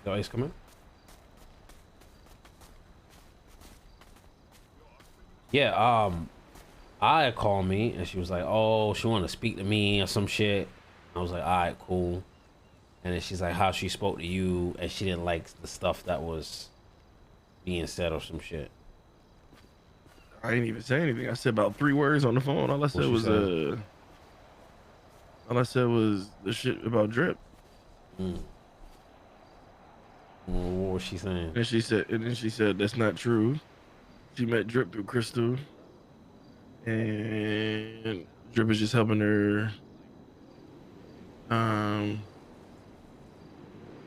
The ice coming? Yeah, Aiyah called me and she was like, oh, she wanted to speak to me or some shit. I was like, all right, cool. And then she's like, how she spoke to you and she didn't like the stuff that was being said or some shit. I didn't even say anything. I said about 3 words on the phone. All I said was the shit about Drip. What was she saying? And then she said that's not true. She met Drip through Crystal, and Drip is just helping her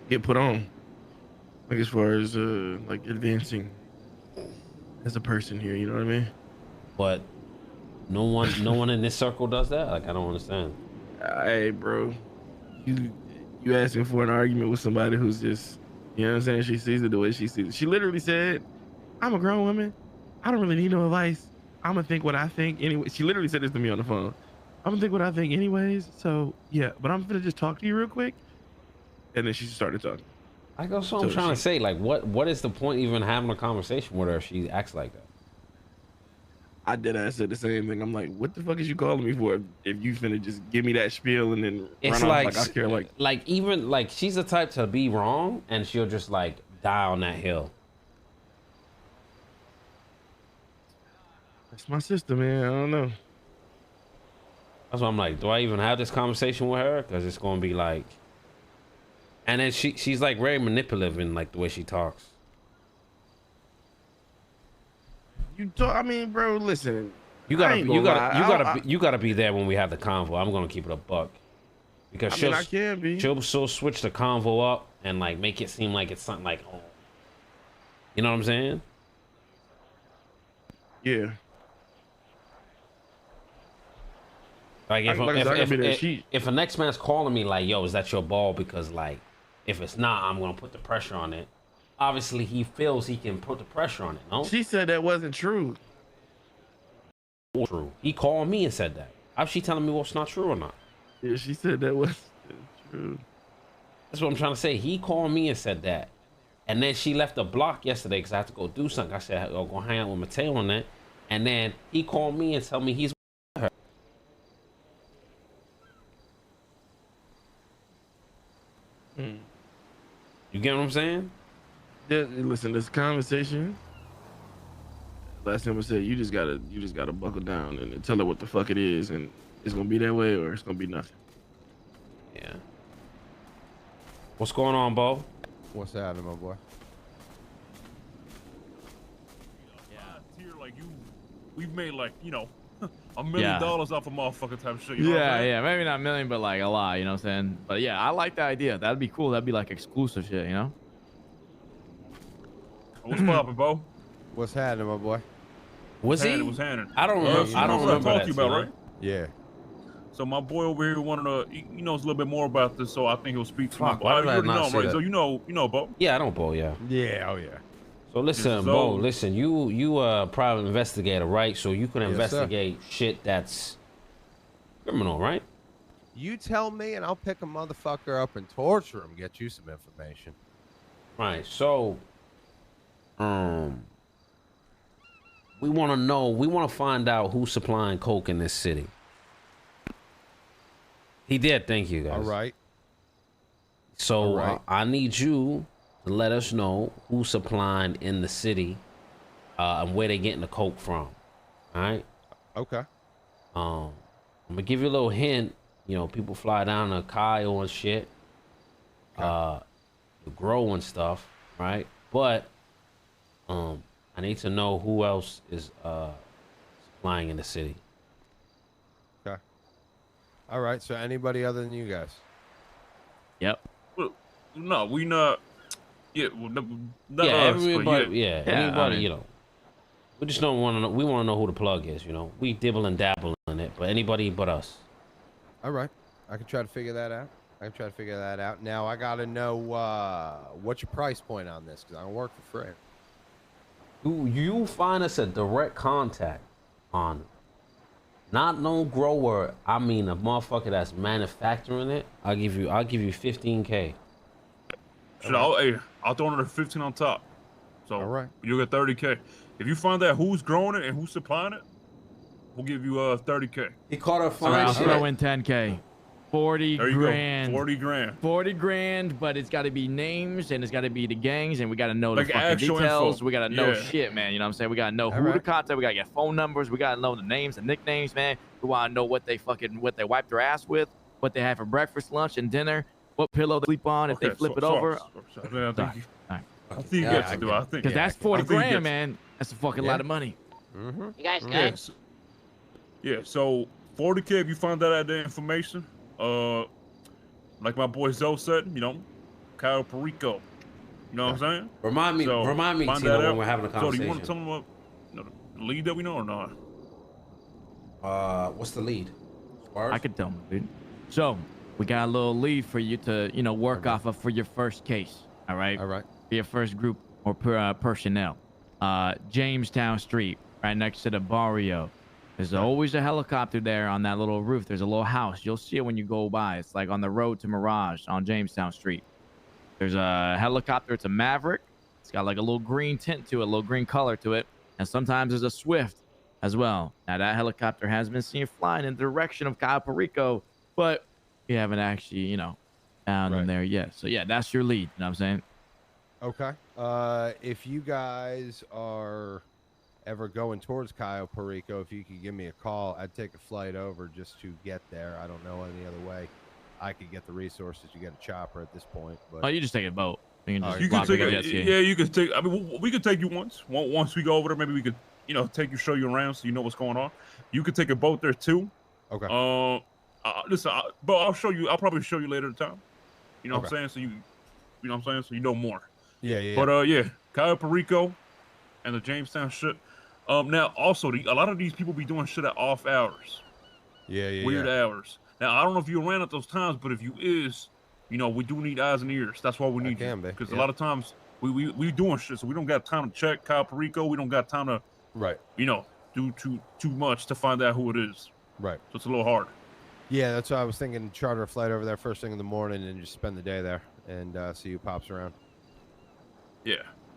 get put on, like as far as like advancing as a person here. You know what I mean? But no one in this circle does that. Like I don't understand. Hey, bro, you asking for an argument with somebody who's just, you know what I'm saying? She sees it the way she sees it. She literally said, "I'm a grown woman. I don't really need no advice. I'm gonna think what I think anyway." She literally said this to me on the phone. "I'm gonna think what I think anyways. So yeah, but I'm gonna just talk to you real quick." And then she started talking. I guess what I'm trying to say. Like, what is the point even having a conversation with her if she acts like that? I said the same thing. I'm like, what the fuck is you calling me for if you finna just give me that spiel and then it's run like, off like I care? Like even like she's the type to be wrong and she'll just like die on that hill. That's my sister, man. I don't know. That's why I'm like, do I even have this conversation with her? Because it's gonna be like, and then she's like very manipulative in like the way she talks. I mean, bro, listen. You gotta be there when we have the convo. I'm gonna keep it a buck because she'll switch the convo up and like make it seem like it's something like, oh, you know what I'm saying? Yeah. Like if a next man's calling me like, yo, is that your ball? Because like, if it's not, I'm gonna put the pressure on it. Obviously, he feels he can put the pressure on it. No, she said that wasn't true. True. He called me and said that. How's she telling me what's not true or not? Yeah, she said that wasn't true. That's what I'm trying to say. He called me and said that, and then she left the block yesterday because I had to go do something. I said I'll go hang out with Mateo on that, and then he called me and tell me he's with her. You get what I'm saying? Yeah, listen, this conversation. Last time I said you just gotta buckle down and tell her what the fuck it is, and it's gonna be that way or it's gonna be nothing. Yeah. What's going on, Bo? What's happening, my boy? Yeah, tier like you, we've made like, you know, $1 million off a motherfucker type of shit. You know yeah, maybe not a million, but like a lot, you know what I'm saying? But yeah, I like the idea. That'd be cool. That'd be like exclusive shit, you know? What's poppin', Bo? What's happening, my boy? Was he? What's happening? I don't remember. I don't remember what I talked to you about, right? Yeah. So my boy over here wanted to, he knows a little bit more about this, so I think he'll speak to Fuck, me. why did I not say that? So you know, Bo. Yeah, I don't, Bo. Yeah. Yeah. Oh yeah. So listen, Bo. Listen, you a private investigator, right? So you can investigate shit that's criminal, right? You tell me, and I'll pick a motherfucker up and torture him. Get you some information. Right. So, we want to know. We want to find out who's supplying coke in this city. He did. Thank you, guys. All right. So I need you to let us know who's supplying in the city, and where they getting the coke from. All right. Okay. I'm gonna give you a little hint. You know, people fly down to Kyle and shit, to grow and stuff, right? But I need to know who else is supplying in the city. Okay. All right. So anybody other than you guys? Yep. Well, no, we not. Yeah. Well, not yeah, us, everybody. yeah. Anybody. I mean, you know, we just don't want to know. We want to know who the plug is. You know, we dibble and dabble in it, but anybody but us. All right. I can try to figure that out. Now I gotta know what's your price point on this, because I don't work for free. You find us a direct contact on, not no grower. I mean a motherfucker that's manufacturing it. I'll give you 15K. Shit, I'll throw another 15 on top. So All right. you'll get 30K. If you find out who's growing it and who's supplying it, we'll give you 30K. He caught her So fine I'll shit. throw in 10K. 40 There you grand. go. 40 grand. 40 grand, but it's got to be names and it's got to be the gangs and we got to know Like the fucking actual details. info. We got to know Yeah. shit, man. You know what I'm saying? We got to know who to right. contact. We got to get phone numbers. We got to know the names and nicknames, man. We want to know what they wipe their ass with, what they have for breakfast, lunch, and dinner, what pillow they sleep on if they flip it over. I think you get to do it. I think. Because that's 40 I think you grand, get- man. That's a fucking lot of money. Mm-hmm. You guys Yeah. good? Yeah. So 40K if you find out that information. Like my boy Zoe said, you know, Kyle Perico. You know what I'm saying? Remind me, So, find Tino, that when out. we're having a So do conversation. you want to tell them the lead that we know or not? What's the lead? I could tell them, dude. So we got a little lead for you to, work off of for your first case. All right. All right. For your first group or personnel. Jamestown Street, right next to the barrio. There's always a helicopter there on that little roof. There's a little house. You'll see it when you go by. It's like on the road to Mirage on Jamestown Street. There's a helicopter. It's a Maverick. It's got like a little green tint to it, a little green color to it. And sometimes there's a Swift as well. Now that helicopter has been seen flying in the direction of Kyle Perico, but we haven't actually, found him there yet. So yeah, that's your lead. You know what I'm saying? Okay. If you guys are ever going towards Kyle Perico, if you could give me a call, I'd take a flight over just to get there. I don't know any other way I could get the resources to get a chopper at this point. But Oh, you just take a boat. You can just You can lock take it it. up, jet ski. Yeah, you can take. I mean, we could take you once. Once we go over there, maybe we could, take you, show you around, so you know what's going on. You could take a boat there too. okay. Listen, but I'll show you. I'll probably show you later in time. You know what Okay. I'm saying? So you know what I'm saying? So you know more. Yeah. But yeah, Kyle Perico and the Jamestown shit. Now also a lot of these people be doing shit at off hours, weird hours. Now I don't know if you ran at those times, but if you is, we do need eyes and ears. That's why we need you, because a lot of times we doing shit, so we don't got time to check Kyle Perico. We don't got time to do too much to find out who it is. Right. So it's a little hard. Yeah, that's why I was thinking. Charter a flight over there first thing in the morning and just spend the day there and see who pops around. Yeah.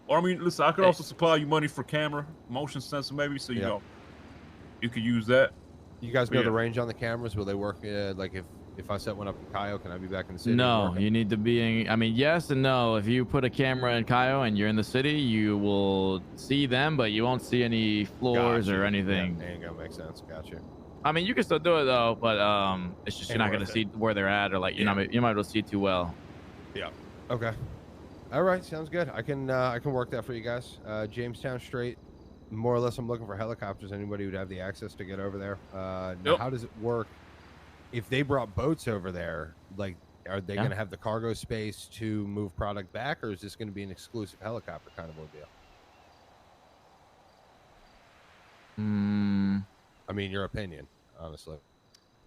Or I mean, listen, I could also supply you money for camera, motion sensor maybe, so you could use that. You guys know the range on the cameras? Will they work? Like if I set one up in Kyle, can I be back in the city? No, you need to be in. I mean, yes and no. If you put a camera in Cayo and you're in the city, you will see them, but you won't see any floors or anything. Yeah, ain't gonna make sense. Gotcha. I mean, you can still do it though, but it's just you're not gonna see where they're at, or like you might be able to see too well. Yeah. Okay. All right, sounds good. I can work that for you guys. Jamestown Street, more or less. I'm looking for helicopters. Anybody who'd have the access to get over there. Now, how does it work? If they brought boats over there, like, are they going to have the cargo space to move product back, or is this going to be an exclusive helicopter kind of ordeal? I mean, your opinion, honestly.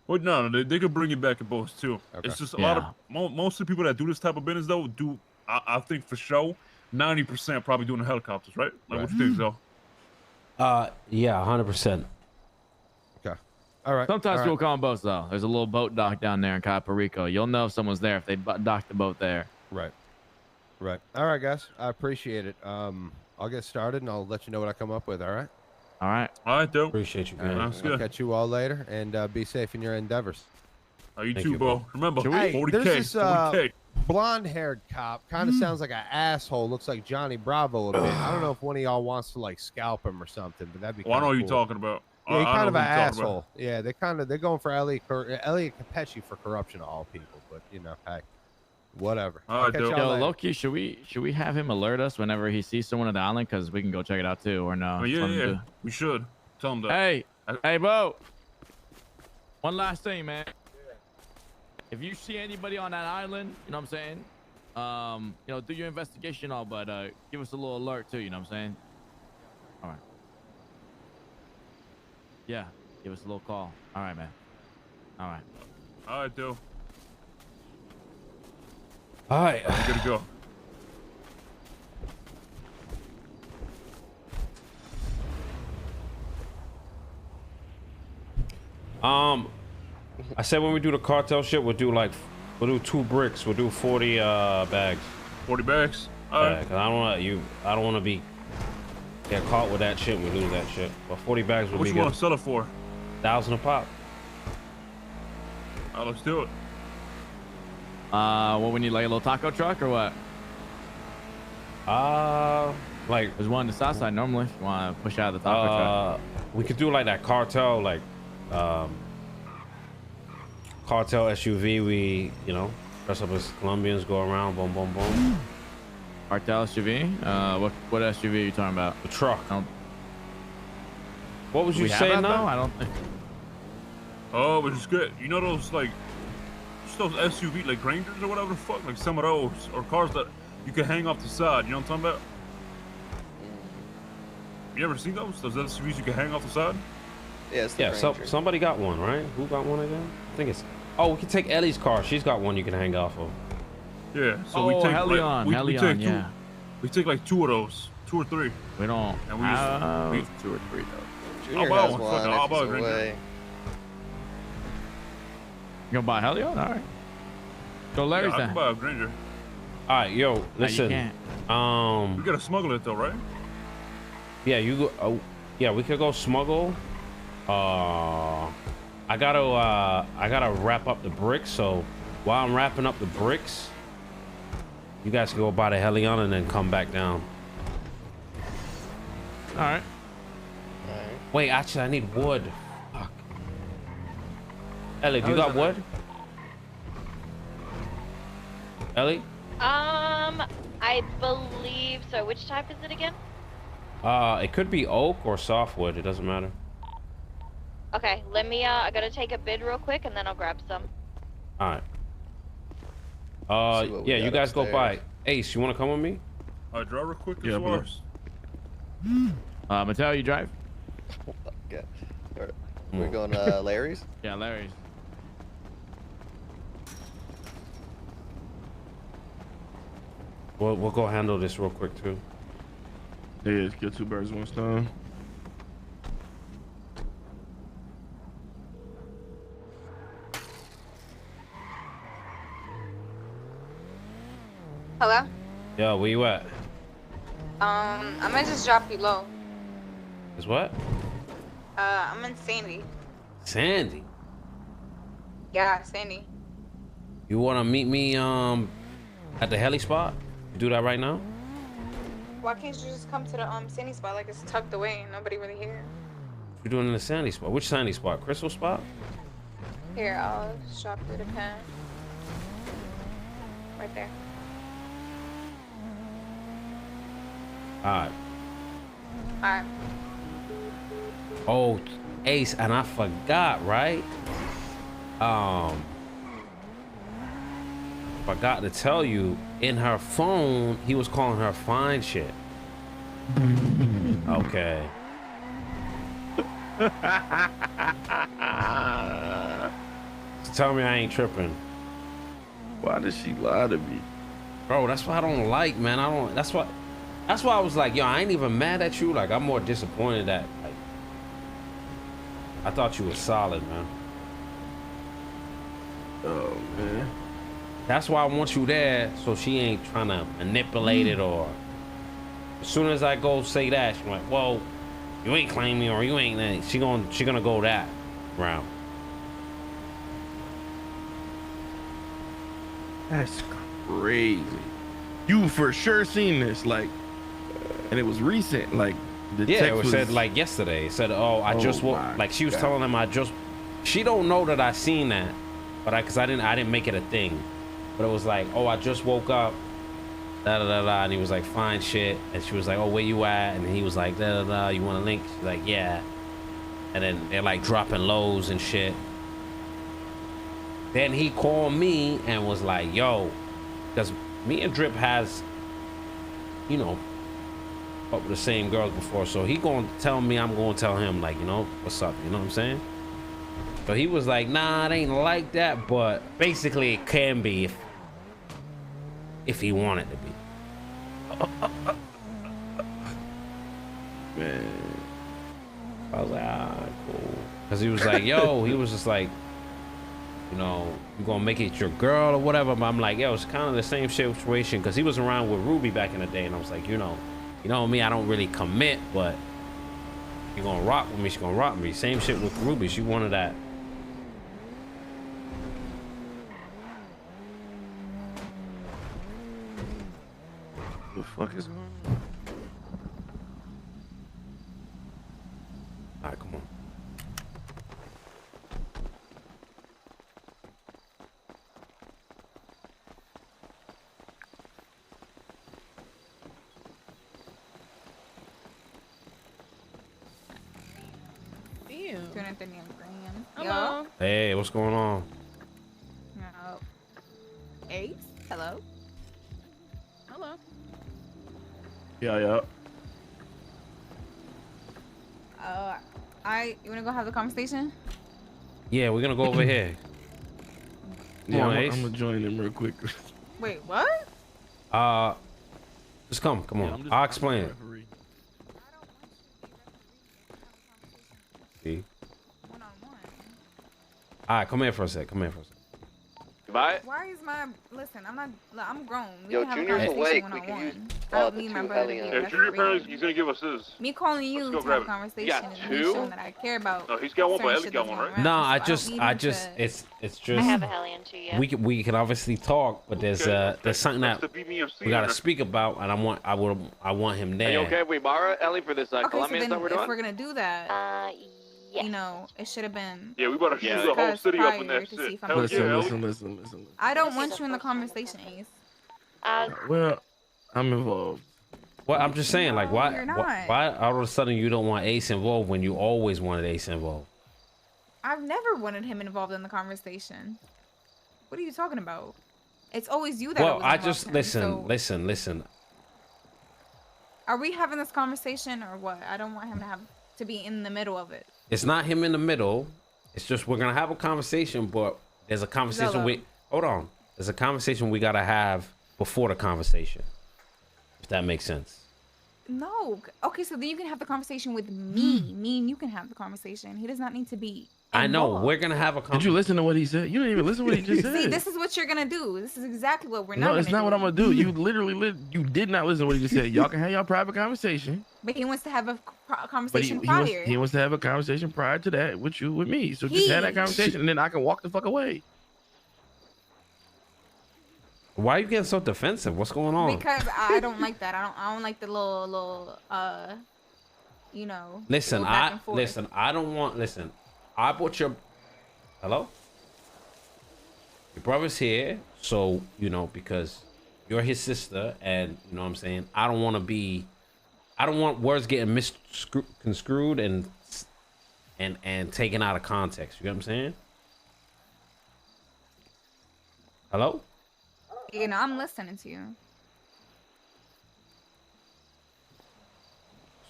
Well, no, they could bring it back in boats too. Okay. It's just a lot of most of the people that do this type of business though do. I think for sure, 90% probably doing the helicopters, right? Like what you think, Zoe? Yeah, 100%. Okay. All right. Sometimes all people right. call them boats though. There's a little boat dock down there in Kyle Perico. You'll know if someone's there if they dock the boat there. Right. Right. All right, guys. I appreciate it. I'll get started and I'll let you know what I come up with. All right. All right. All right, though. Appreciate you, All right. man. That's I'll good. catch you all later and be safe in your endeavors. You Thank too, you, bro. Remember, Hey, 40K. there's this 40K. blonde-haired cop. Kind of sounds like an asshole. Looks like Johnny Bravo a bit. I don't know if one of y'all wants to like scalp him or something, but that'd be. Well, I know what cool. you're talking about. Yeah, he I kind of know an who you're talking about. asshole. Yeah, they're going for Elliot Capecci for corruption of all people. But hey, whatever. All right, Catch dope. y'all Yo, later. Loki, should we have him alert us whenever he sees someone on the island? Because we can go check it out too, or no? Oh, Just let him yeah. do- We should tell them that. Hey, Bo. One last thing, man. If you see anybody on that island, you know what I'm saying? Do your investigation all, but give us a little alert too, you know what I'm saying? All right. Yeah, give us a little call. All right, man. All right. All right, dude. All right. I'm good to go. I said when we do the cartel shit, we'll do 2 bricks. We'll do 40 bags. 40 bags. Yeah, cause I don't want to get caught with that shit. And we lose that shit. But 40 bags would What be you good. want to sell it for? 1,000 a pop. All right, let's do it. What we need, like a little taco truck or what? Like There's one on the south side normally. If you want to push out the taco truck. we could do like that cartel, like cartel SUV. We, you know, dress up as Colombians, go around, boom, boom, boom. Cartel SUV. What SUV are you talking about? The truck. What was Do you we have saying that, now? though? I don't think. Oh, which is good. You know those like just those SUV like Rangers or whatever the fuck, like some of those or cars that you can hang off the side. You know what I'm talking about? You ever seen those? Those SUVs you can hang off the side? Yeah, it's the Yeah, Ranger. somebody got one, right? Who got one again? I think it's. Oh, we can take Ellie's car. She's got one you can hang off of. Yeah. So Oh, we take Hellion, we Hellion, take two. yeah. We take like 2 of those, 2 or 3. We don't And we have just 2 or 3 though. Junior buy has one. one. Fuck it, I'll If buy he's a Ranger. away. You gonna buy Hellion? All right. Go Larry's Yeah, I then. can buy a Ranger. All right, yo, No, you listen. can't. We gotta smuggle it though, right? Yeah, you go. Yeah, we could go smuggle. I gotta wrap up the bricks. So while I'm wrapping up the bricks, you guys can go buy the Hellion and then come back down. All right. Alright. Wait, actually, I need wood. Fuck. Ellie, do you got wood? Ellie? I believe so. Which type is it again? It could be oak or softwood. It doesn't matter. Okay, let me, I gotta take a bid real quick and then I'll grab some. All See right. what we Yeah, you got guys go upstairs. buy. Ace, you want to come with me? Alright, drive real quick Yeah, as bro. well. Mattel, you drive? Okay. Alright. We're going to Larry's? Yeah, Larry's. We'll go handle this real quick too. Yeah, just kill 2 birds with 1 stone. Hello? Yo, where you at? I'm gonna just drop you low. Is what? I'm in Sandy. Sandy. Yeah, Sandy. You want to meet me at the heli spot? You do that right now? Why can't you just come to the Sandy spot like it's tucked away and nobody really here? You're doing in the Sandy spot. Which Sandy spot? Crystal spot? Here, I'll just drop you the pen. Right there. All right. Alright. Oh, Ace, and I forgot, right? Forgot to tell you, in her phone, he was calling her fine shit. Okay. Tell me I ain't tripping. Why did she lie to me? Bro, that's what I don't like, man. That's why I was like, yo, I ain't even mad at you. Like, I'm more disappointed that, like, I thought you was solid, man. Oh, man. That's why I want you there, so she ain't trying to manipulate it, or as soon as I go say that, she's like, well, you ain't claim me, or you ain't that. She gonna go that round. That's crazy. You for sure seen this, like, and it was recent, like, the Yeah, text it was was said like yesterday. It said, oh, I just woke, my like she was God. telling him she don't know that I seen that, but cause I didn't make it a thing. But it was like, oh, I just woke up, da da da da, and he was like, fine shit, and she was like, oh, where you at? And he was like, da da da, you want a link? She's like, yeah. And then they're like dropping lows and shit. Then he called me and was like, yo, because me and Drip has, you know, up with the same girls before, so he gonna tell me, I'm gonna tell him, like, you know, what's up, you know what I'm saying? So he was like, nah, it ain't like that, but basically it can be if he wanted to be. Man. I was like, ah, cool. Cause he was like, yo, he was just like, you know, you gonna make it your girl or whatever. But I'm like, yo, it's kind of the same situation because he was around with Ruby back in the day, and I was like, you know me, I don't really commit, but you gonna rock with me, she gonna rock with me. Same shit with Ruby. She wanted that. The fuck is going on? All right, come on. Hello. Hey, what's going on? Ace. Hello. Hello. Yeah. You wanna go have the conversation? Yeah, we're gonna go over here. Come on, Ace. I'm gonna join them real quick. Wait, what? Just come on. I'll explain it. See? All right, come here for a sec. Goodbye. Why is my listen? I'm grown. We Yo, can have a Junior's conversation awake. We one-on-one. can use I don't the need my two brother to hellions. be Yeah, there Junior for apparently me. he's gonna give us his. Me calling you Let's to go have grab a it. conversation You got is me two? showing that I care about. No, he's got one, but certain Ellie's shit got that's one, going right? around, No, so I don't just need him it's I just have a hellion too, yeah. we can obviously talk, but there's something that That's the BBMC we gotta there. speak about, and I want him there. Are you okay if we borrow Ellie for this Okay, so Colombian then stuff we're if doing? we're gonna do that, Yes. you know, it should have been. Yeah, we better shoot the whole discussed city up in prior that to shit. see if I'm Hell okay. yeah, Ellie. Listen. I don't This is want the you in the first time I've conversation, ever- Ace. Well, I'm involved. Well, I'm just saying, like, No, why you're not. all of a sudden you don't want Ace involved when you always wanted Ace involved? I've never wanted him involved in the conversation. What are you talking about? It's always you that. Well, always I involves just him, so listen. Are we having this conversation or what? I don't want him to be in the middle of it. It's not him in the middle. It's just we're gonna have a conversation, but there's a conversation Zello. hold on. There's a conversation we gotta have before the conversation. If that makes sense. No. Okay, so then you can have the conversation with me. Me and you can have the conversation. He does not need to be I know involved. we're gonna have a Did conversation. you listen to what he said? You didn't even listen to what he just said. See, this is what you're gonna do. This is exactly what we're not. No, it's gonna not do. what I'm gonna do. You literally you did not listen to what he just said. Y'all can have your private conversation. But he wants to have a But conversation prior. he wants to have a conversation prior to that with me. So just have that conversation and then I can walk the fuck away. Why are you getting so defensive? What's going on? Because I don't like that. I don't like the little you know. Listen, little back and forth. listen. I bought your hello? Your brother's here, so you know, because you're his sister, and you know what I'm saying, I don't want words getting misconstrued and taken out of context. You know what I'm saying? Hello? You know, I'm listening to you.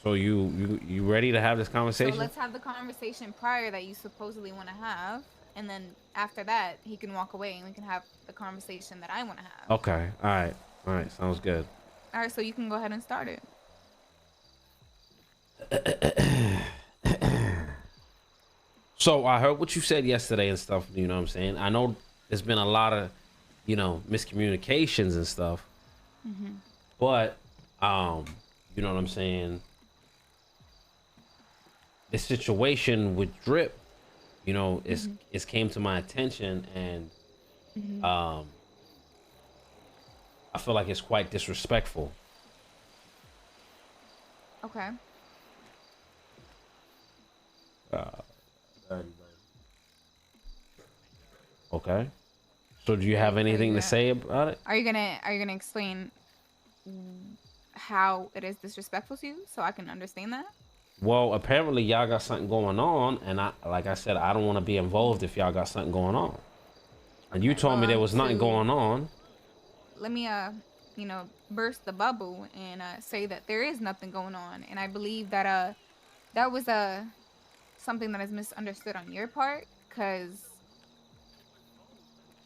So you ready to have this conversation? So let's have the conversation prior that you supposedly want to have, and then after that, he can walk away and we can have the conversation that I want to have. Okay. All right. Sounds good. All right, so you can go ahead and start it. So I heard what you said yesterday and stuff, you know what I'm saying? I know there's been a lot of, you know, miscommunications and stuff. Mm-hmm. But you know what I'm saying? The situation with Drip, you know, it's came to my attention, and I feel like it's quite disrespectful. Okay. Okay. So do you have anything to say about it? Are you gonna explain how it is disrespectful to you so I can understand that? Well, apparently y'all got something going on, and like I said, I don't want to be involved if y'all got something going on. And you told me there was nothing going on. Let me you know, burst the bubble and say that there is nothing going on, and I believe that that was something that is misunderstood on your part, because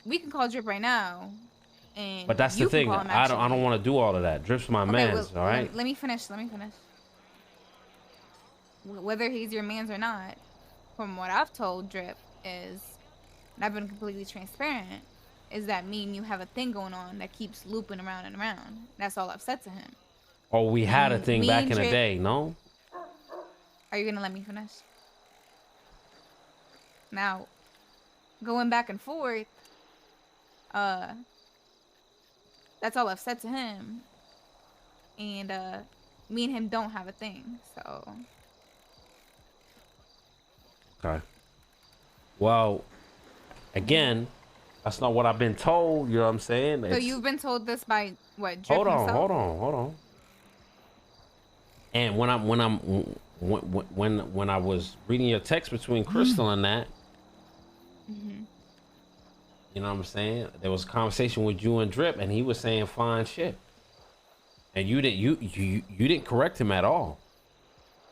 we can call Drip right now, and But that's the thing. I don't want to do all of that. Drip's my man's, all right? Let me finish. Whether he's your man's or not, from what I've told Drip is and I've been completely transparent, is that me and you have a thing going on that keeps looping around and around. That's all I've said to him. Oh, we had a thing Me back and in the Drip- day, no? Are you gonna let me finish? Now, going back and forth, that's all I've said to him. And me and him don't have a thing, so. Okay. Well, again, that's not what I've been told. You know what I'm saying? So you've been told this by what? Drip Hold on, himself? hold on. And when I was reading your text between Crystal and that, you know what I'm saying? There was a conversation with you and Drip, and he was saying fine shit, and you didn't correct him at all,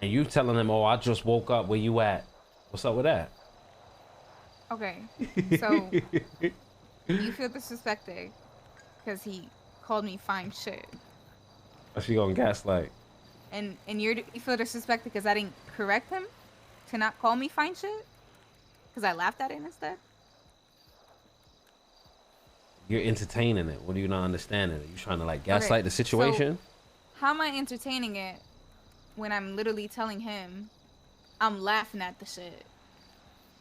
and you telling him, "Oh, I just woke up. Where you at? What's up with that?" Okay, so you feel disrespected because he called me fine shit, Or she gonna gaslight? and you feel disrespected because I didn't correct him to not call me fine shit because I laughed at it instead. You're entertaining it. What are you not understanding? Are you trying to like gaslight the situation? So how am I entertaining it when I'm literally telling him I'm laughing at the shit?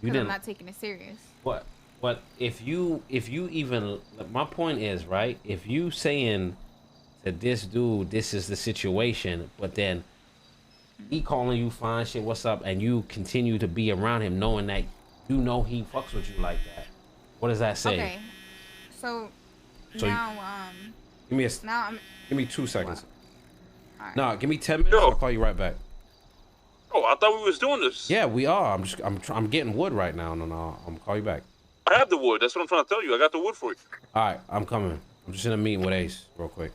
Because I'm not taking it serious. But if you even, my point is, right, if you saying to this dude, this is the situation, but then he calling you fine shit, what's up, and you continue to be around him knowing that you know he fucks with you like that, what does that say? Okay, so now give me give me 2 seconds. Right. No, give me 10 minutes. I'll call you right back. Oh, I thought we was doing this. Yeah, we are. I'm getting wood right now. No, I'm gonna call you back. I have the wood. That's what I'm trying to tell you. I got the wood for you. All right, I'm coming. I'm just in a meeting with Ace real quick.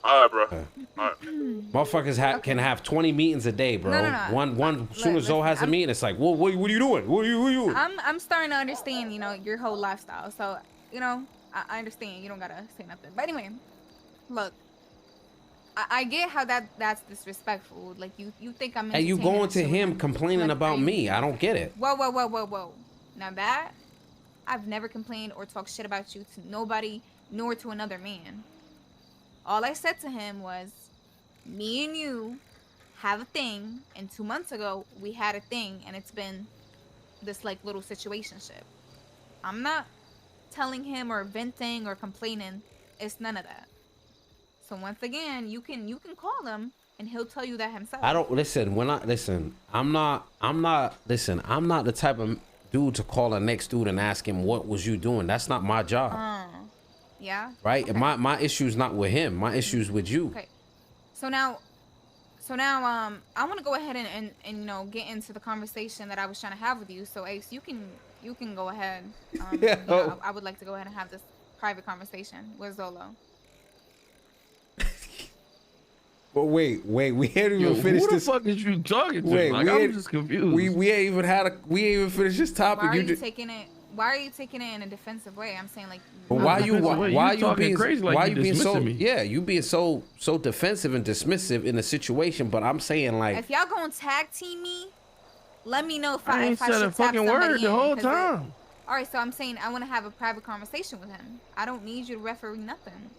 All right, bro. Okay. All right. Motherfuckers can have 20 meetings a day, bro. No. One. As soon as Zoe has a meeting, it's like, well, what are you doing? What are you? I'm starting to understand, your whole lifestyle. So, I understand. You don't gotta say nothing. But anyway, look, I get how that's disrespectful. Like you think I'm. And you going to him complaining like, about me? I don't get it. Whoa. Now that I've never complained or talked shit about you to nobody, nor to another man. All I said to him was, me and you have a thing, and 2 months ago we had a thing, and it's been this like little situationship. I'm not telling him or venting or complaining. It's none of that. So once again, you can call him and he'll tell you that himself. I don't listen. I'm not the type of dude to call the next dude and ask him what was you doing. That's not my job. Yeah. Right? Okay. My issue's not with him. My issue's with you. Okay. So now I want to go ahead and get into the conversation that I was trying to have with you. So Ace, you can go ahead. I would like to go ahead and have this private conversation with Zolo. But wait, we hadn't even finished this. Who the fuck is you talking to? Wait, I'm just confused. We ain't even finished this topic. Why are you taking it in a defensive way? I'm saying like. But why you being crazy? Like you being so? Me? Yeah, you being so defensive and dismissive in the situation. But I'm saying like. If y'all gonna tag team me, let me know if I ain't said a fucking word the whole time. All right, so I'm saying I want to have a private conversation with him. I don't need you to referee nothing.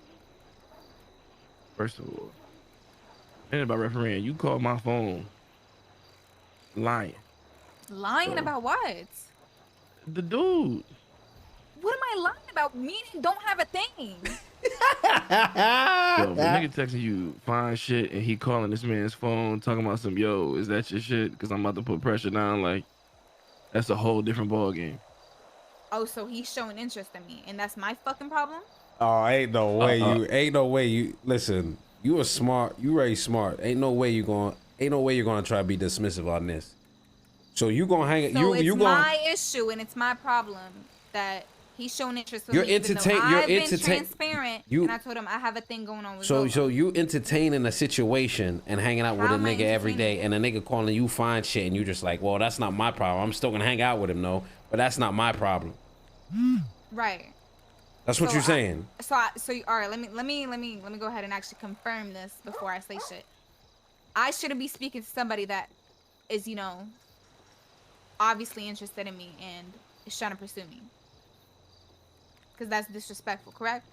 First of all. Ain't about refereeing. You called my phone lying. Lying about what? The dude. What am I lying about? Me and him don't have a thing. Yo, the nigga texting you fine shit and he calling this man's phone talking about some, yo, is that your shit? Because I'm about to put pressure down. Like, that's a whole different ball game. Oh, so he's showing interest in me and that's my fucking problem? Oh, ain't no way you listen. You are smart. You very smart. Ain't no way you're gonna try to be dismissive on this. So you gonna hang it. So it's my issue and it's my problem that he's showing interest in me. I've been transparent and I told him I have a thing going on with Zola. So you entertaining a situation and hanging out with a nigga every day and a nigga calling you fine shit and you just like, well, that's not my problem. I'm still gonna hang out with him though, but that's not my problem. Right. That's what you're saying. So all right, let me go ahead and actually confirm this before I say shit. I shouldn't be speaking to somebody that is, obviously interested in me and is trying to pursue me. Because that's disrespectful, correct?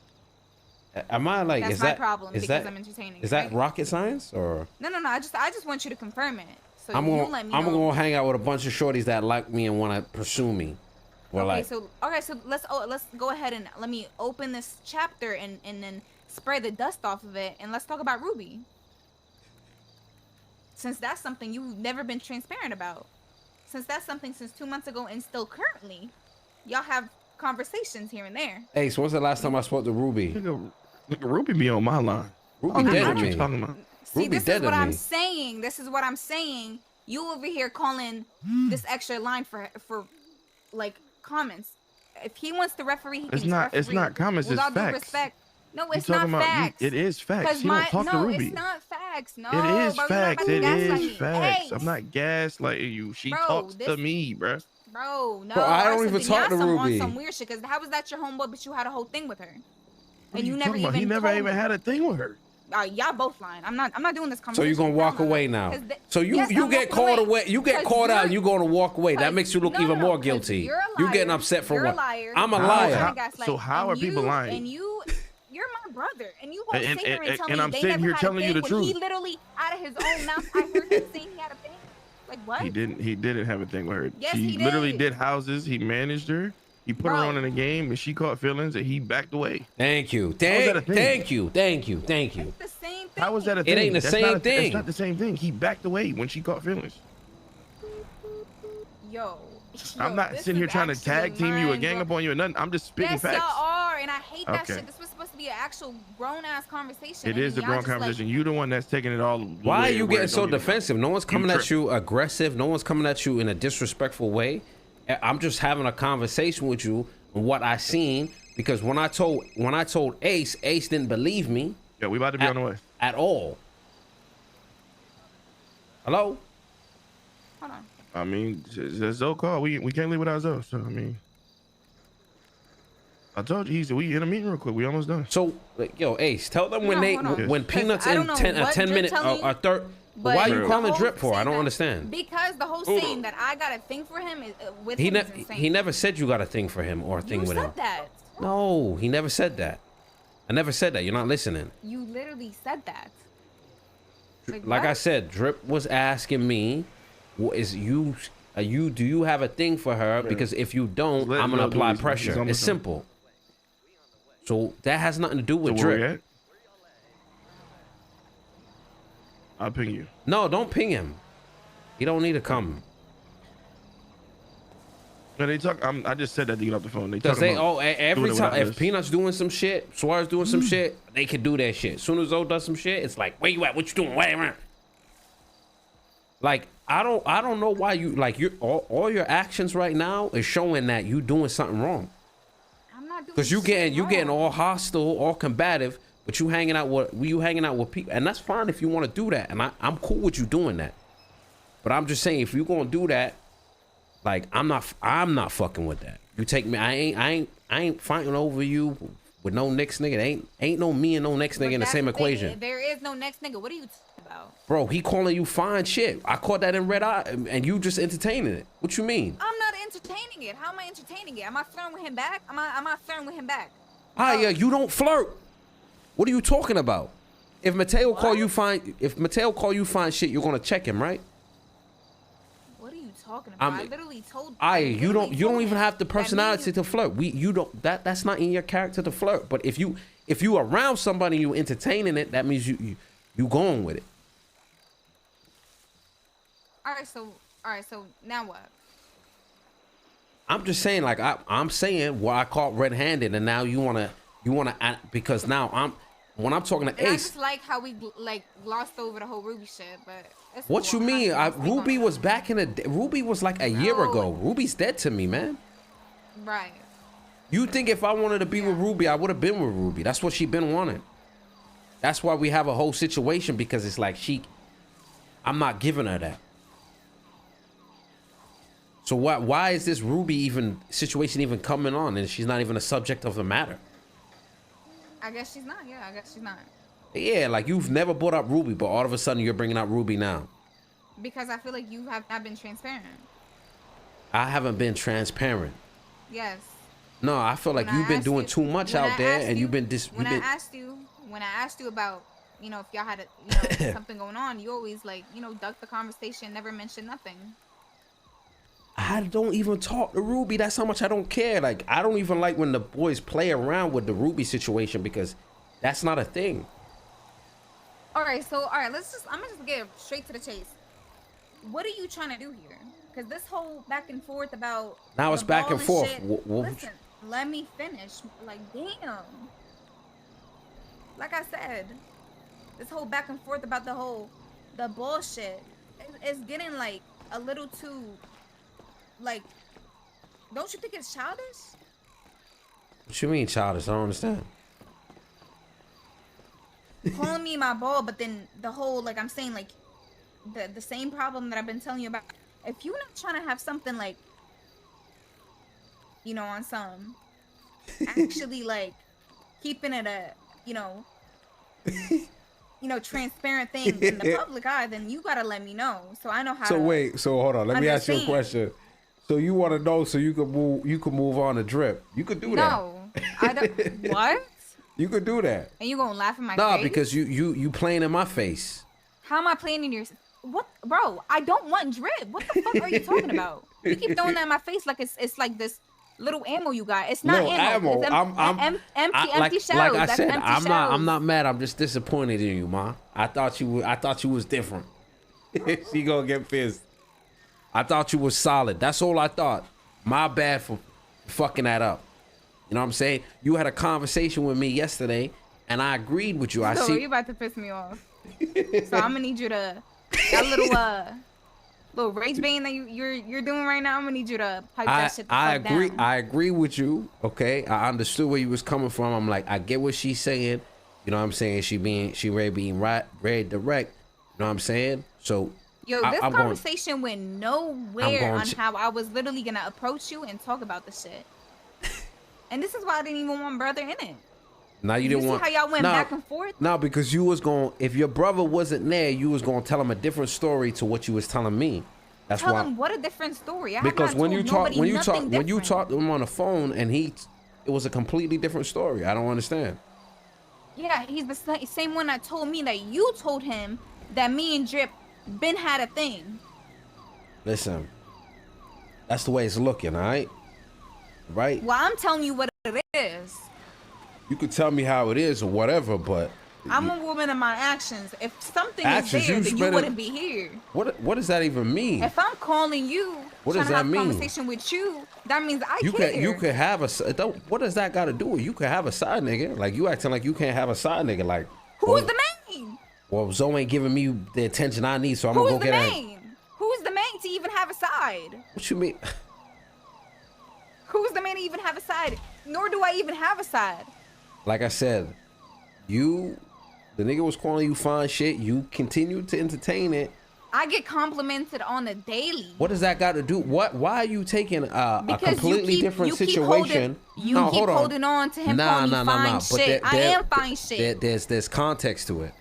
Am I like? That's is my that problem is because that I'm entertaining. is it, that right? rocket science or? No. I just want you to confirm it. So I'm you gonna let me I'm know. gonna hang out with a bunch of shorties that like me and want to pursue me. Or Okay, like, so let's go ahead and let me open this chapter and then spray the dust off of it, and let's talk about Ruby. Since that's something you've never been transparent about. Since that's something since 2 months ago and still currently, y'all have conversations here and there. hey, so when's the last time I spoke to Ruby? Nigga, Ruby be on my line. Ruby Nigga, dead what to you me. talking about? See, Ruby this dead is to what I'm me. saying. This is what I'm saying. You over here calling this extra line for like comments. If he wants to referee, he can referee. It's not comments, With it's all due facts. respect. No, You it's not talking about facts. it is facts. You don't talk to no, Ruby. it's not facts. No, It is bro, facts. You're not about to It gaslight is me. facts. Hey, I'm not gaslighting you. She Bro, talks to this- me, bruh. Bro, no. Bro, I don't or even something. talk to Y'all Ruby. on some weird shit. Cause how was that your homeboy, but you had a whole thing with her, What and you are never talking about? even. He never told even me. had a thing with her. Y'all both lying. I'm not doing this So conversation. you gonna walk away now? So you Yes, you I'm get walking caught away. You get 'Cause caught out and you're- you gonna walk away. That makes you look No, even no, more 'cause guilty. You're a You liar. getting upset for You're what? A liar. I'm a You're liar. trying to gaslight. So how And are people lying? And you're my brother, and you won't And- sit here and tell and me I'm they sitting never here had telling a you thing the when he truth. literally out of his own mouth, I heard him saying he had a thing. Like what? He didn't have a thing with her. Yes, She he literally did. did houses. He managed her. He put her Bro. on in a game, and she caught feelings, and he backed away. Thank you. How is that a thing? Thank you. It's the same thing. How was that a It thing? ain't the That's same not a- thing. It's not the same thing. He backed away when she caught feelings. Yo, I'm not this sitting here is trying to actually tag team you or mind gang up on you or nothing. I'm just spitting Yes, facts. y'all are, and I hate that Okay. shit. This was supposed to be an actual grown ass conversation. It and is a y'all grown just, like, conversation. You the one that's taking it all. Why are you getting so defensive? No one's coming at you aggressive. No one's coming at you in a disrespectful way. I'm just having a conversation with you on what I seen, because when I told Ace didn't believe me. Yeah, we about to be on the way. At all. Hello? Hold on. I mean, it's Zoe call. We can't leave without Zoe. So I mean, I told you we in a meeting real quick. We almost done. So, like, yo, Ace, tell them when No, they hold on. when 'Cause Peanuts I in don't know 10 a what 10 Drip minute tell me, a third. but Why are you the calling whole Drip for? I saying don't that- understand. Because the whole saying that I got a thing for him is with He him is never insane. he never said you got a thing for him or a thing You with said him. that. No, he never said that. I never said that. You're not listening. You literally said that. Like what? I said, Drip was asking me, "What is you? Do you have a thing for her? Because if you don't, Let I'm him gonna know apply he's pressure. almost It's done. simple. So that has nothing to do with So where we Drip. at? I'll ping you. No, don't ping him. He don't need to come. No, they talk. I just said that to get off the phone. They Because talking they about every doing it time without if us. Peanuts doing some shit, Suarez doing some shit, they can do that shit. As soon as Zoe does some shit, it's like, where you at? What you doing? Wait around. Like I don't know why you like all your actions right now is showing that you doing something wrong. I'm not doing Because you shit getting wrong. all hostile, all combative, but you hanging out with people, and that's fine if you want to do that, and I'm cool with you doing that. But I'm just saying, if you gonna do that, like I'm not fucking with that. You take me, I ain't fighting over you with no next nigga. Ain't no me and no next nigga in the That's same thing. equation. There is no next nigga. What are you talking about? Bro, he calling you fine shit. I caught that in red eye, and you just entertaining it. What you mean? I'm not entertaining it. How am I entertaining it? Am I flirting with him back? Am I flirting with him back? Aiyah, you don't flirt. What are you talking about? If Mateo call you fine shit, you're gonna check him, right? What are you talking about? I literally told. Aiyah, you don't even have the that me and personality to flirt. That's not in your character to flirt. But if you around somebody and you entertaining it, that means you going with it. All right, so now what? I'm just saying, like I'm saying what I caught red-handed, and now you wanna because now when I'm talking to And I Ace. just like how we like glossed over the whole Ruby shit, but it's What cool. you I'm not mean? gonna speak on Ruby it. was back in the day. Ruby was like a year No. ago. Ruby's dead to me, man. Right. You think if I wanted to be with Ruby, I would have been with Ruby. That's what she been wanting. That's why we have a whole situation, because it's like I'm not giving her that. So why is this Ruby situation even coming on, and she's not even a subject of the matter? I guess she's not. Yeah, I guess she's not. Yeah, like you've never brought up Ruby, but all of a sudden you're bringing up Ruby now. Because I feel like you have not been transparent. I haven't been transparent. Yes. No, I feel like you've been doing too much out there, and you've been when I asked you about, you know, if y'all had something going on, you always like, you know, duck the conversation, never mention nothing. I don't even talk to Ruby. That's how much I don't care. Like, I don't even like when the boys play around with the Ruby situation because that's not a thing. All right, I'm gonna just get straight to the chase. What are you trying to do here? Because this whole back and forth about now it's back and forth. Listen, let me finish. Like, damn. Like I said, this whole back and forth about the bullshit is getting like a little too. Like, don't you think it's childish? What you mean childish? I don't understand. Calling me my ball, but then the whole, like, I'm saying, like, the same problem that I've been telling you about. If you're not trying to have something like, you know, on some actually like keeping it a, you know, transparent thing in the public eye, then you gotta let me know so I know how. So wait, so hold on, let me ask you a question. So you want to know so you could move on to drip. You could do that. No, I don't. What? You could do that. And you gonna laugh in my face? Nah, because you playing in my face. How am I playing in your? What, bro? I don't want drip. What the fuck are you talking about? You keep throwing that in my face like it's like this little ammo you got. It's not ammo. It's empty shells. Like I That's said, empty I'm shells. not mad. I'm just disappointed in you, ma. I thought you was different. She gonna get pissed. I thought you was solid. That's all I thought. My bad for fucking that up. You know what I'm saying? You had a conversation with me yesterday, and I agreed with you. You about to piss me off. So I'm gonna need you to that little rage bang that you're doing right now. I'm gonna need you to pipe that shit the fuck down. I agree with you. Okay, I understood where you was coming from. I'm like, I get what she's saying. You know what I'm saying? She really being very direct. You know what I'm saying? So. Yo, this conversation went nowhere on how I was literally gonna approach you and talk about the shit. And this is why I didn't even want brother in it. Now you didn't want. See how y'all went back and forth? No, because you was going. If your brother wasn't there, you was going to tell him a different story to what you was telling me. That's why. Tell him what a different story. Because when you talk to him on the phone, and it was a completely different story. I don't understand. Yeah, he's the same one that told me that you told him that me and Drip Ben had a thing. Listen, that's the way it's looking, all right? Right? Well, I'm telling you what it is. You could tell me how it is or whatever, but I'm a woman of my actions. If something is there, then you wouldn't be here. What does that even mean? If I'm calling you, what does that mean? Conversation with you, that means I care. You could have a. What does that got to do with? You could have a side nigga. Like you acting like you can't have a side nigga. Like who's the main? Well, Zoe ain't giving me the attention I need, so I'm gonna go get her. Who's the main to even have a side? What you mean? Who's the man to even have a side? Nor do I even have a side. Like I said, the nigga was calling you fine shit. You continued to entertain it. I get complimented on a daily. What does that got to do? Why are you taking a completely different situation? You keep holding on to him calling me fine shit. I am fine shit. There's context to it.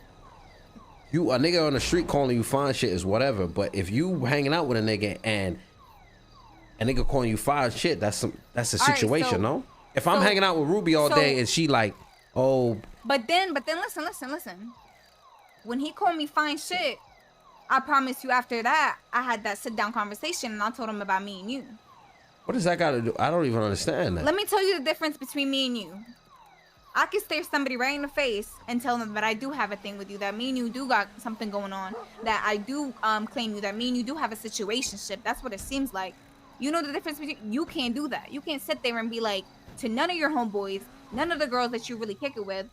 A nigga on the street calling you fine shit is whatever, but if you hanging out with a nigga and a nigga calling you fine shit, that's a situation, no? If I'm hanging out with Ruby all day and she like, oh. But then listen. When he called me fine shit, I promise you after that, I had that sit down conversation and I told him about me and you. What does that got to do? I don't even understand that. Let me tell you the difference between me and you. I can stare somebody right in the face and tell them that I do have a thing with you, that me and you do got something going on, that I do claim you, that me and you do have a situationship. That's what it seems like. You know the difference between, you can't do that. You can't sit there and be like, to none of your homeboys, none of the girls that you really kick it with,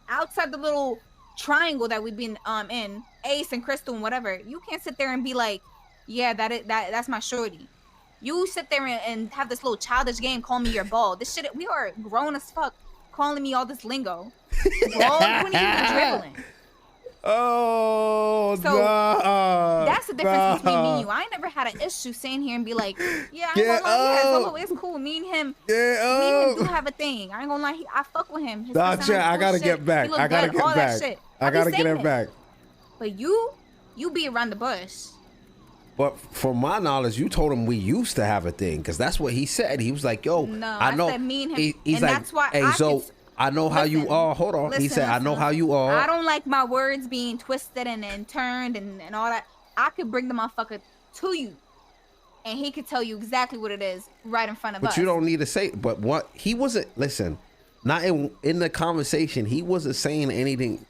outside the little triangle that we've been in, Ace and Crystal and whatever, you can't sit there and be like, yeah, that's my shorty. You sit there and have this little childish game, call me your ball. This shit, we are grown as fuck, calling me all this lingo. Ball, you ain't even dribbling. Oh, so that's the difference between me and you. I ain't never had an issue sitting here and be like, yeah, I ain't gonna lie, it's cool. Me and him do have a thing. I ain't gonna lie, I fuck with him. I gotta get back. I gotta get back. I gotta get her back. But you beat around the bush. But from my knowledge, you told him we used to have a thing because that's what he said. He was like, "Yo, No, I know." said me and him, He's and like, that's why "Hey, I know how you are." Hold on. He said, "I know how you are." I don't like my words being twisted and turned and all that. I could bring the motherfucker to you, and he could tell you exactly what it is right in front of us. But you don't need to say. But what he wasn't. Listen, not in the conversation. He wasn't saying anything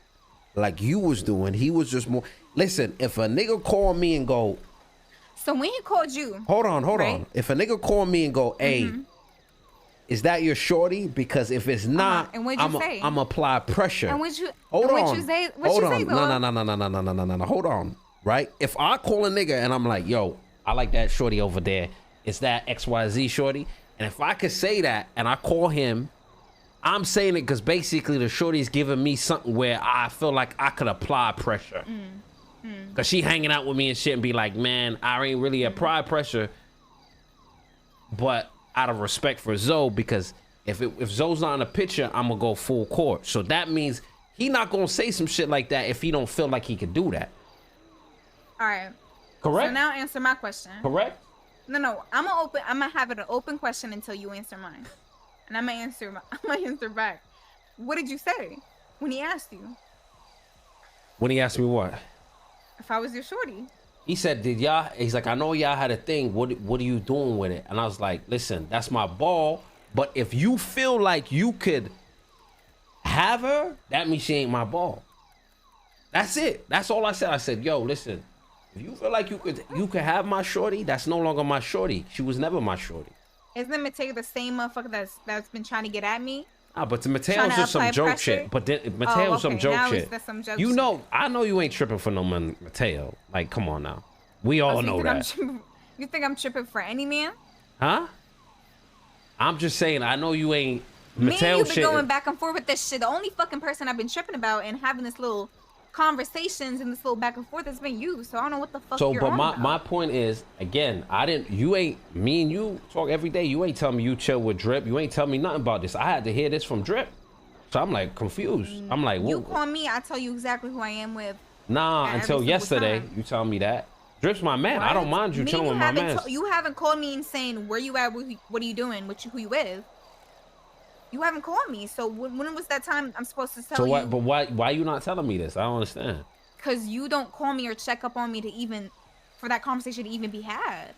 like you was doing. He was just more. Listen, if a nigga call me and go. So when he called you. Hold on. If a nigga call me and go, "Hey, is that your shorty?" Because if it's not, and what'd you say? I'm apply pressure. And what'd you? Hold on. What'd you say? Hold on. No. Hold on. Right? If I call a nigga and I'm like, "Yo, I like that shorty over there. Is that XYZ shorty?" And if I could say that and I call him, I'm saying it because basically the shorty's giving me something where I feel like I could apply pressure. Because she hanging out with me and shit and be like, "Man, I ain't really apply pressure." But out of respect for Zoe, because if Zoe's not in the picture, I'm going to go full court. So that means he not going to say some shit like that if he don't feel like he could do that. All right. Correct? So now answer my question. Correct? No. I'm gonna have it an open question until you answer mine. And I'm gonna answer back. What did you say when he asked you? When he asked me what? If I was your shorty. He said, he's like, "I know y'all had a thing. What are you doing with it?" And I was like, "Listen, that's my ball. But if you feel like you could have her, that means she ain't my ball." That's it. That's all I said. I said, "Yo, listen, if you feel like you could have my shorty, that's no longer my shorty. She was never my shorty." Isn't Mateo the same motherfucker that's been trying to get at me? Ah, but Mateo's just some joke shit. But Mateo's some joke shit. You know, I know you ain't tripping for no man, Mateo. Like, come on now. We all know that. You think I'm tripping for any man? Huh? I'm just saying, I know you ain't. Mateo you've been going back and forth with this shit. The only fucking person I've been tripping about and having this little conversations and this little back and forth has been you. So I don't know what the fuck you're on about. My point is, again, me and you talk every day. You ain't tell me you chill with Drip. You ain't tell me nothing about this. I had to hear this from Drip. So I'm like confused. I'm like, you call me, I tell you exactly who I am with. Nah, until yesterday, you tell me that. Drip's my man. What? I don't mind you chilling with my man. You haven't called me and saying, "Where you at? What are you doing? Who you with?" You haven't called me. So when was that time I'm supposed to tell you? But why you not telling me this? I don't understand. Because you don't call me or check up on me for that conversation to even be had.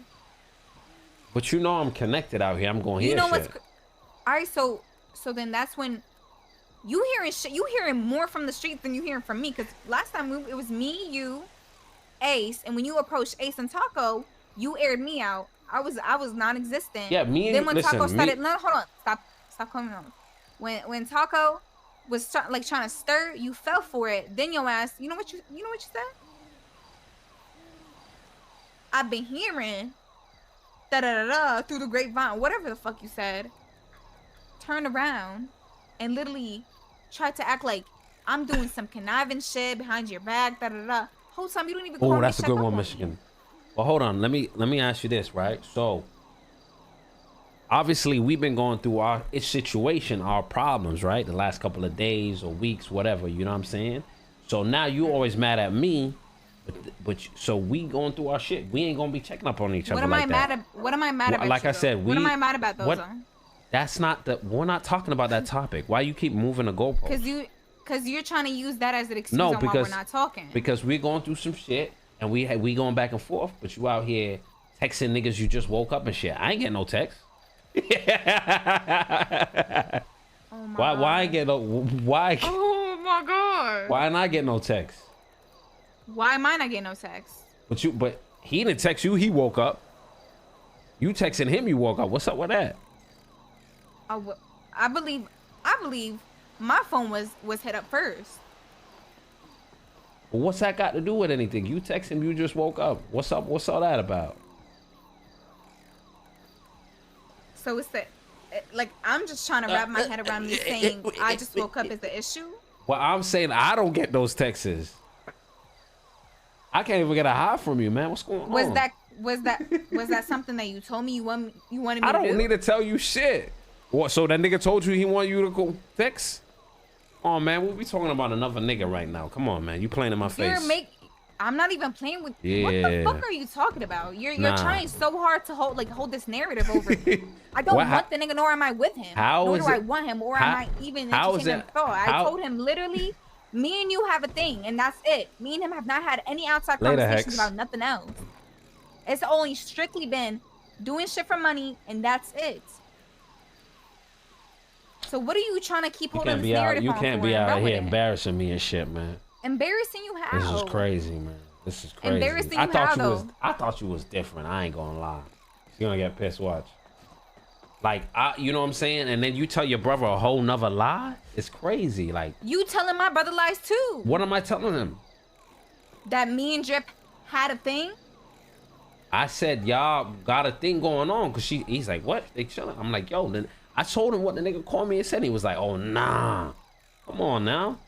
But you know I'm connected out here. I'm going to hear shit. What's... All right, so then that's when you hearing shit. You hearing more from the streets than you hearing from me. Because last time it was me, you, Ace, and when you approached Ace and Taco, you aired me out. I was non-existent. Yeah, me and then when Taco started, no, hold on, stop calling me on. When Taco was trying to stir, you fell for it. Then your ass, you know what you said? I've been hearing da da da da through the grapevine, whatever the fuck you said. Turn around and literally tried to act like I'm doing some conniving shit behind your back, da da da. Whole time you don't even call me. Oh, that's a good one, Michigan. Well, hold on. Let me ask you this, right? So obviously we've been going through our situation, our problems, right? The last couple of days or weeks, whatever, you know what I'm saying? So now you always mad at me, but so we going through our shit. We ain't gonna be checking up on each other like that. What am I mad about? Like I said, what am I mad about, though? That's not we're not talking about that topic. Why you keep moving the goalpost? Because you're trying to use that as an excuse on why we're not talking. Because we're going through some shit and we going back and forth, but you out here texting niggas you just woke up and shit. I ain't getting no text. Why I get no why? Oh my god! Why not get no text? Why am I not getting no text? But he didn't text you. He woke up. You texting him. You woke up. What's up with that? I believe my phone was hit up first. Well, what's that got to do with anything? You text him. You just woke up. What's up? What's all that about? So it's like I'm just trying to wrap my head around me saying I just woke up is the issue. Well, I'm saying I don't get those texts. I can't even get a hi from you, man. What's going on? Was that something that you told me you wanted me to do? I don't need to tell you shit. What? So that nigga told you he want you to go text? Oh man, we'll be talking about another nigga right now. Come on, man. You playing in my face. I'm not even playing with. Yeah. What the fuck are you talking about? You're trying so hard to hold this narrative over. I don't want the nigga, nor am I with him. Nor do I want him, or am I even interested in thought. I told him literally, me and you have a thing, and that's it. Me and him have not had any outside conversations about nothing else. It's only strictly been doing shit for money, and that's it. So what are you trying to keep holding this narrative on? You can't be out here embarrassing me and shit, man. Embarrassing you how? This is crazy, man. This is crazy. Embarrassing you how, though? I thought you was different. I ain't gonna lie. You're gonna get pissed. Watch. Like, you know what I'm saying? And then you tell your brother a whole nother lie? It's crazy. Like, you telling my brother lies too. What am I telling him? That me and Drip had a thing? I said, y'all got a thing going on. Cause he's like, what? They chilling. I'm like, yo, then I told him what the nigga called me and said. He was like, oh, nah. Come on now.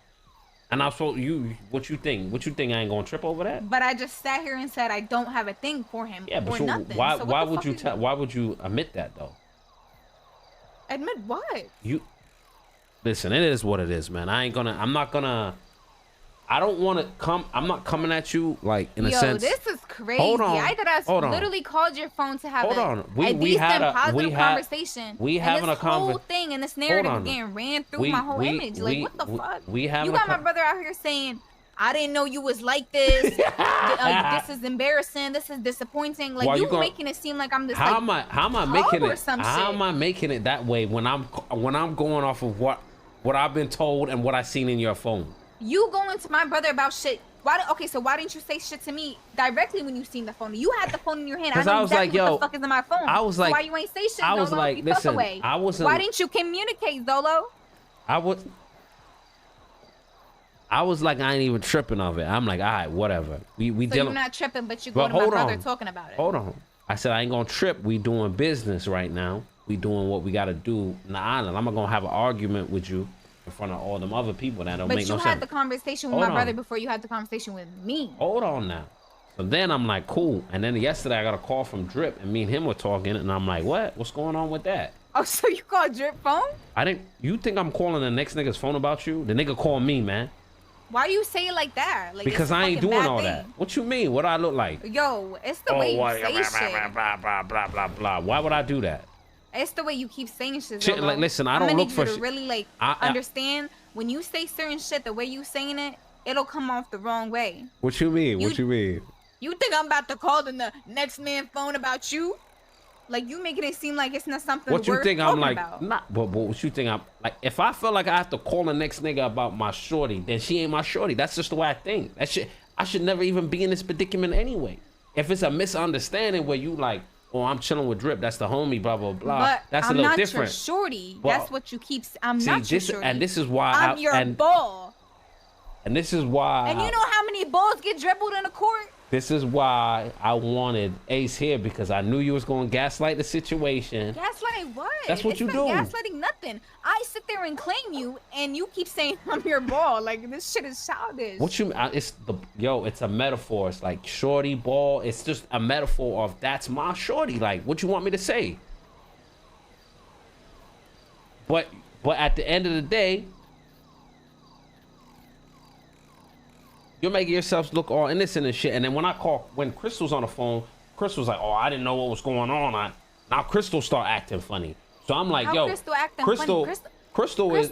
And I told you, what you think? What you think I ain't gonna trip over that? But I just sat here and said I don't have a thing for him. Yeah, but nothing. Why would you admit that though? Admit what? Listen, it is what it is, man. I don't want to I'm not coming at you like in a sense. Yo, this is crazy. Hold on. I literally called your phone to have a decent positive conversation. We having a conversation. Whole thing and this narrative getting ran through my whole image. Like, what the fuck? You got my brother out here saying, I didn't know you was like this. This is embarrassing. This is disappointing. Like, you making it seem like I'm this. How am I making it that way when I'm going off of what I've been told and what I seen in your phone? You going to my brother about shit. Why didn't you say shit to me directly when you seen the phone? You had the phone in your hand. I know exactly what the fuck is in my phone. I was like, why you ain't say shit? I was Zolo? like, listen, I wasn't. Why didn't you communicate, Zolo? I was like, I ain't even tripping of it. I'm like, all right, whatever. We so you're not tripping, but you go to my brother talking about it. Hold on. I said I ain't gonna trip. We doing business right now. We doing what we gotta do in the island. I'm not gonna have an argument with you in front of all them other people that don't make no sense. But you had the conversation with my brother before you had the conversation with me. Hold on now. So then I'm like, cool. And then yesterday I got a call from Drip and me and him were talking and I'm like, what? What's going on with that? Oh, so you called Drip phone? You think I'm calling the next nigga's phone about you? The nigga called me, man. Why you say it like that? Like, because I ain't doing all that. What you mean? What I look like? Yo, it's the way you say shit. Blah, blah, blah, blah, blah. Why would I do that? It's the way you keep saying shit. Like, listen, I don't look for shit. Really, like, understand when you say certain shit, the way you saying it, it'll come off the wrong way. What you mean? What you mean? You think I'm about to call the next man phone about you? Like, you making it seem like it's not something what you think I'm like about. Not but what you think I'm like, if I feel like I have to call the next nigga about my shorty, then she ain't my shorty. That's just the way I think. I should never even be in this predicament anyway. If it's a misunderstanding where you like, oh, I'm chilling with Drip, that's the homie, blah blah blah. But that's a little different. I'm not your shorty. That's what you keep. I'm not your shorty. And this is why I'm your ball. And this is why. And you know how many balls get dribbled in the court? This is why I wanted Ace here, because I knew you was going to gaslight the situation. Gaslight what? That's what you do. Gaslighting nothing. I sit there and claim you, and you keep saying I'm your ball. Like, this shit is childish. What you? It's a metaphor. It's like shorty ball. It's just a metaphor of that's my shorty. Like, what you want me to say? But at the end of the day, you're making yourselves look all innocent and shit. And then when Crystal's on the phone, Crystal's like, oh, I didn't know what was going on. Now Crystal start acting funny. So I'm like, yo, Crystal is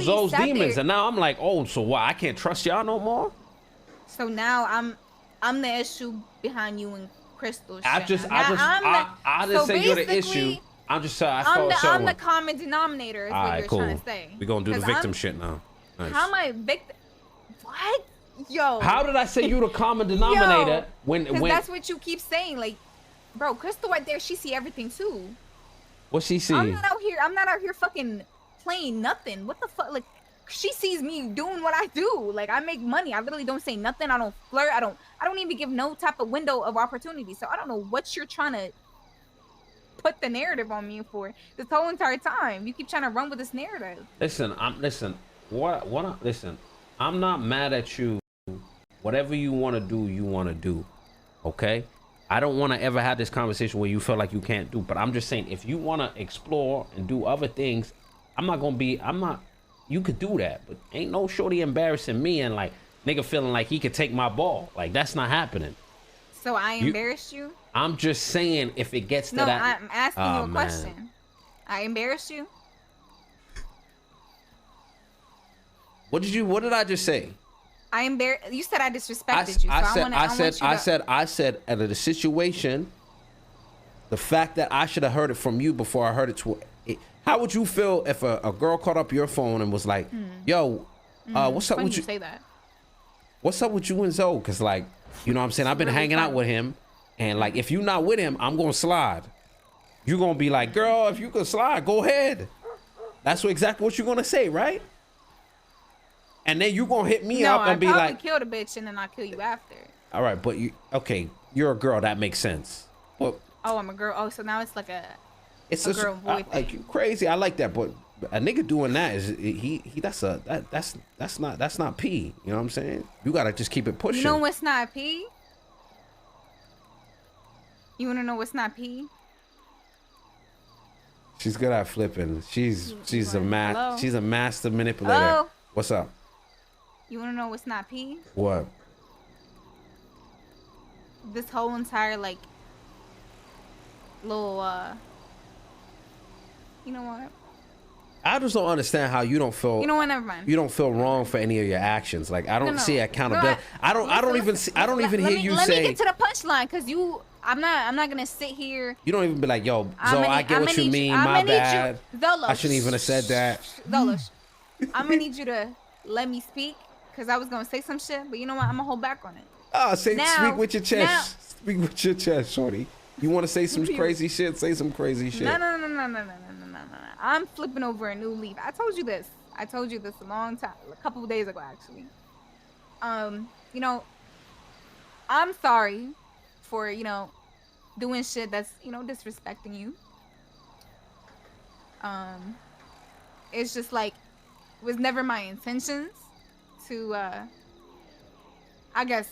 those demons. And now I'm like, oh, so what? I can't trust y'all no more? So now I'm the issue behind you and Crystal. I didn't say you're the issue. I'm just saying. I'm the common denominator is what you're trying to say. We're going to do the victim shit now. Nice. How am I victim? What? Yo. How did I say you the common denominator when that's what you keep saying. Like, bro, Crystal right there, she see everything too. What she see? I'm not out here fucking playing nothing. What the fuck? Like, she sees me doing what I do. Like, I make money. I literally don't say nothing. I don't flirt. I don't even give no type of window of opportunity. So I don't know what you're trying to put the narrative on me for this whole entire time. You keep trying to run with this narrative. Listen, I'm not mad at you. Whatever you want to do, you want to do. Okay? I don't want to ever have this conversation where you feel like you can't do, but I'm just saying, if you want to explore and do other things, you could do that, but ain't no shorty embarrassing me and like nigga feeling like he could take my ball. Like that's not happening. So I embarrassed you? I'm just saying if it gets to no, that. I'm asking you a question. I embarrassed you? What did I just say? You said I disrespected you. I said out of the situation, the fact that I should have heard it from you before I heard it how would you feel if a girl called up your phone and was like, yo, what's up with you? Say that. What's up with you and Zoe? Cause like, you know what I'm saying? I've been hanging out with him, and like if you're not with him, I'm gonna slide. You're gonna be like, girl, if you can slide, go ahead. That's exactly what you're gonna say, right? And then you gonna hit me up and be like, kill the bitch and then I'll kill you after. All right, but you're a girl. That makes sense. Well, I'm a girl. Oh, so now it's like a girl and boy thing. Like you crazy. I like that, but a nigga doing that is that's not P. You know what I'm saying? You gotta just keep it pushing. You know what's not P? You wanna know what's not P? She's good at flipping. She's a master manipulator. Hello? What's up? You wanna know what's not P? What? This whole entire like little you know what? I just don't understand how you don't feel. You know what? Never mind. You don't feel wrong for any of your actions. Like I don't see accountability. Girl, I don't even hear you say. Let me get to the punchline, cause I'm not gonna sit here. You don't even be like, yo, Zoe, I get what you mean. My bad. I shouldn't even have said that. Zola, I'm gonna need you to let me speak, cause I was gonna say some shit, but you know what? I'm gonna hold back on it. Speak with your chest. Speak with your chest, shorty. You want to say some crazy shit? Say some crazy shit. No. I'm flipping over a new leaf. I told you this a long time, a couple of days ago, actually. You know, I'm sorry for, doing shit that's, disrespecting you. It's just like, it was never my intentions to, I guess,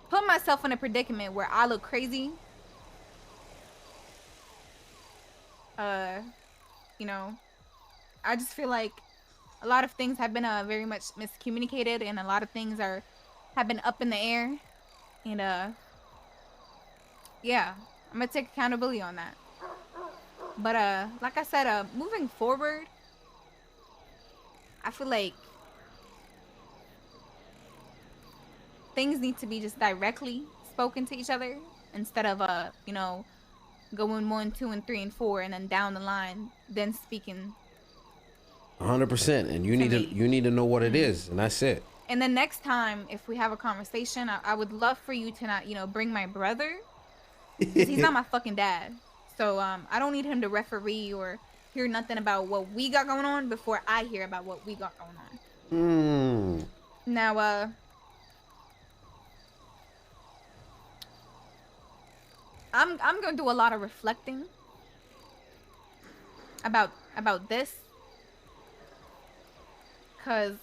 put myself in a predicament where I look crazy. I just feel like a lot of things have been very much miscommunicated, and a lot of things have been up in the air, and yeah, I'm gonna take accountability on that. But like I said, moving forward, I feel like things need to be just directly spoken to each other instead of going 1, 2, and 3, and 4, and then down the line, then speaking. 100%, and you need to know what it is, and that's it. And then next time, if we have a conversation, I would love for you to not, bring my brother, 'cause he's not my fucking dad. So I don't need him to referee or hear nothing about what we got going on before I hear about what we got going on. Now, I'm gonna do a lot of reflecting about this, cause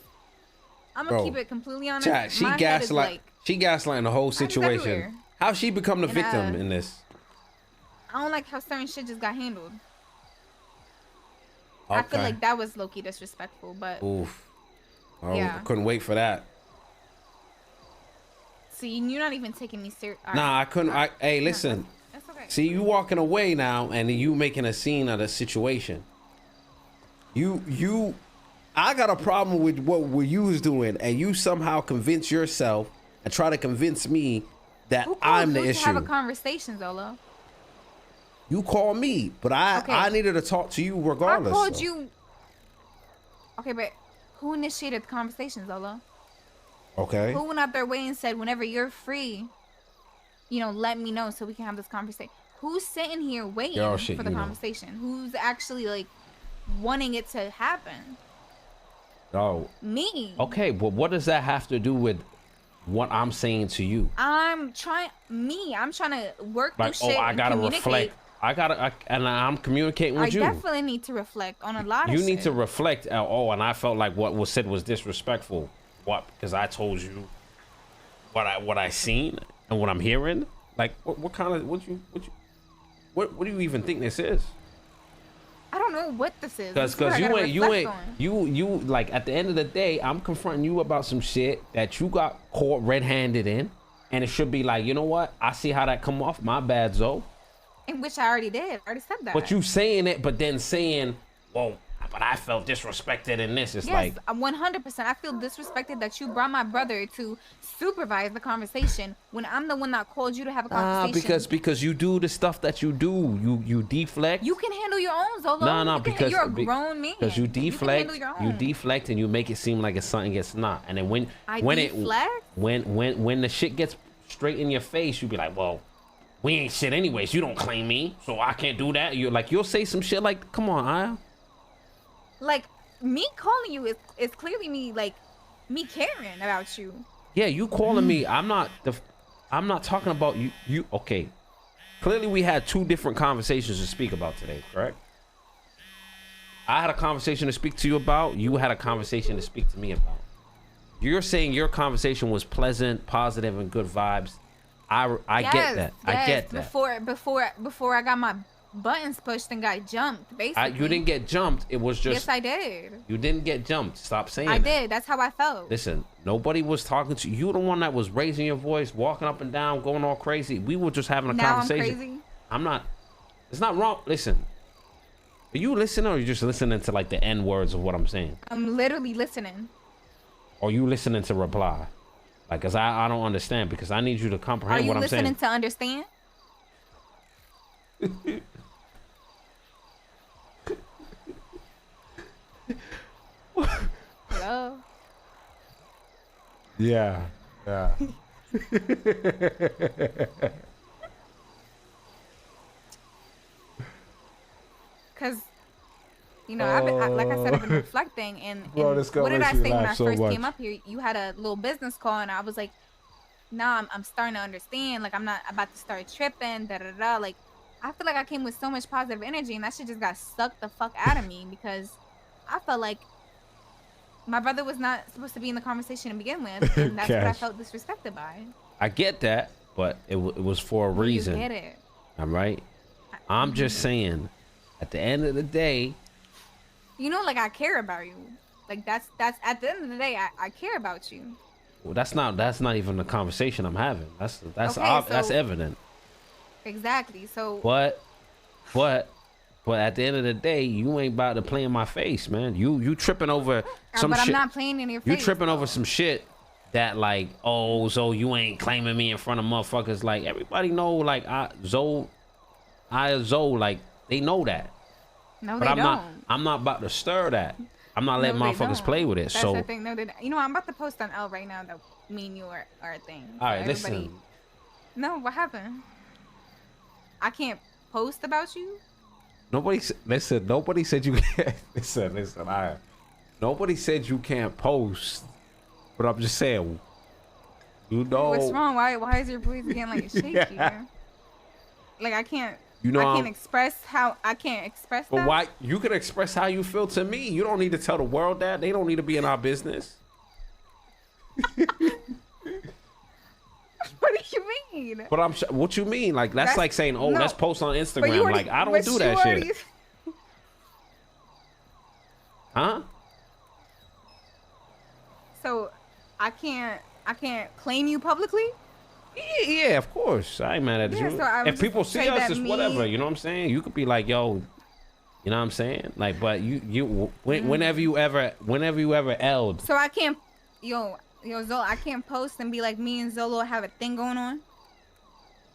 I'm gonna keep it completely honest. Chat, she gaslighting the whole situation. How she become the victim in this? I don't like how certain shit just got handled. Okay. I feel like that was low-key disrespectful, but oof. Yeah. I couldn't wait for that. See, you're not even taking me serious. Nah, I couldn't. Hey, listen. That's okay. See, you walking away now, and you making a scene of the situation. I got a problem with what you was doing, and you somehow convince yourself and try to convince me that I'm the issue. Have a conversation, Zolo. You call me, but I needed to talk to you regardless. I called you. Okay, but who initiated the conversation, Zolo? Okay. Who went out their way and said, whenever you're free, let me know so we can have this conversation? Who's sitting here waiting for the conversation? Who's actually wanting it to happen? Oh. Me. Okay, but what does that have to do with what I'm saying to you? I'm trying to work through shit. I gotta reflect. And I'm communicating with you. I definitely need to reflect on a lot of shit. You need to reflect. And I felt like what was said was disrespectful. What? Because I told you what I seen and what I'm hearing. Like what do you even think this is? I don't don't know what this is. Because you like at the end of the day, I'm confronting you about some shit that you got caught red-handed in, and it should be like, you know what? I see how that come off. My bad, Zoe. In which I already did. I already said that. But you saying it, but then saying, well, but I felt disrespected in this. It's yes, like 100%. I feel disrespected that you brought my brother to supervise the conversation when I'm the one that called you to have a conversation. Because you do the stuff that you do. You deflect. You can handle your own, Zolo. No, because you're a grown man. Because you deflect, you deflect, and you make it seem like it's something it's not. And then when the shit gets straight in your face, you be like, well, we ain't shit anyways. You don't claim me, so I can't do that. You're like, you'll say some shit like, come on, Aiyah. Like, me calling you is clearly me, like, me caring about you. Yeah, you calling me. I'm not talking about you. Okay. Clearly, we had two different conversations to speak about today, correct? I had a conversation to speak to you about. You had a conversation to speak to me about. You're saying your conversation was pleasant, positive, and good vibes. I get that. Yes. I get that. Before I got my buttons pushed and got jumped, basically. You didn't get jumped. It was just. Yes, I did. You didn't get jumped. Stop saying that. I did. That's how I felt. Listen, nobody was talking to you. You the one that was raising your voice, walking up and down, going all crazy. We were just having a conversation. I'm crazy. I'm not. It's not wrong. Listen. Are you listening, or are you just listening to like the N words of what I'm saying? I'm literally listening. Or you listening to reply? Like, cause I don't understand, because I need you to comprehend what I'm saying. Are you listening to understand? Hello? Yeah. Because, you know, like I said, I've been reflecting, and what did I say when I first came up here? You had a little business call, and I was like, nah, I'm starting to understand. Like, I'm not about to start tripping, da-da-da. Like, I feel like I came with so much positive energy, and that shit just got sucked the fuck out of me, because I felt like my brother was not supposed to be in the conversation to begin with, and that's what I felt disrespected by. I get that, but it was for a reason. You get it. All right? I'm just saying, at the end of the day, you know, like, I care about you. Like, that's at the end of the day, I care about you. Well, that's not even the conversation I'm having. That's evident. Exactly. So. But at the end of the day, you ain't about to play in my face, man. You tripping over some shit. But I'm not playing in your face. You tripping over some shit that, like, oh, so you ain't claiming me in front of motherfuckers. Like, everybody know, like, Zoe, like, they know that. No, but they don't. I'm not about to stir that. I'm not letting motherfuckers play with it. That's the thing. No, you know, I'm about to post on L right now that me and you are a thing. All right, listen. No, what happened? I can't post about you. Nobody said you can't. Listen. Nobody said you can't post. But I'm just saying. You know. What's wrong? Why is your voice getting like shaky? Yeah. Like, I can't. You know, I can't express that. But why? You can express how you feel to me. You don't need to tell the world that. They don't need to be in our business. What do you mean? But what you mean? Like, that's like saying, oh, let's post on Instagram. Like, I don't do that shit. Huh? So I can't claim you publicly? Yeah, of course. I ain't mad at you. So if people see us, it's whatever. You know what I'm saying? You could be like, yo, you know what I'm saying? Like, but whenever you ever eld. So I can't, yo, Zolo, I can't post and be like, me and Zolo have a thing going on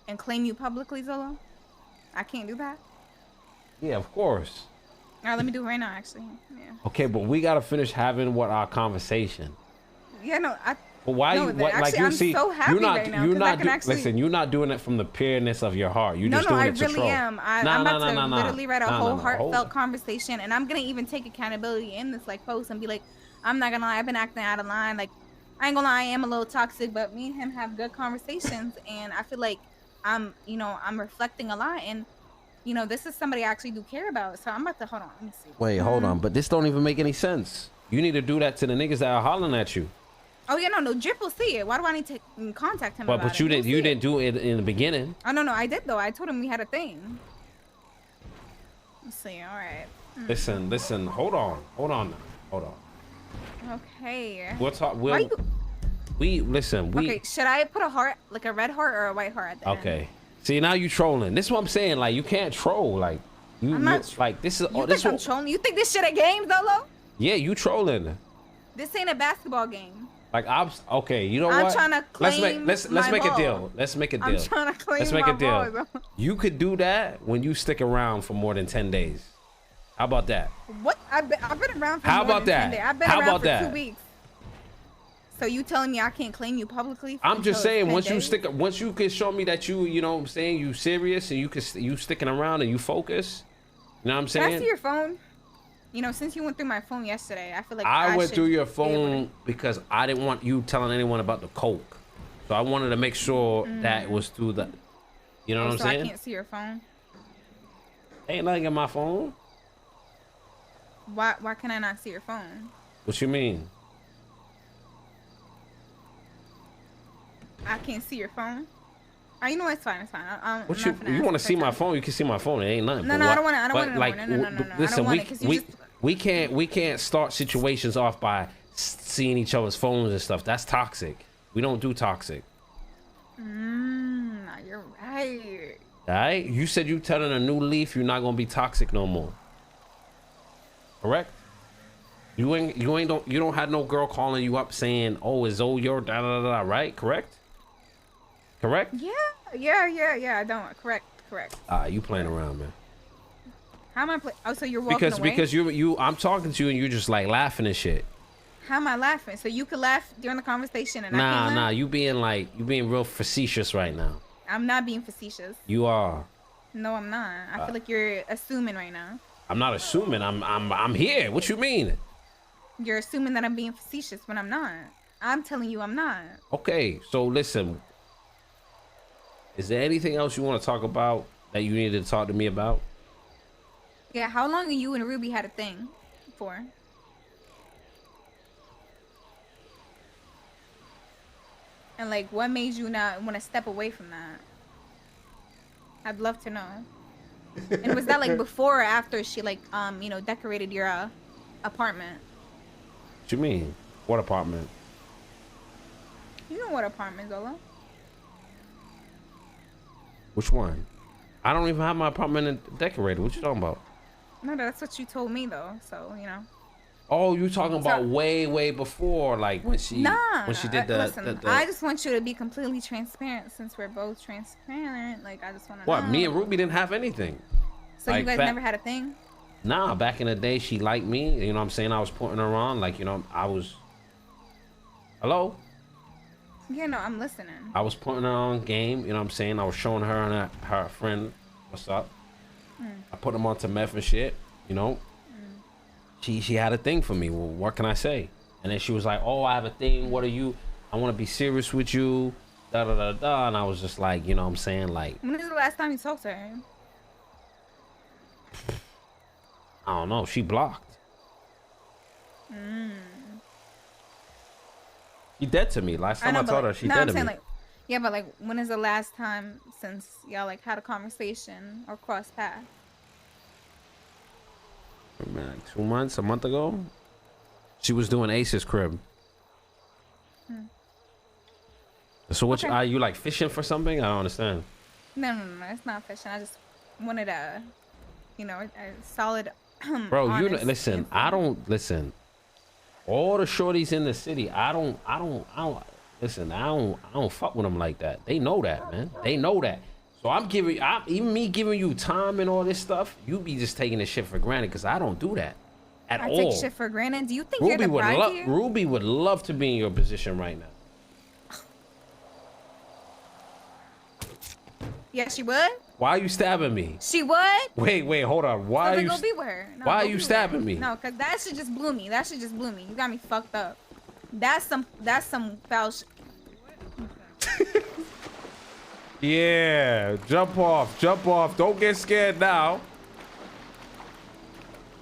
and claim you publicly, Zolo? I can't do that? Yeah, of course. All right, let me do it right now, actually. Yeah. Okay, but we got to finish having our conversation. Yeah, no, But why? No, I'm so happy right now. Listen, you're not doing it from the pureness of your heart. You're just doing it to troll. No, I really am. I'm about to literally write a whole heartfelt conversation, and I'm gonna even take accountability in this like post and be like, I'm not gonna lie, I've been acting out of line. Like, I ain't gonna lie, I am a little toxic, but me and him have good conversations, and I feel like I'm reflecting a lot, and this is somebody I actually do care about. So I'm about to hold on. Let me see. Wait, hold on. But this don't even make any sense. You need to do that to the niggas that are hollering at you. Oh yeah, no, Drip will see it. Why do I need to contact him about it? But you didn't do it in the beginning. Oh no, I did though. I told him we had a thing. Let's see. All right. Listen. Hold on now. Hold on. Okay. We'll talk. Why you... Listen. Okay, should I put a heart, like a red heart or a white heart at the end? Okay. See, now you trolling. This is what I'm saying. Like, you can't troll. Like, I'm not like, this is. You this think I'm trolling? You think this shit a game, Zolo? Yeah, you trolling. This ain't a basketball game. Like, okay. You know I'm what? Trying to claim let's make a deal. Let's make a deal. I'm trying to claim Let's make a deal. ball, You could do that when you stick around for more than 10 days. How about that? What? I've been around for How more about than that? 10 days. I've been How around about for that? 2 weeks. So you telling me I can't claim you publicly? I'm just saying, once you days? once you can show me that you know what I'm saying, you serious and you sticking around and you focus. You know what I'm saying? Can I see your phone? You know, since you went through my phone yesterday, I feel like I went through your should phone because I didn't want you telling anyone about the coke. So I wanted to make sure that it was through the, you know what I'm saying? I can't see your phone. Ain't nothing in my phone. Why can I not see your phone? What you mean? I can't see your phone. Oh, you know what? It's fine. It's fine. What you want to see my phone? You can see my phone. It ain't nothing. No, I don't want to. I don't want to. Like, No. listen, I don't want we can't start situations off by seeing each other's phones and stuff. That's toxic. We don't do toxic. You're right. All right. You said you turning a new leaf. You're not gonna be toxic no more. Correct. You don't have no girl calling you up saying, "Oh, is Zoe your da da da?" Right? Correct. Correct. Yeah. I don't. Correct. You playing around, man. How am I playing? Oh, so you're walking away? Because I'm talking to you and you're just like laughing and shit. How am I laughing? So you could laugh during the conversation and I can't laugh? Nah. You being real facetious right now. I'm not being facetious. You are. No, I'm not. I feel like you're assuming right now. I'm not assuming. I'm here. What you mean? You're assuming that I'm being facetious when I'm not. I'm telling you I'm not. Okay, so listen. Is there anything else you want to talk about that you needed to talk to me about? Yeah, how long you and Ruby had a thing for? And like, what made you not want to step away from that? I'd love to know. And was that like before or after she like decorated your apartment? What you mean? What apartment? You know what apartment, Zola? Which one? I don't even have my apartment decorated. What you talking about? No, that's what you told me though. So Oh, you talking about way before, like when she did the. Listen, I just want you to be completely transparent since we're both transparent. Like I just want to. What? know. Me and Ruby didn't have anything. So like, you guys never had a thing? Nah, back in the day, she liked me. You know what I'm saying? I was putting her on. Like, I was... Hello? Yeah, no, I'm listening. I was putting her on game. You know what I'm saying? I was showing her and her friend what's up. I put them on to meth and shit, She had a thing for me. Well, what can I say? And then she was like, oh, I have a thing. What are you? I want to be serious with you. Da-da-da-da. And I was just like, you know what I'm saying? Like... When was the last time you talked to her? I don't know. She blocked. She dead to me. Last time I told her, she dead to me. Like, yeah, but like, when is the last time since y'all like had a conversation or crossed paths? Man, like 2 months, a month ago. She was doing Ace's crib. So what? Are you like fishing for something? I don't understand. No, it's not fishing. I just wanted a solid. Bro, listen. Info. I don't listen. All the shorties in the city, I don't listen. I don't fuck with them like that. They know that, man. They know that. So even me giving you time and all this stuff, you be just taking this shit for granted because I don't do that at all. I take shit for granted. Do you think you're the bride here? Ruby would love to be in your position right now. Yeah, she would. Why are you stabbing me? She would. Wait, hold on. Why are you? Go be with her. No, why are you stabbing me? No, cause that shit just blew me. You got me fucked up. That's some foul shit. Yeah, jump off. Don't get scared now.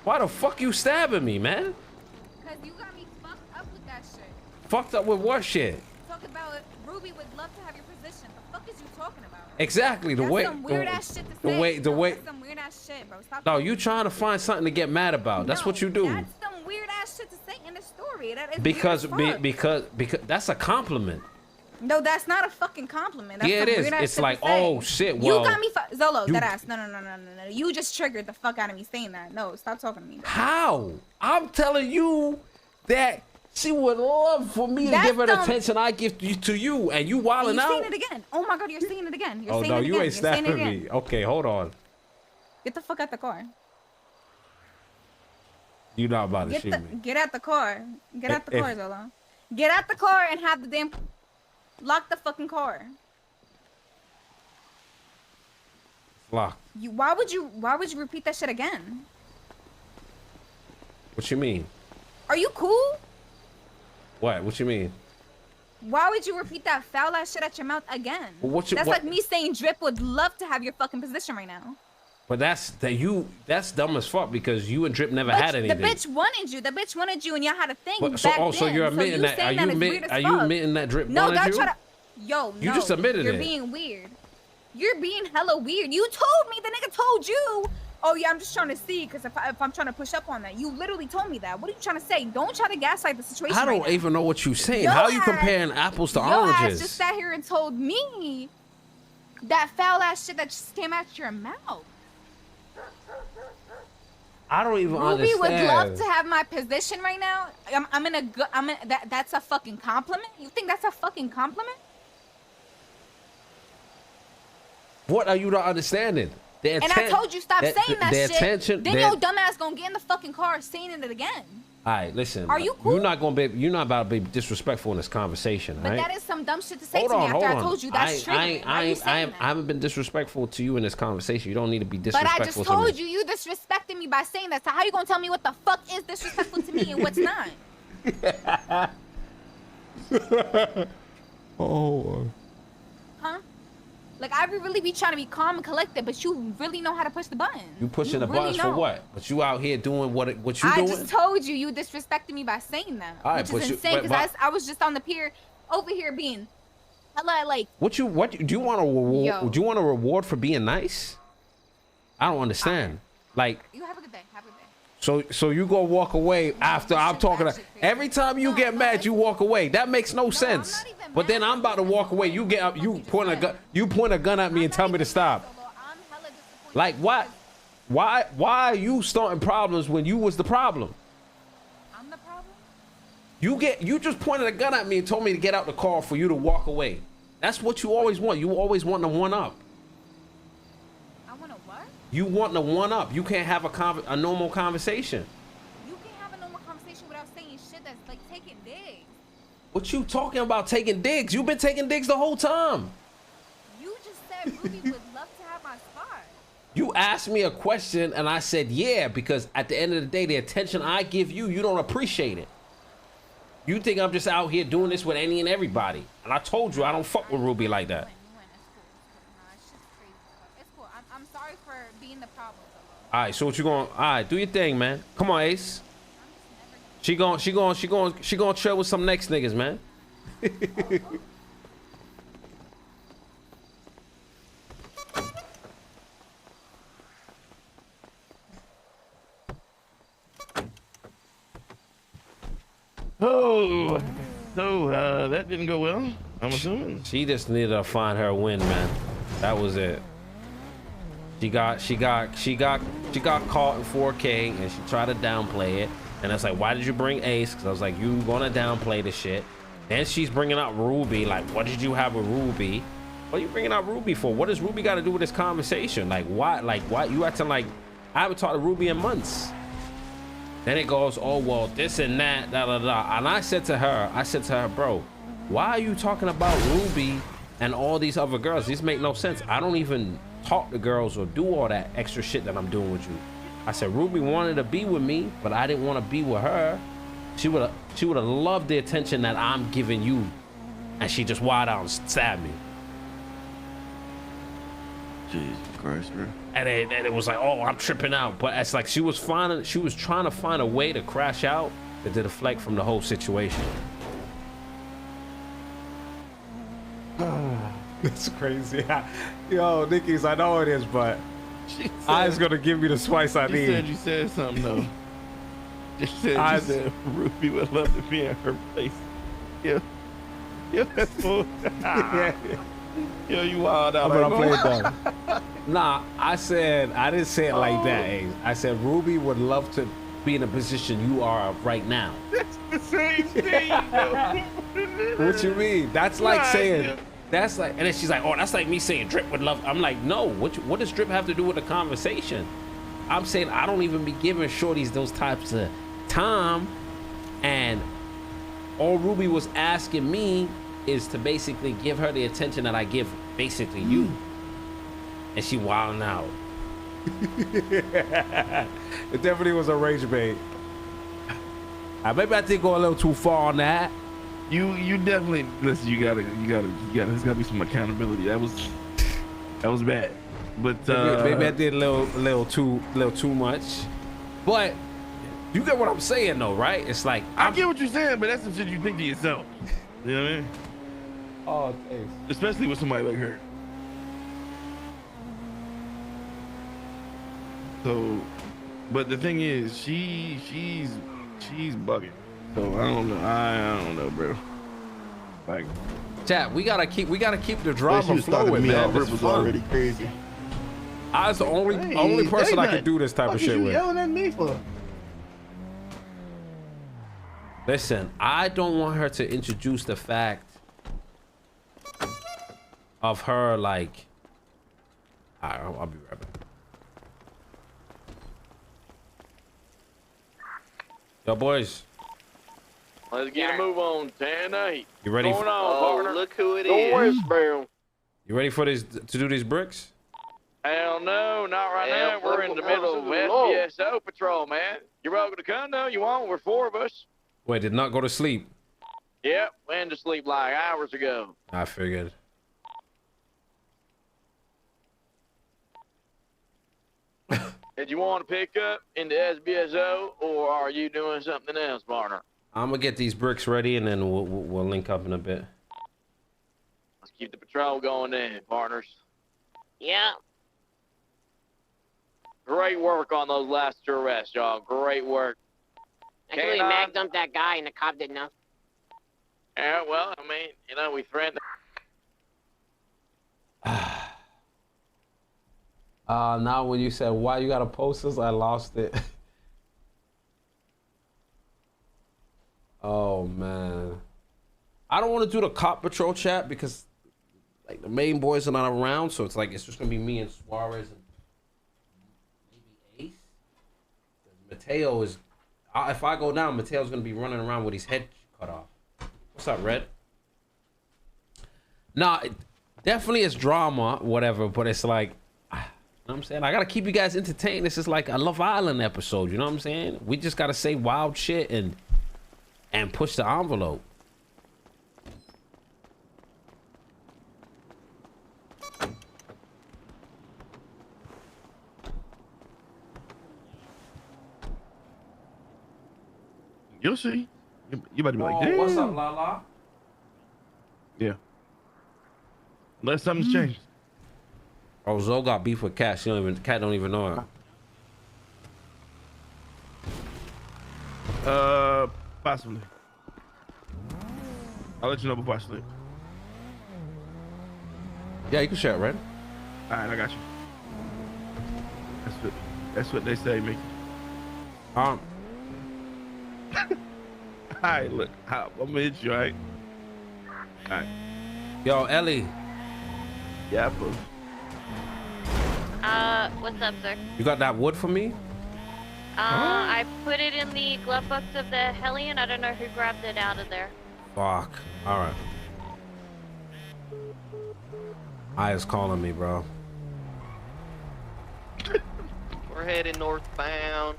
Why the fuck you stabbing me, man? Cause you got me fucked up with that shit. Fucked up with what shit? Talk about it. Ruby would love to have your position. The fuck is you talking talking about. Exactly. The That's way. some weird ass shit to the say. way. The way. That's some weird ass shit, bro. Stop. No, you trying to find something to get mad about. That's what you do. That's some weird ass shit to say in the story. That is Because weird as fuck. because that's a compliment. No, that's not a fucking compliment. That's Yeah, some it is. weird ass It's shit like, to say. oh shit. Well, You got me, Zolo. you- That ass. No. You just triggered the fuck out of me saying that. No, stop talking to me. How? I'm telling you that she would love for me to That's give her the some- attention I give to you, and you wilding You're out. saying it again. Oh my god, you're saying it again. You're Oh saying no, it you again. ain't You're saying it snapping again. me. Okay, hold on. Get the fuck out the car. You not about to shoot me. Get out the car. Get out the If- car, Zolo. Get out the car and have the damn lock the fucking car. Lock. Why would you repeat that shit again? What you mean? Are you cool? What? What you mean? Why would you repeat that foul ass shit at your mouth again? Well, That's like me saying Drip would love to have your fucking position right now. But that's dumb as fuck because you and Drip never had anything. The bitch wanted you. The bitch wanted you, and y'all had a thing. But, so back so then. you're admitting that? Are saying you is weird as are you fuck. admitting that Drip No, wanted don't you? try to. Yo, You no, just admitted you're it. being weird. You're being hella weird. You told me, the nigga told you. Oh yeah, I'm just trying to see because if I'm trying to push up on that, you literally told me that. What are you trying to say? Don't try to gaslight the situation. I don't right now. even know what you're saying. Your How are you ass- comparing apples to Your ass oranges? just sat here and told me that foul ass shit that just came out your mouth. I don't even Ruby understand. would love to have my position right now. That's a fucking compliment. You think that's a fucking compliment? What are you not understanding? And I told you stop saying that shit. Attention, Then your dumb ass gonna get in the fucking car saying it again. All right, listen. Are you cool? You're not about to be disrespectful in this conversation, But right? that is some dumb shit to say Hold to me on, after hold I on. told you that's triggering. Why are you saying that? I haven't been disrespectful to you in this conversation. You don't need to be But disrespectful I just to told me. you disrespected me by saying that. So how you gonna tell me what the fuck is disrespectful to me and what's not? Oh. Huh? Like I really be trying to be calm and collected, but you really know how to push the button. You pushing the really buttons for know. what? But you out here doing what you I doing? just told you disrespected me by saying that, All right, which but is you- insane but- because I was just on the pier over here being hella like. What do you want a reward? Yo. Do you want a reward for being nice? I don't understand. Like, You have a good day. Have a good day. so you gonna walk away after I'm talking to, every time you get mad, you walk away. That makes no sense. not even But then I'm about to walk away. You get up, you point a gun at me and tell me to stop. I'm hella disappointed. Like what? Why are you starting problems when you was the problem? I'm the problem. You just pointed a gun at me and told me to get out the car for you to walk away. That's what you always want. You always want the one up. I want to what? You want the one up. You can't have a normal conversation. You can't have a normal conversation without saying shit that's like taking digs. What you talking about taking digs? You've been taking digs the whole time. You just said Ruby would love to have my spot. You asked me a question and I said yeah, because at the end of the day, the attention I give you, you don't appreciate it. You think I'm just out here doing this with any and everybody. And I told you I don't fuck with Ruby like that. It's cool. I'm sorry for being the problem. All right, so what you going? All right, do your thing, man. Come on, Ace. She going chill with some next niggas, man. Oh, so that didn't go well, I'm assuming. She just needed to find her win, man. That was it. She got caught in 4K and she tried to downplay it. And it's like, why did you bring Ace? Because I was like, you gonna downplay the shit. Then she's bringing up Ruby. Like, what did you have with Ruby? What are you bringing up Ruby for? What does Ruby got to do with this conversation? Like, why? Like, why you acting like I haven't talked to Ruby in months? Then it goes, oh well, this and that, da da da. And I said to her, bro, why are you talking about Ruby and all these other girls? These make no sense. I don't even talk to girls or do all that extra shit that I'm doing with you. I said Ruby wanted to be with me, but I didn't want to be with her. She would have loved the attention that I'm giving you, and she just wild out and stabbed me. Jesus Christ, bro. And it was like, oh, I'm tripping out. But it's like she was trying to find a way to crash out to deflect from the whole situation. That's crazy. Yo, Nikki's, I know it is, but I's gonna give me the spice I need. Said you said something though. You said Ruby would love to be in her place. Yeah. Yeah, that's cool. Yo, you wild out. I'm playing dumb. Nah, I didn't say it like that, Ace. I said Ruby would love to be in the position you are right now. That's the same thing, What you mean? That's like saying, yeah. that's like, and then she's like, oh, that's like me saying Drip would love. I'm like, no, what does Drip have to do with the conversation? I'm saying I don't even be giving shorties those types of time, and all Ruby was asking me is to basically give her the attention that I give basically you, and she wilding out. It definitely was a rage bait. Maybe I did go a little too far on that. You definitely listen. You gotta. There's gotta be some accountability. That was bad. But maybe I did a little too much. But you get what I'm saying, though, right? It's like I get what you're saying, but that's some shit you think to yourself. You know what I mean? Oh, thanks. Especially with somebody like her. So, but the thing is, she's bugging. So I don't know. I don't know, bro. Like, chat, we gotta keep the drama flowing, man. Rip was already crazy. I was the only person I could do this type of shit with. Yelling at me for? Listen, I don't want her to introduce the fact of her like. I'll be right back. Yo, boys. Let's get a move on. 10-8. You ready? Going on, partner? Look who it Go is. westbound. You ready for this to do these bricks? Hell no, not right now. We're in the middle of FPSO patrol, man. You're welcome to come though. You want? We're 4 of us. Wait, did not go to sleep. Yep, went to sleep like hours ago. I figured. Did you want to pick up in the SBSO, or are you doing something else, partner? I'm gonna get these bricks ready, and then we'll link up in a bit. Let's keep the patrol going then, partners. Yeah. Great work on those last 2 arrests, y'all. Great work. Actually, Mag dumped that guy, and the cop didn't know. Yeah, well, I mean, you know, we threatened. Now when you said why you gotta post this, I lost it. Oh man, I don't want to do the cop patrol chat because like the main boys are not around, so it's like it's just gonna be me and Suarez and maybe Ace. Mateo is, if I go down, Mateo's gonna be running around with his head cut off. What's up, Red? Nah, definitely it's drama, whatever, but it's like, you know what I'm saying? I gotta keep you guys entertained. This is like a Love Island episode, you know what I'm saying? We just gotta say wild shit and push the envelope. you'll see. You about to be like, damn. What's up, Lala? Yeah. Unless something's changed. Oh, Zoe got beef with Cat. Cat don't even know it. Possibly. I'll let you know before I sleep. Yeah, you can share it, right? All right, I got you. That's what they say, Mickey. All right, look, I'm gonna hit you, all right? All right. Yo, Ellie. Yeah, bro. What's up, sir? You got that wood for me? I put it in the glove box of the Hellion. I don't know who grabbed it out of there. Fuck. All right. Aya's calling me, bro. We're heading northbound.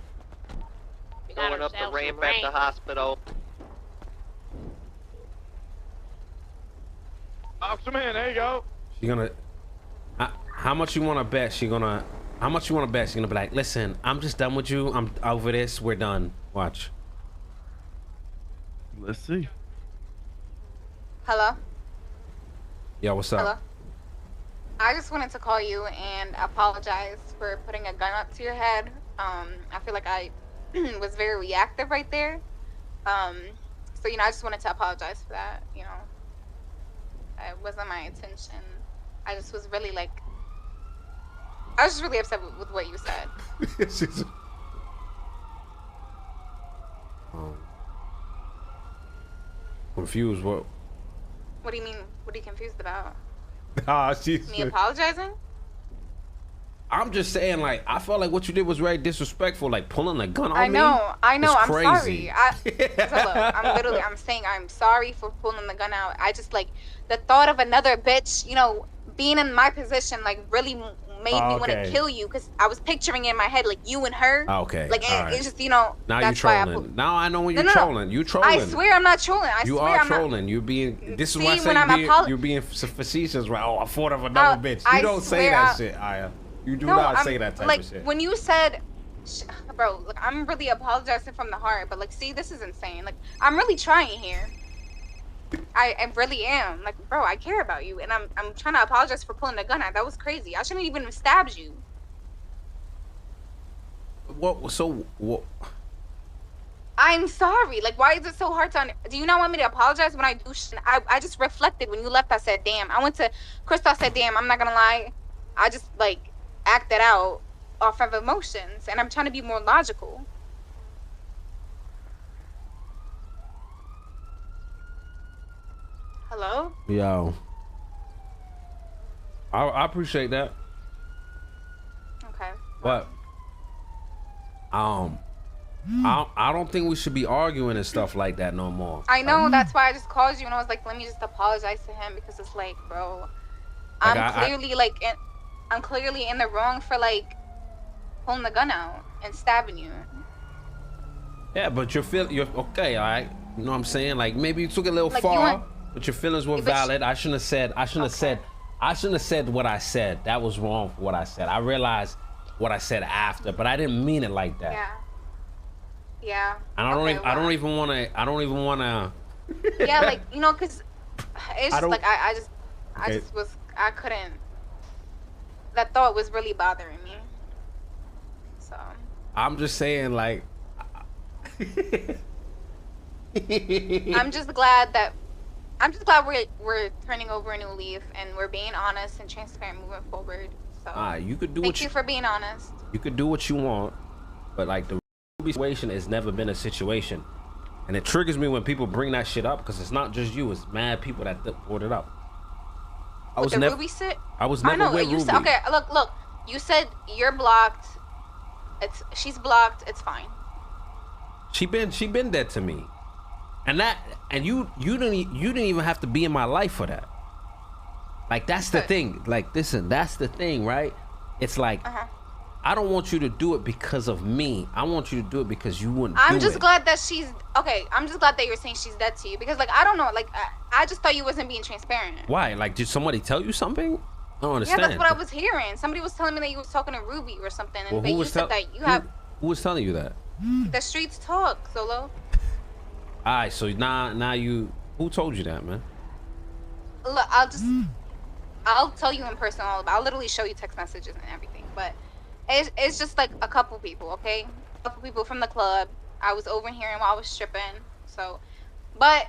Going up the ourselves ramp some at the rain. hospital. Officer man, there you go. She gonna. How much you want to bet? How much you want to bet? She's gonna be like, listen, I'm just done with you. I'm over this. We're done. Watch. Let's see. Hello? Yo, what's up? Hello? I just wanted to call you and apologize for putting a gun up to your head. I feel like I was very reactive right there. So, you know, I just wanted to apologize for that, you know. It wasn't my intention. I just was really like, I was just really upset with what you said. Confused, what? What do you mean? What are you confused about? She's Me apologizing? I'm just saying, like, I felt like what you did was very disrespectful, like pulling a gun on me. I know, I'm crazy. sorry. I'm saying I'm sorry for pulling the gun out. I just, like, the thought of another bitch, you know, being in my position, like, really made me want to kill you, because I was picturing in my head, like, you and her. Okay. Like, it's just, you know, now that's you're why trolling. Now I know when you're trolling. You trolling. I swear I'm not trolling. You swear are I'm trolling. You're being. This is See, why I say you're being facetious, right? Oh, I fought of another bitch. You don't say that shit, Aiyah. You do not say that type of shit. When you said, bro, look, I'm really apologizing from the heart, but like, see, this is insane. Like, I'm really trying here. I really am. Like, bro, I care about you, and I'm trying to apologize for pulling the gun out. That was crazy. I shouldn't even have stabbed you. What? So what? I'm sorry. Like, why is it so hard to? Do you not want me to apologize when I do shit? I just reflected when you left. I said, damn. I went to Crystal. I said, damn. I'm not gonna lie. I just like acted out off of emotions, and I'm trying to be more logical. Hello? Yo. I appreciate that. Okay. But I don't think we should be arguing and stuff like that no more. I know, that's why I just called you and I was like, let me just apologize to him, because it's like, bro, I'm clearly in the wrong for like pulling the gun out and stabbing you. Yeah, but you're okay, all right. You know what I'm saying? Like, maybe you took it a little far, but your feelings were valid. I shouldn't have said what I said. That was wrong for what I said. I realized what I said after, but I didn't mean it like that. Yeah. And I don't even want to. Yeah, like, you know, cause it's just like I couldn't. That thought was really bothering me. So. I'm just saying, like. I'm just glad we're turning over a new leaf and we're being honest and transparent moving forward. So you could do. Thank you for being honest. You could do what you want, but like the situation has never been a situation, and it triggers me when people bring that shit up, because it's not just you; it's mad people that brought it up. I was never with Ruby. Said, okay, look. You said you're blocked. She's blocked. It's fine. She been dead to me, and you didn't even have to be in my life for that. Like, that's the thing. Like, listen, that's the thing, right? It's like, I don't want you to do it because of me. I want you to do it because you wouldn't do it. I'm just glad that you're saying she's dead to you, because like, I don't know, like I just thought you wasn't being transparent. Why? Like, did somebody tell you something? I don't understand. Yeah, that's what I was hearing. Somebody was telling me that you was talking to Ruby or something, and well, you said that you have. Who was telling you that? The streets talk, Solo. Alright, so now you. Who told you that, man? Look, I'll tell you in person all about. I'll literally show you text messages and everything. But it's just like a couple people, okay? A couple people from the club. I was overhearing while I was stripping. So, but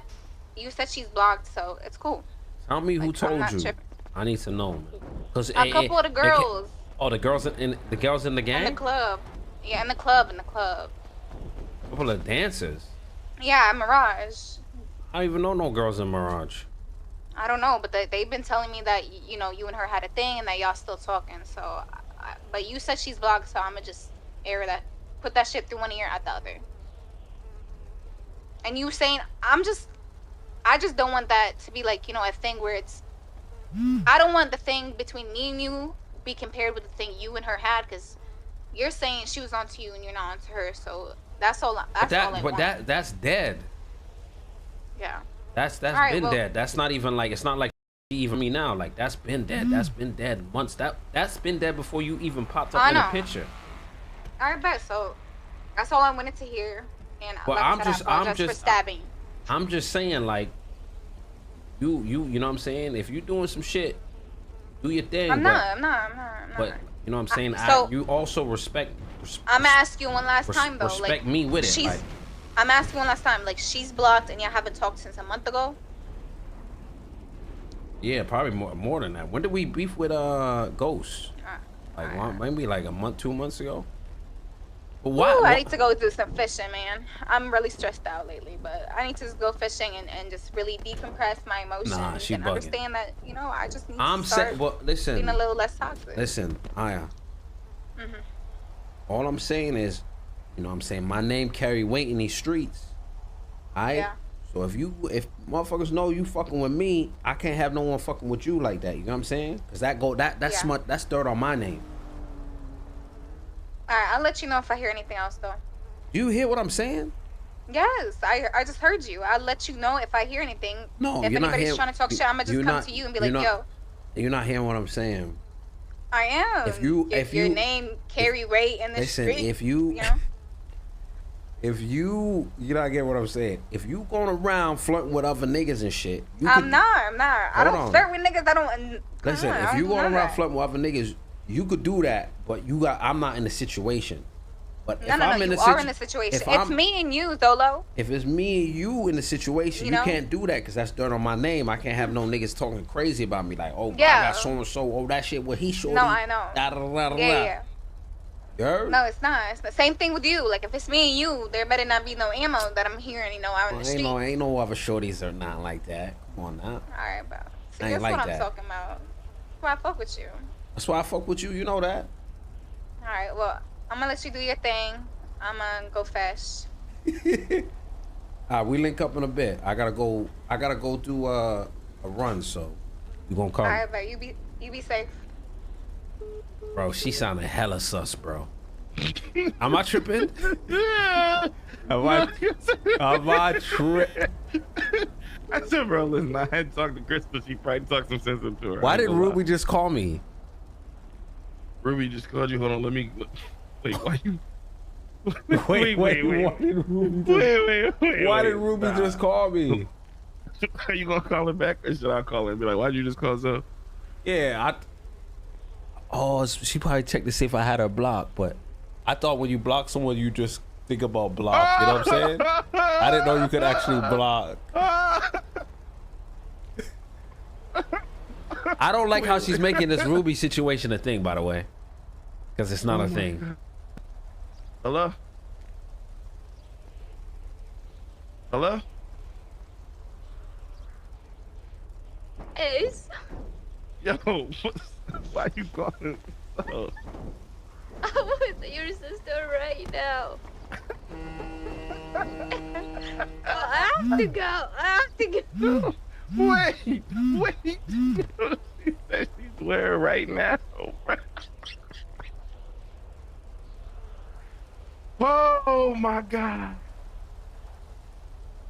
you said she's blocked, so it's cool. Tell me who told you. Tripping. I need to know, man. Cause a couple of the girls. The girls in the gang. In the club. Yeah, in the club. A couple of dancers. Yeah, Mirage. I don't even know no girls in Mirage. I don't know, but they've been telling me that, you know, you and her had a thing and that y'all still talking. So, but you said she's blocked, so I'm gonna just put that shit through one ear out the other. And you saying, I just don't want that to be like, you know, a thing where it's, I don't want the thing between me and you be compared with the thing you and her had, because you're saying she was onto you and you're not onto her, so that's all. That's dead. Yeah. That's been dead. That's not even like, it's not like even me now. Like, that's been dead. That's been dead once. That's been dead before you even popped up in the picture. Alright, bet. So that's all I wanted to hear. And well, I apologize for stabbing. I'm just saying, like, you know what I'm saying? If you're doing some shit, Do your thing. I'm not. But you know what I'm saying? So you also respect. I'm gonna ask you one last time though. Respect like, me with it. Like, I'm asking one last time. Like, she's blocked and y'all haven't talked since a month ago. yeah, probably more than that. When did we beef with Ghost? Like maybe like a month, 2 months ago. But why? Ooh, I need to go do some fishing, man. I'm really stressed out lately, but I need to just go fishing and just really decompress my emotions and bugging. understand that, you know, I just need to start listen, being a little less toxic. Listen, Aiyah. All I'm saying is, you know what I'm saying, my name carry weight in these streets. Alright? Yeah. So if motherfuckers know you fucking with me, I can't have no one fucking with you like that. You know what I'm saying? Cause that's dirt on my name. Alright, I'll let you know if I hear anything else though. Do you hear what I'm saying? Yes, I just heard you. I'll let you know if I hear anything. No, if you're not anybody's hearing, trying to talk shit, I'm gonna just come to you and be like, yo. You're not hearing what I'm saying. I am. If your name carry weight in the street. Listen, if you not get what I'm saying. If you going around flirting with other niggas and shit, I'm not. I don't flirt with niggas. I don't. Listen, if you going around flirting with other niggas, you could do that, but I'm not in the situation. But if I'm in you are in the situation. It's me and you, Zolo. If it's me and you in the situation, you can't do that because that's dirt on my name. I can't have no niggas talking crazy about me like, oh, I got so and so. Oh, that shit. What he showed. No, I know. Yeah. No, it's not. It's the same thing with you. Like, if it's me and you, there better not be no ammo that I'm hearing, out in the street. Ain't no other shorties or nothing like that. Come on now. All right, bro. See, I that's ain't like what that. I'm talking about. That's why I fuck with you. That's why I fuck with you. You know that. All right, well, I'm gonna let you do your thing. I'm gonna go fast. All right, we link up in a bit. I gotta go do a run, so you gonna come. All right, but you be safe. Bro, she sounded hella sus, bro. Am I tripping? Am I tripping? I said, bro, listen, I had talked to Chris, but she probably talked some sense into her. Why did Ruby just call me? Ruby just called you. Hold on, let me. Wait, why you? Wait. Why did Ruby just call me? Are you gonna call her back, or should I call her and be like, why did you just call so? Yeah, she probably checked to see if I had her blocked, but I thought when you block someone, you just think about block. You know what I'm saying? I didn't know you could actually block. I don't like how she's making this Ruby situation a thing, by the way, because it's not a thing. Hello? Hello? Ace. Yo, why you calling? Oh. I'm with your sister right now. I have to go. Wait. She said she's where right now? Oh my God.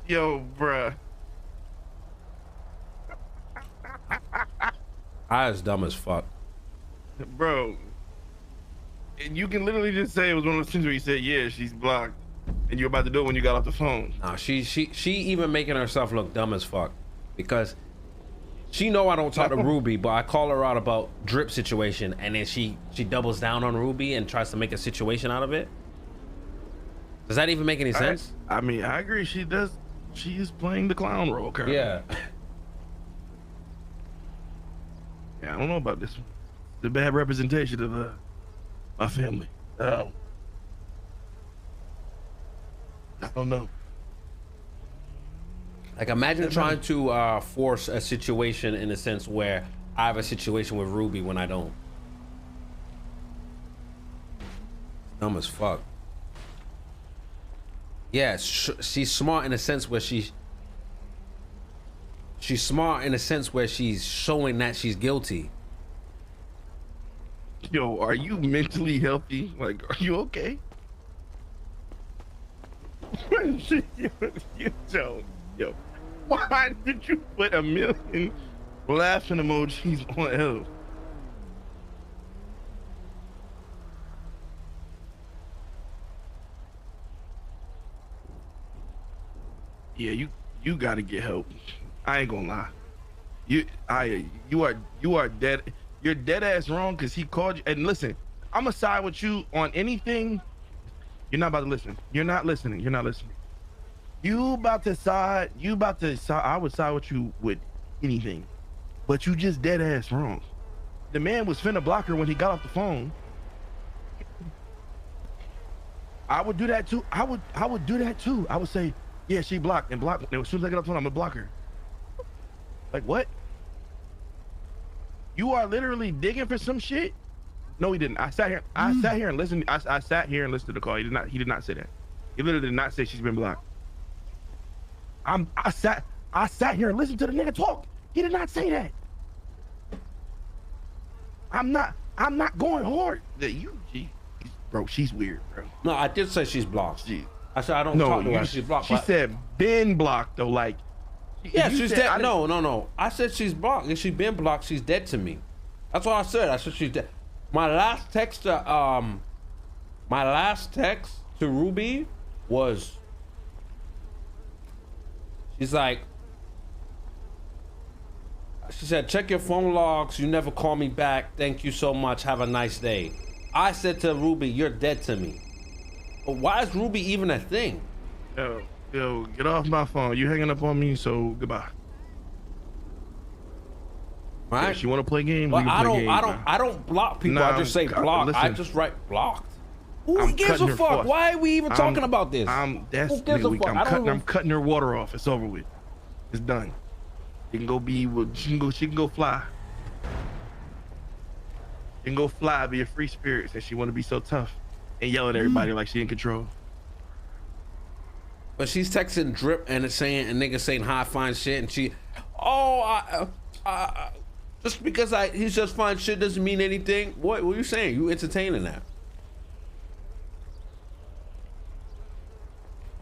Yo, bruh. I was dumb as fuck. Bro. And you can literally just say it was one of those things where you said, yeah, she's blocked. And you're about to do it when you got off the phone. Nah, she even making herself look dumb as fuck. Because she know I don't talk to Ruby, but I call her out about drip situation, and then she doubles down on Ruby and tries to make a situation out of it. Does that even make any sense? I mean, I agree. She does. She is playing the clown role currently. Yeah. Yeah, I don't know about this one. It's a bad representation of my family. I don't know. Like, imagine trying to force a situation in a sense where I have a situation with Ruby when I don't. Dumb as fuck. Yeah, she's smart in a sense where she's smart in a sense where she's showing that she's guilty. Yo, are you mentally healthy? Like, are you okay? Yo, why did you put 1,000,000 laughing emojis on L? Yeah, you gotta get help. I ain't gonna lie. You are dead. You're dead ass wrong because he called you. And listen, I'm gonna side with you on anything. You're not about to listen. You're not listening. You're not listening. You about to side. I would side with you with anything, but you just dead ass wrong. The man was finna block her when he got off the phone. I would do that too. I would do that too. I would say, yeah, she blocked and blocked. And as soon as I get off the phone, I'm gonna block her. Like what? You are literally digging for some shit? No, he didn't. I sat here and listened. I sat here and listened to the call. He did not say that. He literally did not say she's been blocked. I sat here and listened to the nigga talk. He did not say that. I'm not going hard. Bro, she's weird, bro. No, I did say she's blocked. I said I don't no, talk to her. She's blocked. She said been blocked though, like. Yeah, she's dead. No. I said she's blocked. If she's been blocked, she's dead to me. That's what I said. I said she's dead. My last text to Ruby was, she's like, she said, check your phone logs. You never call me back. Thank you so much. Have a nice day. I said to Ruby, you're dead to me. But why is Ruby even a thing? Yo, get off my phone. You hanging up on me, so goodbye. Right? If you want to play games, but we can play games. I don't block people. I just say block. Listen, I just write blocked. Who gives a fuck? Why are we even talking about this? Who gives a fuck? I'm cutting her water off. It's over with. It's done. She can go be. She can go fly. She can go fly. Be a free spirit. Since she want to be so tough and yell at everybody like she in control. But she's texting Drip and it's saying, and niggas saying high fine shit, and she, just because he's just fine shit doesn't mean anything. What are you saying? You entertaining that?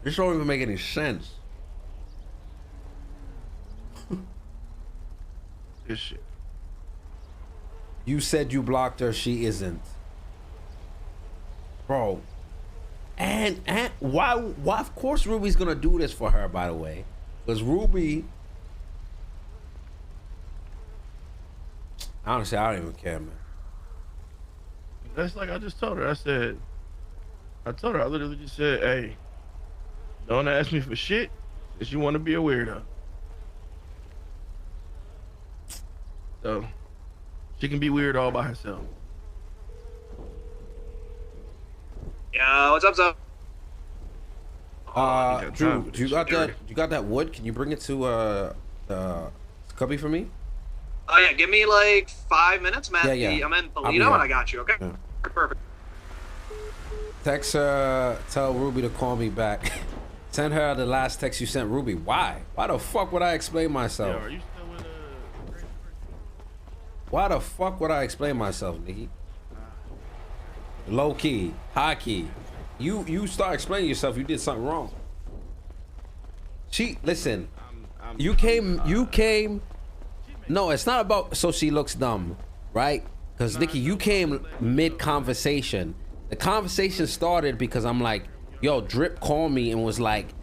This don't even make any sense. This shit. You said you blocked her. She isn't, bro. And why of course Ruby's gonna do this for her, by the way, because Ruby, honestly, I don't even care, man. That's like I just told her. I literally just said, hey, don't ask me for shit if you want to be a weirdo. So she can be weird all by herself. Yo, what's up, Zo? Drew, you got that wood? Can you bring it to cubby for me? Oh yeah, give me like 5 minutes, man. Yeah. I'm in Polito and I got you, okay? Yeah. Perfect. Text tell Ruby to call me back. Send her the last text you sent Ruby. Why? Why the fuck would I explain myself? Yo, are you still with Why the fuck would I explain myself, nigga? Low key, high key. You start explaining yourself. You did something wrong. Listen. You came. No, it's not about so she looks dumb, right? Because Nikki, you came mid conversation. The conversation started because I'm like, yo, Drip called me and was like,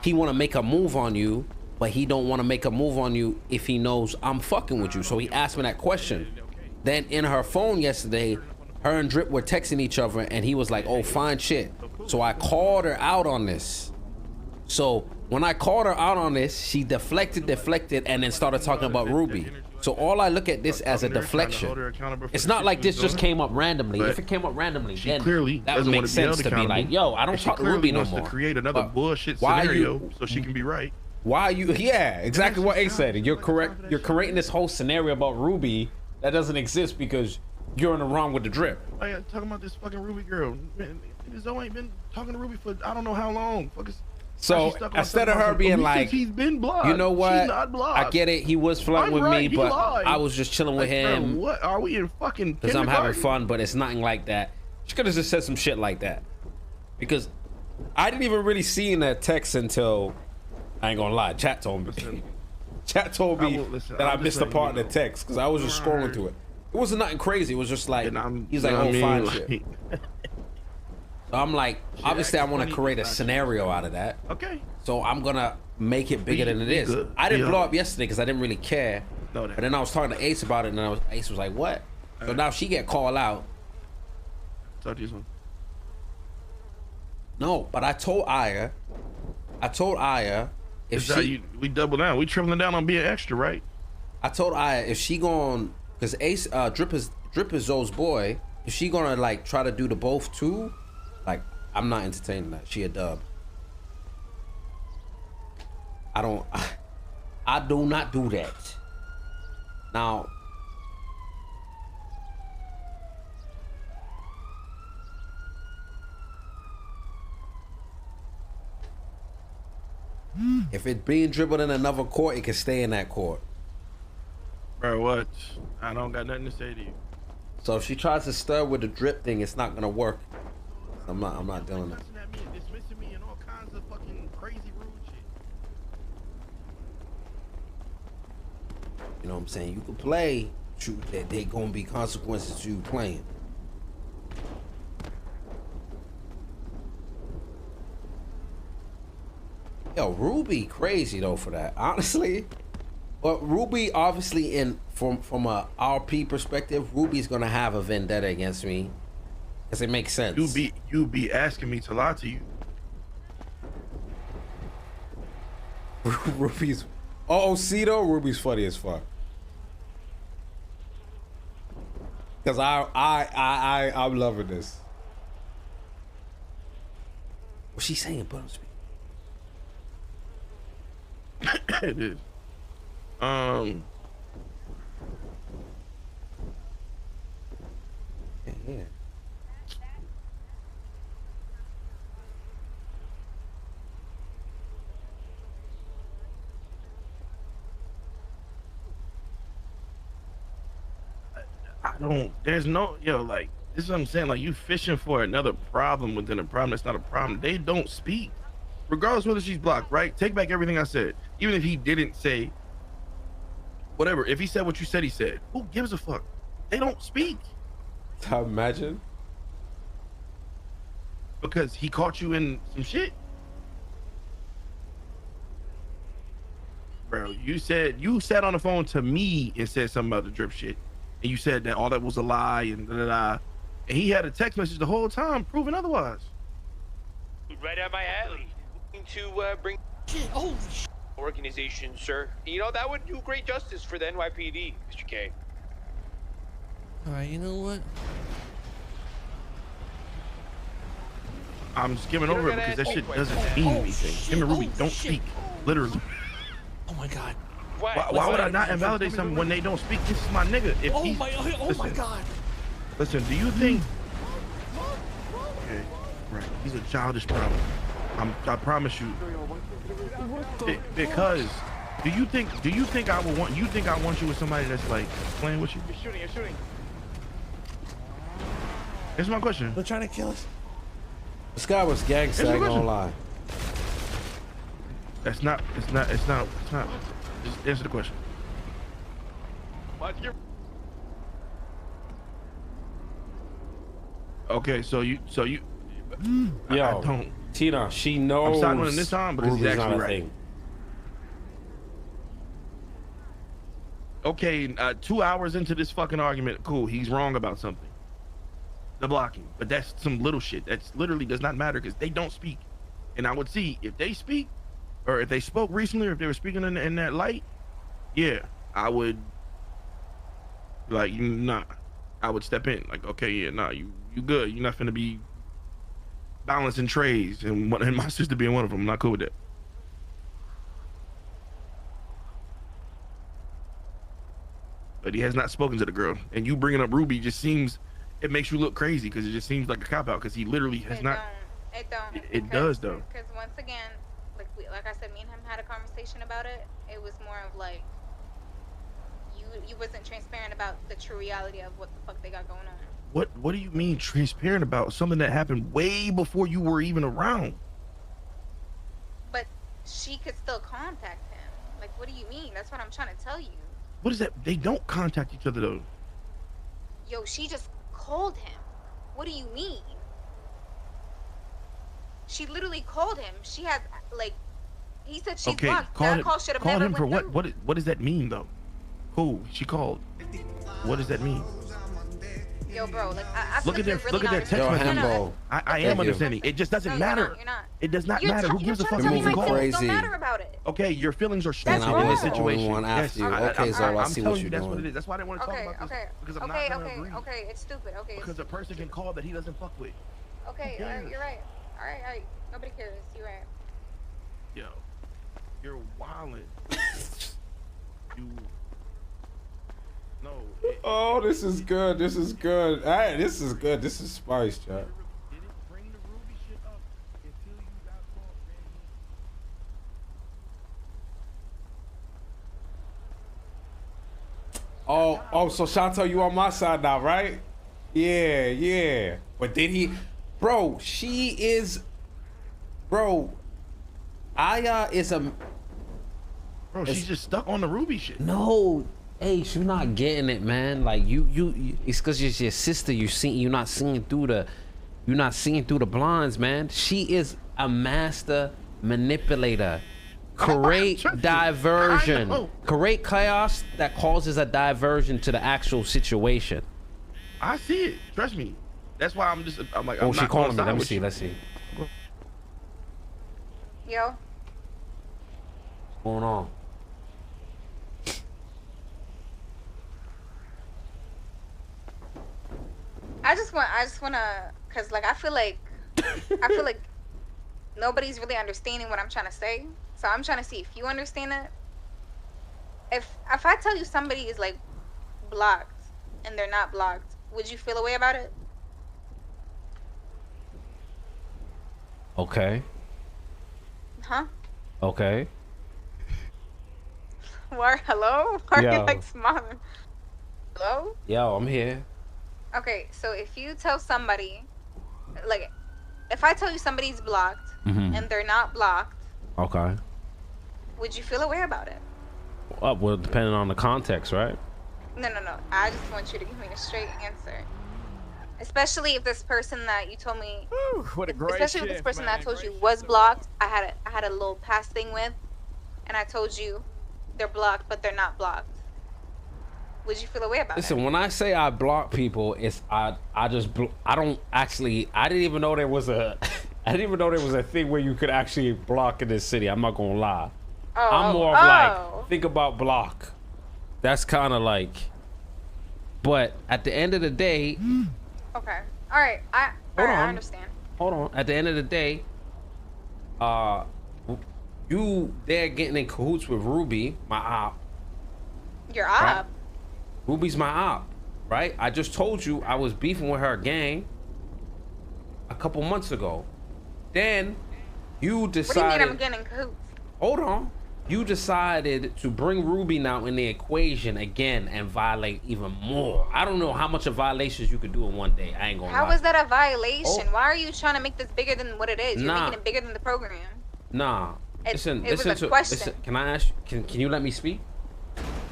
he want to make a move on you, but he don't want to make a move on you if he knows I'm fucking with you. So he asked me that question. Then in her phone yesterday, her and Drip were texting each other and he was like, oh, fine shit. So I called her out on this. So when I called her out on this, she deflected, and then started talking about Ruby. So all I look at this as a deflection. It's not like this just came up randomly. If it came up randomly, then that would make sense to be like, yo, I don't talk to Ruby no more. To create another bullshit scenario so she can be right. Why are you? Yeah, exactly what Ace said. You're correct. You're creating this whole scenario about Ruby that doesn't exist because you're in the wrong with the Drip. Oh yeah, talking about this fucking Ruby girl. Man, Zoe ain't been talking to Ruby for I don't know how long. So instead of her being like, he's been blocked. You know what? She's not blocked. I get it. He was flirting with me, but I was just chilling with him. Bro, what are we in fucking? Because I'm having fun, but it's nothing like that. She could have just said some shit like that. Because I didn't even really see in that text until, I ain't gonna lie, chat told me. Chat told me that I missed a part of the text because I was just scrolling through it. It wasn't nothing crazy. It was just like, he's like, oh, fine shit. So I'm like, obviously I want to create a scenario out of that. Okay. So I'm gonna make it bigger than it is. I didn't blow up yesterday because I didn't really care. But then I was talking to Ace about it, and Ace was like, "What?" So now she get called out. Talk to you soon. No, but I told Aiyah if she we double down. We tripling down on being extra, right? I told Aiyah if she gon' cause Ace Drip is Zoe's boy. If she gonna like try to do the both too, like I'm not entertaining that. She a dub. I do not do that. Now if it being dribbled in another court, it can stay in that court. Bro, what? I don't got nothing to say to you. So if she tries to stir with the drip thing, it's not gonna work. I'm not doing that. Dismissing me and all kinds of fucking crazy rude shit. You know what I'm saying? You can play, shoot, that they gonna be consequences to you playing. Yo, Ruby crazy though for that, honestly. But Ruby obviously from a RP perspective, Ruby's gonna have a vendetta against me. Cause it makes sense. You be asking me to lie to you. Ruby's see though, Ruby's funny as fuck. Cause I'm loving this. What's she saying? Put on speaker. It is. Yeah. I don't. There's no. Like this is what I'm saying. Like you fishing for another problem within a problem that's not a problem. They don't speak. Regardless whether she's blocked, right? Take back everything I said. Even if he didn't say whatever, if he said what you said he said, who gives a fuck? They don't speak. Imagine. Because he caught you in some shit. Bro, you sat on the phone to me and said something about the drip shit. And you said that all that was a lie and da-da-da. And he had a text message the whole time proving otherwise. Right out my alley. To bring organization, sir. You know, that would do great justice for the NYPD, Mr. K. All right, you know what? I'm skimming over it because that shit doesn't mean anything. Him and Ruby don't speak, literally. Oh my god. Why would I not invalidate something when they don't speak? This is my nigga. If my god. Listen, do you think? Okay, right. He's a childish problem. I promise you. Because do you think I would want? You think I want you with somebody that's like playing with you? You're shooting. That's my question. They're trying to kill us. This guy was gangster, I ain't gonna lie. It's not. Just answer the question. Okay, so you. Yo, I don't. Tina, she knows. I'm siding with him this time because he's actually right. Thing. Okay, 2 hours into this fucking argument, cool. He's wrong about something. The blocking, but that's some little shit. That's literally does not matter because they don't speak. And I would see if they speak, or if they spoke recently, or if they were speaking in that light. Yeah, I would. Like, nah, I would step in. Like, okay, yeah, nah, you good. You're not finna be balancing trays, and my sister being one of them. I'm not cool with that. But he has not spoken to the girl, and you bringing up Ruby just seems, it makes you look crazy because it just seems like a cop out because he literally has not. It don't. It does though. Because once again, like I said, me and him had a conversation about it. It was more of like you wasn't transparent about the true reality of what the fuck they got going on. What do you mean transparent about something that happened way before you were even around? But she could still contact him. Like, what do you mean? That's what I'm trying to tell you. What is that? They don't contact each other though. Yo, she just called him. What do you mean? She literally called him. She had like, he said she's blocked. That call should have never went through. What does that mean though? Who she called? What does that mean? Yo, bro, like I Look at their text message. I am understanding. It just doesn't matter. You're not. It does not matter. Who gives a fuck? You're moving crazy. Don't matter about it. Okay, your feelings are strong in this situation. One after you. Okay, so I see what you're that's doing. what it is. That's why I didn't want to talk about this because I'm not gonna agree. Okay, it's stupid. Okay. Because a person can call that he doesn't fuck with. Okay, you're right. All right. Nobody cares. You're right. Yo, you're wildin'. No. Oh, this is good. This is good. All right, this is good. This is spice, chat. Oh, so Chantel, you on my side now, right? Yeah. But did he, bro? She is, bro. Aiyah is a. Bro, she's just stuck on the Ruby shit. No. Hey, you're not getting it, man. Like you it's because it's your sister. You're not seeing through the blinds, man. She is a master manipulator. Create diversion. Create chaos that causes a diversion to the actual situation. I see it. Trust me. That's why I'm like. Oh, she calling me. Let me see. Let's see. Yo. What's going on? I just wanna, cause like I feel like nobody's really understanding what I'm trying to say. So I'm trying to see if you understand it. If I tell you somebody is like blocked and they're not blocked, would you feel a way about it? Okay. Huh? Okay. Hello? Are you like smiling? Hello? Yo, I'm here. Okay, so if you tell somebody, like, if I tell you somebody's blocked and they're not blocked, okay, would you feel a way about it? Well, depending on the context, right? No. I just want you to give me a straight answer. Especially if this person that you told me, what a great especially if this person that I told you was blocked, I had a little past thing with, and I told you they're blocked, but they're not blocked. Would you feel a way about it? Listen, when I say I block people, it's I didn't even know there was a thing where you could actually block in this city. I'm not gonna lie. I'm more of like, think about block. That's kind of like, but at the end of the day. Okay. All right. I understand. Hold on. At the end of the day, they're getting in cahoots with Ruby, my op. Your op? Right? Ruby's my op, right? I just told you I was beefing with her gang a couple months ago. Then you decided. What do you mean I'm getting in cahoots? Hold on. You decided to bring Ruby now in the equation again and violate even more. I don't know how much of violations you could do in one day. I ain't gonna lie. How is that a violation? Why are you trying to make this bigger than what it is? You're making it bigger than the program. Nah. Listen, can I ask you, can you let me speak?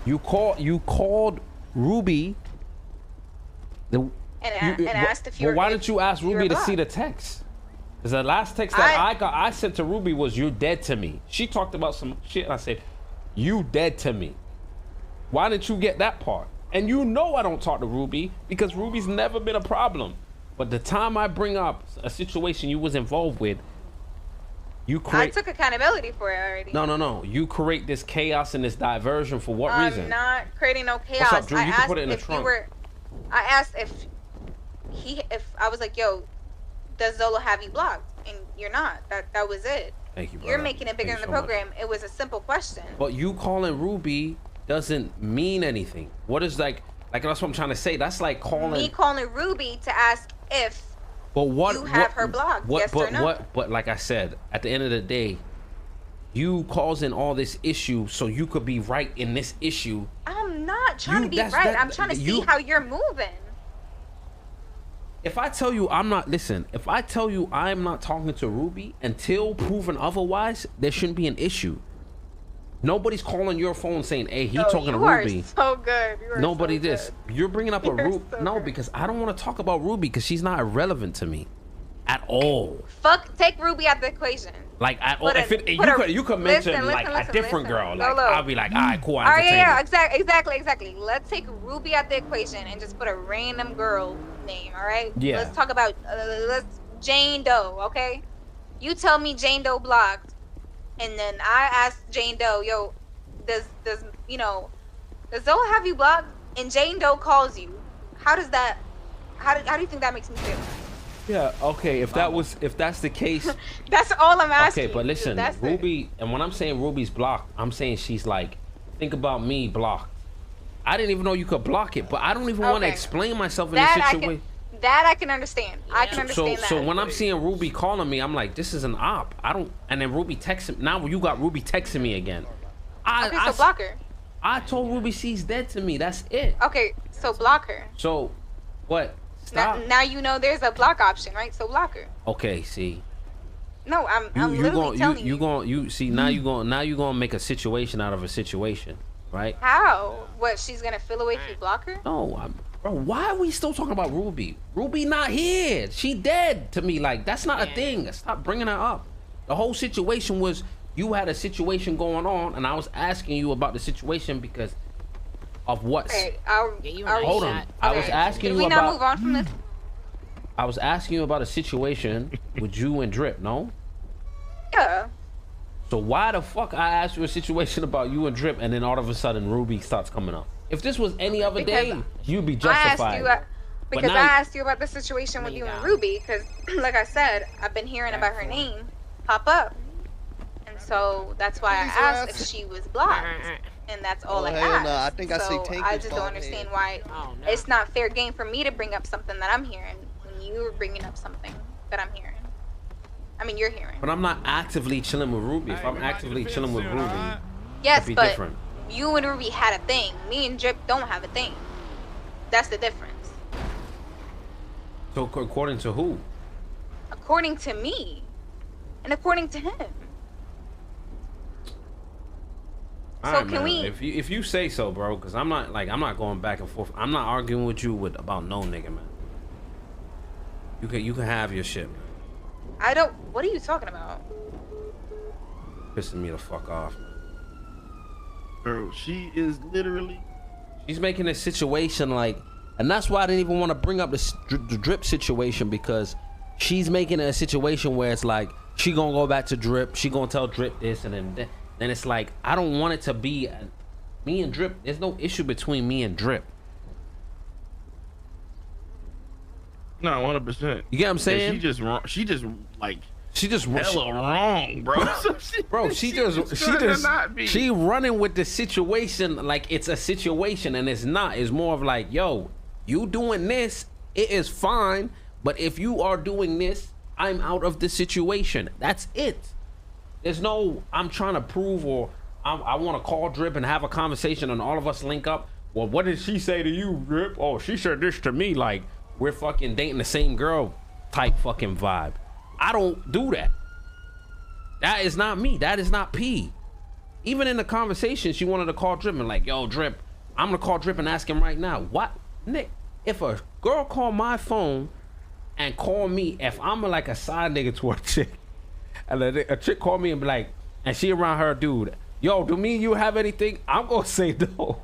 You called Ruby and asked if you were. Why didn't you ask Ruby to see the text? Because the last text that I sent to Ruby was, "You're dead to me." She talked about some shit and I said, "You dead to me." Why didn't you get that part? And you know I don't talk to Ruby because Ruby's never been a problem. But the time I bring up a situation you was involved with, I took accountability for it already. No. You create this chaos and this diversion for what reason? I'm not creating no chaos. What's up, Drew? You can put it in the trunk. I asked if I was like, yo, does Zolo have you blocked? And you're not. That was it. Thank you, brother. You're making it bigger than the program. It was a simple question. But you calling Ruby doesn't mean anything. What is like that's what I'm trying to say. That's like calling me calling Ruby to ask if you have her blocked. Yes or no? But like I said, at the end of the day, you causing all this issue so you could be right in this issue. I'm not trying to be right. I'm trying to see how you're moving. If I tell you I'm not talking to Ruby until proven otherwise, there shouldn't be an issue. Nobody's calling your phone saying, "Hey, talking to Ruby." You are so good. Nobody this. You're bringing up a Ruby. No, because I don't want to talk about Ruby because she's not irrelevant to me At all. Take Ruby out the equation. Like at all. If you could mention like a different girl, like I'll be like, all right, cool. All right, yeah, exactly. Let's take Ruby out the equation and just put a random girl name. All right. Yeah. Let's talk about Jane Doe. Okay. You tell me Jane Doe blocked, and then I ask Jane Doe, yo, does Zoe have you blocked? And Jane Doe calls you. How do you think that makes me feel? Yeah, okay, if that's the case. That's all I'm asking. Okay, but listen, Ruby, and when I'm saying Ruby's blocked, I'm saying she's like, think about me blocked. I didn't even know you could block it, but I don't even want to explain myself in this situation. That I can understand. I can understand that. So when I'm seeing Ruby calling me, I'm like, this is an op. And then Ruby texting, now you got Ruby texting me again. So block her. I told Ruby she's dead to me, that's it. Okay, so block her. So, what? Stop. Now you know there's a block option, right? So block her. Okay, see. No, I'm literally telling you. Now you're gonna make a situation out of a situation, right? How? What? She's gonna feel away if you block her? No, bro. Why are we still talking about Ruby? Ruby not here. She dead to me. Like that's not a thing. Stop bringing her up. The whole situation was you had a situation going on, and I was asking you about the situation because of what? Okay, hold on. I was asking you about. Can we not move on from this? I was asking you about a situation with you and Drip, no? Yeah. So why the fuck I asked you a situation about you and Drip, and then all of a sudden Ruby starts coming up? If this was any other day, you'd be justified. I asked you about the situation with you and Ruby, because, like I said, I've been hearing about her name pop up, and so that's why I asked if she was blocked, and that's all I asked. No, I think I see Tinker's I just don't understand why it's not fair game for me to bring up something that I'm hearing when you're bringing up something that I'm hearing. I mean, you're hearing. But I'm not actively chilling with Ruby. If I'm actively chilling with Ruby, yes, it'd be but different. You and Ruby had a thing. Me and Drip don't have a thing. That's the difference. So according to who? According to me, and according to him. All right, can we? If you say so, bro, because I'm not going back and forth. I'm not arguing with you about no nigga, man. You can have your shit, man. I don't. What are you talking about? Pissing me the fuck off, man. Bro, she is literally. She's making a situation like, and that's why I didn't even want to bring up the Drip situation, because she's making it a situation where it's like she gonna go back to Drip, she gonna tell Drip this, and then it's like I don't want it to be me and Drip. There's no issue between me and Drip. No, 100%. You get what I'm saying? She just wrong. She just hella wrong, bro. She running with the situation like it's a situation, and it's not. It's more of like, yo, you doing this, it is fine, but if you are doing this, I'm out of the situation. That's it. There's no I'm trying to prove, or I want to call Drip and have a conversation and all of us link up. Well, what did she say to you, Drip? Oh, she said this to me. Like we're fucking dating the same girl type fucking vibe. I don't do that. That is not me. That is not P. Even in the conversation, she wanted to call Drip and like, yo, Drip, I'm gonna call Drip and ask him right now. What? Nick, if a girl call my phone and call me, if I'm like a side nigga to a chick, and a chick call me and be like, and she around her dude, yo, do me and you have anything? I'm gonna say no.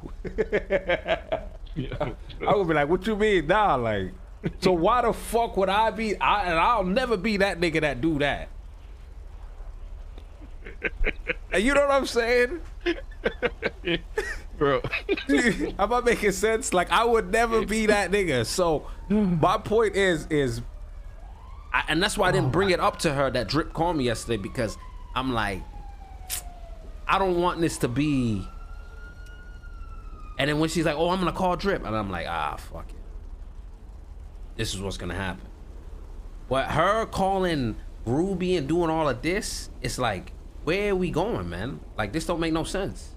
I would be like, what you mean? Nah, like, so why the fuck would I be? And I'll never be that nigga that do that. And you know what I'm saying? Bro. Am I making sense? Like, I would never be that nigga. So my point is and that's why I didn't bring it up to her that Drip called me yesterday, because I'm like, I don't want this to be. And then when she's like, oh, I'm gonna call Drip, and I'm like, fuck it. This is what's gonna happen. But her calling Ruby and doing all of this, it's like, where are we going, man? Like, this don't make no sense.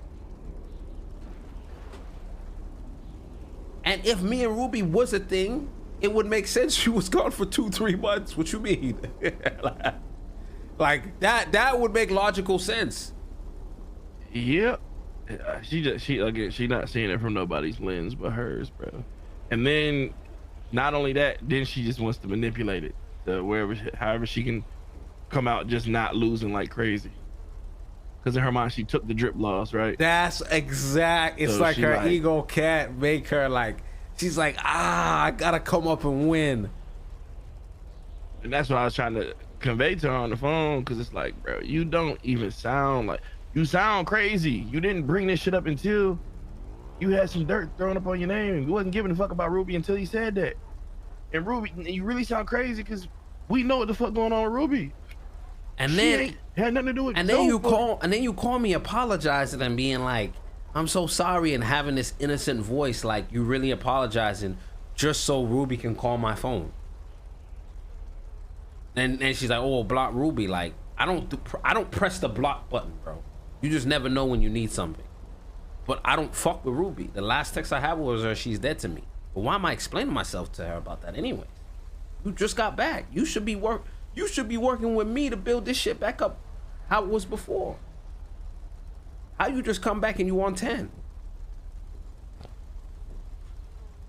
And if me and Ruby was a thing, it would make sense she was gone for 2-3 months. What you mean? Like that would make logical sense. Yep. She not seeing it from nobody's lens but hers, bro. And then not only that, then she just wants to manipulate it. to wherever, however she can come out just not losing like crazy. Because in her mind, she took the drip loss, right? That's exact. It's So like she her like- ego can't make her like. She's like, I gotta come up and win. And that's what I was trying to convey to her on the phone. Because it's like, bro, you don't even sound like, you sound crazy. You didn't bring this shit up until you had some dirt thrown up on your name. You wasn't giving a fuck about Ruby until you said that. And Ruby, you really sound crazy because we know what the fuck going on with Ruby. And She then ain't had nothing to do with and then you call me apologizing and being like, I'm so sorry, and having this innocent voice like you really apologizing just so Ruby can call my phone. And she's like, oh, block Ruby. Like, I don't press the block button, bro. You just never know when you need something. But I don't fuck with Ruby. The last text I had was her, she's dead to me. But why am I explaining myself to her about that anyways? You just got back. You should be working with me to build this shit back up how it was before. How you just come back and you on 10?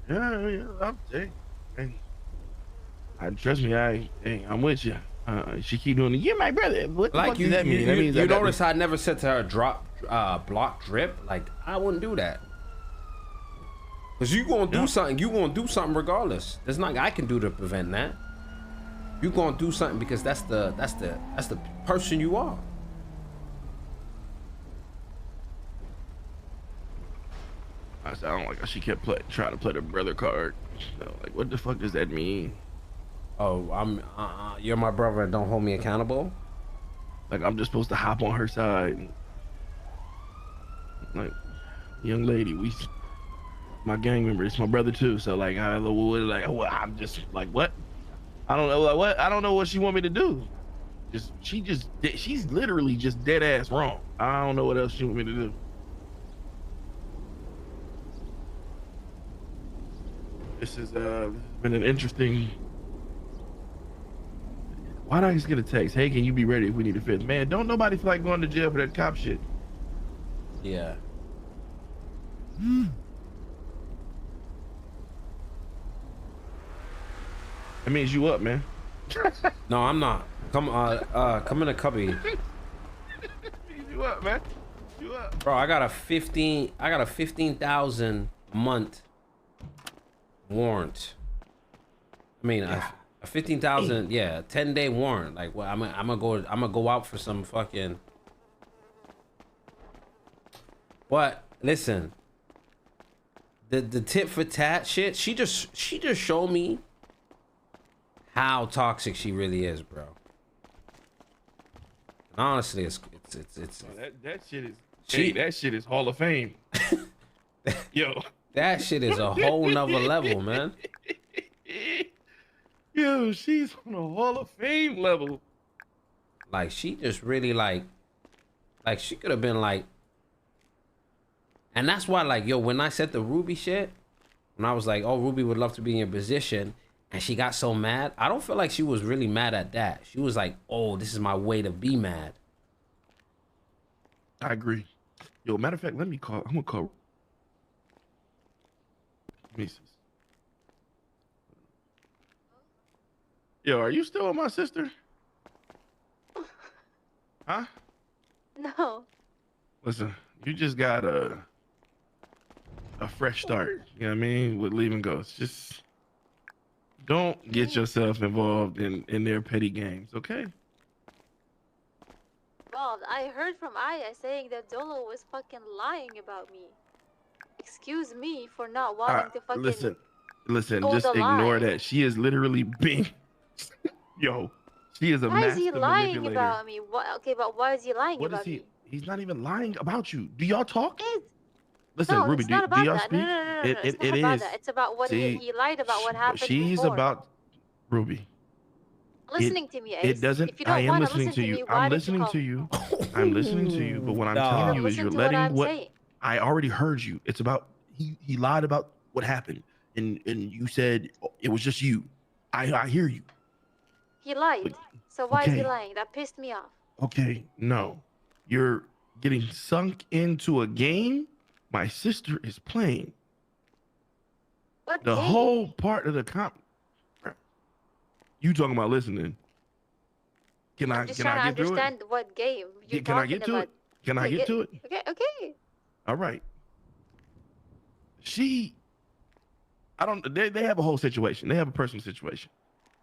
Yeah, trust me, I'm with you. She keep doing it. You're my brother. What the fuck does that mean? That means you notice I never said to her block drip. Like, I wouldn't do that. Cause you gonna do something. You gonna do something regardless. There's nothing I can do to prevent that. You gonna do something because that's the person you are. I don't like how she kept trying to play the brother card. So, like, what the fuck does that mean? Oh, you're my brother and don't hold me accountable? Like, I'm just supposed to hop on her side. Like, young lady, my gang member, it's my brother too. So like, I'm just like, what? I don't know, like, what? I don't know what she want me to do. She's literally just dead ass wrong. I don't know what else she want me to do. This has been an interesting. Why did I just get a text? Hey, can you be ready if we need a fifth? Man, don't nobody feel like going to jail for that cop shit. Yeah. That means you up, man. No, I'm not. Come in the cubby. You up, man? You up? Bro, I got a 15,000 a month warrant. I mean, a 15,000, yeah, 10-day warrant. Like, well, I'm gonna go out for some fucking. What? Listen. The tit for tat shit. She just showed me how toxic she really is, bro. And honestly, it's that shit is. That shit is Hall of Fame. Yo. That shit is a whole nother level, man. Yo, she's on a Hall of Fame level. Like, she just really like she could have been like. And that's why, like, yo, when I said the Ruby shit, when I was like, oh, Ruby would love to be in your position, and she got so mad, I don't feel like she was really mad at that. She was like, oh, this is my way to be mad. I agree. Yo, matter of fact, I'm gonna call. Missus. Yo, are you still with my sister? Huh? No. Listen, you just got a fresh start. You know what I mean? With leaving ghosts. Just don't get yourself involved in their petty games, okay? Well, I heard from Aiyah saying that Dolo was fucking lying about me. Excuse me for not wanting to fucking. Listen, hold just the ignore line. that. She is literally being. Yo, she is a Why is he master lying manipulator. about me? Okay, but why is he lying What about is he? me? He's not even lying about you. Do y'all talk? Listen, No, Ruby, it's not do about y'all that. speak? No. It It's not about is. that. It's about what See, he lied about what happened She's before. about Ruby. Listening to me, Ace. It doesn't. If you don't I am wanna listening listen to you. me, why I'm did you listening call to me? you. I'm listening to you. But what I'm telling you is Listen you're to letting I'm what saying. I already heard you. It's about he lied about what happened, and you said it was just you. I hear you. He lied. So why is he okay. lying? That pissed me off. Okay, no, you're getting sunk into a game my sister is playing. What The game? whole part of the You talking about listening? Can I just get through it? understand what game you're Can I get to about. it? Can I get to it? Okay. All right. They have a whole situation. They have a personal situation.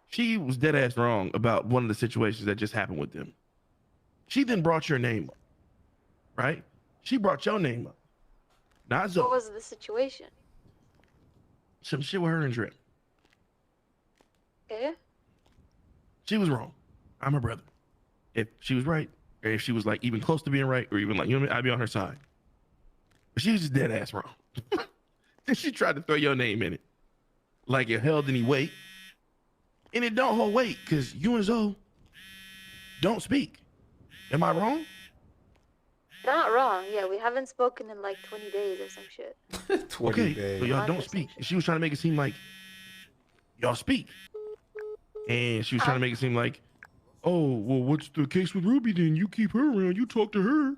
She was dead ass wrong about one of the situations that just happened with them. She then brought your name up, right? She brought your name up. Not Zoe. What was the situation? Some shit with her and Drip. Okay. She was wrong. I'm her brother. If she was right, or if she was like even close to being right, or even like, you know what I mean, I'd be on her side. But she was just dead ass wrong. Then she tried to throw your name in it. Like it held any weight. And it don't hold weight, because you and Zoe don't speak. Am I wrong? You're not wrong. Yeah, we haven't spoken in like 20 days or some shit. 20 days. So y'all don't speak. She was trying to make it seem like y'all speak. And she was trying to make it seem like, oh, well, what's the case with Ruby then? You keep her around, you talk to her.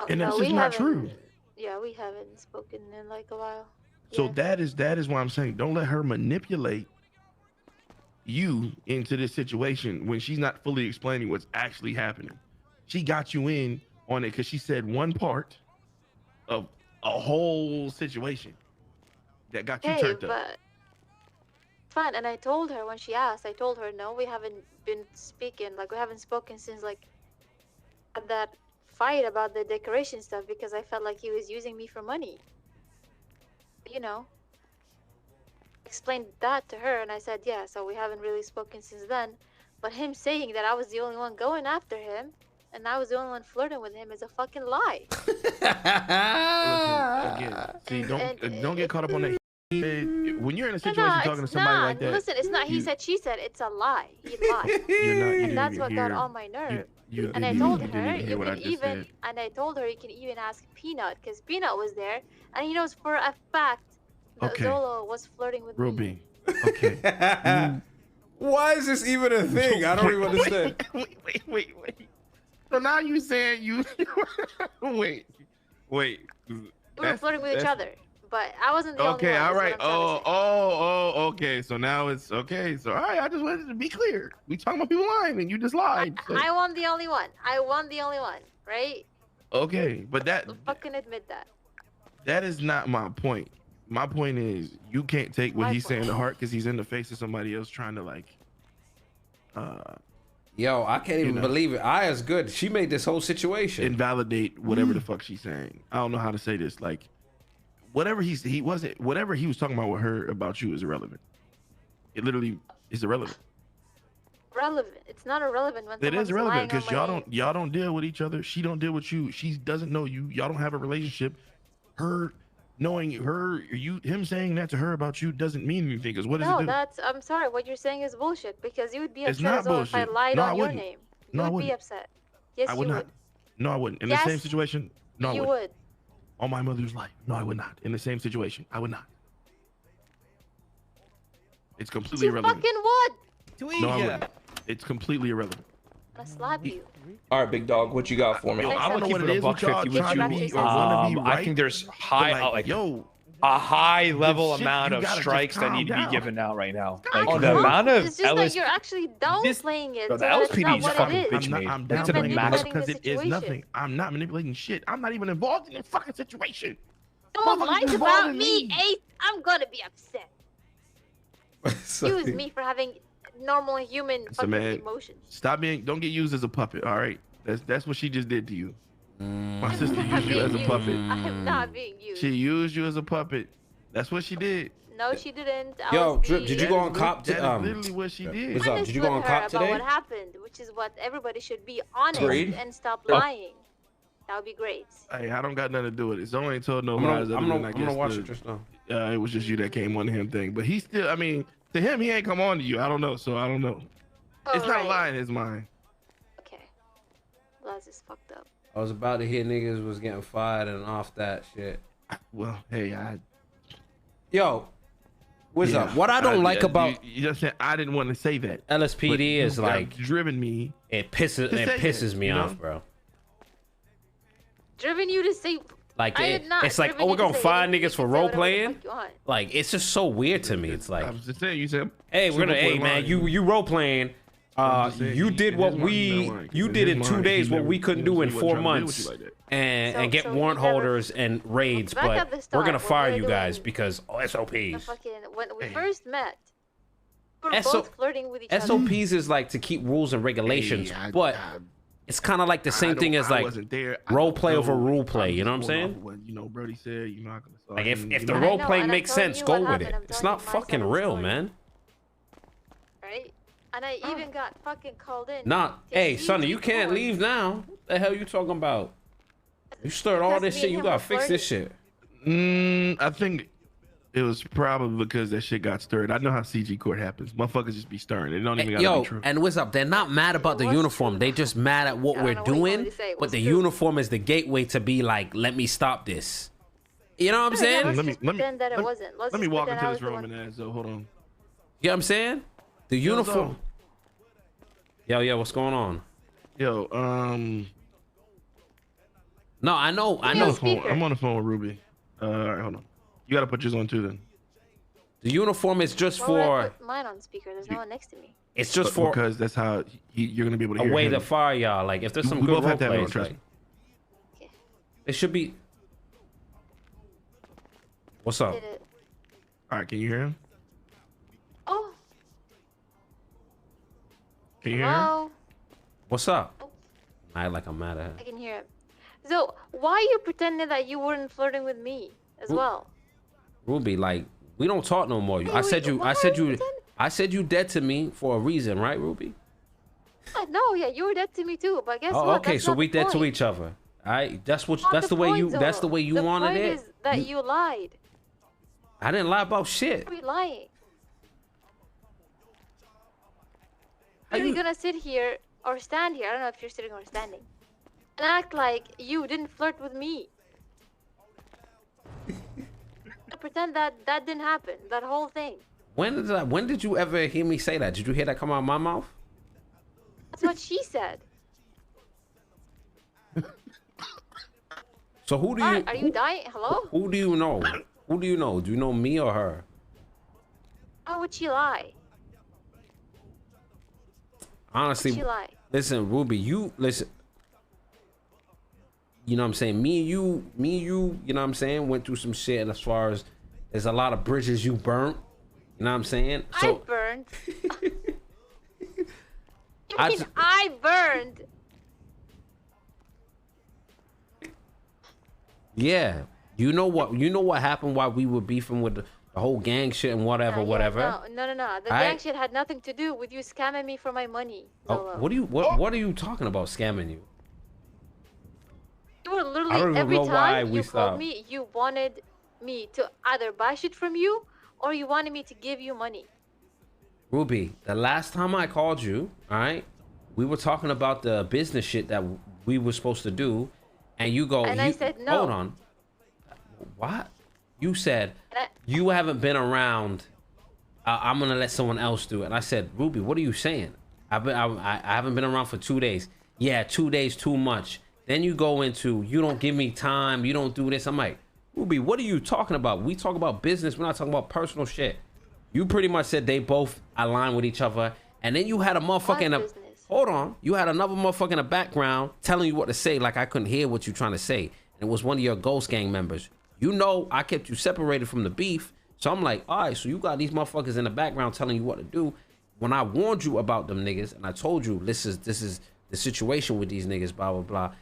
And that's just not true. Yeah, we haven't spoken in like a while. So that is why I'm saying, don't let her manipulate you into this situation when she's not fully explaining what's actually happening. She got you in on it because she said one part of a whole situation that got you turned up. But fine, and I told her when she asked, I told her, no, we haven't been speaking, like we haven't spoken since like that fight about the decoration stuff, because I felt like he was using me for money. You know, explained that to her, and I said, yeah, so we haven't really spoken since then. But him saying that I was the only one going after him and I was the only one flirting with him is a fucking lie. Listen, again, don't get caught up on that. When you're in a situation talking to somebody like that, listen, it's not he said, she said, it's a lie. He lied. And that's what got on my nerve. And I told her, you can even ask Peanut, because Peanut was there, and he knows for a fact that Zolo was flirting with me. Okay. Why is this even a thing? I don't even understand. Wait. So now you saying you wait. We were flirting with each other, but I wasn't the only one. Okay, all right. Oh, okay. So now it's okay. So all right, I just wanted to be clear. We talking about people lying, and you just lied. So. I won the only one. Right? Okay, but that fucking admit that. That is not my point. My point is you can't take what he's saying to heart because he's in the face of somebody else trying to like. Yo, I can't even believe it. Aiyah's good. She made this whole situation invalidate whatever the fuck she's saying. I don't know how to say this. Like, whatever he was talking about with her about you is irrelevant. It literally is irrelevant. Relevant. It's not irrelevant when it is irrelevant because y'all don't deal with each other. She don't deal with you. She doesn't know you. Y'all don't have a relationship. Her knowing him saying that to her about you doesn't mean anything. Because what does it do? I'm sorry. What you're saying is bullshit. Because you would be upset as well if I lied on your name. You would be upset. Yes, I would not. No, I wouldn't. In the same situation, no, you would. On my mother's life, no, I would not. In the same situation, I would not. It's completely irrelevant. You fucking would. No, I wouldn't. It's completely irrelevant. I'll slap you. All right, big dog, what you got for me? Yo, I don't know what it is with y'all trying to be or want to be right. I think there's a high level amount of strikes that need to be given out right now. Like the amount of it's just that you're actually downplaying it. The LSPD is fucking bitch made. I'm downplaying because it is nothing. I'm not manipulating shit. I'm not even involved in this fucking situation. Don't lie about me, Ace. I'm gonna be upset. Excuse me for having normal human fucking emotions. Don't get used as a puppet, all right? That's what she just did to you. My sister used you as a puppet. I am not being used. She used you as a puppet. That's what she did. No, she didn't. Yo, Drip, did you go on cop? That's literally what she did. What's up? Did you go on cop today? About what happened, which is what everybody should be honest and stop lying. That would be great. Hey, I don't got nothing to do with it. Zoe ain't told no lies. I'm gonna watch it just now. It was just you that came on him thing, but he still. I mean, to him, he ain't come on to you. I don't know, so I don't know. It's not lying in his mind. Okay, that's just fucked up. I was about to hear niggas was getting fired and off that shit. Well, hey, yo, what's up? What I don't like about you just said I didn't want to say that. LSPD is like driven me. It pisses me off, bro. Driven you to say Like I did not. it's like, Whatever oh, you we're gonna need to say, find you niggas for can say role whatever the playing. fuck you want. Like it's just so weird to me. It's like, I was just saying, you said, hey, we're gonna, hey man, you role playing. You did what you did in 2 days what we couldn't do in 4 months, and get warrant holders and raids. But we're gonna fire you guys because SOPs. When we first met, we were both flirting with each other. SOPs is like to keep rules and regulations, but it's kind of like the same thing as like role play over rule play. You know what I'm saying? What, you know, Brody said, you're not gonna. Like if the role play makes sense, go with it. It's not fucking real, man. Right? And I even got fucking called in. Hey, Sonny, you can't leave now. What the hell you talking about? You stirred all this shit. You gotta fix this shit. I think it was probably because that shit got stirred. I know how CG court happens. Motherfuckers just be stirring. It don't even gotta be true. And what's up? They're not mad about the uniform. They just mad at what we're doing. But the uniform is the gateway to be like, let me stop this. You know what I'm saying? Let me walk into this room and ask. So hold on. You know what I'm saying? The uniform. Yo, what's going on? Yo, No, I know. I'm on the phone with Ruby. All right, hold on. You gotta put yours on too then. The uniform is just Why would I for. put mine on speaker. There's no one next to me. It's just for because that's how you're gonna be able to a hear way him. to fire y'all. Like if there's some We good both role have to have it on, plays, trust like, me. it should be. What's up? All right, can you hear him? Oh. Can you hear him? Hello? What's up? I like I'm mad at her. I can hear him. So why are you pretending that you weren't flirting with me as well? Ruby, like we don't talk no more. I said you dead to me for a reason, right, Ruby? No, yeah, you were dead to me too. But guess what? Okay, That's so not we the dead to point. each other. All right, that's Not the way you point, that's the way you the wanted point it. Is that you lied. I didn't lie about shit. You're lying. Are you gonna sit here or stand here? I don't know if you're sitting or standing, and act like you didn't flirt with me. Pretend that didn't happen. That whole thing. When did you ever hear me say that? Did you hear that come out of my mouth? That's what she said. So who do you? Are you dying? Hello? Who do you know? Who do you know? Do you know me or her? How would she lie? Honestly, Would she lie? listen, Ruby, you listen. You know what I'm saying? Me and you, you know what I'm saying, went through some shit, and as far as there's a lot of bridges you burnt. You know what I'm saying? I burned. I burned. Yeah. You know what happened while we were beefing with the whole gang shit and whatever. No. The gang shit had nothing to do with you scamming me for my money. Oh, what are you talking about scamming you? You were literally every time you called me, you wanted me to either buy shit from you or you wanted me to give you money. Ruby, the last time I called you, all right, we were talking about the business shit that we were supposed to do, and you go, I said no. Hold on. What? You said you haven't been around. I'm gonna let someone else do it. And I said, Ruby, what are you saying? I haven't been around for 2 days. Yeah, 2 days too much. Then you go into, you don't give me time, you don't do this. I'm like, Ruby, what are you talking about? We talk about business, we're not talking about personal shit. You pretty much said they both align with each other, and then you had a motherfucker in the, hold on, you had another motherfucker in the background telling you what to say, like I couldn't hear what you're trying to say. And it was one of your Ghost Gang members. You know I kept you separated from the beef, so I'm like, all right, so you got these motherfuckers in the background telling you what to do. When I warned you about them niggas, and I told you this is the situation with these niggas, blah, blah, blah.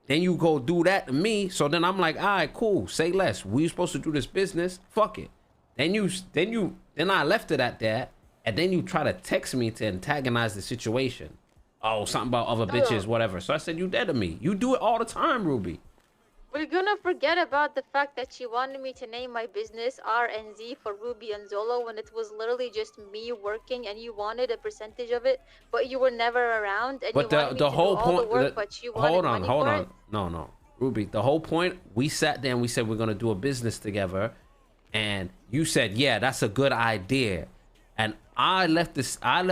Then you go do that to me. So then I'm like, all right, cool. Say less. We supposed to do this business. Fuck it. Then I left it at that. And then you try to text me to antagonize the situation. Oh, something about other bitches, whatever. So I said, you dead to me. You do it all the time, Ruby. We're gonna forget about the fact that she wanted me to name my business RNZ for Ruby and Zolo when it was literally just me working and you wanted a percentage of it, but you were never around. And but you wanted the me whole to do all point. the work, but you wanted hold on. money for it? No, Ruby. The whole point. We sat there and we said we're gonna do a business together, and you said, yeah, that's a good idea. And I left town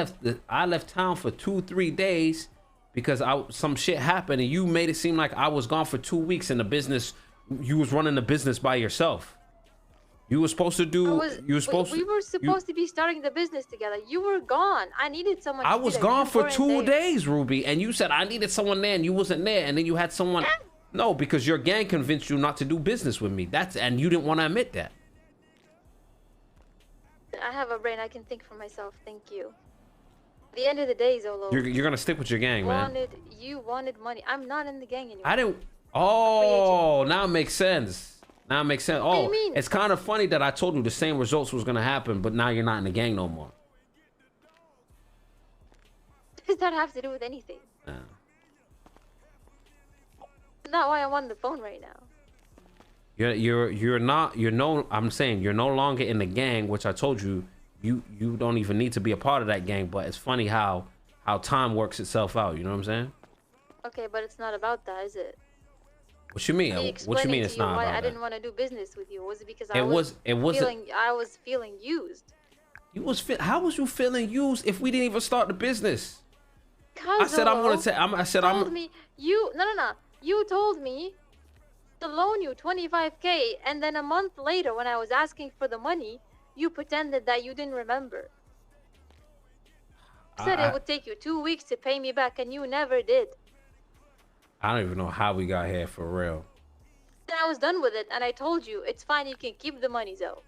for 2-3 days because some shit happened, and you made it seem like I was gone for 2 weeks and the business you was running the business by yourself. You were supposed to do. We were supposed to be starting the business together. You were gone. I needed someone. I was gone for 2 days, Ruby, and you said I needed someone there, and you wasn't there, and then you had someone. No, because your gang convinced you not to do business with me. And you didn't want to admit that. I have a brain. I can think for myself. Thank you. At the end of the day, Zolo. You're gonna stick with your gang, man. You wanted money. I'm not in the gang anymore. I didn't. Oh, now it makes sense. Now it makes sense. Oh, what do you mean? It's kind of funny that I told you the same results was gonna happen, but now you're not in the gang no more. What does that have to do with anything? Not why I'm on the phone right now. I'm saying you're no longer in the gang, which I told you you don't even need to be a part of that gang, but it's funny how time works itself out, you know what I'm saying? Okay, but it's not about that, is it? What you mean? What you mean it's not about that? I didn't want to do business with you. Was it because I was feeling used? How was you feeling used if we didn't even start the business? I said I'm gonna say You told me to loan you 25K, and then a month later when I was asking for the money, you pretended that you didn't remember. You said it would take you 2 weeks to pay me back, and you never did. I don't even know how we got here for real. Then I was done with it, and I told you, it's fine, you can keep the money, Zoe.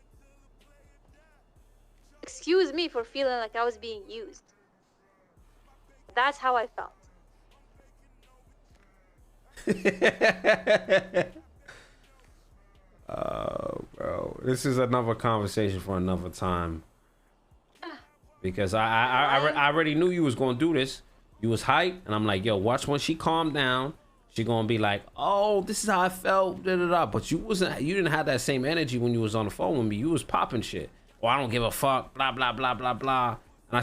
Excuse me for feeling like I was being used. That's how I felt. Oh, bro, this is another conversation for another time. Because I already knew you was gonna do this. You was hyped, and I'm like, yo, watch when she calmed down. She gonna be like, oh, this is how I felt, da da da. But you didn't have that same energy when you was on the phone with me. You was popping shit. Oh, I don't give a fuck, blah blah blah blah blah. And I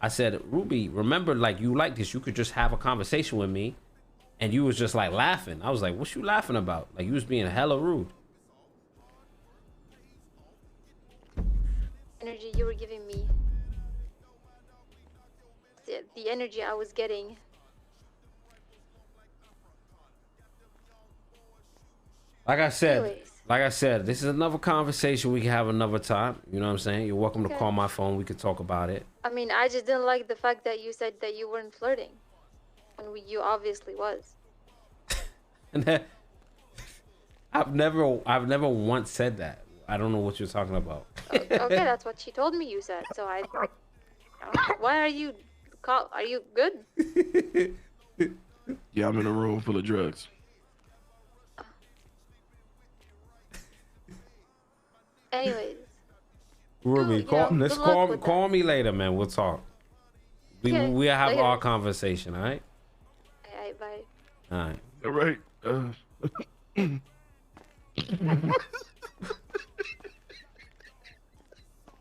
said, Ruby, remember, like, you like this. You could just have a conversation with me. And you was just like laughing. I was like, what you laughing about? Like, you was being hella rude. Energy you were giving me. The energy I was getting. Like I said, this is another conversation we can have another time. You know what I'm saying? You're welcome to call my phone. We could talk about it. I mean, I just didn't like the fact that you said that you weren't flirting. And you obviously was. And that, I've never once said that. I don't know what you're talking about. Okay, that's what she told me you said. So why are you good? Yeah, I'm in a room full of drugs. Anyways. Ruby, call me later, man. We'll talk. We'll have our conversation, all right? Alright, bye. Alright. All right.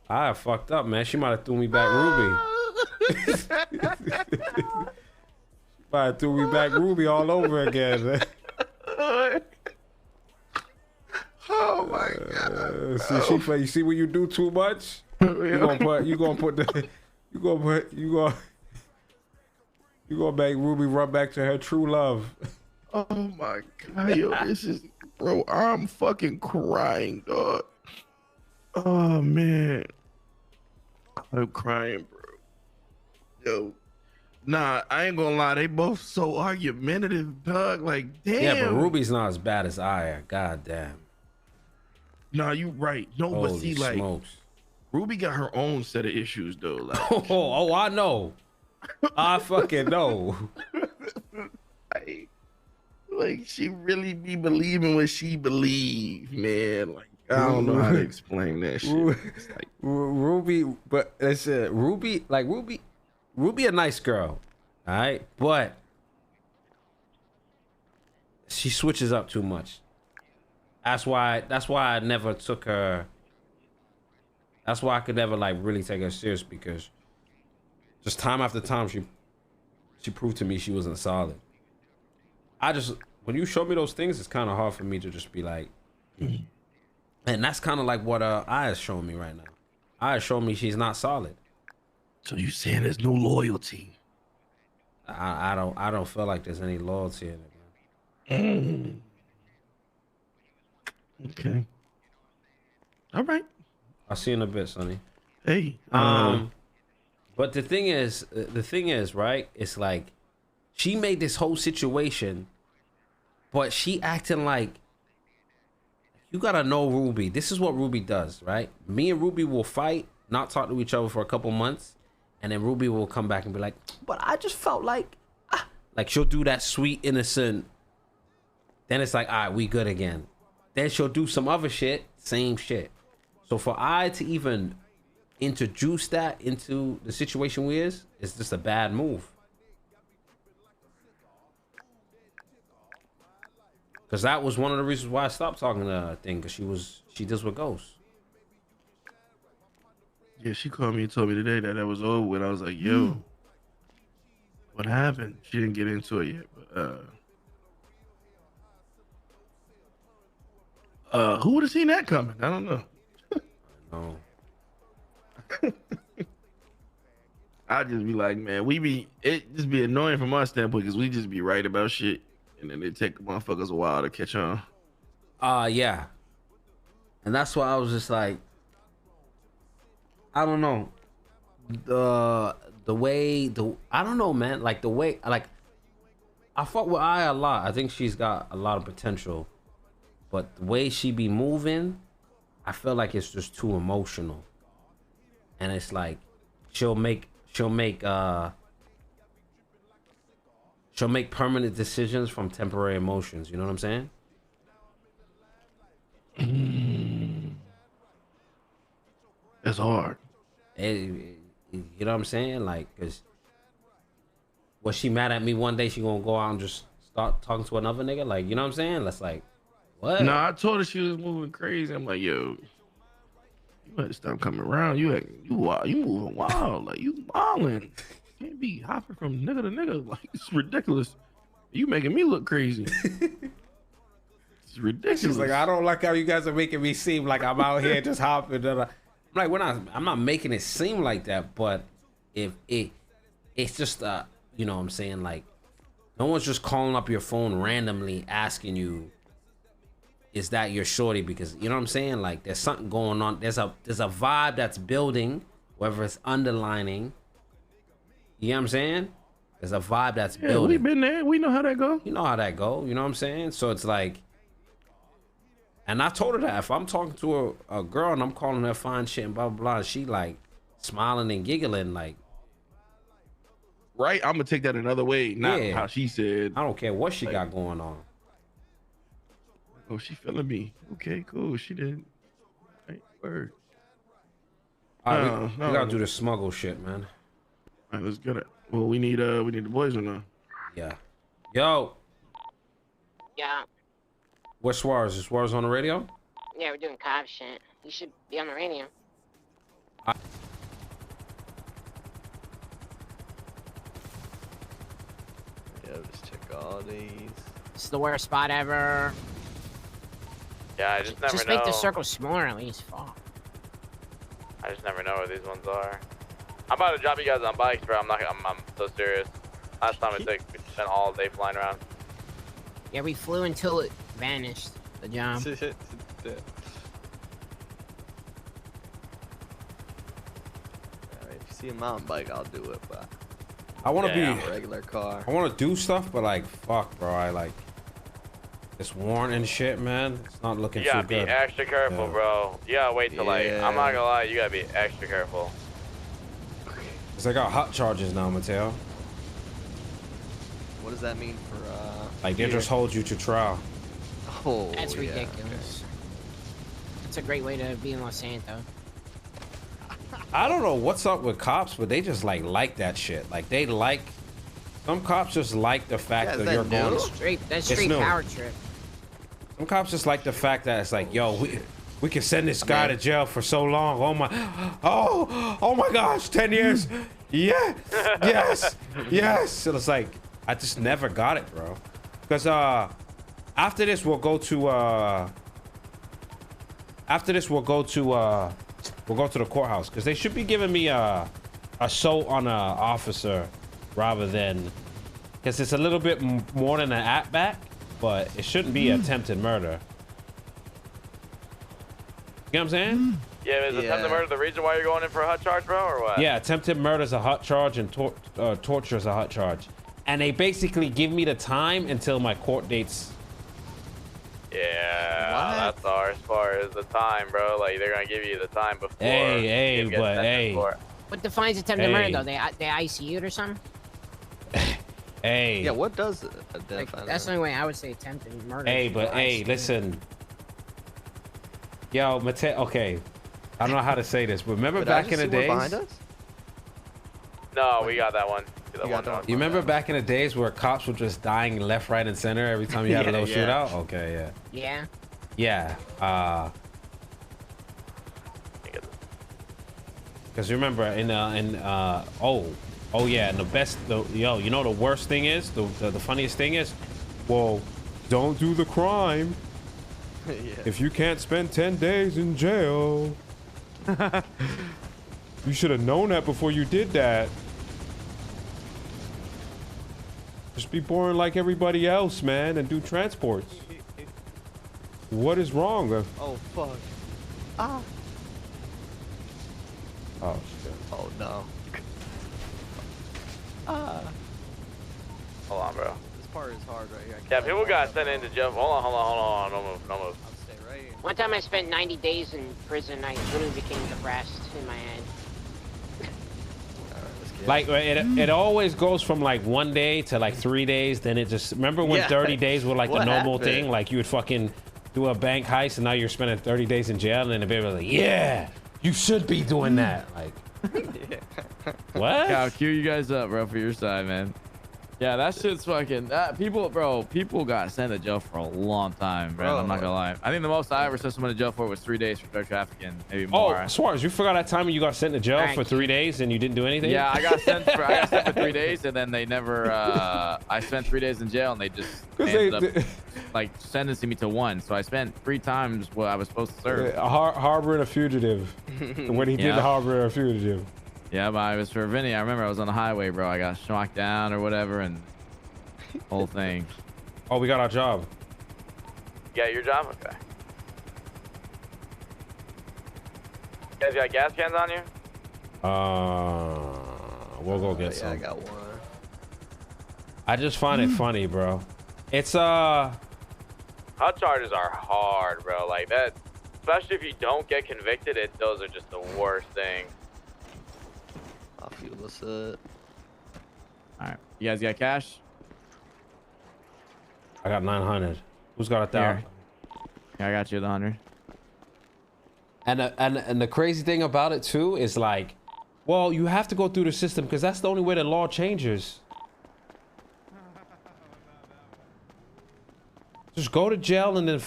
I fucked up, man. She might have threw me back Ruby. Might have threw me back Ruby all over again, man. Oh my god. You see when you do too much? You gonna make Ruby run back to her true love. Oh my god, yo, this is, bro, I'm fucking crying, dog. Oh man. I'm crying, bro. Yo. Nah, I ain't gonna lie, they both so argumentative, dog. Like, damn. Yeah, but Ruby's not as bad as Aiyah. God damn. Nah, you right. No, Holy but see, like, smokes. Ruby got her own set of issues, though. Like, oh, I know. I fucking know. Like, she really be believing what she believe, man. Like, I don't know how to explain that shit. Like, Ruby, but it's Ruby a nice girl, all right, but she switches up too much. That's why I never took her. That's why I could never like really take her serious, because just time after time she proved to me she wasn't solid. When you show me those things, it's kind of hard for me to just be like, and that's kind of like what Aiyah's showing me right now. Aiyah showing me she's not solid. So you saying there's no loyalty? I don't feel like there's any loyalty in it, man. Okay. All right. I'll see you in a bit, Sonny. Hey. But the thing is, right? It's like she made this whole situation, but she acting like, you gotta know Ruby. This is what Ruby does, right? Me and Ruby will fight, not talk to each other for a couple months, and then Ruby will come back and be like, but I just felt like she'll do that sweet, innocent. Then it's like, all right, we good again. Then she'll do some other shit, same shit. So for I to even introduce that into the situation we is just a bad move. Because that was one of the reasons why I stopped talking to her thing, because she does with ghosts. Yeah, she called me and told me today that was over with. I was like, yo, what happened? She didn't get into it yet, but who would have seen that coming? I don't know. No. I'd just be like, man, it just be annoying from our standpoint because we just be right about shit. And then it take motherfuckers a while to catch on. Yeah. And that's why I was just like, I don't know. I don't know, man. Like the way, like, I fuck with Aiyah a lot. I think she's got a lot of potential. But the way she be moving, I feel like it's just too emotional. And it's like, she'll make permanent decisions from temporary emotions. You know what I'm saying? It's hard. You know what I'm saying? Like, cause was she mad at me one day? She gonna go out and just start talking to another nigga? Like, you know what I'm saying? That's like, what? No, I told her she was moving crazy. I'm like, yo, you better stop coming around. You moving wild. Like, you wilding. Can't be hopping from nigga to nigga. Like, it's ridiculous. You making me look crazy. It's ridiculous. She's like, I don't like how you guys are making me seem like I'm out here just hopping. I'm like, I'm not making it seem like that, but if it's just you know what I'm saying, like, no one's just calling up your phone randomly asking you, is that your shorty? Because you know what I'm saying, like, there's something going on. There's a vibe that's building, whether it's underlining. You know what I'm saying? There's a vibe that's building. We've been there. We know how that go. You know how that go. You know what I'm saying? So it's like, and I told her that if I'm talking to a girl and I'm calling her fine shit and blah, blah, blah, she like smiling and giggling like. Right? I'm going to take that another way. Not how she said. I don't care what she got going on. Oh, she feeling me. Okay, cool. She did. Right, word. All right, we got to do the smuggle shit, man. All right, let's get it. Well, we need the boys or no? Yeah. Yo. Yeah. Where's Suarez? Is Suarez on the radio? Yeah, we're doing cop shit. You should be on the radio. Yeah, just check all these. It's the worst spot ever. Yeah, I just never know. Just make the circle smaller at least. Fuck. I just never know where these ones are. I'm about to drop you guys on bikes, bro. I'm so serious. Last time we spent all day flying around. Yeah, we flew until it vanished. The job. If you see a mountain bike, I'll do it, but I want to be a regular car. I want to do stuff, but like, fuck, bro. I like it's worn and shit, man. It's not looking too good. You gotta be extra careful, bro. You gotta wait till like, I'm not gonna lie, you gotta be extra careful. Cause I got hot charges now, Mateo. What does that mean for like they just hold you to trial. Oh, that's ridiculous. It's a great way to be in Los Santos. I don't know what's up with cops, but they just like that shit. Like they like, some cops just like the fact that you're going. That's straight power trip. Some cops just like the fact that it's like, yo, we can send this guy to jail for so long. Oh my gosh, 10 years. Yeah, yes. So it's like, I just never got it, bro. Because after this we'll go to the courthouse because they should be giving me a assault on an officer rather than, because it's a little bit more than an at-back, but it shouldn't be attempted murder. You know what I'm saying? Yeah, is attempted murder the reason why you're going in for a hot charge, bro, or what? Yeah, attempted murder is a hot charge and torture is a hot charge. And they basically give me the time until my court dates. Yeah, that's our as far as the time, bro. Like, they're going to give you the time before. Hey. What defines attempted murder, though? They ICU'd or something? Hey. Yeah, what does that's the only way I would say attempted murder. Hey, but hey, listen. Yo, okay. I don't know how to say this, but remember back in the days? Behind us? No, we got that one. You remember back in the days where cops were just dying left, right, and center every time you had a little shootout? Okay, Yeah. Yeah. Because you remember in yeah, and you know the worst thing is, the funniest thing is, well, don't do the crime if you can't spend 10 days in jail. You should have known that before you did that. Just be born like everybody else, man, and do transports. What is wrong? Oh, fuck. Ah. Oh, shit. Oh, no. Ah. Hold on, bro. This part is hard right here. Yeah, people got sent into jail. Hold on. No move. I'll stay right here. One time I spent 90 days in prison, I literally became depressed in my head. Like it always goes from like 1 day to like 3 days. Then it just, remember when 30 days were like the normal thing? Like you would fucking do a bank heist and now you're spending 30 days in jail, and then the baby was like, yeah, you should be doing that. Like, what? I'll cue you guys up, bro, for your side, man. Yeah, that shit's fucking people got sent to jail for a long time, bro. I'm not gonna lie. I think the most I ever sent someone to jail for was 3 days for drug trafficking, maybe more. Oh, Suarez, you forgot that time when you got sent to jail for 3 days and you didn't do anything? Yeah, I got sent for 3 days, and then they never. I spent 3 days in jail, and they just ended up like sentencing me to 1. So I spent 3 times what I was supposed to serve. Harboring a fugitive. When he did the harboring a fugitive. Yeah, but I was for Vinny. I remember I was on the highway, bro. I got knocked down or whatever, and whole thing. Oh, we got our job. You got your job? Okay. You guys got gas cans on you? We'll go get some. I got one. I just find it funny, bro. It's hot charges are hard, bro. Like that, especially if you don't get convicted. Those are just the worst thing. I'll fuel this up. All right, you guys got cash? I got 900. Who's got 1,000? Yeah, I got you the 100. And the crazy thing about it too is like, well, you have to go through the system because that's the only way the law changes. Just go to jail and then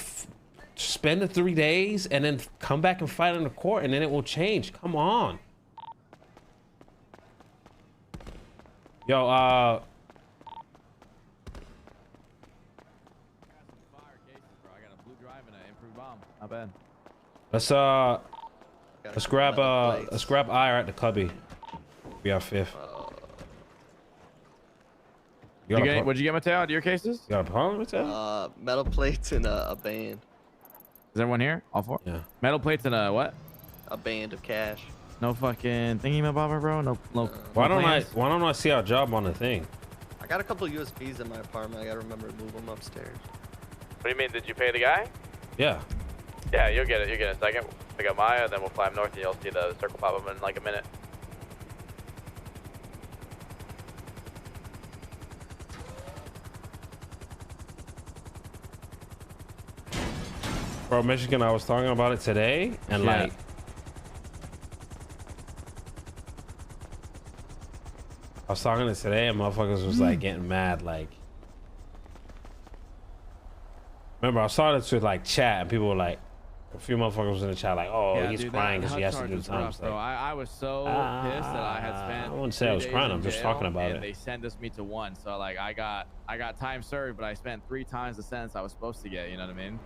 spend the 3 days and then come back and fight in the court, and then it will change. Come on. Yo, I got a blue drive and an improved bomb. Not bad. let's grab Aiyah at the cubby. We are 5th. What'd you get, Mateo, out of your cases? You got a problem, Mateo? Metal plates and a band. Is everyone here? All 4? Yeah. Metal plates and a what? A band of cash. No fucking thingy, my bobber, bro. No. Why don't I see our job on the thing? I got a couple USBs in my apartment. I gotta remember to move them upstairs. What do you mean? Did you pay the guy? Yeah. Yeah, you'll get it. You'll get it in a second. Pick up Maya, then we'll fly up north, and you'll see the circle pop up in like a minute. Bro, Michigan, I was talking about it today, and like, I was talking to it today, and motherfuckers was like getting mad. Like, remember, I started to like chat, and people were like, a few motherfuckers was in the chat like, oh, yeah, he's dude, crying because he has to do rough, time. bro. I was so pissed that I had spent. I wouldn't say I was crying. I'm just talking about it. They sentenced me to 1, so like I got time served, but I spent 3 times the sentence I was supposed to get. You know what I mean?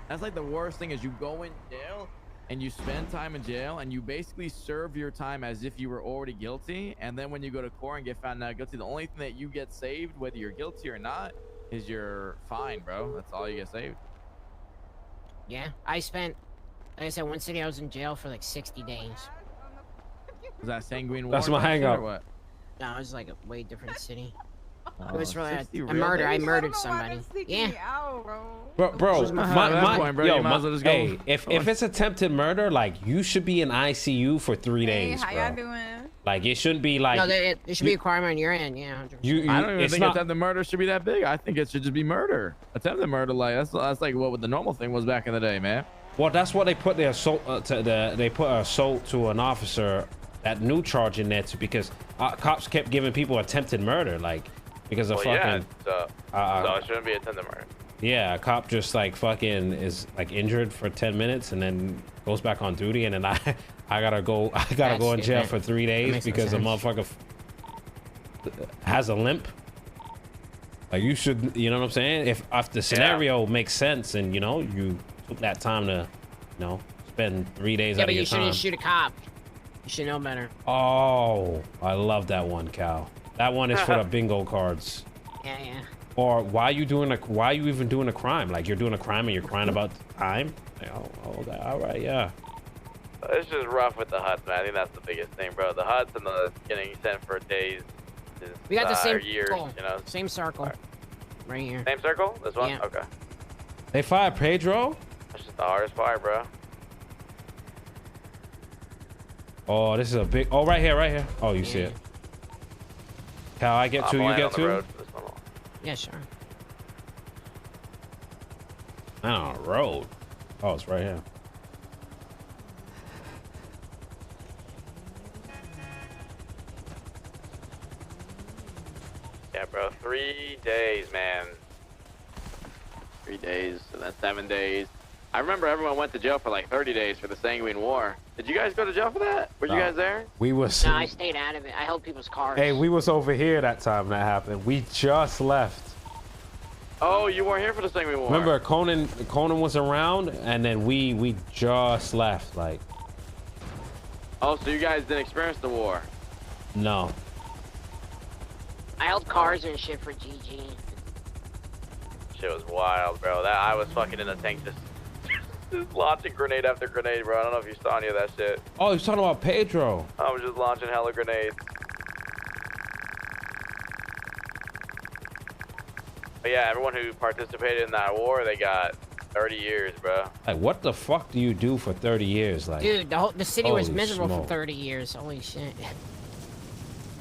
That's like the worst thing is you go in jail and you spend time in jail and you basically serve your time as if you were already guilty. And then when you go to court and get found out guilty, the only thing that you get saved, whether you're guilty or not, is your fine, bro. That's all you get saved. Yeah, I spent Like I said, one city I was in jail for like 60 days. Was that Sanguine War? That's my hangout. No, it was like a way different city. Oh, It was really a 60 real murder. I days? murdered somebody. Yeah. Bro, Yo, if it's attempted murder, like you should be in ICU for 3 days, How bro. y'all doing? Like it shouldn't be like. No, there should be a crime on your end. Yeah. 100%. I don't even it's think not- attempted murder should be that big. I think it should just be murder. Attempted murder, like that's like what the normal thing was back in the day, man. Well, that's what they put the assault they put assault to an officer, that new charge in there too, because cops kept giving people attempted murder, like because of yeah, fucking. so it shouldn't be attempted murder. Yeah, a cop just like fucking is like injured for 10 minutes and then goes back on duty, and then I gotta go in jail for 3 days because a motherfucker has a limp. Like you should, you know what I'm saying? If the scenario makes sense and you know you took that time to, you know, spend 3 days out of your time. Yeah, but you shouldn't shoot a cop. You should know better. Oh, I love that one, Cal. That one is for the bingo cards. Yeah. Or why you even doing a crime? Like you're doing a crime and you're crying about time? Like, all right, yeah. It's just rough with the huts, man. I think that's the biggest thing, bro. The huts and the getting sent for days. We got the same years, circle. you know. Same circle. Right here. Same circle? This one? Yeah. Okay. They fired Pedro? That's just the hardest fire, bro. Oh, this is a big. Oh, right here. Oh, you see it. Cal, I get two, you get two? Yeah, sure. On a road. Oh, it's right here. Yeah, bro. 3 days, man. 3 days, and then 7 days. I remember everyone went to jail for like 30 days for the Sanguine War. Did you guys go to jail for that? Were you guys there? We was. No, I stayed out of it. I held people's cars. Hey, we was over here that time that happened. We just left. Oh, you weren't here for the Sanguine War. Remember, Conan was around, and then we just left. Like. Oh, so you guys didn't experience the war? No. I held cars and shit for GG. Shit was wild, bro. That I was fucking in the tank just launching grenade after grenade, bro. I don't know if you saw any of that shit. Oh, you're talking about Pedro. I was just launching hella grenades. But yeah, everyone who participated in that war, they got 30 years, bro. Like, what the fuck do you do for 30 years? Like, Dude, the city was holy miserable smoke. for 30 years. Holy shit.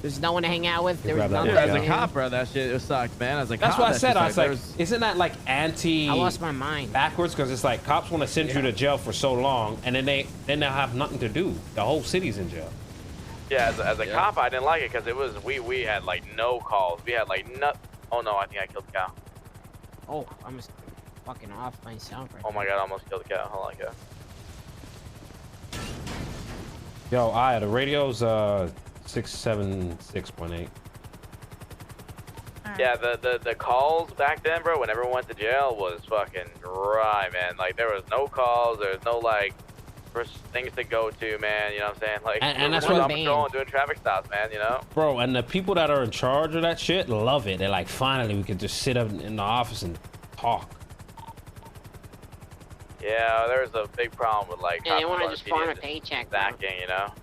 There's no one to hang out with. There was grab nothing. that As a Yeah. cop, bro, that shit sucked, man. As a That's cop, what I that said. shit I was sucked. like, isn't that like anti? I lost my mind. Backwards, because it's like cops want to send you to jail for so long, and then they'll have nothing to do. The whole city's in jail. Yeah, as a cop, I didn't like it because it was we had like no calls. We had like no. Oh no, I think I killed the cow. Oh, I'm just fucking off myself right Oh my god, I almost killed the cow. Hold on, guys. Yo, Aiyah, the radio's 676.8. Yeah, the calls back then, bro, when everyone went to jail was fucking dry, man. Like there was no calls, there was no like first things to go to, man. You know what I'm saying? Like And that's we're what on patrol and doing traffic stops, man. You know? Bro, and the people that are in charge of that shit love it. They're like, finally, we can just sit up in the office and talk. Yeah, there was a big problem with like Yeah, they cops want to on just PD farm a and paycheck. stacking, you know.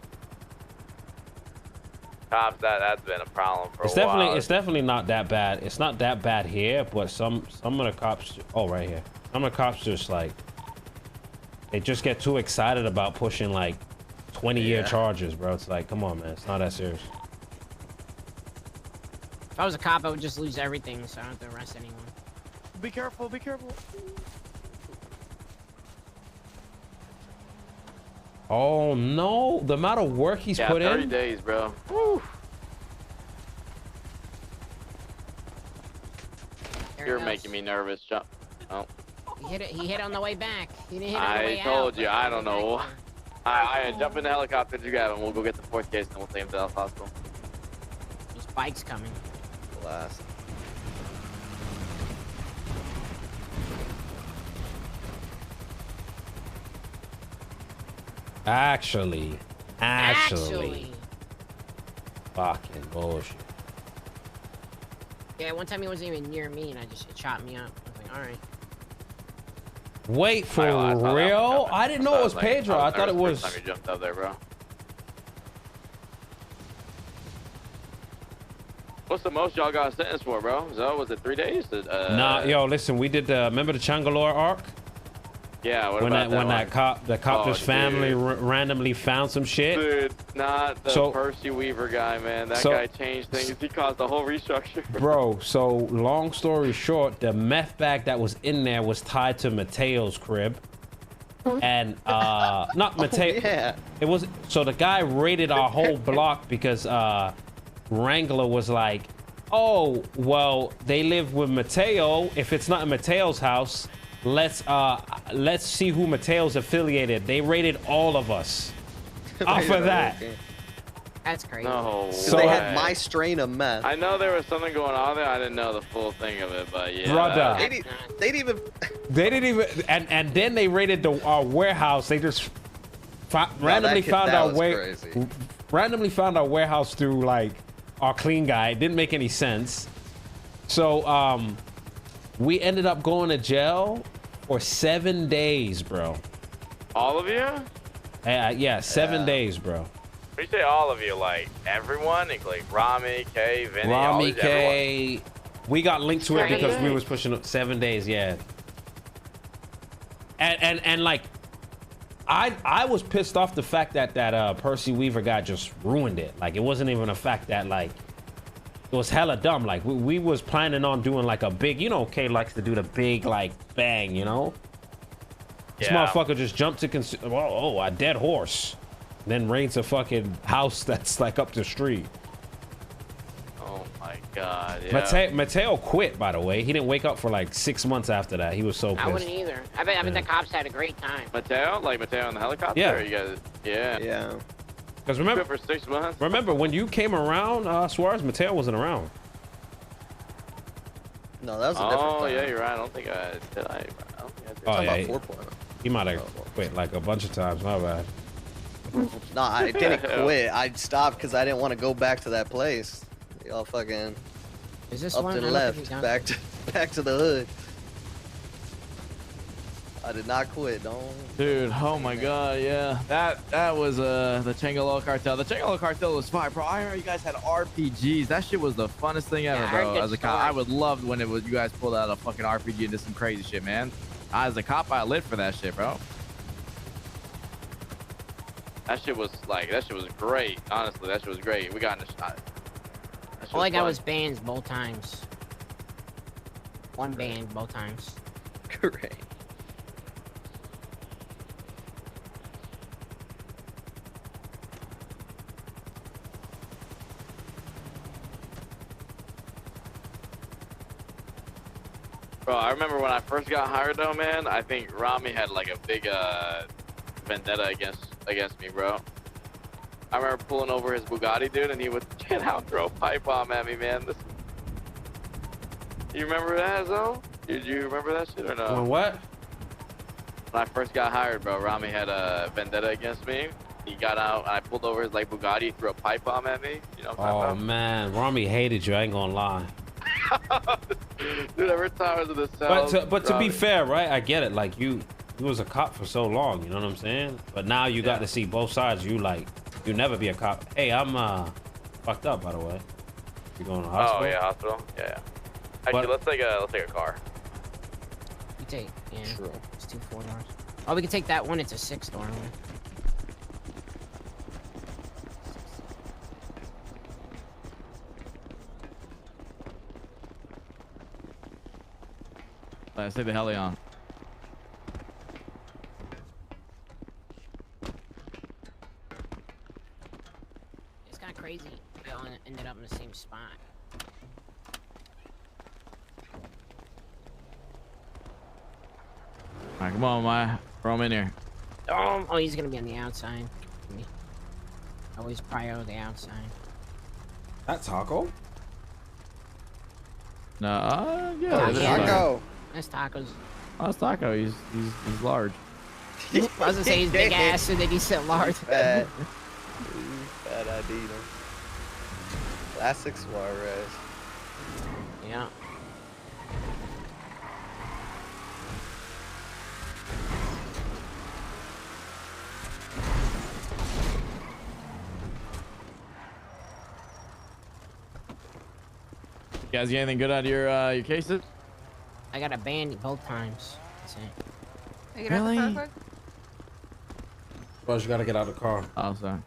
Cops, that's been a problem for It's a while. definitely not that bad. It's not that bad here, but some of the cops. Oh, right here. Some of the cops just like they just get too excited about pushing like 20-year charges, bro. It's like, come on, man. It's not that serious. If I was a cop, I would just lose everything, so I don't have to arrest anyone. Be careful, be careful. Oh no, the amount of work he's yeah, put 30 in. days, bro. Woo. You're making me nervous, John. Oh. He hit on the way back. He didn't hit on the way I told out, you, but I on don't the way know. back. I jump in the helicopter to grab him. We'll go get the fourth case and we'll take him to the hospital. There's bikes coming. Last. Actually. Fucking bullshit. Yeah, one time he wasn't even near me, and it shot me up. I was like, all right. Wait, for real? I didn't know it was Pedro. I thought it was. Time you jumped up there, bro. What's the most y'all got sentenced for, bro? So was it 3 days? Nah, yo, listen, we did. Remember the Changalore arc? Yeah. What when about the copter's family randomly found some shit. Dude, not the Percy Weaver guy, man. That guy changed things. He caused the whole restructure. Bro, so long story short, the meth bag that was in there was tied to Mateo's crib. And not Mateo. Yeah. It was so the guy raided our whole block because Wrangler was like, oh, well, they live with Mateo. If it's not in Mateo's house, let's see who Mateo's affiliated. They raided all of us off of that. Okay. That's crazy. No. So they had my strain of meth. I know there was something going on there. I didn't know the full thing of it, but yeah. Brother. They didn't even. And then they raided our warehouse. They just randomly found our warehouse through like our clean guy. It didn't make any sense. So we ended up going to jail for 7 days, bro. All of you? Yeah, 7 days, bro. When you say all of you, like everyone, like Ramee, K, Vinny, Ramee, K. everyone? We got linked to it because we was pushing 7 days, yeah. And like, I was pissed off the fact that Percy Weaver guy just ruined it. Like, it wasn't even a fact that like it was hella dumb. Like we was planning on doing like a big, you know, K likes to do the big like bang, you know. This motherfucker just jumped to a dead horse, then raids a fucking house that's like up the street. Oh my god. Yeah. Mateo quit, by the way. He didn't wake up for like 6 months after that. He was so pissed. I wouldn't either. I bet the cops had a great time. Mateo, like Mateo on the helicopter. Yeah. You guys, yeah. Because remember, for 6 months. Remember when you came around, Suarez, Mateo wasn't around. No, that was a different time. Yeah, you're right. I don't think I did. I don't think I did. Oh yeah. About 4.0. He might have quit like a bunch of times. My bad. No, I didn't quit. I stopped because I didn't want to go back to that place. Y'all fucking Is this up one to the left, back to the hood. I did not quit. Don't. Dude, oh my god, yeah. That was the Changalo Cartel. The Changalo Cartel was fire, bro. I remember you guys had RPGs. That shit was the funnest thing ever, bro. As a cop, I would love when you guys pulled out a fucking RPG and did some crazy shit, man. As a cop, I lived for that shit, bro. That shit was great. Honestly, that shit was great. We got in the shot. All I got was bans both times. One ban both times. Great. Bro, I remember when I first got hired though, man. I think Ramee had like a big vendetta against me, bro. I remember pulling over his Bugatti, dude, and he would get out, throw a pipe bomb at me, man. You remember that, though? Did you remember that shit or no? When what? When I first got hired, bro, Ramee had a vendetta against me. He got out, and I pulled over his like Bugatti, threw a pipe bomb at me. You know what I'm talking about? Man, Ramee hated you. I ain't gonna lie. Dude, every time I was in the cell. But to be fair, right? I get it. Like you was a cop for so long. You know what I'm saying? But now you got to see both sides. You never be a cop. Hey, I'm fucked up, by the way. You going to the hospital? Oh yeah, hospital. Yeah. Actually, let's take a car. You take True. It's 2 4 doors. Oh, we can take that one. It's a 6-door one. Let's take the heli on. It's kind of crazy. We all ended up in the same spot. All right, come on, throw him in here. Oh, he's gonna be on the outside. Always prior the outside. That Taco? No, yeah. Taco. That's Tacos. Oh, that's Taco. He's large. I was gonna say he's big ass, and then he said large. Bad idea. Classic Suarez. Yeah. guys get anything good out of your cases? I got a band both times. That's it. You get out the car quick? Bro, you gotta get out of the car. Oh, sorry.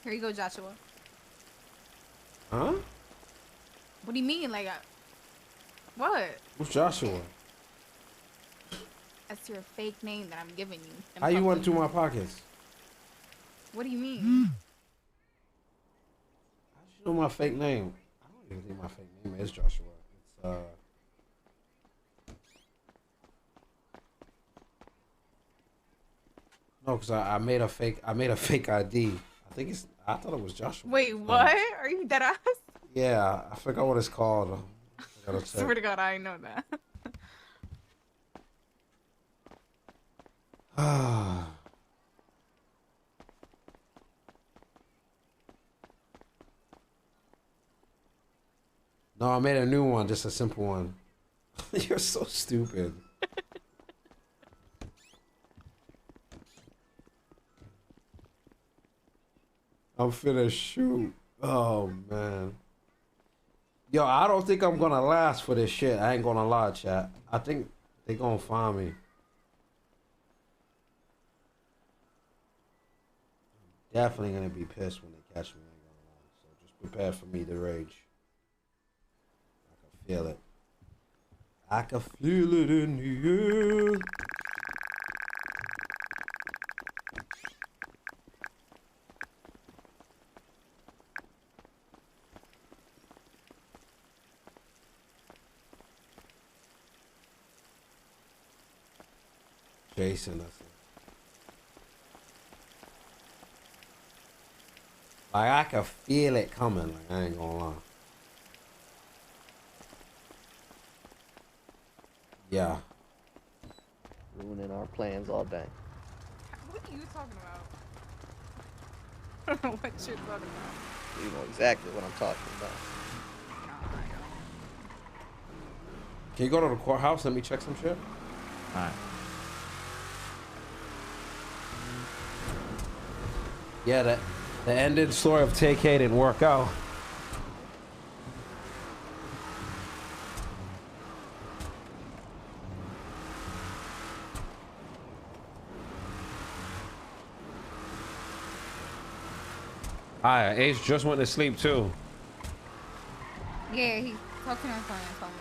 Here you go, Joshua. Huh? What do you mean? Like, what? Who's Joshua? That's your fake name that I'm giving you. How you went through my pockets? What do you mean? You know my fake name. I don't even think my fake name is Joshua. It's no, cause I made a fake ID. I thought it was Joshua. Wait, what? Are you dead ass? Yeah, I forgot what it's called. I gotta check. Swear to God, I know that. No, I made a new one, just a simple one. You're so stupid. I'm finna shoot. Oh, man. Yo, I don't think I'm gonna last for this shit. I ain't gonna lie, chat. I think they gonna find me. Definitely gonna be pissed when they catch me. I ain't gonna lie. So just prepare for me to rage. I can feel it. I can feel it in the air. Jason, that's it. Like, I can feel it coming. Like, I ain't gonna lie. Yeah. Ruining our plans all day. What are you talking about? I don't know what you're talking about. You know exactly what I'm talking about. Can you go to the courthouse? Let me check some shit. All right. Yeah, the ending story of TK didn't work out. Aiyah, Ace just went to sleep too. Yeah, he talked to me on the phone and told me.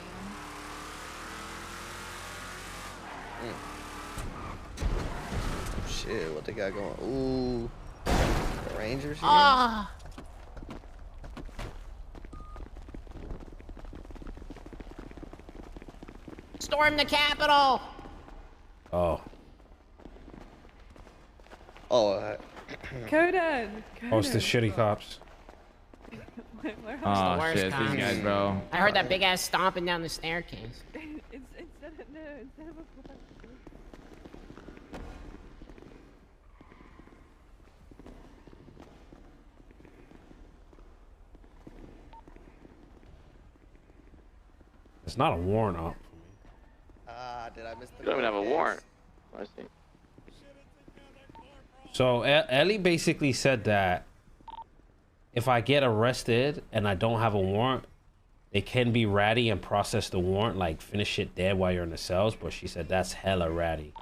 Shit, what they got going? Ooh. The Rangers here? Ah! Storm the Capitol! Oh. Oh, Coden. Oh, it's the shitty cops. Oh shit, these guys, bro. I heard that big ass stomping down the staircase. Instead of a black. It's not a warrant up. did I miss the? You don't even have a warrant. I see. So Ellie basically said that if I get arrested and I don't have a warrant, they can be ratty and process the warrant, like finish it dead while you're in the cells. But she said that's hella ratty.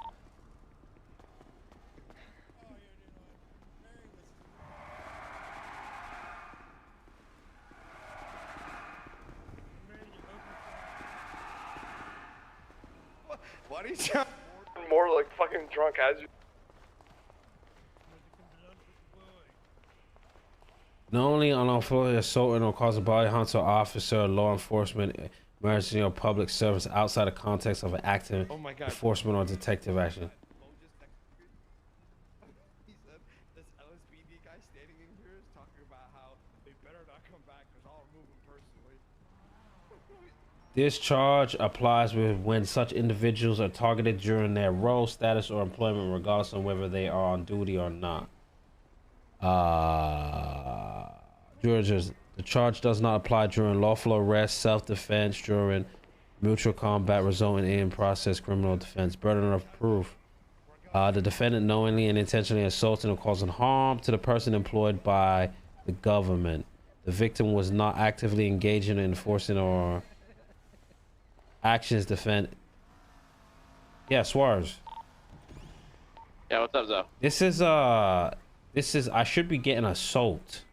Why do you sound more like fucking drunk as you? Not only unlawfully assaulting or causing bodily harm to an officer, law enforcement, emergency or public service outside the context of an active enforcement or detective action. This charge applies when such individuals are targeted during their role, status, or employment, regardless of whether they are on duty or not. The charge does not apply during lawful arrest, self-defense, during Mutual combat resulting in process criminal defense. Burden of proof. The defendant knowingly and intentionally assaulting or causing harm to the person employed by the government. The victim was not actively engaging in enforcing or actions defend. Yeah, Suarez. Yeah, what's up, Zoe? This is I should be getting assault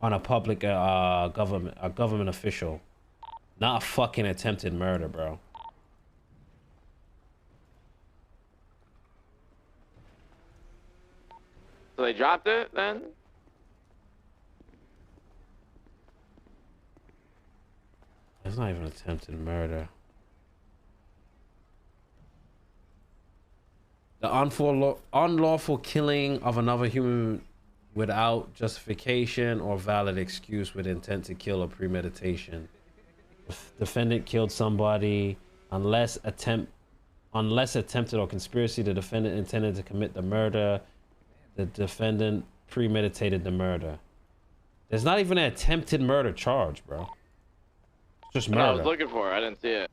on a public government official, not a fucking attempted murder, bro. So they dropped it then? It's not even attempted murder. The unlawful killing of another human without justification or valid excuse with intent to kill or premeditation. If defendant killed somebody unless attempted or conspiracy, the defendant intended to commit the murder. The defendant premeditated the murder. There's not even an attempted murder charge, bro. It's just murder. I was looking for it. I didn't see it.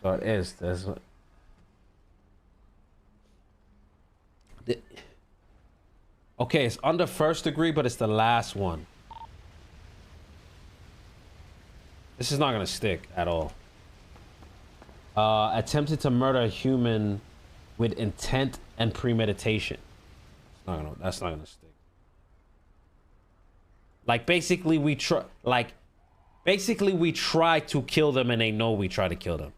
So it is. Okay, it's under first degree, but it's the last one. This is not gonna stick at all. Attempted to murder a human with intent and premeditation. That's not gonna stick. Like basically we try to kill them and they know we try to kill them.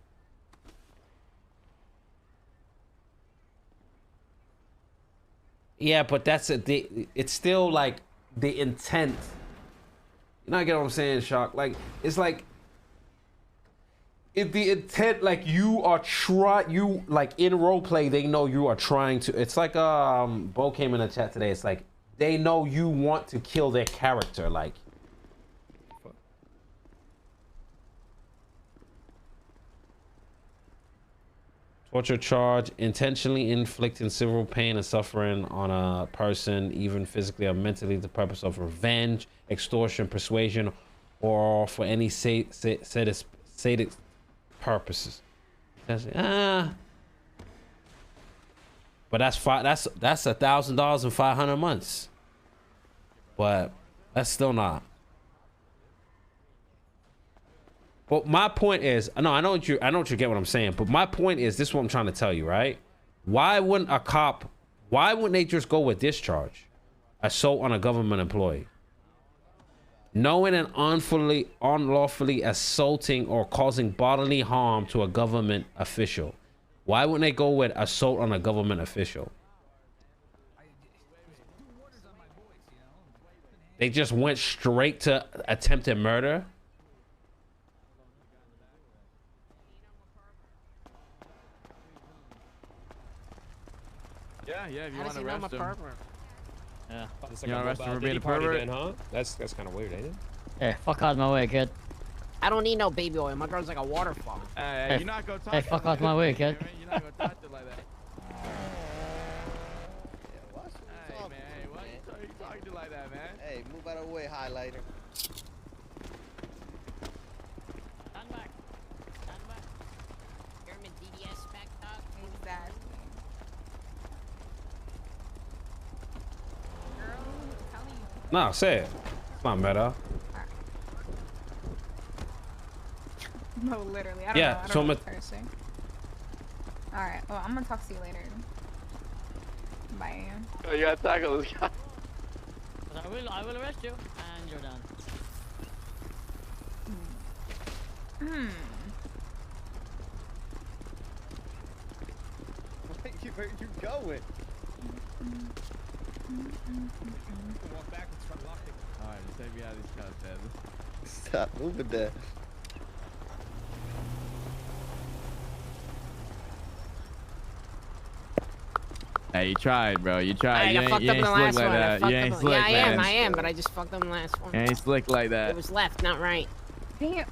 Yeah, but it's still like the intent. You know, I get what I'm saying, Shock? Like, it's like, if the intent, like you like in roleplay, they know you are trying to, it's like, Bo came in the chat today. It's like, they know you want to kill their character. Like, torture charge, intentionally inflicting severe pain and suffering on a person, even physically or mentally, the purpose of revenge, extortion, persuasion, or for any sadistic purposes. But that's $1,000 in 500 months. But that's still not. But my point is, no, I know you get what I'm saying, but my point is, this is what I'm trying to tell you, right? Why wouldn't they just go with discharge? Assault on a government employee. Knowing and unlawfully assaulting or causing bodily harm to a government official. Why wouldn't they go with assault on a government official? They just went straight to attempted murder. Yeah, if you want to arrest him. Yeah. You want to arrest him for being a pervert? Then, huh? That's kind of weird, ain't it? Hey, fuck out my way, kid. I don't need no baby oil. My girl's like a waterfall. Hey, you're not gonna talk. Hey, fuck out my way, kid. You're not gonna talk to like that. Hey, man, why are you talking to like that, man? Hey, move out of the way, highlighter. Stand back. German DDS back up. Exactly. No, say it. It's not meta. No, literally. I don't know. I don't know what they're saying. Alright, well, I'm gonna talk to you later. Bye. Oh, you gotta tackle this guy. I will arrest you, and you're done. Where you going? Walk backwards from locking. Alright, just take me out of these cuts, man. Stop moving there. Hey, you tried, bro. You tried. I got fucked up in the last one. You ain't slick, yeah, man. I am, but I just fucked up in the last one. You ain't slick like that. It was left, not right. Damn.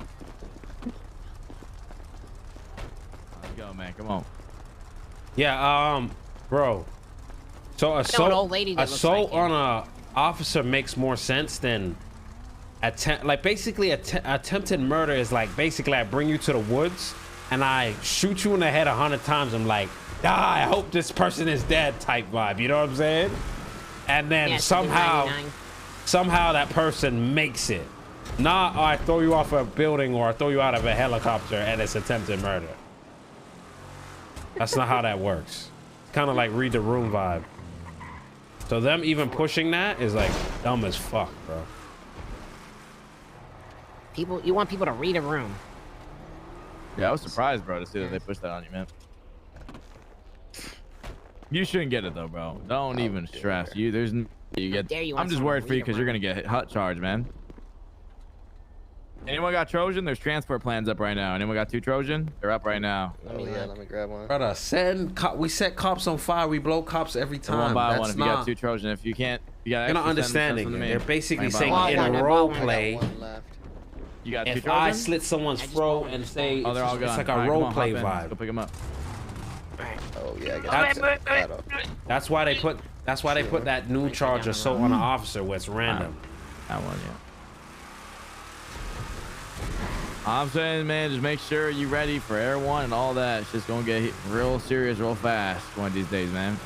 You know, man. Come on. Yeah, bro. So an old lady that looks assault like on a officer makes more sense than attempted murder is like basically I bring you to the woods and I shoot you in the head 100 times. I'm like, die. I hope this person is dead type vibe. You know what I'm saying? And then Yeah, somehow that person makes it. Not, I throw you off a building or I throw you out of a helicopter and it's attempted murder. That's not how that works. It's kind of like read the room vibe. So them even pushing that is like dumb as fuck, bro. You want people to read a room. Yeah, I was surprised, bro, to see that they pushed that on you, man. You shouldn't get it though, bro. Don't even stress. You get. I'm just worried for you because you're gonna get hot charged, man. Anyone got Trojan? There's transport plans up right now. Anyone got 2 Trojan? They're up right now. Let me grab one. Brother, we set cops on fire. We blow cops every time. One by That's one if you got 2 Trojan. If you can't, you got. You're not understanding. They're basically saying in a role play. You got 2 if Trojan? I slit someone's throat and say they're all it's gone. like a All right, role come on, play hop in. vibe. Go pick them up. Oh yeah, I got That's why they put that new charge assault on an officer where it's random. That one, yeah. I'm saying, man, just make sure you're ready for Air 1 and all that. It's just gonna get real serious real fast one of these days, man.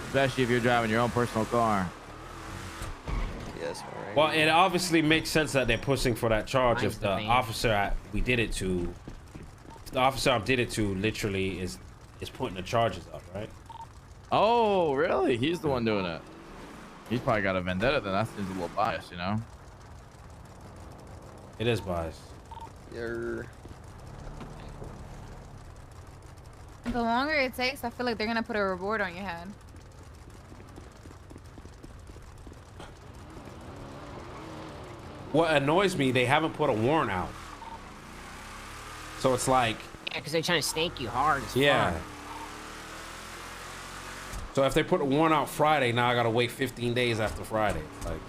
Especially if you're driving your own personal car. Yes, well, it obviously makes sense that they're pushing for that charge if the officer I did it to literally is putting the charges up, right? Oh, really? He's the one doing it. He's probably got a vendetta, then that seems a little biased, you know? It is biased. The longer it takes, I feel like they're gonna put a reward on your head. What annoys me, they haven't put a warrant out. So it's like... Yeah, because they're trying to snake you hard as yeah. fuck. So if they put a warrant out Friday, now I gotta wait 15 days after Friday. Like...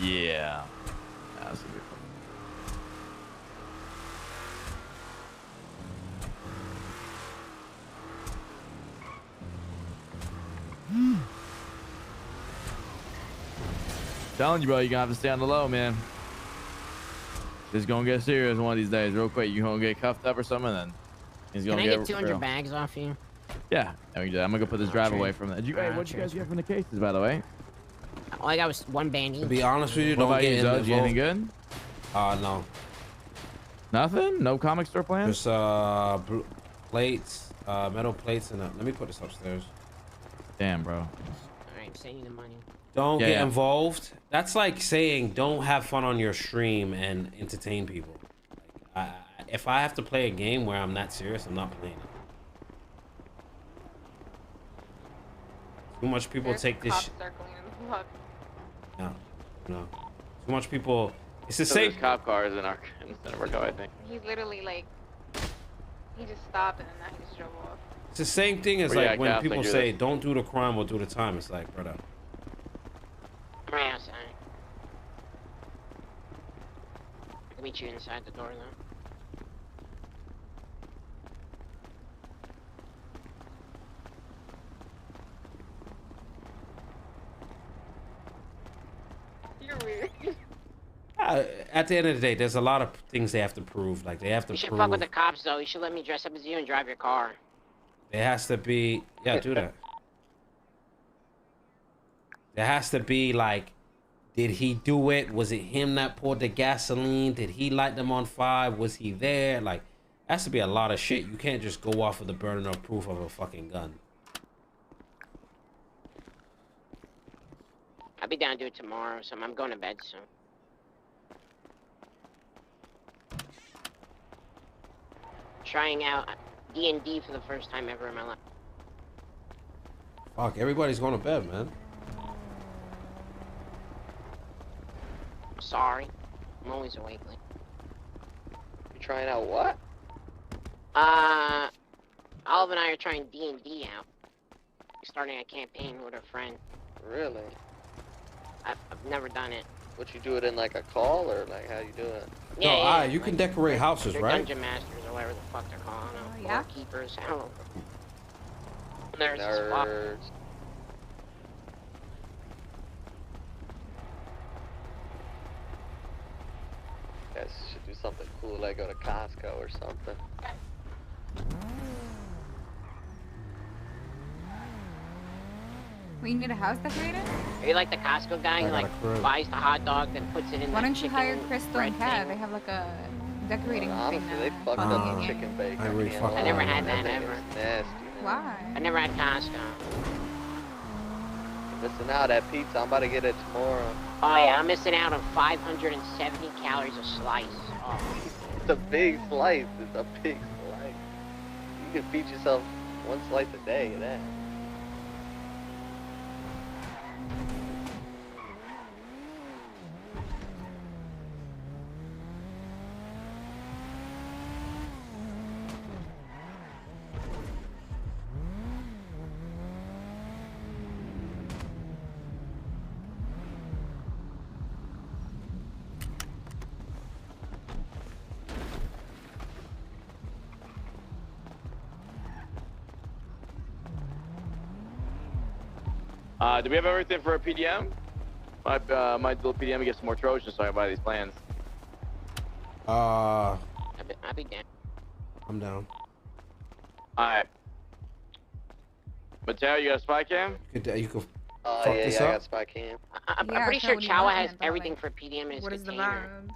Yeah. That's a good one. Telling you, bro, you're gonna have to stay on the low, man. It's gonna get serious one of these days, real quick. You're gonna get cuffed up or something, then he's gonna Can I get get 200 real. bags off you? Yeah, I'm gonna go put this drive away from that. What'd you guys get from the cases, by the way? All I got was 1 bandy. To be honest with you, What don't about get you, involved. Zoe? Anything good? No. Nothing? No comic store plans? Just plates, metal plates, and let me put this upstairs. Damn, bro. Alright, send you the money. Don't get involved. That's like saying don't have fun on your stream and entertain people. Like, if I have to play a game where I'm not serious, I'm not playing it. Too much people take this. No. Too much people. It's the same. There's cop cars in Shrimpkkuno, I think. He literally like, he just stopped and then he just drove off. It's the same thing as Where you like at, when Cap? people Think you're say this. don't do the crime or do the time. It's like, brother. I'm right outside. I can meet you inside the door though. You're weird. At the end of the day, there's a lot of things they have to prove. Like they have to You should prove. fuck with the cops though. You should let me dress up as you and drive your car. There has to be, yeah, do that. There has to be like, did he do it? Was it him that poured the gasoline? Did he light them on fire? Was he there? Like, has to be a lot of shit. You can't just go off of the burden of proof of a fucking gun. I'll be down to do it tomorrow, so I'm going to bed soon. Trying out D&D for the first time ever in my life. Fuck, everybody's going to bed, man. Sorry. I'm always awake late. You trying out what? Olive and I are trying D&D out. Starting a campaign with a friend. Really? I've never done it. What you do it in like a call or like how you do it? Yeah, no, you can decorate houses, they're right? Dungeon masters or whatever the fuck they're calling them. Yeah. Keepers. I don't know. There's Nerds. Guys should do something cool like go to Costco or something. We need a house decorator? Are you like the Costco guy who like buys the hot dog and puts it in Why the don't you hire Crystal and Kat? thing? They have like a decorating Honestly, thing. they fucked up the chicken bake. I never had that ever. Nasty. Why? I never had Costco. Missing out that pizza. I'm about to get it tomorrow. Oh yeah, I'm missing out on 570 calories a slice. Oh. It's a big slice. It's a big slice. You can feed yourself one slice a day of that. Do we have everything for a PDM? Might do a PDM and get some more Trojans so I can buy these plans. I'll be down. I'm down. Alright. Mateo, you got a spy cam? You could Oh, fuck yeah, this I up? got spy cam. I'm pretty sure Chawa has everything for PDM in his What is the container. vibe?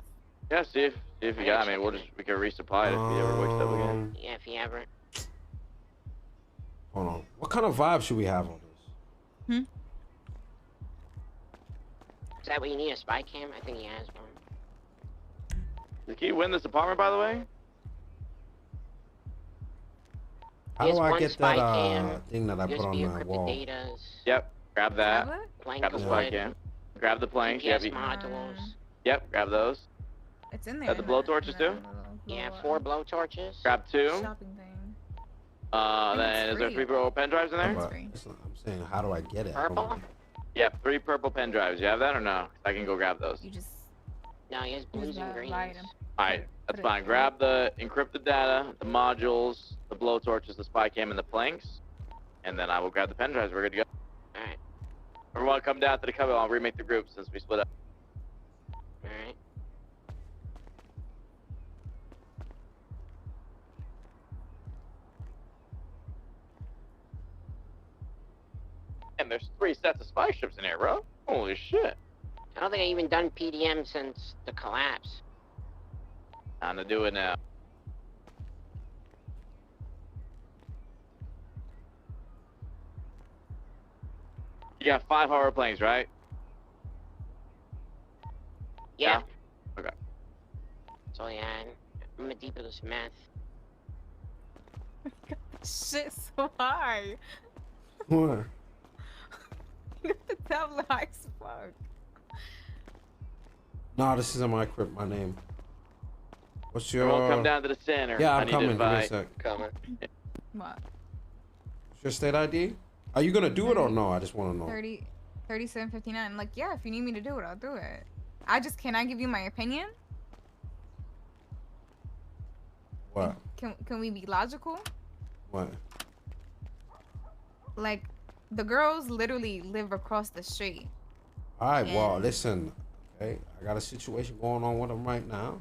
Yeah, see if you got. I mean, we can resupply it if he ever wakes up again. Yeah, if he ever. Hold on. What kind of vibe should we have on this? Is that what you need, a spy cam? I think he has one. Did he win this apartment, by the way? How do I get that thing that I put on my wall? Datas, Yep, grab that. Grab the spy wood, cam. Grab the planks. Yep, GPS modules. yep, grab those. It's in there. Got the blowtorches too? Yeah, 4 blowtorches. Grab 2. Shopping thing. Then is there 3 purple pen drives in there? I'm saying, how do I get it? Purple? Yep, 3 purple pen drives. You have that or no? I can go grab those. You just. No, he has blues and greens. Alright, that's fine. Grab the encrypted data, the modules, the blowtorches, the spy cam, and the planks. And then I will grab the pen drives. We're good to go. Alright. Everyone come down to the cover. I'll remake the group since we split up. Alright. And there's 3 sets of spy ships in here, bro. Holy shit. I don't think I've even done PDM since the collapse. Time to do it now. You got 5 horror planes, right? Yeah. Okay. That's all you had. I'm a deep into this meth. Shit, so high. What? The tablet high as fuck. No, this isn't my crypt, my name. What's your... Everyone come down to the center. Yeah, I I'm need coming. to Give me a invite. sec. Coming. What? What's your state ID? Are you gonna do it or no? I just want to know. 3759. Like, yeah, if you need me to do it, I'll do it. Can I give you my opinion? What? Can we be logical? What? Like, the girls literally live across the street. All right. Well, listen. Okay, I got a situation going on with them right now.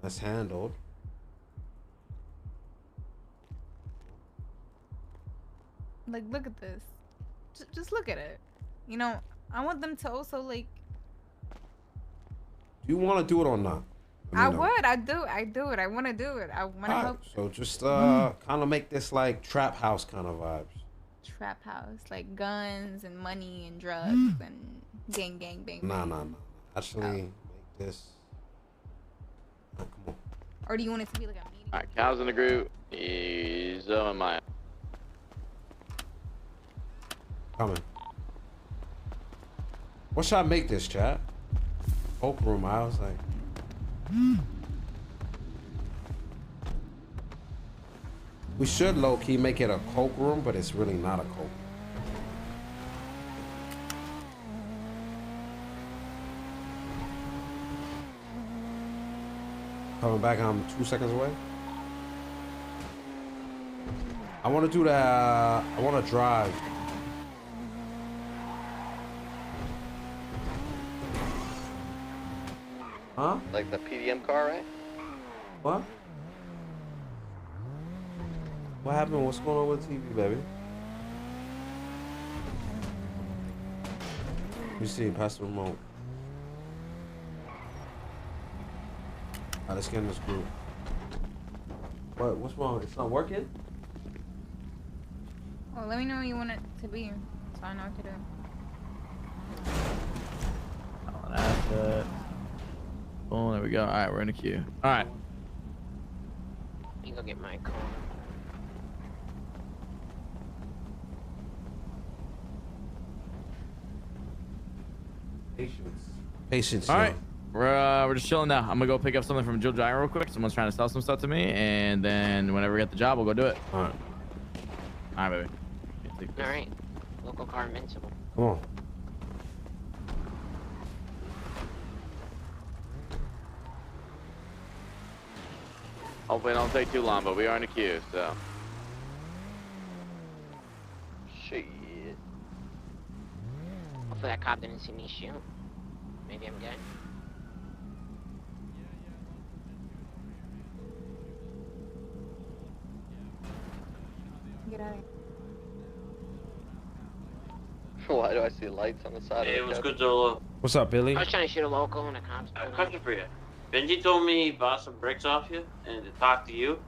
That's handled. Like, look at this. Just look at it. You know, I want them to also, like... Do you want to do it or not? I would. I do it. I want to do it. I want to help. So just kind of make this like trap house kind of vibes. Trap house. Like guns and money and drugs and gang, bang. Nah. Actually, make this... Oh, come on. Or do you want it to be like a meeting? Alright, Cal's in the group. He's on my... Coming. What should I make this, chat? Coke room. I was like... We should low-key make it a coke room, but it's really not a coke. Coming back, I'm 2 seconds away. I want to do that. I want to drive. Huh? Like the PDM car, right? What? What happened? What's going on with TV, baby? Let me see. Pass the remote. Alright, let's get in this group. What's wrong? It's not working? Well, let me know what you want it to be, so I know what to do. Oh, that's good. Oh, there we go. All right, we're in the queue. All right. Let me go get my car. Patience. All right. We're just chilling now. I'm gonna go pick up something from Jill Giant real quick. Someone's trying to sell some stuff to me, and then whenever we get the job, we'll go do it. All right. All right, baby. All right. Local car invincible. Come on. Hopefully it don't take too long, but we are in the queue, so. Shit. Hopefully that cop didn't see me shoot. Maybe I'm good. Get out of here. Why do I see lights on the side Hey, of the what's cabin? good, Zolo? What's up, Billy? I was trying to shoot a local and the cops. Question for you. Benji told me he bought some bricks off you and to talk to you.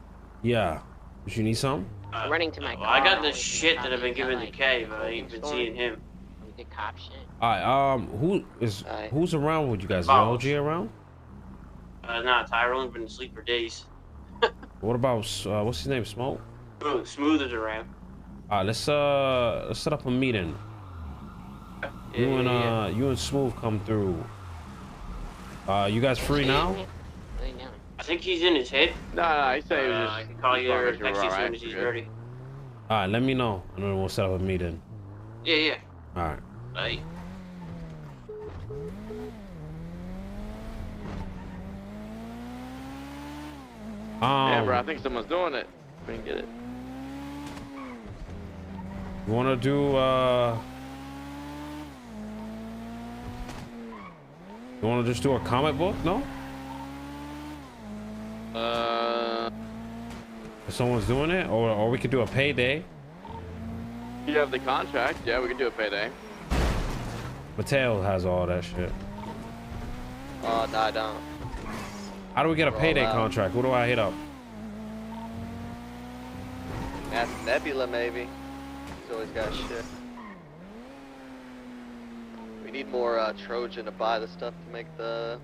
Yeah. You need some? I'm running to my car. I got this shit that I've been giving to K, but I ain't been seeing him. We did cop shit. All right. Who's around with you guys? Is the OG around? Nah, Tyrone's been asleep for days. What about what's his name? Smoke? Smooth is around. All right. Let's set up a meeting. You and Smooth come through. You guys free now? I think he's in his head. No, he said he was just. I can call you or text you as soon as he's ready. All right. Let me know, and then we'll set up a meeting. Yeah. All right. Bye. Yeah, bro, I think someone's doing it. We can get it. You wanna do you wanna just do a comic book? No? If someone's doing it, or we could do a payday. You have the contract. Yeah, we can do a payday. Mateo has all that shit. Oh, no, I don't. How do we get a payday contract? Who do I hit up? Ask Nebula, maybe. He's always got shit. We need more Trojan to buy the stuff to make the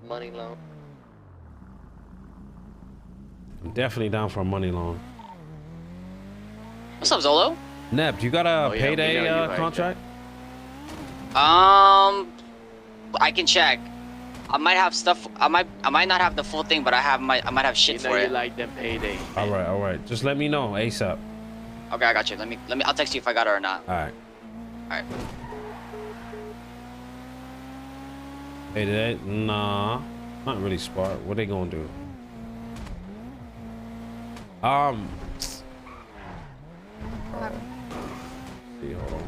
money loan. I'm definitely down for a money loan. What's up, Zolo? Neb, you got a payday contract? I can check. I might have stuff. I might not have the full thing, but I might have shit for it. You like them payday. All right. Just let me know ASAP. Okay, I got you. Let me. I'll text you if I got it or not. All right. Payday? Nah, not really smart. What they gonna do? See, hold on.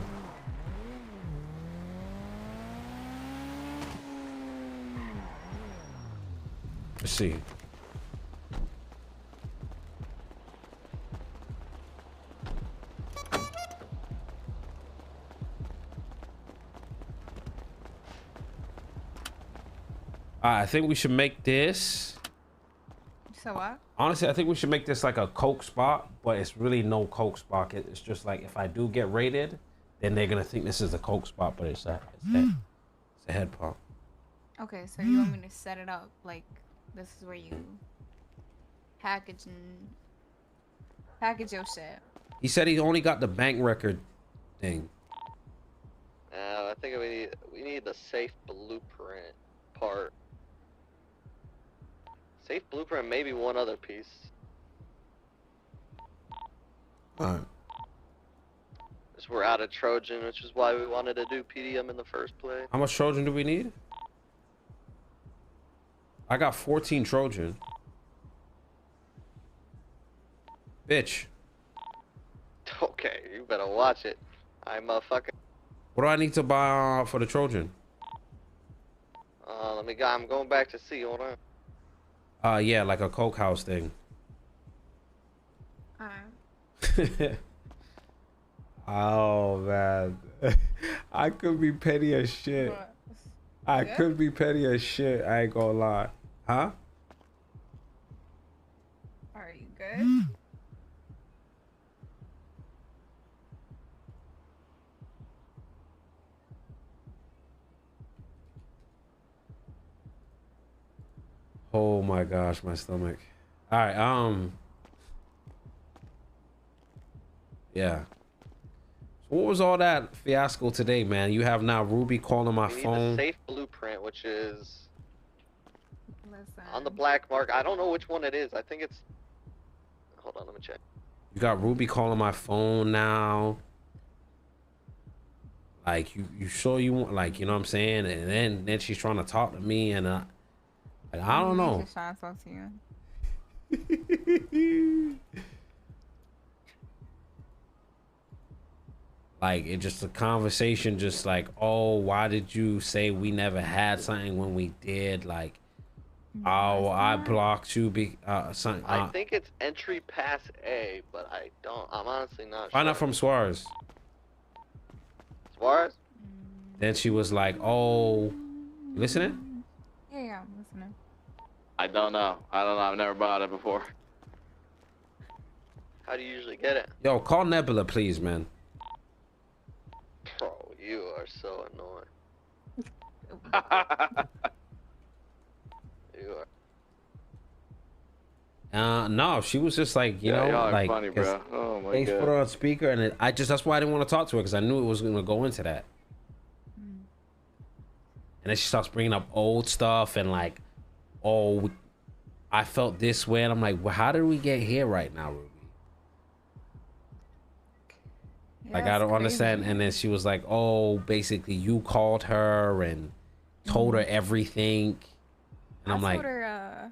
Let's see. I think we should make this. So what? Honestly, I think we should make this like a coke spot, but it's really no coke spot. It's just like if I do get raided, then they're gonna think this is a coke spot, but it's a head pump. Okay, so you want me to set it up like this is where you package your shit. He said he only got the bank record thing. I think we need the safe blueprint part. Safe blueprint, maybe one other piece. Alright. Because we're out of Trojan, which is why we wanted to do PDM in the first place. How much Trojan do we need? I got 14 Trojan. Bitch. Okay, you better watch it. I'm fucking. What do I need to buy for the Trojan? Let me go. I'm going back to see. Hold on. Yeah, like a Coke House thing. Oh man, I could be petty as shit. I could be petty as shit. I ain't gonna lie, huh? Are you good? Oh my gosh, my stomach. All right, yeah. So what was all that fiasco today, man? You have now Ruby calling my phone. The safe blueprint, which is on the black mark. I don't know which one it is. I think it's. Hold on, let me check. You got Ruby calling my phone now. Like you sure you want, like, you know what I'm saying? And then she's trying to talk to me, and like, I don't know. She's trying to talk to you. Like, it just a conversation, just like, oh, why did you say we never had something when we did? Like, oh, I blocked you. Something. I think it's entry pass A, but I'm honestly not sure. Find out from Suarez. Suarez? Then she was like, oh, you listening? Yeah, I'm listening. I don't know. I've never bought it before. How do you usually get it? Yo, call Nebula, please, man. Bro, you are so annoying. You are. No, she was just like, you know, like, funny, bro. Oh my they God. put her on speaker, and that's why I didn't want to talk to her, because I knew it was gonna go into that. And then she starts bringing up old stuff and like, oh, I felt this way, and I'm like, well, how did we get here right now, Ruby? Like, I don't understand. And then she was like, oh, basically you called her and told her everything. And I'm like, I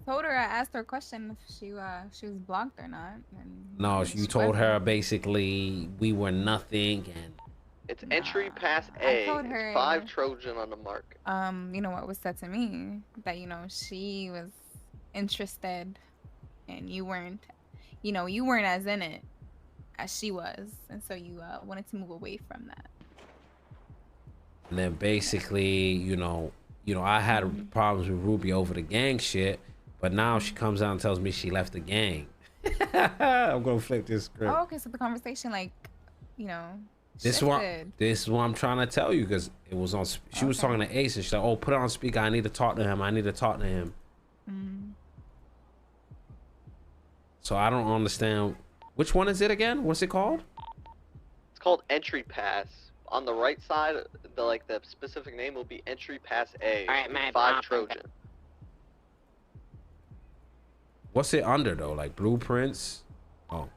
asked her a question if she was blocked or not. And no, you told her basically we were nothing, and it's entry pass A. It's 5 Trojan on the mark. You know what was said to me, that, you know, she was interested and you weren't as in it as she was, and so you wanted to move away from that. And then basically, you know, I had problems with Ruby over the gang shit, but now she comes out and tells me she left the gang. I'm gonna flip this script. Oh, okay, so the conversation, like, you know, This is what I'm trying to tell you, because it was on. She was talking to Ace, and she's like, "Oh, put it on speaker. I need to talk to him. I need to talk to him." So I don't understand. Which one is it again? What's it called? It's called entry pass. On the right side, the specific name will be entry pass A. All right, man. 5 Trojan. What's it under though? Like blueprints? Oh.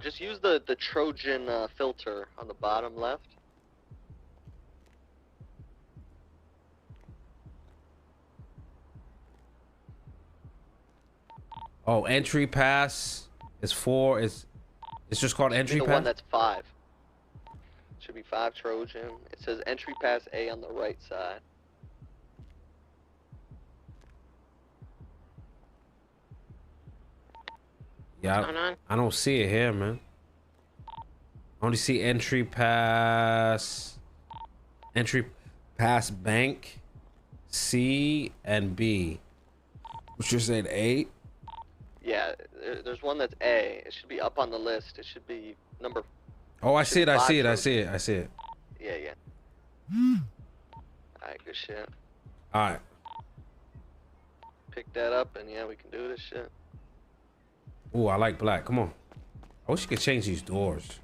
Just use the Trojan filter on the bottom left. Oh, entry pass is 4. It's just called entry the pass. one that's 5. Should be 5 Trojan. It says entry pass A on the right side. Yeah, I don't see it here, man. I only see entry pass bank C and B. Which you said 8? Yeah, there's one that's A. It should be up on the list. It should be number. Oh, I see it. I see it. I Trojan. see it. I see it. Yeah, yeah. Alright, good shit. All right. Pick that up, and yeah, we can do this shit. Ooh, I like black. Come on. I wish you could change these doors.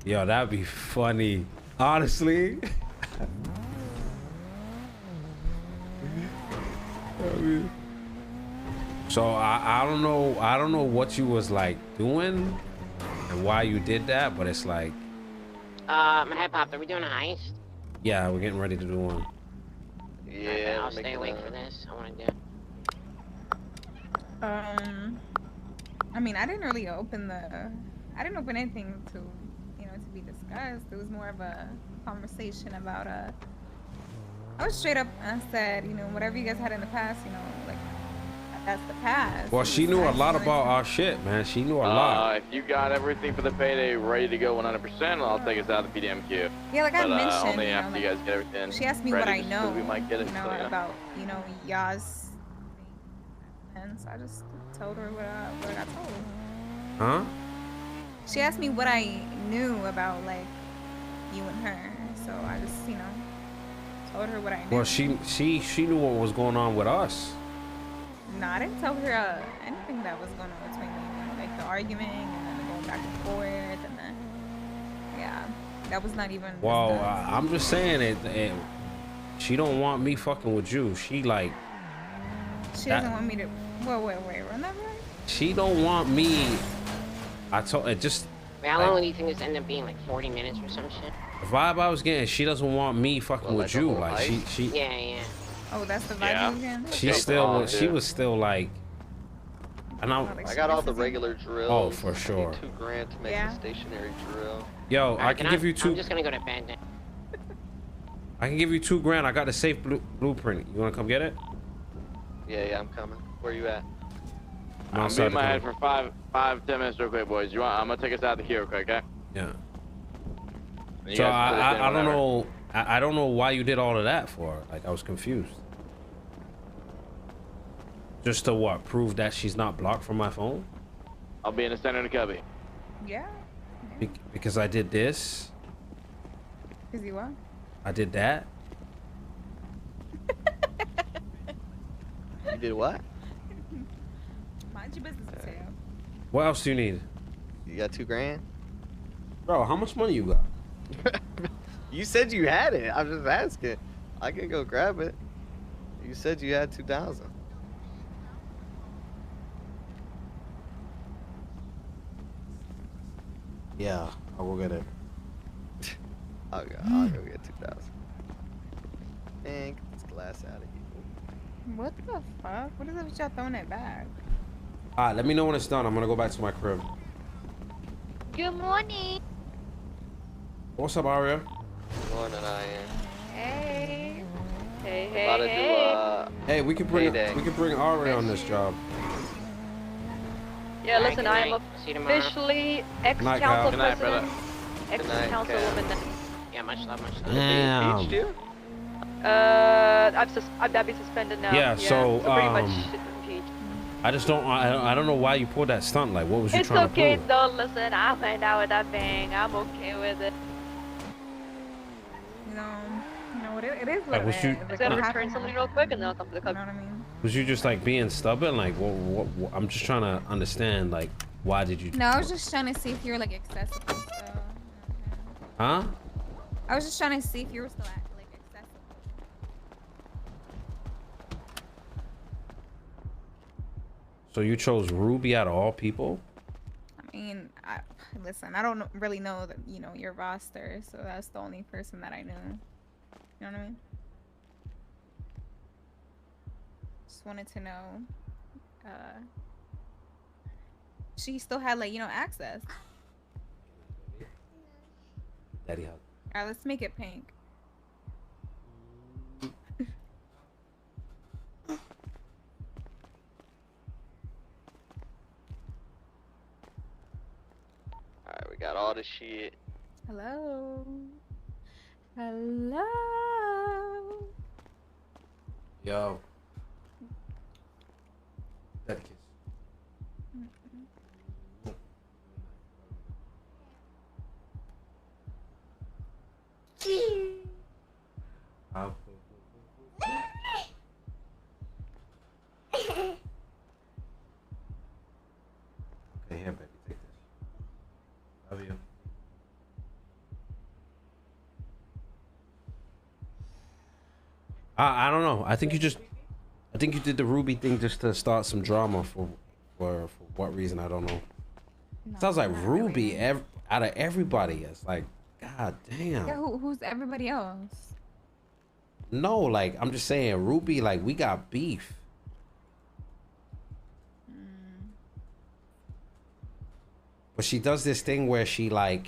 Yo, that'd be funny. Honestly. So I don't know what you was like doing and why you did that, but it's like Helicopter, are we doing a heist? Yeah, we're getting ready to do one. Yeah. Okay, I'll stay awake for this. I want to do. I mean, I didn't really open anything to, to be discussed. It was more of a conversation about I was straight up and I said, whatever you guys had in the past, like that's the past. Well, she knew a lot about our shit, man. She knew a lot. If you got everything for the payday ready to go 100%, I'll take us out of the PDMQ. Yeah, like I mentioned, only after you guys get everything. She asked me what I ready, know, we might get it, about, Yaz. And so I just told her what I got told. Huh? She asked me what I knew about, like, you and her. So I just, told her what I knew. Well, she knew what was going on with us. No, I didn't tell her anything that was going on between me. Like the arguing and then going back and forth and then, yeah, that was not even. Well, I'm just saying it. She don't want me fucking with you. She like. She doesn't want me to. Wait, run that back? She don't want me. I told it just. Wait, how long do you think this ended up being? Like 40 minutes or some shit? The vibe I was getting, she doesn't want me fucking with you. Like she. Yeah. Oh, that's the vibe again. She was still like. And I got all the regular drills. Oh, for sure. I need $2,000 to make a stationary drill. Yo, I can give you two. I'm just gonna go to bed then. I can give you $2,000. I got the safe blueprint. You wanna come get it? Yeah, I'm coming. Where you at? I'm beating my head for 5-10 minutes real quick, boys. I'm gonna take us out of here, okay? Yeah. You So guys I don't know. I don't know why you did all of that for. Like I was confused. Just to what? Prove that she's not blocked from my phone? I'll be in the center of the cubby. Yeah. Because I did this. Because you what? I did that. You did what? Mind your business, Mateo. What else do you need? You got $2,000? Bro, how much money you got? You said you had it. I'm just asking. I can go grab it. You said you had 2,000. Yeah, I will get it. I'll go get 2,000. Man, get this glass out of here. What the fuck? What is it with y'all throwing it back? Alright, let me know when it's done. I'm gonna go back to my crib. Good morning. What's up, Aiyah? Good morning, Aiyah. Hey. About to do hey, we can bring Aiyah on this job. Yeah, listen, I am officially ex-council president, ex-councilwoman. Yeah, much love. Damn. I'd be suspended now. Yeah, so pretty much impeached. I just don't. I don't know why you pulled that stunt. Like, what was you It's trying okay to prove? though. Listen, I went out with that bang. I'm okay with it. It is what Like, it was is. you? I'm gonna return something real quick and then I'll come to the club. You know what I mean? Was you just like being stubborn? Like, what? I'm just trying to understand. Like, why did you? No, I was just trying to see if you were like accessible. So. Huh? I was just trying to see if you were still like accessible. So you chose Ruby out of all people? I mean, listen, I don't really know that your roster, so that's the only person that I knew. You know what I mean? Just wanted to know. She still had like access. Daddy hug. All right, let's make it pink. Alright, we got all the shit. Hello. Hello. Yo. Daddy kiss. Okay, here, baby, take this. Love you. I don't know. I think you did the Ruby thing just to start some drama for what reason, I don't know. Sounds like Ruby out of everybody has like God damn. Yeah, who's everybody else? No, like I'm just saying, Ruby, like we got beef. But she does this thing where she like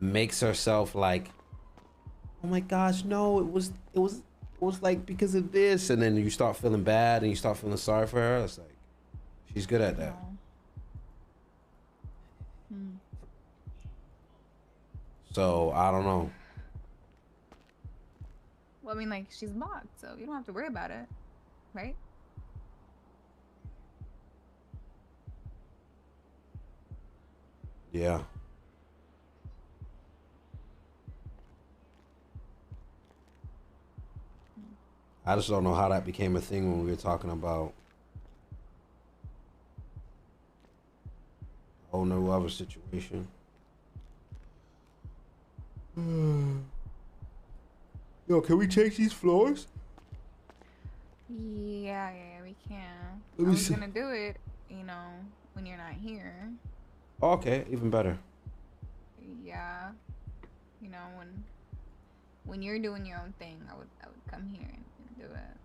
makes herself like, oh my gosh, no, it was like because of this, and then you start feeling bad and you start feeling sorry for her. It's like she's good at that. So I don't know. Well, I mean, like she's blocked, so you don't have to worry about it, right? Yeah. I just don't know how that became a thing when we were talking about a whole new other situation. Yo, can we change these floors? Yeah, we can. Let I me was see. gonna do it, you know, when you're not here. Okay, even better. Yeah, you know, when you're doing your own thing, I would come here and do it.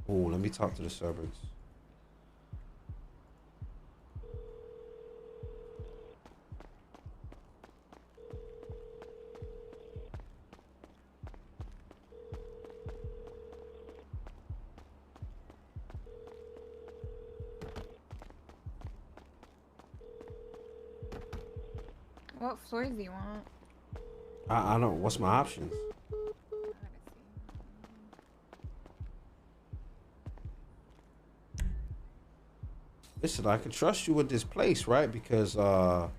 Oh, let me talk to the servants. What floors do you want? I don't. What's my options? Listen, I can trust you with this place, right? Because you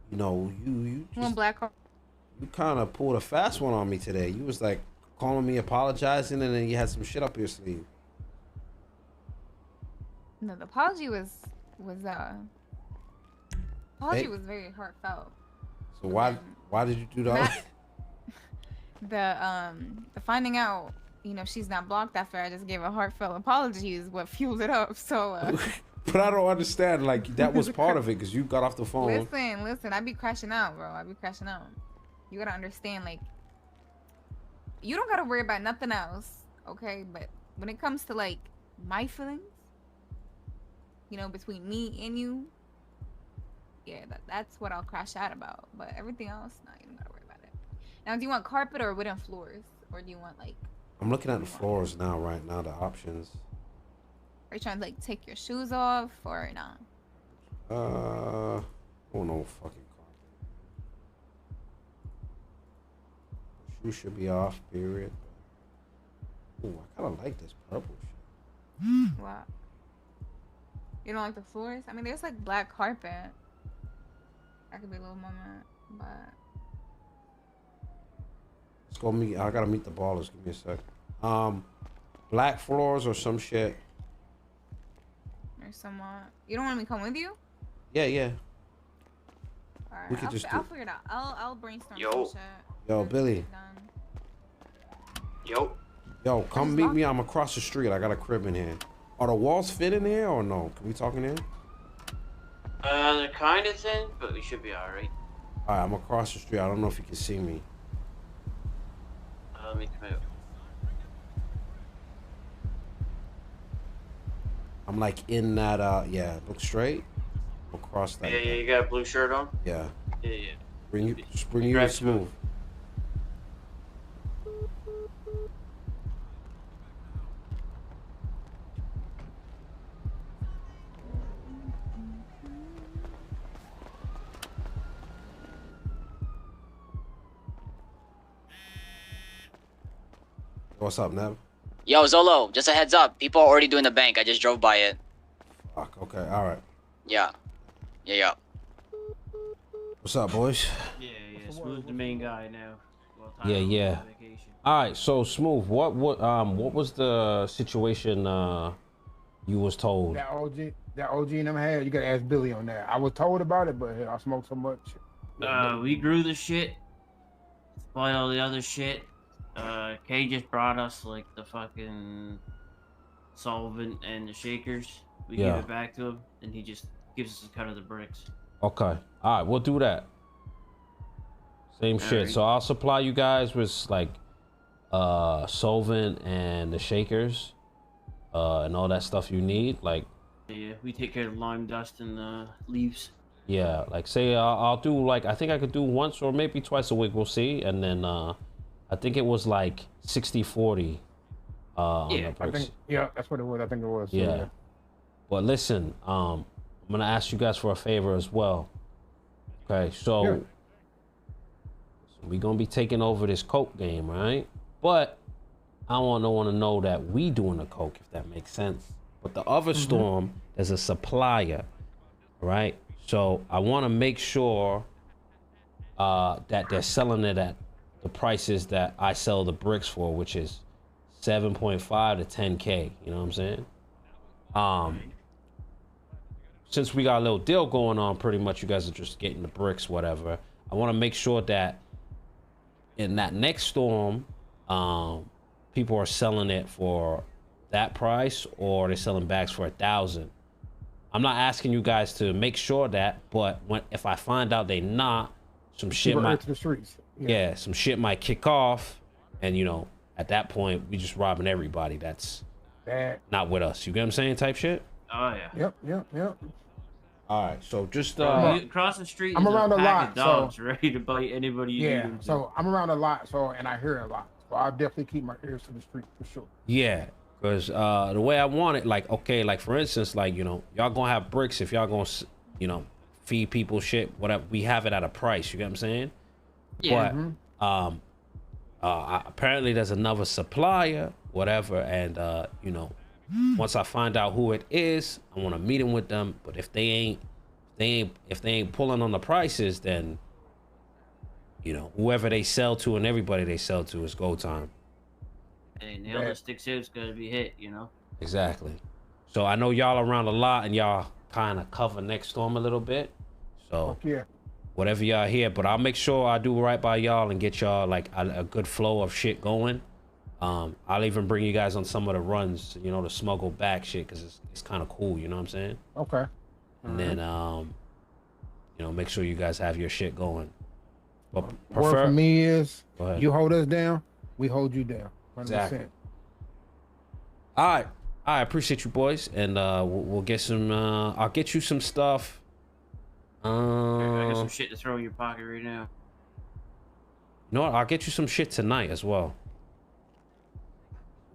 know, you want black? You kind of pulled a fast one on me today. You was like calling me, apologizing, and then you had some shit up your sleeve. No, the apology was very heartfelt. So why did you do that? The finding out, you know, she's not blocked after I just gave a heartfelt apology is what fueled it up. So But I don't understand. Like that was part of it because you got off the phone. Listen, I be crashing out, bro. I be crashing out. You gotta understand, like, you don't gotta worry about nothing else, okay? But when it comes to like my feelings, you know, between me and you, yeah, that's what I'll crash out about. But everything else, no, you don't gotta worry about it. Now, do you want carpet or wooden floors, or do you want like? I'm looking at the floors now, right now, the options. Are you trying to like take your shoes off or not? Oh no, fucking carpet. Shoes should be off, period. Ooh, I kind of like this purple shit. What? You don't like the floors? I mean, there's like black carpet. That could be a little moment, but. Let's go meet. I gotta meet the ballers. Give me a sec. Black floors or some shit. Or somewhat. You don't want me to come with you? Yeah. Alright, We could I'll figure it out. I'll brainstorm some shit. Yo, Billy. Yo, come meet me. I'm across the street. I got a crib in here. Are the walls fit in here or no? Can we talk in here? They're kind of thin, but we should be alright. Alright, I'm across the street. I don't know if you can see me. Let me come out. I'm like in that, yeah, look straight. Across that. Yeah, you got a blue shirt on? Yeah. Yeah. Bring you in smooth. What's up, Nev? Yo, Zolo, just a heads up. People are already doing the bank. I just drove by it. Fuck, okay, alright. Yeah. What's up, boys? Yeah. Smooth's the main guy now. Yeah. All right, so Smooth, what was the situation you was told? That OG and them had, you gotta ask Billy on that. I was told about it, but I smoked so much. We grew the shit. Despite all the other shit. Kay just brought us like the fucking solvent and the shakers. We give it back to him, and he just gives us a cut of the bricks. Okay. All right, we'll do that. Same shit. right. So I'll supply you guys with like solvent and the shakers and all that stuff you need. Like, Yeah, we take care of lime dust and leaves. yeah, like say I'll do like, I think I could do once or maybe twice a week. We'll see. And then I think it was like 60-40 on the I bricks. think, yeah, that's what it was. I think it was. So, Yeah. But listen, I'm gonna ask you guys for a favor as well. Okay, so we're gonna be taking over this coke game, right? But I want no one to know that we doing the coke, if that makes sense. But the other storm, there's a supplier, right? So I want to make sure that they're selling it at the prices that I sell the bricks for, which is 7.5 to 10K. You know what I'm saying? Since we got a little deal going on, pretty much you guys are just getting the bricks, whatever. I want to make sure that in that next storm, people are selling it for that price, or they're selling bags for 1,000. I'm not asking you guys to make sure that, but if I find out they not, some shit People might to the streets. yeah, some shit might kick off, and you know, at that point we just robbing everybody that's not with us. You get what I'm saying? Type shit. Oh yeah. Yep. All right, so just across the street. I'm is around a pack lot, of dogs so ready to bite anybody. You yeah. need them to. So I'm around a lot, so and I hear a lot. So I'll definitely keep my ears to the street for sure. Yeah, because the way I want it, like, okay, like for instance, like, you know, y'all gonna have bricks if y'all gonna, you know, feed people shit, whatever. We have it at a price. You get what I'm saying? Yeah. But apparently there's another supplier, whatever, and you know, once I find out who it is, I want to meet them with them. But if they ain't pulling on the prices, then you know, whoever they sell to and everybody they sell to is go time. Hey, nail the stick shift's gonna be hit, you know. Exactly. So I know y'all around a lot, and y'all kind of cover next storm a little bit. So yeah, whatever y'all hear, but I'll make sure I do right by y'all and get y'all like a good flow of shit going. I'll even bring you guys on some of the runs, you know, the smuggle back shit, because it's kind of cool, you know what I'm saying? Okay. And then you know, make sure you guys have your shit going. But Word for me is, Go ahead. you hold us down, we hold you down. 100%. Exactly. All right, I appreciate you boys, and we'll get some. I'll get you some stuff. I got some shit to throw in your pocket right now. You know what? I'll get you some shit tonight as well.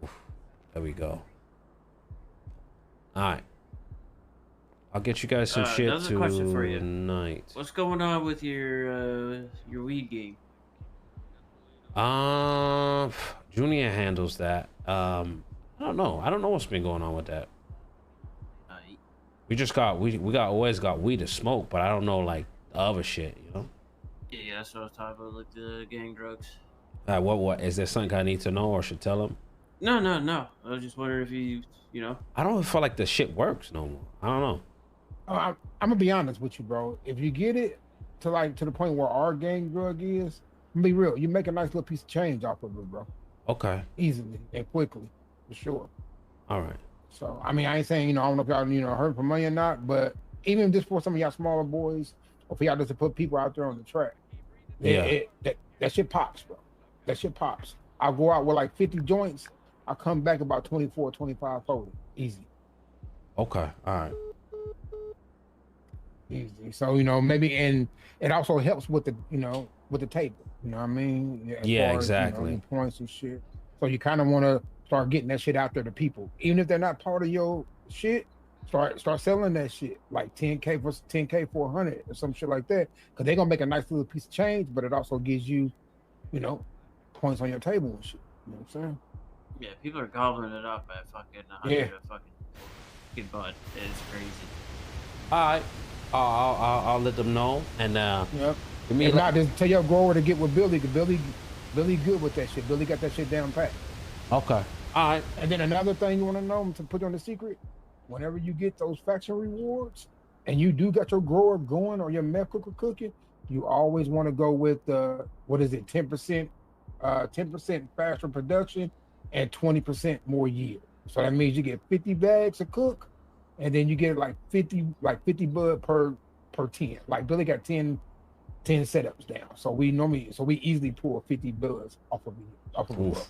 Oof, there we go. All right. I'll get you guys some shit Another question for you. tonight. What's going on with your weed game? Junior handles that. I don't know. I don't know what's been going on with that. We just got we always got weed to smoke, but I don't know like the other shit, you know. Yeah, that's what I was talking about, like the gang drugs. What is there something I need to know or should tell him? No. I was just wondering if you know. I don't feel like the shit works no more. I don't know. I'm gonna be honest with you, bro. If you get it to the point where our gang drug is, I'm gonna be real. You make a nice little piece of change off of it, bro. Okay. Easily and quickly, for sure. All right. So I mean, I ain't saying, you know, I don't know if y'all, you know, hurt for money or not, but even just for some of y'all smaller boys, or for y'all just to put people out there on the track, that shit pops, bro. That shit pops. I'll go out with like 50 joints. I'll come back about 24, 25 total. Easy. Okay. All right. Easy. So, you know, maybe, and it also helps with the, you know, with the table. You know what I mean? As Yeah, far as, exactly. you know, points and shit. So you kind of want to start getting that shit out there to people, even if they're not part of your shit. Start selling that shit like 10K for 10K for 100 or some shit like that, because they're gonna make a nice little piece of change, but it also gives you, you know, points on your table and shit. You know what I'm saying? Yeah, people are gobbling it up at fucking 100 a fucking bud. It's crazy. All right. I'll let them know, and yep. Give me and not just tell your grower to get with Billy, because Billy good with that shit. Billy got that shit down pat. Okay. All right. And then another thing you want to know, to put on the secret, whenever you get those faction rewards and you do got your grower going or your meth cooker cooking, you always want to go with 10% faster production and 20% more yield. So that means you get 50 bags to cook, and then you get like 50 bud per per 10. Like Billy got 10 setups down. So we easily pull 50 bills off of the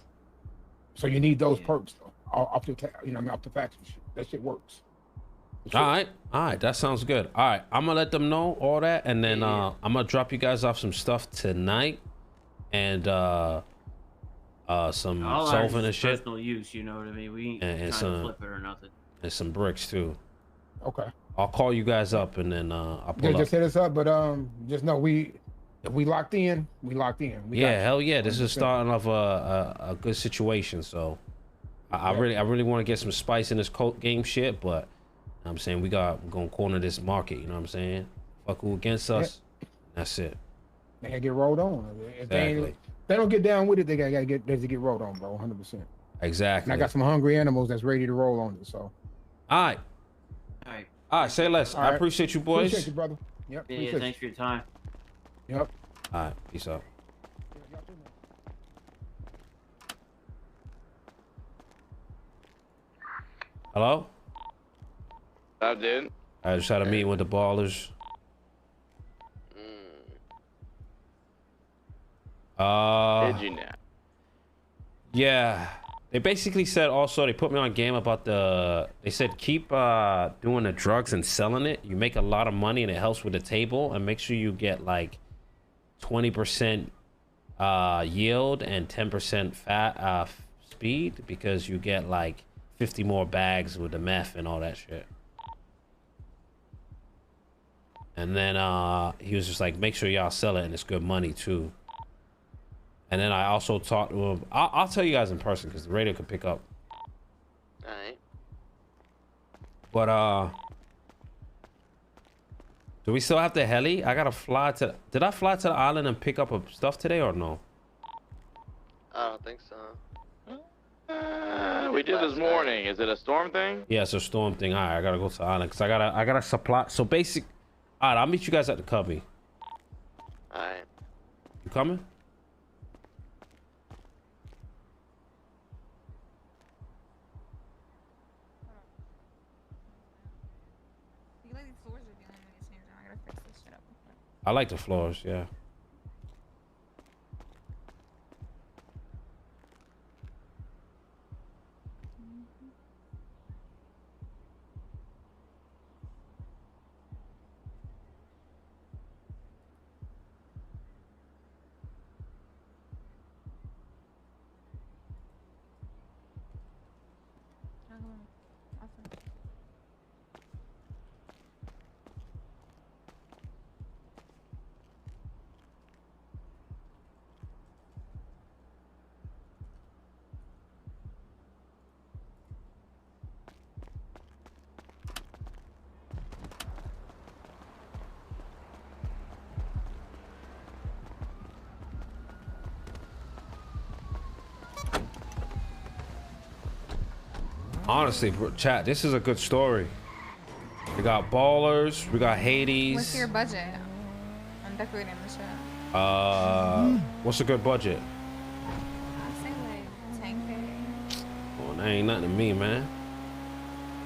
So you need those perks though, off the off the factory shit. That shit works. All right, that sounds good. All right, I'm gonna let them know all that, and then I'm gonna drop you guys off some stuff tonight, and some solvent and shit. Personal use, you know what I mean? We ain't And trying to flip it or nothing. And some bricks too. Okay. I'll call you guys up, and then I'll pull Yeah, up. just hit us up, but just know if we locked in, we locked in. Yeah, hell yeah, this is starting off a good situation. So I really want to get some spice in this game shit, but I'm saying we're gonna corner this market. You know what I'm saying? Fuck who against us? That's it. They gotta get rolled on. If Exactly. they don't get down with it, they gotta get rolled on, bro. 100%. Exactly. And I got some hungry animals that's ready to roll on it. So. All right. All right. Say less. I appreciate you, boys. Appreciate you, brother. Yep. Yeah, thanks for your time. Yep. All right. Peace out. Hello? What's up, dude? I just had a meeting with the ballers. Did you now? Yeah. They basically said also, they put me on game about they said keep doing the drugs and selling it. You make a lot of money and it helps with the table, and make sure you get like 20% yield and 10% fat speed, because you get like 50 more bags with the meth and all that shit. And then he was just like, make sure y'all sell it and it's good money too. And then I also talked to him. I'll tell you guys in person because the radio could pick up. Alright. But do we still have the heli? I gotta fly to. Did I fly to the island and pick up stuff today or no? I don't think so. We did this morning. Is it a storm thing? Yeah, it's a storm thing. All right, I gotta go to the island because I gotta supply. So basic. All right, I'll meet you guys at the cubby. All right. You coming? I like the floors, yeah. Honestly, bro, chat, this is a good story. We got ballers, we got Hades. What's your budget on decorating the shop? What's a good budget? I'd say like 10K. Oh, that ain't nothing to me, man.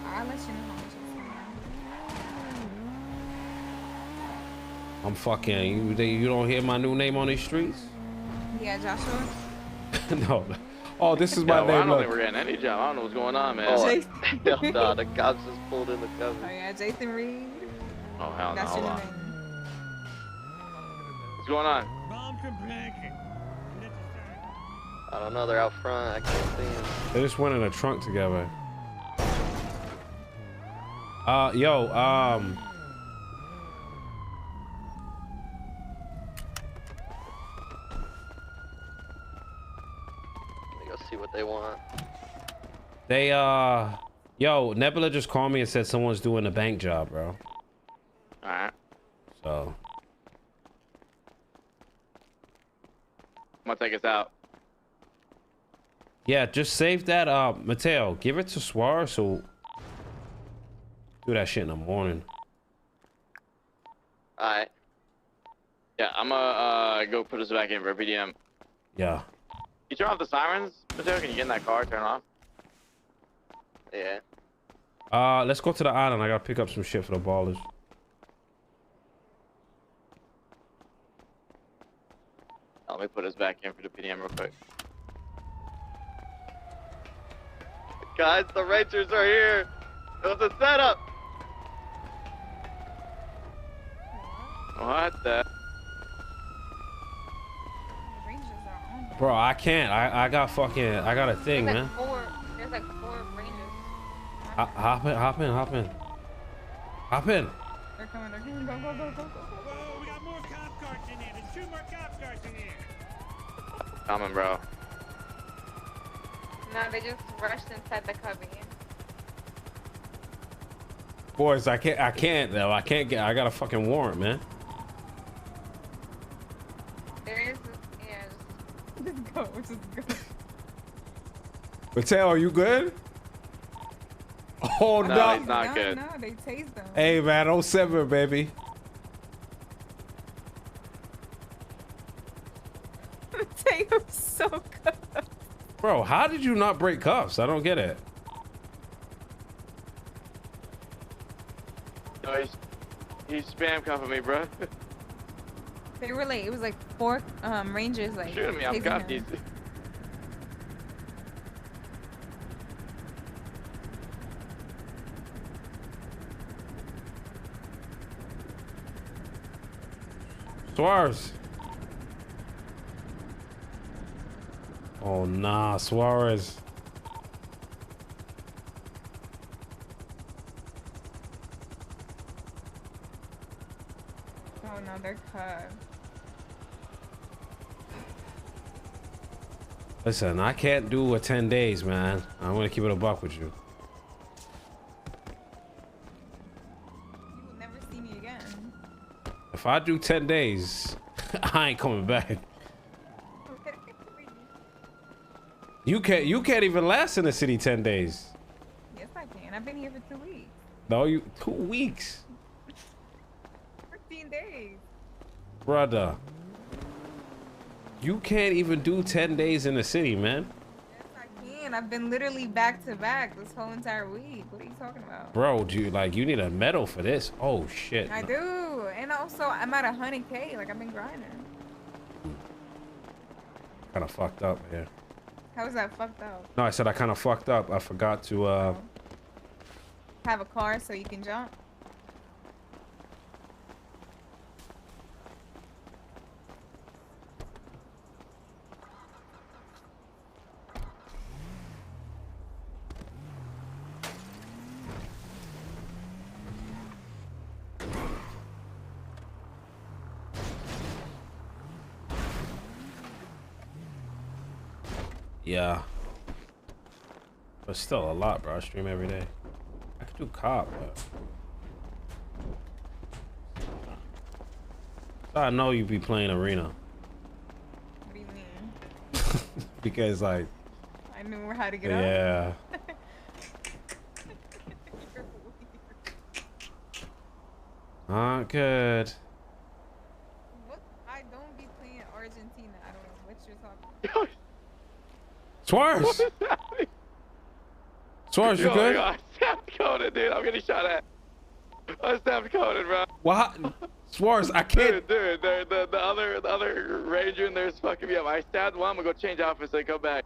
I'll let you know how much it's I'm fucking, you don't hear my new name on these streets? Yeah, Joshua. No. Oh, this is my name. I don't think we're getting any job. I don't know what's going on, man. Oh, no, the cops just pulled in the cover. Oh yeah, Jason Reed. Oh, hell no. That's Hold your on. name. What's going on? I don't know, they're out front. I can't see them. They just went in a trunk together. See what they want. They Nebula just called me and said someone's doing a bank job, bro. Alright. So I'm gonna take us out. yeah, just save that Mateo. Give it to Swar so do that shit in the morning. Alright. Yeah, I'm gonna go put us back in for PDM. Yeah. You turn off the sirens, Mateo? Can you get in that car? Turn off. Yeah. Let's go to the island. I gotta pick up some shit for the ballers. Let me put us back in for the PDM real quick. Guys, the Rangers are here. It was a setup. What the? Bro, I can't. I got a thing, There's man. There's like 4 rangers. Hop in. They're coming. Go. Whoa, we got more cop cars in here. There's 2 more cop cars in here. Coming, bro. No, they just rushed inside the cubby. Boys, I can't though. I got a fucking warrant, man. There is, just go. Mateo, are you good? Oh, no. He's not good. No, they taste them. Hey, man, 07, baby. Mateo's so good. Bro, how did you not break cuffs? I don't get it. No, he's spam cuffing me, bro. They were like, it was like 4 rangers like Shooting me, I'm chasing cuffed. him. Suarez. Oh, nah, Suarez. Oh no, they're cut. Listen, I can't do a 10 days, man. I'm gonna keep it a buck with you. You will never see me again. If I do 10 days, I ain't coming back. You can't even last in the city 10 days. Yes, I can. I've been here for 2 weeks. No, 2 weeks. 15 days. Brother. You can't even do 10 days in the city, man. Yes, I can. I've been literally back to back this whole entire week. What are you talking about? Bro, you need a medal for this. Oh shit. I do. And also, I'm at 100K. Like, I've been grinding. Kind of fucked up here. How is that fucked up? No, I said I kind of fucked up. I forgot to Have a car so you can jump? Yeah. But still a lot, bro. I stream every day. I could do cop, but so I know you be playing arena. What do you mean? Because like I knew how to get up. yeah. Not good. What? I don't be playing Argentina. I don't know what you're talking about. Suarez! Suarez, you good? Yo, I stabbed Conan, dude. I'm getting shot at. I stabbed Conan, bro. What? Suarez, I can't. Dude, the other ranger in there is fucking me up. I stabbed one. I'm gonna go change outfits and come back.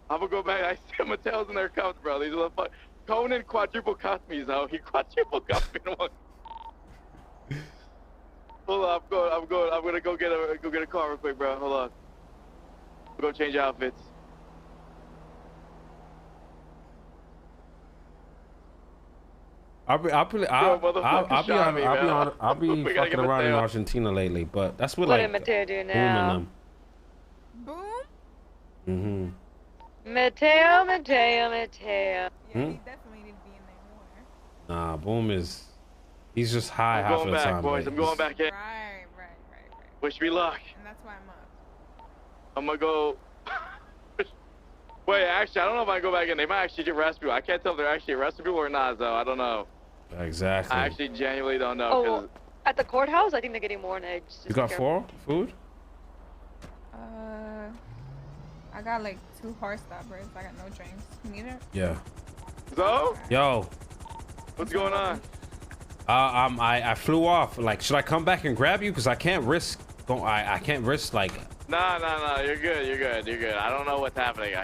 I'm gonna go back. I see my tails in their cuffs, bro. These are the fuck. Conan quadruple cuffed me, so he quadruple cuffed me in one. Hold on, I'm gonna go get a car real quick, bro. Hold on. I'm gonna change outfits. I'll be fucking around in Argentina lately, but that's what What like did Mateo do Boom now? and them. Boom? Mm-hmm. Mateo. Yeah, Hmm? he definitely need to be in there more. Nah, Boom he's just high I'm half going of the back, time. boys. like, I'm going back in. Right. Wish me luck. And that's why I'm up. I'm gonna go. Wait, actually, I don't know if I go back in. They might actually arrest people. I can't tell if they're actually arresting people or not, though. I don't know. Exactly. I actually genuinely don't know. Oh, at the courthouse, I think they're getting more on edge. You got 4 food? I got like 2 hard stoppers. I got no drinks. You need it? Yeah. So? Yo. What's going on? I flew off. Like, should I come back and grab you? Because I can't risk I can't risk like. No, you're good. I don't know what's happening. All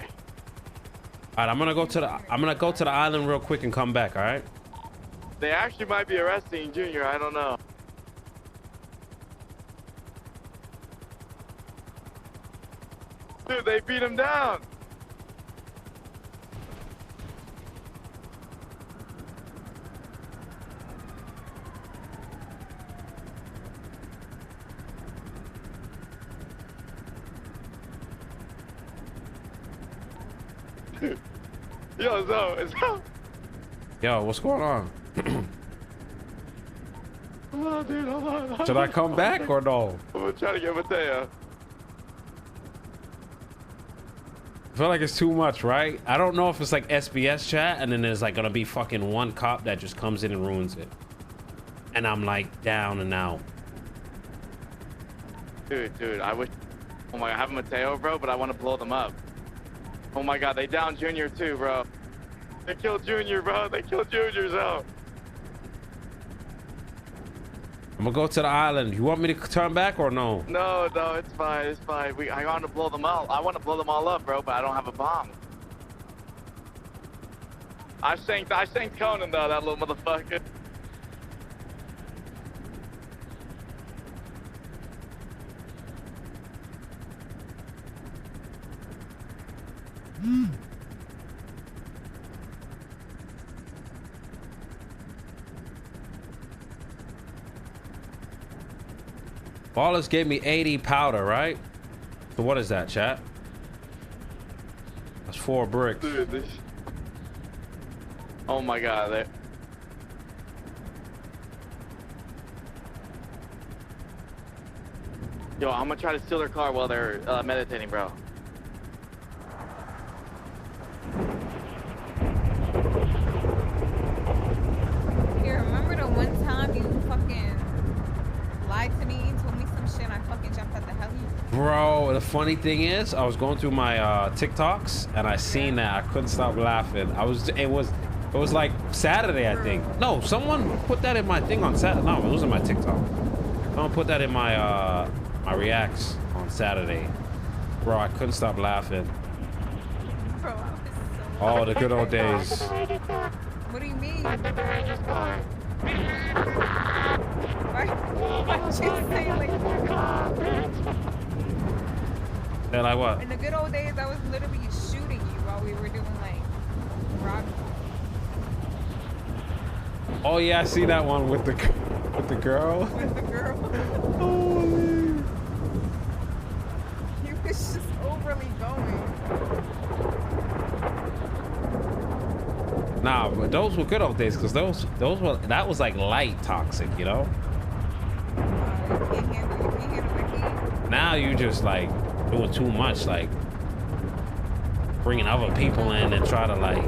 right, I'm gonna go to the island real quick and come back. All right. They actually might be arresting Junior. I don't know. Dude, they beat him down. Yo, Zo. Yo, what's going on? Hold on, dude, hold on. Should I come back or no? I'm gonna try to get Mateo. I feel like it's too much, right? I don't know if it's like SBS chat and then there's like gonna be fucking one cop that just comes in and ruins it. And I'm like down and out. Dude, I wish. Oh my God, I have Mateo, bro, but I want to blow them up. Oh my God, they downed Junior too, bro. They killed Junior, bro. They killed Junior, Zo. I'm gonna go to the island. You want me to turn back or no? No, it's fine. It's fine. I want to blow them all. I want to blow them all up, bro, but I don't have a bomb. I shanked Conan though, that little motherfucker. Ballers gave me 80 powder, right? So what is that, chat? That's 4 bricks. Dude, oh my God, Yo, I'm gonna try to steal their car while they're meditating, bro. Here, remember the one time you fucking lied to me and told me some shit and I fucking jumped out the heli? Bro, the funny thing is, I was going through my TikToks and I seen that. I couldn't stop laughing. It was like Saturday, I think. No, someone put that in my thing on Saturday. No, it wasn't my TikTok. Someone put that in my my reacts on Saturday. Bro, I couldn't stop laughing. Bro, I was so Oh, the good old days. What do you mean? Why'd you say like They're like what? in the good old days I was literally shooting you while we were doing like robbery. Oh yeah, I see that one with the girl. With the girl. Holy. You was just overly going. Nah, but those were good old days because that was like light toxic, you know? You can't handle the heat. Now you just like doing too much, like bringing other people in and try to like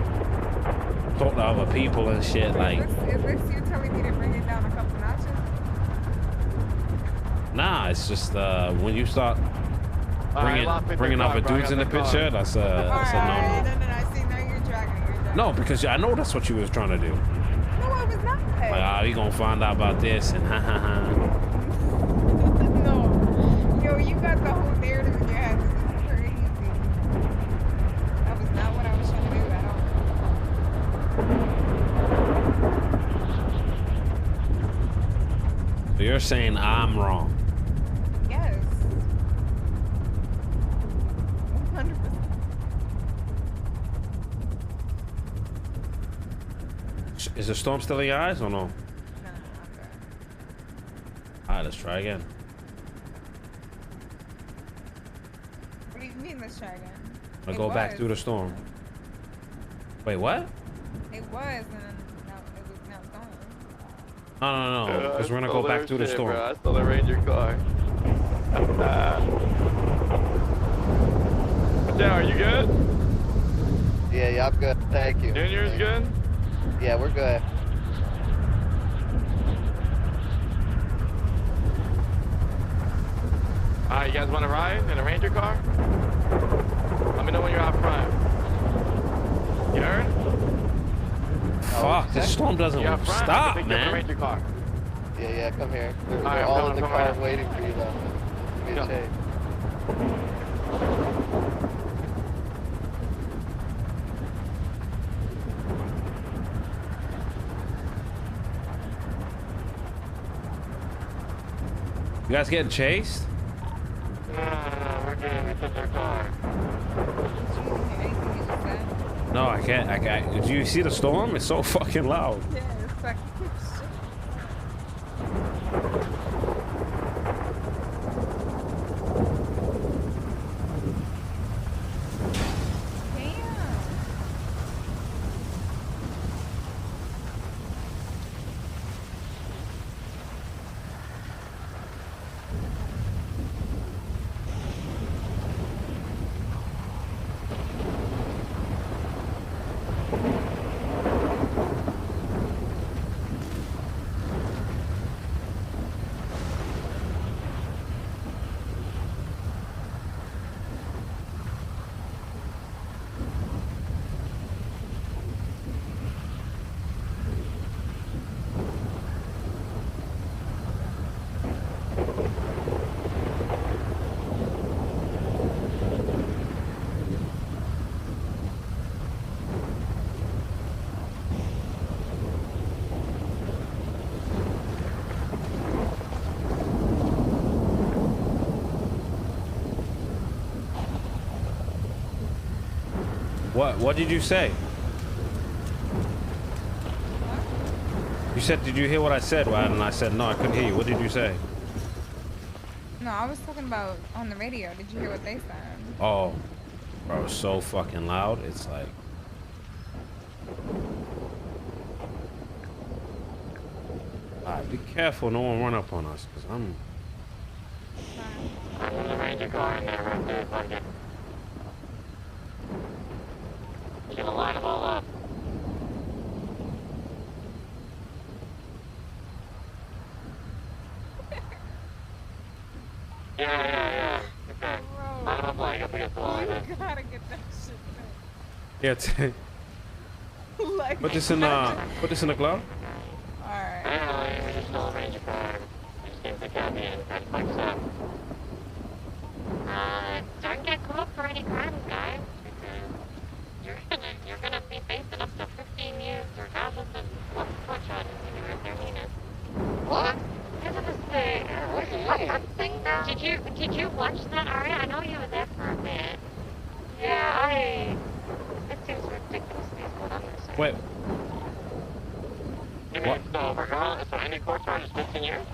talk to other people and shit. Like, Is this you telling me to bring it down a couple notches? nah, it's just when you start bringing other dudes in the picture, that's a no. No, I see, now you're dragging it. No, because I know that's what you was trying to do. No, I was not. Like, you gonna find out about this and ha ha ha. No. Yo, you got the whole narrative in your head. This is crazy. That was not what I was trying to do at all. So you're saying I'm wrong? Yes. 100%. Is the storm still in your eyes or no? No, Alright, let's try again. what do you mean let's try again? I'll go back through the storm. Wait, what? It was, and then now it's gone. No, because we're gonna go back through the storm. Bro. I stole the Ranger car. Mateo, are you good? Yeah, I'm good. Thank you. Junior's good? Yeah, we're good. Alright, you guys want to ride in a Ranger car? Let me know when you're out front. You heard? Fuck, this storm doesn't stop, man. Ranger car. Yeah, come here. We're all in the car waiting for you though. me a chase. You guys getting chased? We're getting into their car. No, I can't. Do you see the storm? It's so fucking loud. Yeah, it's fucking What did you say? You said, did you hear what I said? And I said, no, I couldn't hear you. What did you say? No, I was talking about on the radio. Did you hear what they said? Oh, bro, it's so fucking loud. It's like... Alright, be careful. No one run up on us, because I'm gonna raise your car in there right there, fucking. You're gonna line them all up. Yeah. Okay. Line them up like up against the wall. You gotta get that shit yeah. Like, Put this in the glove. Alright. Anyway, we just still arrange your car. We just came to cabby and tried to flex up. Don't get caught for any crimes, guys. You're gonna be facing up to 15 years regardless of what court charges you if they're heinous. What? Isn't this thing? Did you watch that, Aria? I know you were there for a bit. Yeah, it seems ridiculous is what I'm gonna say. Wait. You mean so regardless of any court charges 15 years?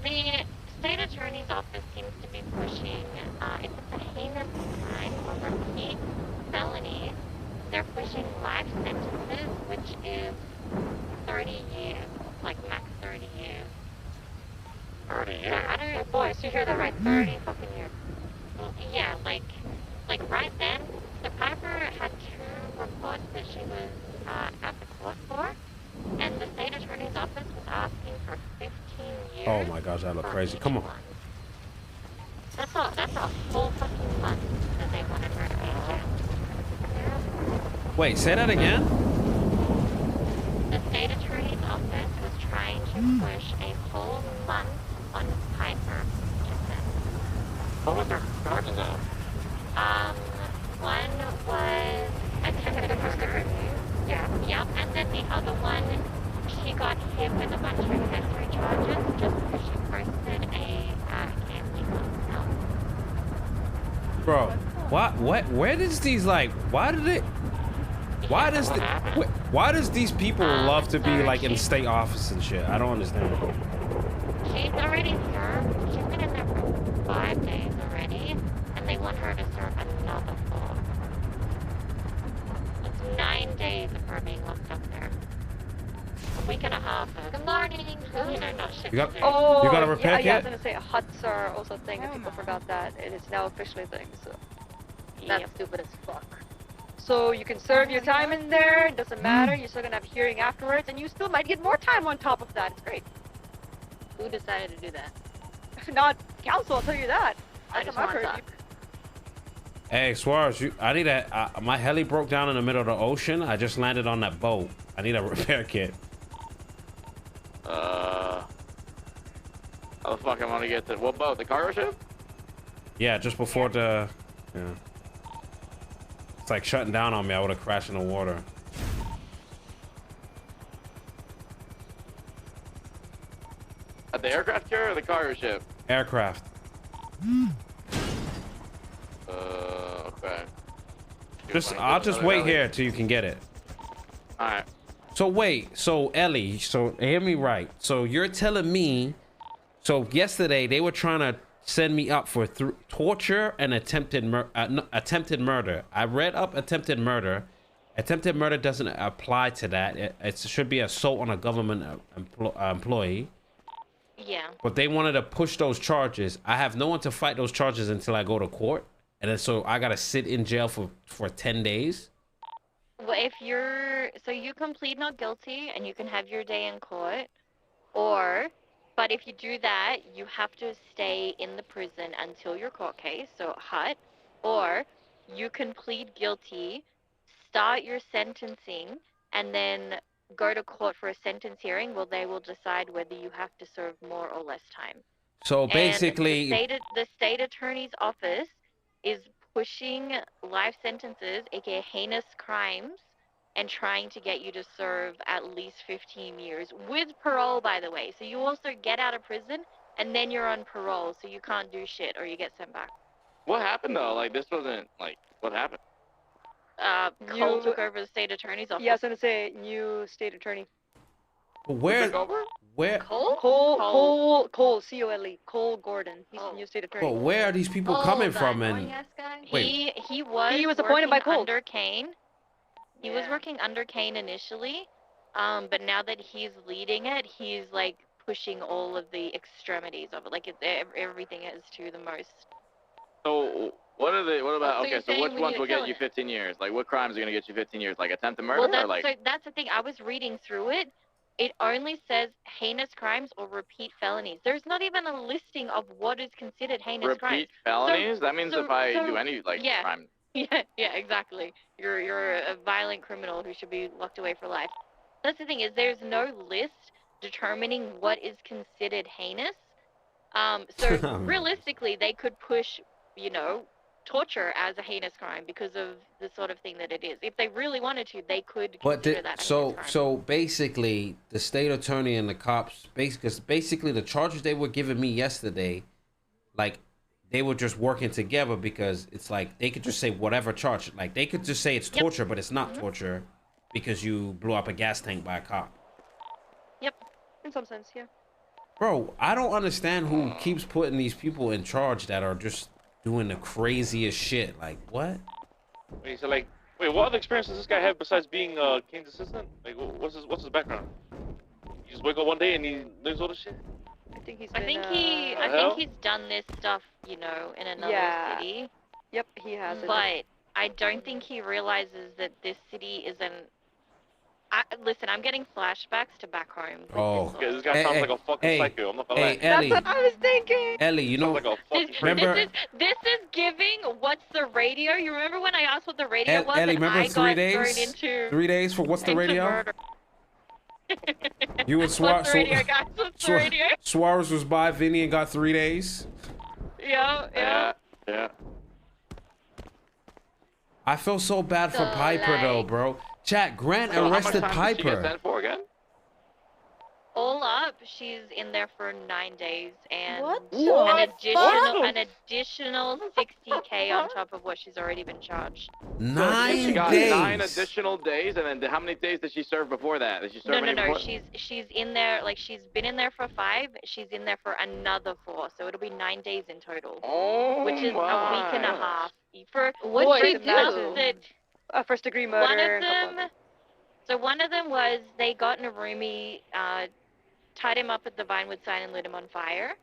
The state attorney's office seems to be pushing, if it's a heinous crime or repeat felony, they're pushing life sentences, which is 30 years, like max 30 years. 30 years? I don't know, boys, you hear that right? 30 fucking years. Well, yeah, like right then, the Piper had 2 reports that she was at the court for, and the state attorney's office was asking for 15 years. Oh my gosh, I look crazy. Come on. That's a whole fucking month that they wanted her to be in jail. Wait, say that again? The state attorney's office was trying to push a whole month on Piper. What was her charges of? One was attempted murder. Yeah, and then the other one, she got hit with a bunch of accessory charges just because she posted a gambling account. Bro, where does these why does these people love to be like in state office and shit? I don't understand. She's already served. She's been in there for 5 days already, and they want her to serve another 4. It's 9 days of her being locked up there. A week and a half. Good morning. Not shit. You got a repair kit? Yeah, I was gonna say huts are also a thing, and people forgot that it is now officially a thing. So that's stupid as fuck. So you can serve your time in there. It doesn't matter. You're still gonna have a hearing afterwards, and you still might get more time on top of that. It's great. Who decided to do that? Not council, I'll tell you that. I just want to talk. Hey, Suarez, I need my heli broke down in the middle of the ocean. I just landed on that boat. I need a repair kit. How the fuck am I gonna get to what boat? The cargo ship? Yeah, just before the. Yeah. It's like shutting down on me. I would have crashed in the water. At the aircraft carrier or the cargo ship? Aircraft. Okay. I'll just wait here till you can get it. All right. So wait, so Ellie, so hear me right. So you're telling me, so yesterday they were trying to send me up for torture and attempted murder. I read up attempted murder. Attempted murder doesn't apply to that. It should be assault on a government employee. Yeah. But they wanted to push those charges. I have no one to fight those charges until I go to court. And then so I gotta sit in jail for 10 days. Well, if you're, so you can plead not guilty and you can have your day in court, but if you do that, you have to stay in the prison until your court case, so hut, or you can plead guilty, start your sentencing, and then go to court for a sentence hearing. Well, they will decide whether you have to serve more or less time. So basically, and the state attorney's office is pushing life sentences, aka heinous crimes, and trying to get you to serve at least 15 years with parole, by the way. So you also get out of prison and then you're on parole, so you can't do shit or you get sent back. What happened though? Like this wasn't like what happened? Cole took over the state attorney's office. Yeah, I was gonna say new state attorney. Where? Cole? Cole, C-O-L-E, Cole Gordon. He's the new state attorney. But where are these people coming from? And wait, He was appointed by Cole. under Kane. He was working under Kane initially, but now that he's leading it, he's like pushing all of the extremities of it. Like everything is to the most. So what about? So Okay, you're so saying which we ones need will to kill get you it? 15 years? Like what crimes are gonna get you 15 years? Like attempted murder Well, or like? so that's the thing. I was reading through it. It only says heinous crimes or repeat felonies. There's not even a listing of what is considered heinous crimes. Repeat felonies? That means if I do any yeah. crime. Yeah, exactly. You're a violent criminal who should be locked away for life. That's the thing, is there's no list determining what is considered heinous. So realistically, they could push, torture as a heinous crime because of the sort of thing that it is. If they really wanted to, they could consider that a heinous crime. So basically, the state attorney and the cops, basically the charges they were giving me yesterday, like, they were just working together because it's like they could just say whatever charge. Like they could just say it's torture, but it's not torture because you blew up a gas tank by a cop. Yep, in some sense, yeah. Bro, I don't understand who keeps putting these people in charge that are just doing the craziest shit. Like what? Wait, so what other experience does this guy have besides being Kane's assistant? Like, what's his background? You just wake up one day and he lives all this shit. I think he's done this stuff, in another city. Yep, he has. But I don't think he realizes that this city isn't. Listen, I'm getting flashbacks to back home. Oh, this guy sounds like a fucking psycho. I'm not gonna lie. Ellie. That's what I was thinking. Ellie, remember? This is giving. What's the radio? You remember when I asked what the radio was? Ellie, and remember I 3 got days? thrown into 3 days for what's the radio? murder. You and What's the radio, guys? What's the radio? Suarez was by Vinny and got 3 days. Yeah. I feel so bad for Piper though, bro. Chat, Grant arrested Piper. Did she get sent for again? All up, she's in there for 9 days and What? an additional 60K on top of what she's already been charged. 9 She got days. 9 additional days, and then how many days did she serve before that? Did she serve any No. before? She's in there, she's been in there for 5. She's in there for another 4, so it'll be 9 days in total. Oh, which is a week and a half. For What'd she stuff do? that First degree murder. one of them was they got in a roomie, tied him up at the Vinewood sign and lit him on fire.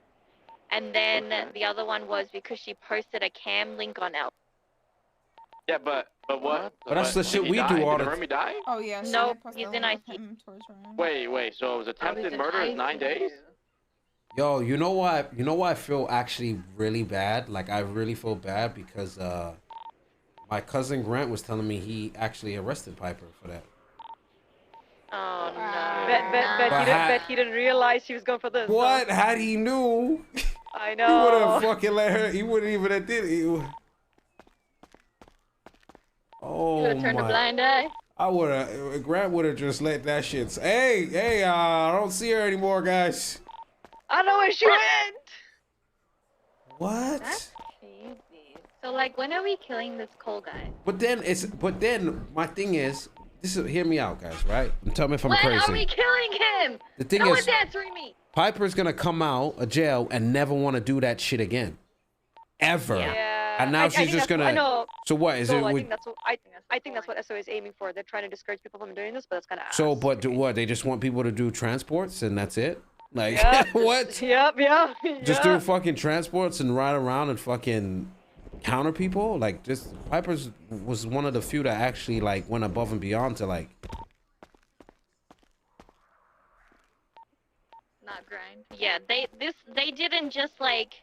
And then the other one was because she posted a cam link on L. Yeah, but what? But that's the shit Did he we die? do all Did the the Remy die? Oh yeah. No, he's in IC. Wait, so it was attempted murder is 9 days? Yo, you know why I feel actually really bad? Like I really feel bad because my cousin Grant was telling me he actually arrested Piper for that. Oh no. Bet he didn't realize he was going for this. What? Had he knew? I He know. would have fucking let her. He wouldn't even have did it. Oh You would have turned a my. blind eye. I would have. Grant would have just let that shit. Hey, I don't see her anymore, guys. I know where she went. What? That's crazy. So like, when are we killing this coal guy? But then my thing is, hear me out, guys. Right? Tell me if I'm When crazy. are we killing him? The thing no is- one's answering me. Piper's gonna come out of jail and never want to do that shit again, ever. Yeah. And now I she's think just that's- gonna. I know. So what is So it? I With, think that's what I think that's what SO is aiming for. They're trying to discourage people from doing this, but that's kind of. so, but do what? They just want people to do transports and that's it. Like Yep. what? Yep. Yeah. Just do fucking transports and ride around and fucking counter people. Like just Piper's was one of the few that actually like went above and beyond to like. Not grind. Yeah, they didn't just like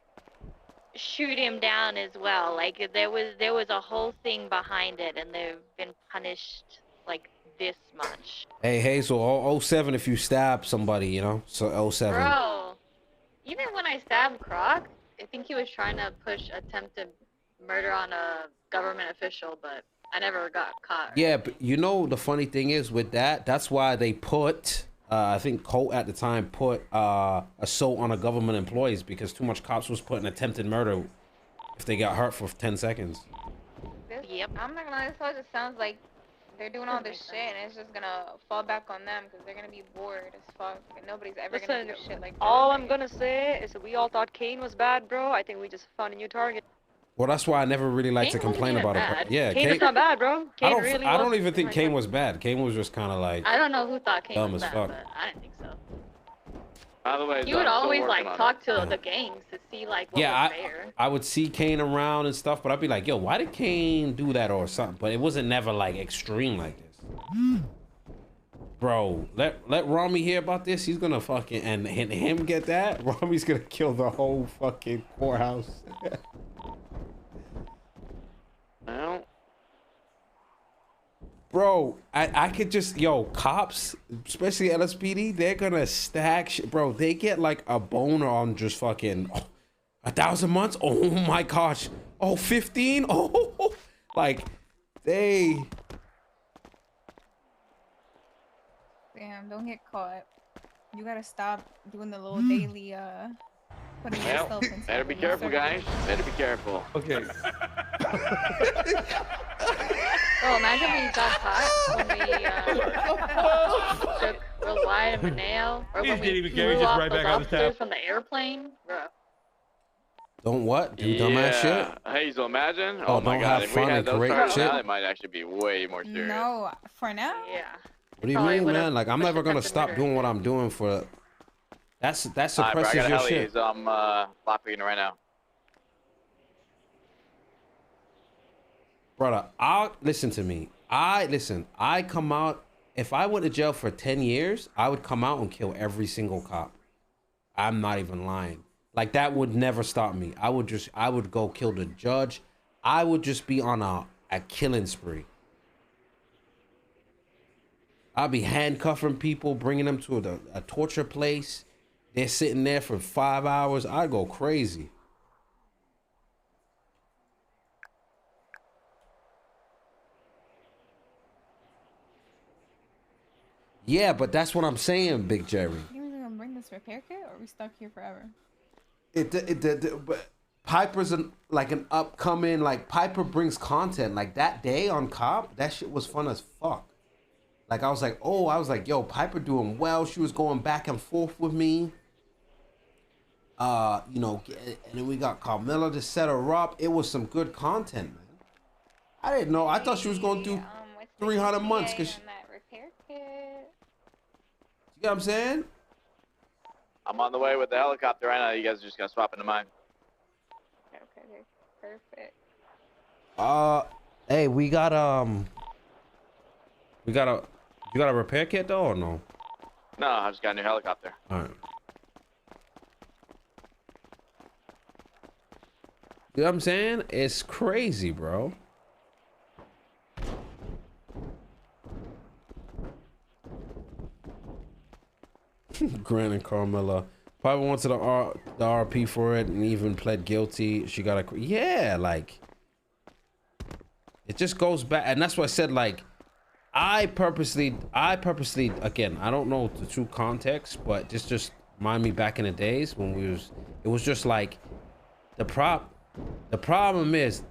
shoot him down as well. Like there was a whole thing behind it, and they've been punished like this much. Hey Hazel, 07 if you stab somebody, you know. So 07. Bro, even when I stabbed Croc, I think he was trying to push attempted murder on a government official, but I never got caught. Yeah, but you know the funny thing is with that, that's why they put I think Colt at the time put assault on a government employees because too much cops was putting attempted murder if they got hurt for 10 seconds. Yep. I'm not gonna lie, this all just sounds like they're doing all this shit and it's just gonna fall back on them because they're gonna be bored as fuck and nobody's ever gonna do shit like that. All I'm gonna say is that we all thought Kane was bad, bro. I think we just found a new target. Well, that's why I never really like to complain about it. Yeah, Kane is not bad, bro. Kane really I don't was. even think Kane was bad. Kane was just kind of like I don't know who thought Kane dumb was as bad, fuck. but I didn't think so. By the way, You would I'm still always working like on talk it. to the gangs to see like what yeah, was fair. I would see Kane around and stuff, but I'd be like, yo, why did Kane do that or something? But it wasn't never like extreme like this. Bro, let Rami hear about this. He's gonna fucking and him get that. Rami's gonna kill the whole fucking courthouse. Well, Bro, I could just, cops, especially LSPD, they're gonna stack shit. Bro, they get like a boner on just fucking 1,000 months. Oh my gosh. Oh, 15. Oh, like they. Damn, don't get caught. You gotta stop doing the little daily putting yourself in. better be careful, guys. Better be careful. Okay. Oh, imagine we got caught when we took Wiseguy and Maneo, or He when didn't we even care, he flew just off right those back on the officers tap. from the airplane, bro. Don't what? Do dumbass shit? Hazel, imagine. Oh, Oh, my don't God. have If we fun had and those correct charges shit? now, it might actually be way more serious. No, for now. Yeah. What do you Probably mean, would've man? Like, I'm never gonna attempted stop murder. doing what I'm doing for. That All right, bro, I suppresses got a your heli. shit. He's lockpicking right now. Brother, listen to me. I come out, if I went to jail for 10 years, I would come out and kill every single cop. I'm not even lying. Like, that would never stop me. I would go kill the judge. I would just be on a killing spree. I'd be handcuffing people, bringing them to a torture place. They're sitting there for 5 hours. I'd go crazy. Yeah, but that's what I'm saying, Big Jerry. You even gonna bring this repair kit, or are we stuck here forever? But Piper's an upcoming, like, Piper brings content. Like, that day on Cop, that shit was fun as fuck. Like, I was like, yo, Piper doing well. She was going back and forth with me. And then we got Carmela to set her up. It was some good content, man. I didn't know. I thought she was going to do 300 months. Cause that repair kit. You know what I'm saying? I'm on the way with the helicopter right now. You guys just got to swap into mine. Okay, perfect. Hey, we got you got a repair kit though or no? No, I just got a new helicopter. All right. You know what I'm saying? It's crazy, bro. Grant and Carmela. Probably went to the RP for it and even pled guilty. She got a, yeah, like, it just goes back. And that's why I said, like, I purposely, again, I don't know the true context, but this just remind me back in the days when it was just like, the problem is,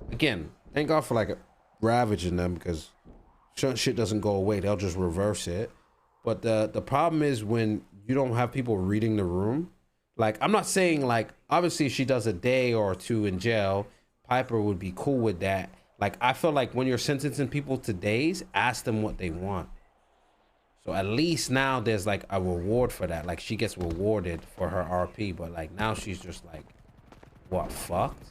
again, thank God for like ravaging them, because certain shit doesn't go away. They'll just reverse it. But the problem is when you don't have people reading the room. Like, I'm not saying, like, obviously if she does a day or two in jail, Piper would be cool with that. Like, I feel like when you're sentencing people to days, ask them what they want. So at least now there's like a reward for that. Like, she gets rewarded for her RP, but like now she's just like, what, fucked?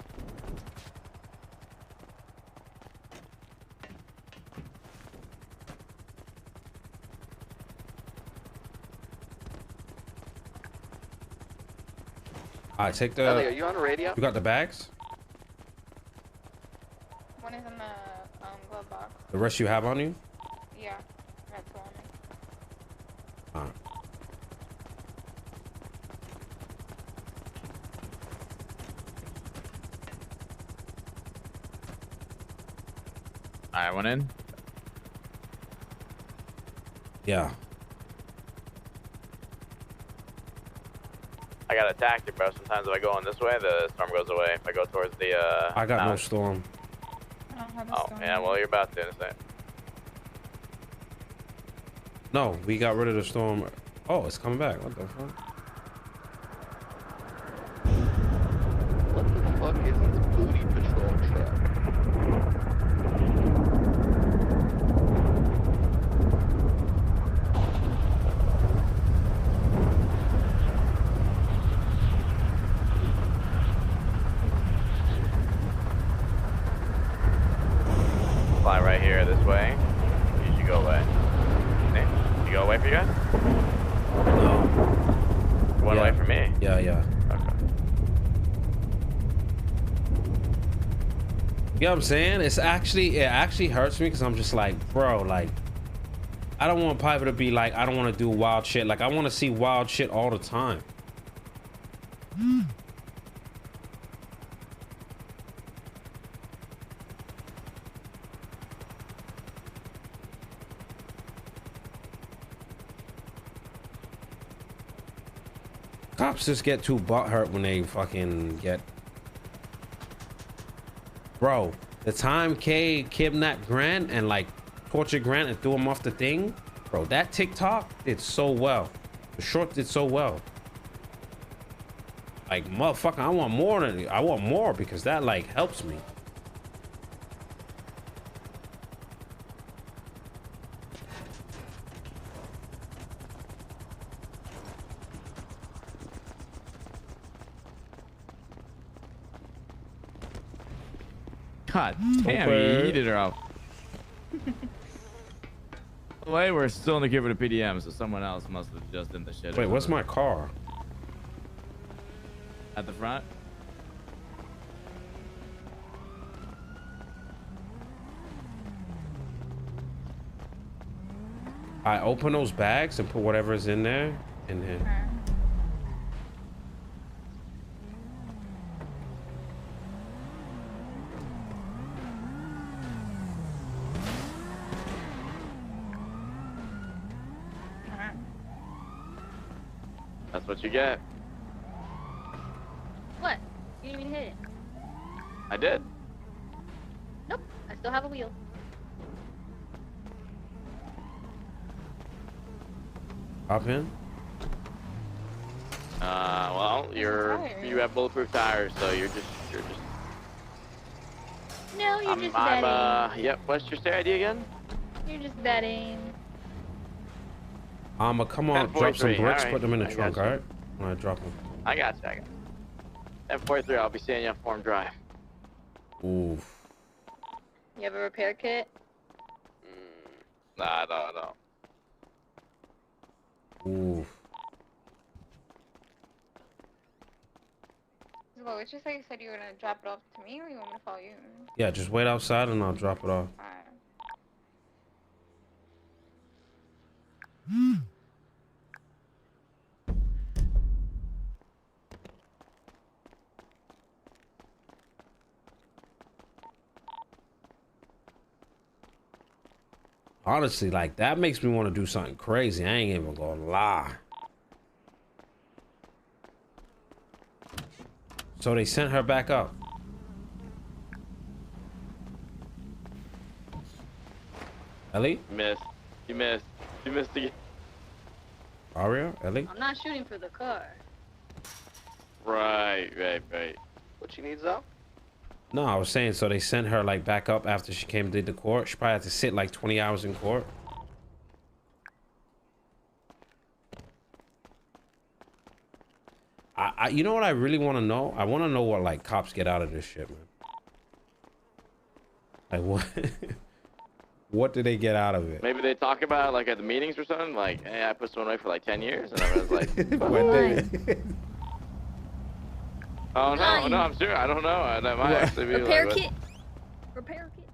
All right, take the. Ellie, are you on the radio? You got the bags? One is in the glove box. The rest you have on you? Yeah, I got two on me. All right. All right, one in. Yeah. I got a tactic, bro. Sometimes if I go on this way, the storm goes away. If I go towards the I got no mountain. storm. I don't have a Oh, storm. yeah, well, you're about to in a second. No, we got rid of the storm. Oh, it's coming back. What the fuck? What the fuck is this booty patrol truck? Fly right here this way. You should go away. See? You go away for you guys? No. One Yeah. away from me. Yeah, yeah. Okay. You know what I'm saying? It actually hurts me because I'm just like, bro, like, I don't want Piper to be like, I don't want to do wild shit. Like, I want to see wild shit all the time. Cops just get too butthurt when they fucking get. Bro, the time K kidnapped Grant and like tortured Grant and threw him off the thing, bro, that TikTok did so well. The short did so well. Like, motherfucker, I want more because that like helps me. God damn, you heated her up. The way we're still in the queue for the PDM, so someone else must have just done the shit. Wait, what's my car? At the front? I open those bags and put whatever's in there in here. That's what you get. What? You didn't even hit it. I did. Nope. I still have a wheel. Hop in. Well, you have bulletproof tires, so you're just. No, you're just betting. Yep. What's your stay ID again? You're just betting. I'ma come on, drop some 1043, bricks, alright, put them in the I trunk, got you. alright? When I drop them. I got you. 1043. I'll be seeing you on Form Drive. Oof. You have a repair kit? Nah, no. Oof. Well, what you say? You said you were gonna drop it off to me, or you want me to follow you? Yeah, just wait outside and I'll drop it off. Alright. Honestly, like that makes me want to do something crazy. I ain't even gonna lie. So they sent her back up. Ellie? Missed. You missed. You missed again. Aria? Ellie? I'm not shooting for the car. Right. What she needs though? No, I was saying, so they sent her like back up after she came to the court. She probably had to sit like 20 hours in court. You know what I really want to know? I want to know what like cops get out of this shit, man. Like what? What do they get out of it? Maybe they talk about it, like at the meetings or something. Like, hey, I put someone away for like 10 years, and everyone's like, oh no, I'm serious. I don't know. That might actually be Repair like, kit. Repair kit.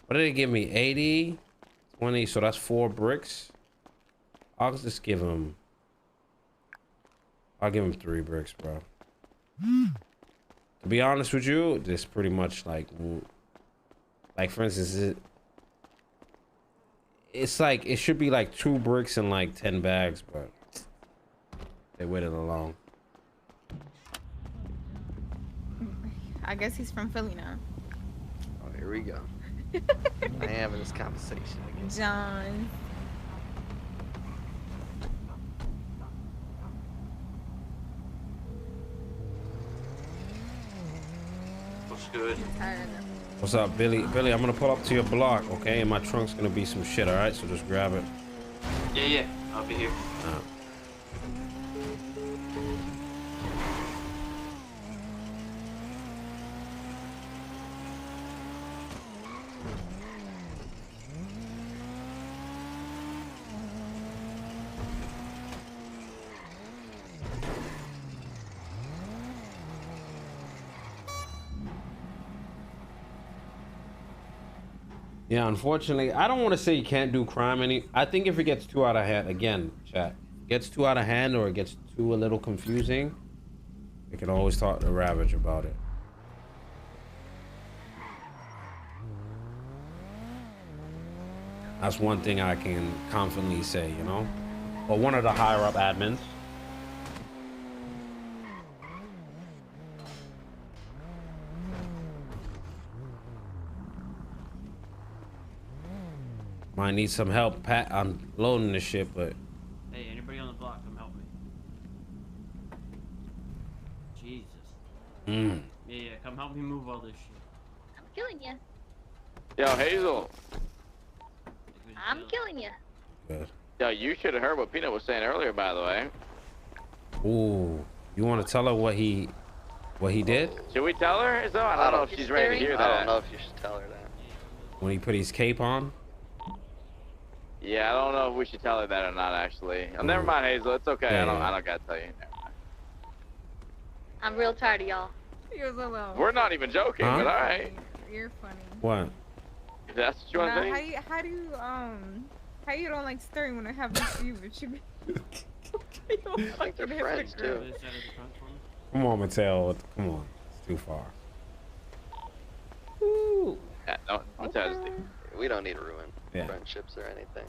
What did they give me? 80, 20, so that's 4 bricks. I'll just give him. I'll give him 3 bricks, bro. To be honest with you, this pretty much like for instance, it's like it should be like 2 bricks and like 10 bags, but they waited along. I guess he's from Philly now. Oh, here we go. I am having this conversation again. John. What's good? What's up, Billy? Billy, I'm gonna pull up to your block, okay? And my trunk's gonna be some shit, all right? So just grab it. Yeah, I'll be here. Yeah, unfortunately, I don't want to say you can't do crime I think if it gets too out of hand, again, chat, gets too out of hand or it gets too a little confusing, you can always talk to Ravage about it. That's one thing I can confidently say, you know? Or one of the higher up admins. Might need some help unloading this shit, but Hey, anybody on the block, come help me. Jesus. Yeah, come help me move all this shit. I'm killing you. yo, Hazel. I'm killing you. good. Yo, you should have heard what Peanut was saying earlier, by the way. Ooh, you want to tell her what he did? Should we tell her? So I don't know if she's ready to hear that. I don't know if you should tell her that. When he put his cape on? Yeah, I don't know if we should tell her that or not, actually. Oh, never mind, Hazel. It's okay. Yeah, I don't gotta tell you. Never mind. I'm real tired of y'all. You're so low. We're not even joking, Huh? but all right. You're funny. What? If that's what you want to Nah, say. how you don't like stirring when I have this you, but you I think they're friends too. Come on, Mattel. Come on. It's too far. Ooh. Yeah, no, Mattel's We don't need to ruin Yeah. friendships or anything.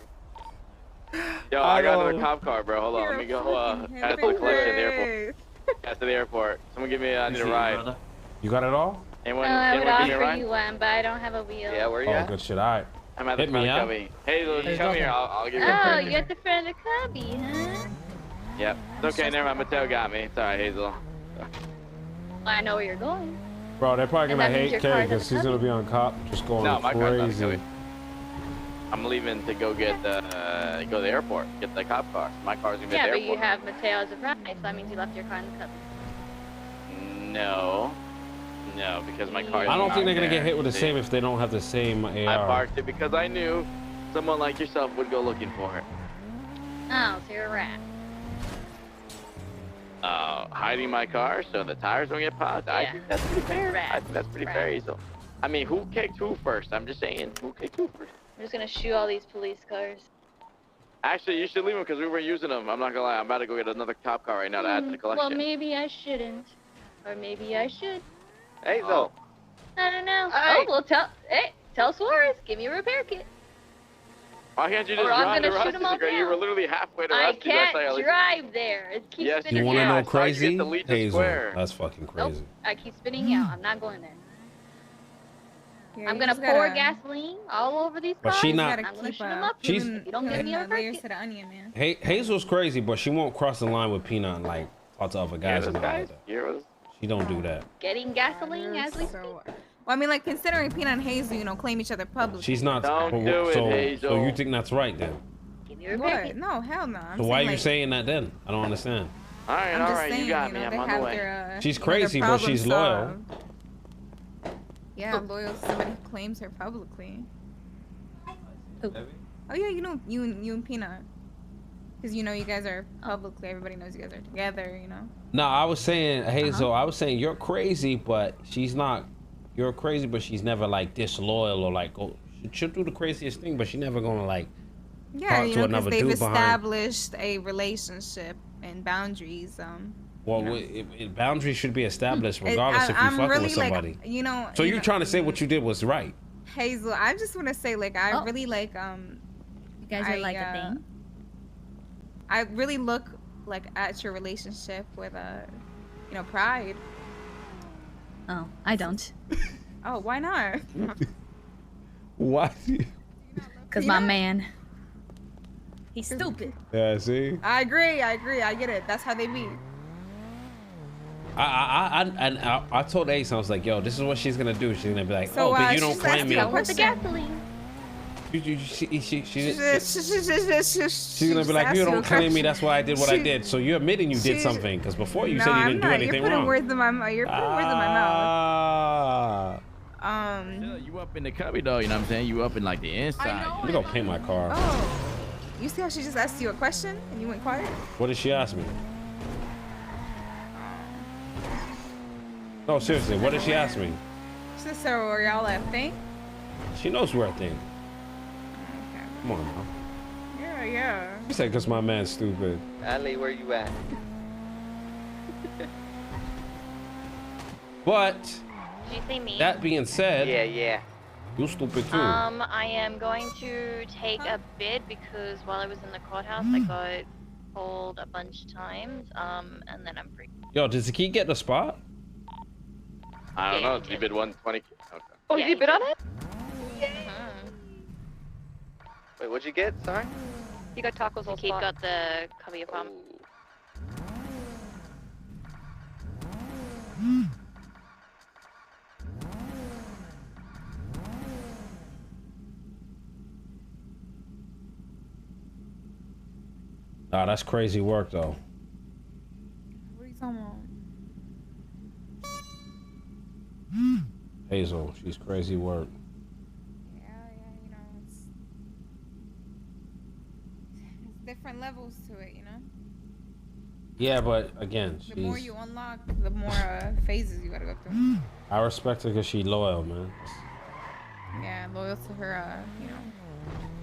Yo, I got another cop car, bro. Hold on, let me go. At the collection at the airport. At the airport. Someone give me. I need a ride. You got it all? Anyone? I would Anyone give me a offer ride? you one, but I don't have a wheel. Yeah, where you Oh, at? good shit. All right. I'm at the Hit front me, of yeah? Cubby. Hey, come here. I'll give you. Oh, you're at the front of the cubby, huh? Yep. It's okay. Never mind. Mattel got me. It's all right, Hazel. Well, I know where you're going. Bro, they're probably And gonna that means hate your Kay car's at because the he's gonna be on cop just going No, my car's not crazy. Cubby. I'm leaving to go get go to the airport. Get the cop car. My car's gonna be Yeah, at the but you airport. have Mateo as a ride, so that means you left your car in the cubby. No, because my car. I don't think they're gonna get hit with the See? same if they don't have the same AR. I parked it because I knew someone like yourself would go looking for it. Oh, so you're a rat. Hiding my car so the tires don't get popped. I Yeah. think that's pretty fair. Rat. I think that's pretty fair, Hazel. I mean, who kicked who first? I'm just saying, who kicked who first? I'm just gonna shoot all these police cars. Actually, you should leave them because we were using them. I'm not gonna lie. I'm about to go get another cop car right now to add to the collection. Well, maybe I shouldn't. Or maybe I should. Hey, though. I don't know. Hey. Oh, well, tell Suarez. Give me a repair kit. Why can't you just Or I'm drive to gonna shoot 'em all Rusty's? You were down. literally halfway to I Rusty's. can't drive there. It keeps Yes, spinning You want to out. know I saw you crazy? get to Legion Hazel, Square. that's fucking crazy. I keep spinning out. I'm not going there. Yeah, I'm you gonna just pour gotta- gasoline all over these But cars. she not- I'm gonna Keep shoot them up. She's- if you don't give me a repair layers kit. to the onion, man. Hazel's crazy, but she won't cross the line with Peanut and like talk to other guys those about guys? that. She don't do that. Getting gasoline as we speak. Well, I mean, like, considering Peanut and Hazel, you know, claim each other publicly. She's not. Don't but- do it, so, Hazel. so you think that's right then? Give me a repair What? kit. No, hell no. I'm So why are you like, saying that then? I don't understand. All right, I'm all just right, saying, you got know, me. they I'm on have the way. their, She's you know, their crazy, but she's loyal. problem solved. Yeah, loyal to somebody who claims her publicly. Oh yeah, you know, you and Peanut, because you know you guys are publicly. Everybody knows you guys are together. You know. No, I was saying, Hazel, I was saying you're crazy, but she's not. You're crazy, but she's never like disloyal or like go. She'll do the craziest thing, but she never gonna like Yeah, talk you to know, another because they've dude behind. established a relationship and boundaries. Well, boundaries should be established regardless if you're I'm fucking really with somebody. like, you know. So you you're know, trying to say what you did was right? Hazel, I just want to say, like, I really like, You guys are like a thing? I really look, like, at your relationship with, you know, pride. Oh, I don't. Oh, why not? Why? Cause my man, he's stupid. Yeah, see. I agree. I get it. That's how they be. I told Ace, I was like, yo, this is what she's gonna do. She's gonna be like, So, oh, but you she's don't claim asking me. a With the question. gasoline. She's gonna be like, you don't claim me. That's why I did what I did. So you're admitting you did something, because before you said you didn't do anything You're putting wrong. words in my mouth. You're putting words in my mouth. You up in the cubby though, you know what I'm saying? You up in like the inside. You gonna paint my car. Oh, you see how she just asked you a question and you went quiet? What did she ask me? No, seriously, what did she ask me? She said, so are y'all a thing? She knows we're a thing. Come on now. Yeah. She said, because my man's stupid. Ali, where you at? But, Did you see me? that being said, yeah. you stupid too. I am going to take a bid because while I was in the courthouse, I got pulled a bunch of times. And then I'm free. Yo, did Zaki get the spot? I don't know. Did you bid 120? Okay. Oh, you bid on it? Wait, what'd you get? Sorry? You got tacos all He got the cubby apartment. Nah, that's crazy work though. What are you talking about? Hazel, she's crazy work. Yeah, you know, it's different levels to it, you know? Yeah, but again, The more she's. you unlock, the more phases you gotta go through. I respect her because she's loyal, man. Yeah, loyal to her, you know,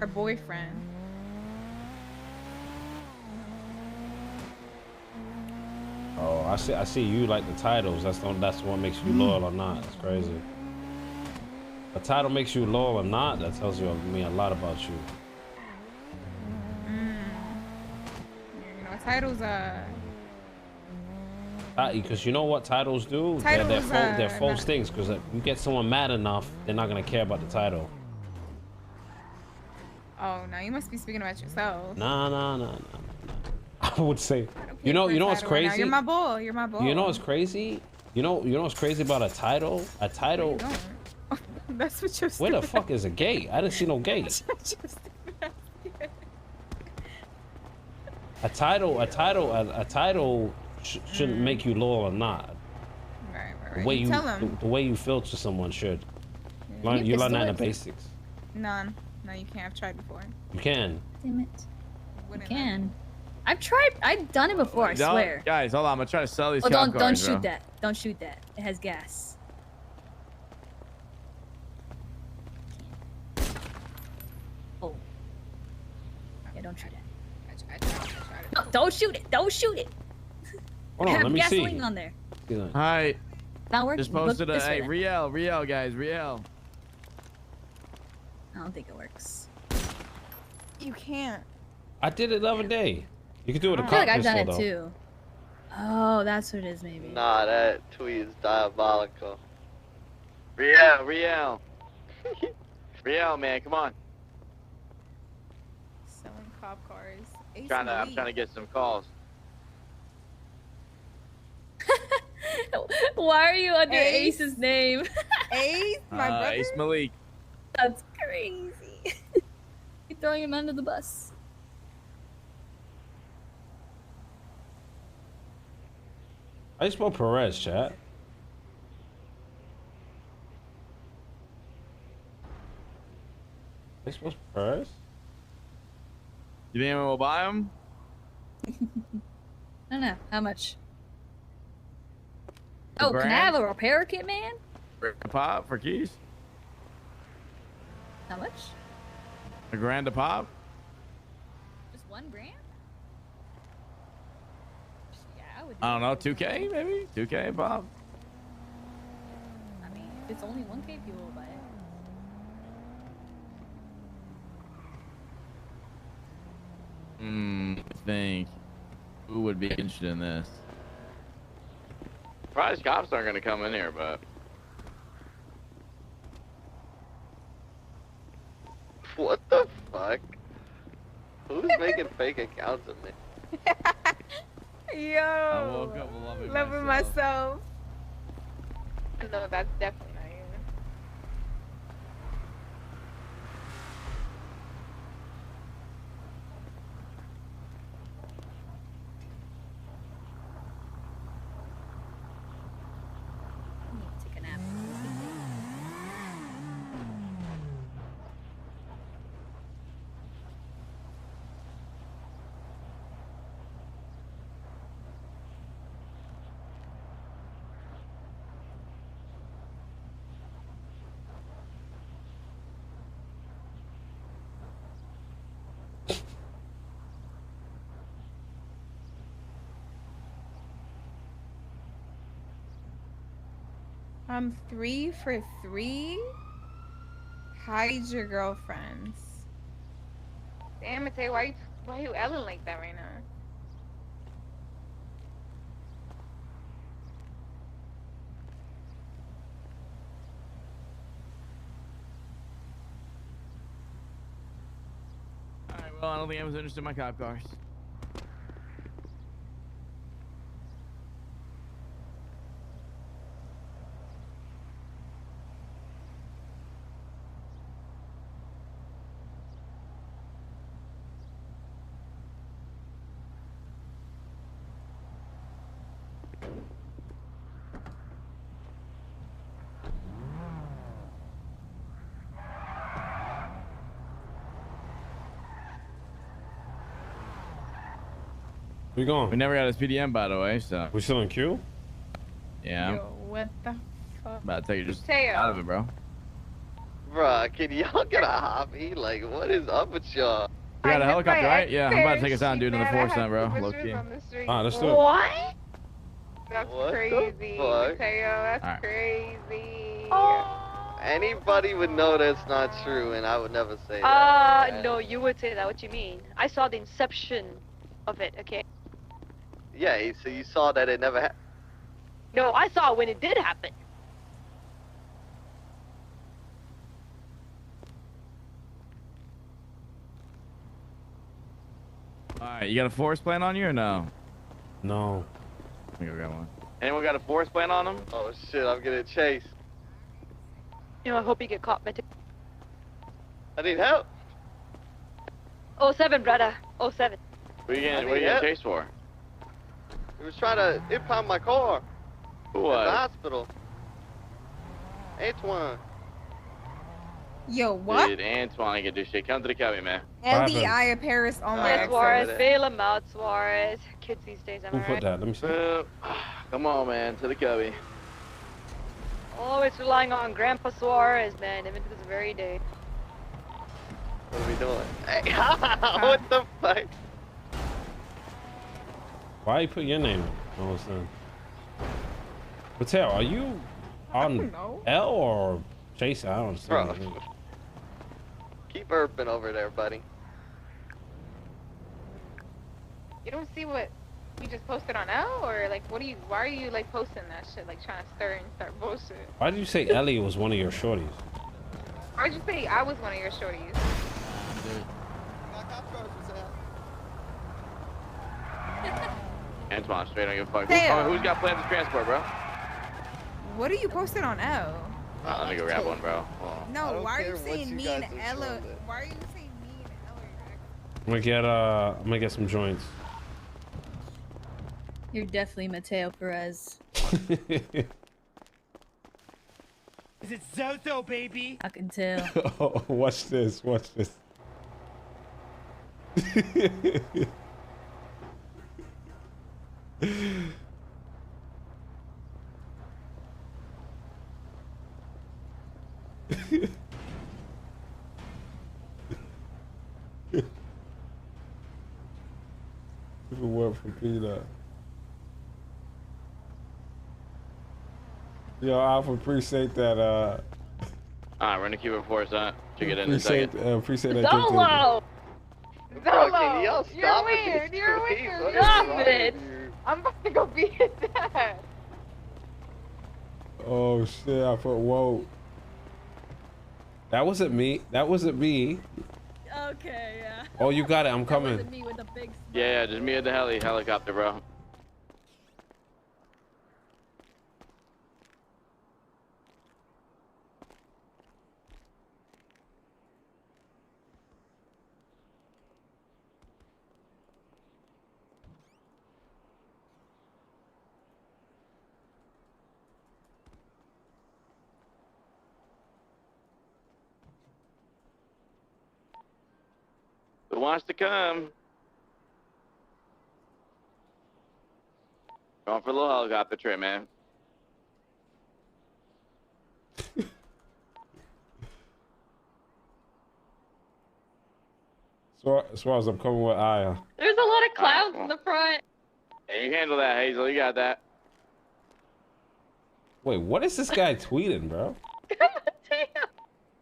her boyfriend. Oh, I see. You like the titles. That's what makes you loyal or not. That's crazy. A title makes you loyal or not. That tells me a lot about you. You know, titles Because you know what titles do? Titles, they're false not- things. Because if you get someone mad enough, they're not gonna care about the title. Oh no, you must be speaking about yourself. Nah. I would say. You know what's Title right now. crazy? You're my boy. You're my boy. You know what's crazy? You know what's crazy about a title? A title. That's what you're. Where the fuck is a gate? I didn't see no gate. A title shouldn't make you loyal or not. Right. The way You tell 'em. the way you feel to someone should. You learn that in the basics. No, you can't. I've tried before. You can. Damn it. You can. I've tried. I've done it before. I swear. Guys, hold on. I'm gonna try to sell these. Oh, cop don't cars, shoot bro. that. Don't shoot that. It has gas. I Yeah, don't shoot it. No, don't shoot it. Don't shoot it. Hold on, Have let me see. gasoline on there. Hi. Not working. Just posted Look a this way hey then. Riel guys, Riel. I don't think it works. You can't. I did it the other day. You can do it with a I feel like cop I've done pistol, it though. too. Oh, that's what it is, maybe. Nah, that tweet is diabolical. Riel, Riel. Riel, man, come on. Selling cop cars. Ace I'm Elite. trying to get some calls. Why are you under Ace? Ace's name? Ace, my brother. Ace Malik. That's crazy. You're throwing him under the bus. How you spell Perez, chat? How you spell Perez? You think anyone will buy them? I don't know. How much? A Oh, can I grand? have a repair kit, man? For a pop for keys? How much? A grand a pop? Just $1 grand? Yeah, I would. I don't know, 2K maybe? 2K a pop? I mean, if it's only 1K, people will buy it. I think. Who would be interested in this? Surprised cops aren't gonna come in here, but What the fuck? Who's making fake accounts of me? Yo. I woke up loving myself. No, that's definitely not you. I need to take a nap. I'm 3 for 3. Hide your girlfriends. Damn it, Tay, why you Ellen like that right now? Alright, well, I don't think I was interested in my cop cars. We going? We never got his PDM, by the way, so. We still in queue? Yeah. Yo, what the fuck? About to take it just Teo. out of it, bro. Bruh, can y'all get a hobby? Like, what is up with y'all? We got a helicopter, right? Yeah, I'm about to take us out and do another force stunt, bro. Low key. Ah, let's do it. What? That's What the crazy, fuck? Mateo. That's Alright. crazy. Anybody would know that's not true, and I would never say that. No, you would say that. What you mean? I saw the inception of it, okay? Yeah, so you saw that it never happened. No, I saw it when it did happen. Alright, you got a force plan on you or no? No. Let me go grab one. anyone got a force plan on them? Oh shit, I'm getting chased. You know, I hope you get caught, Mateo. I need help. 07, brother. 07. What are you getting chased for? He was trying to impound my car. Who at the was? hospital. Antoine. Yo, what? Dude, Antoine can do shit. Come to the cabin, man. Aiyah Paris on my Yeah, Suarez, bail him out, Suarez. Kids these days, am Who I put right? that? Let me see. Come on, man, to the cubby. Always relying on Grandpa Suarez, man, even to this very day. What are we doing? Hey, what the fuck? Why you put your name in all of a sudden? Patel, are you on L or Jason? I don't see. Bro. Keep burping over there, buddy. You don't see what you just posted on L, or like what are you? Why are you like posting that shit? Like trying to stir and start bullshit. Why did you say Ellie was one of your shorties? Why'd you say I was one of your shorties? Antoine, straight on your fuck. Damn. Who's got plans to transport, bro? What are you posting on L? Let me go grab one, bro. No, why are you saying me and Ella? Why are you saying me and Ella? I'm gonna get some joints. You're definitely Mateo Perez. Is it Zozo, baby? I can tell. Oh, watch this. Watch this. If it weren't for Peanut. Yo, Alpha, appreciate that. Alright, we're gonna keep it for us, huh? Check it in a second. Appreciate that. Solo! Bro, can y'all stop You're with these weird. You're tweets? weird. What is Stop wrong it. with you? I'm about to go beat his ass. Oh shit! I put whoa. That wasn't me. That wasn't me. Okay, yeah. Oh, you got it. I'm coming. Me with a big Yeah, just me at the helicopter, bro. Who wants to come? Going for a little helicopter trip, man. So as far as I'm coming with Aiyah. There's a lot of clouds in the front. Hey, you handle that, Hazel. You got that. Wait, what is this guy tweeting, bro?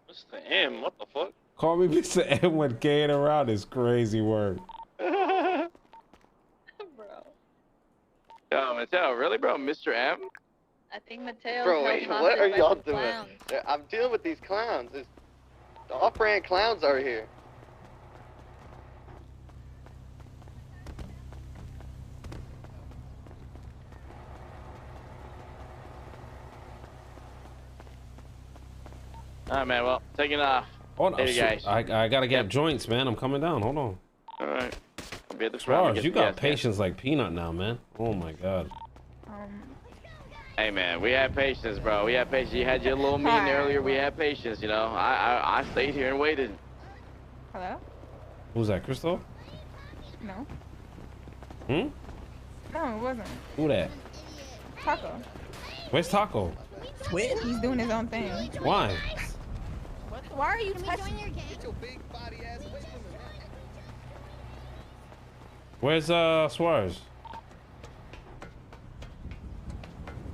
Mr. M, what the fuck? Call me Mr. M when gaying around is crazy word. Bro. Yo, Mateo, really, bro? Mr. M? I think Mateo. Bro, wait, what are y'all doing? I'm dealing with these clowns. The off-brand clowns are here. Alright, man. Well, taking off. Hold on. Hey, guys. I gotta get joints, man. I'm coming down. Hold on. Alright. I'll be at the Suarez, front. you got patience like Peanut now, man. Oh my god. Hey, man, we had patience, bro. We had patience. You had your little meeting earlier. We had patience, you know. I stayed here and waited. Hello? Who's that, Crystal? No. Hmm? No, it wasn't. Who that? Taco. Where's Taco? He's doing his own thing. Why? Why are you touching your game? Where's Suarez?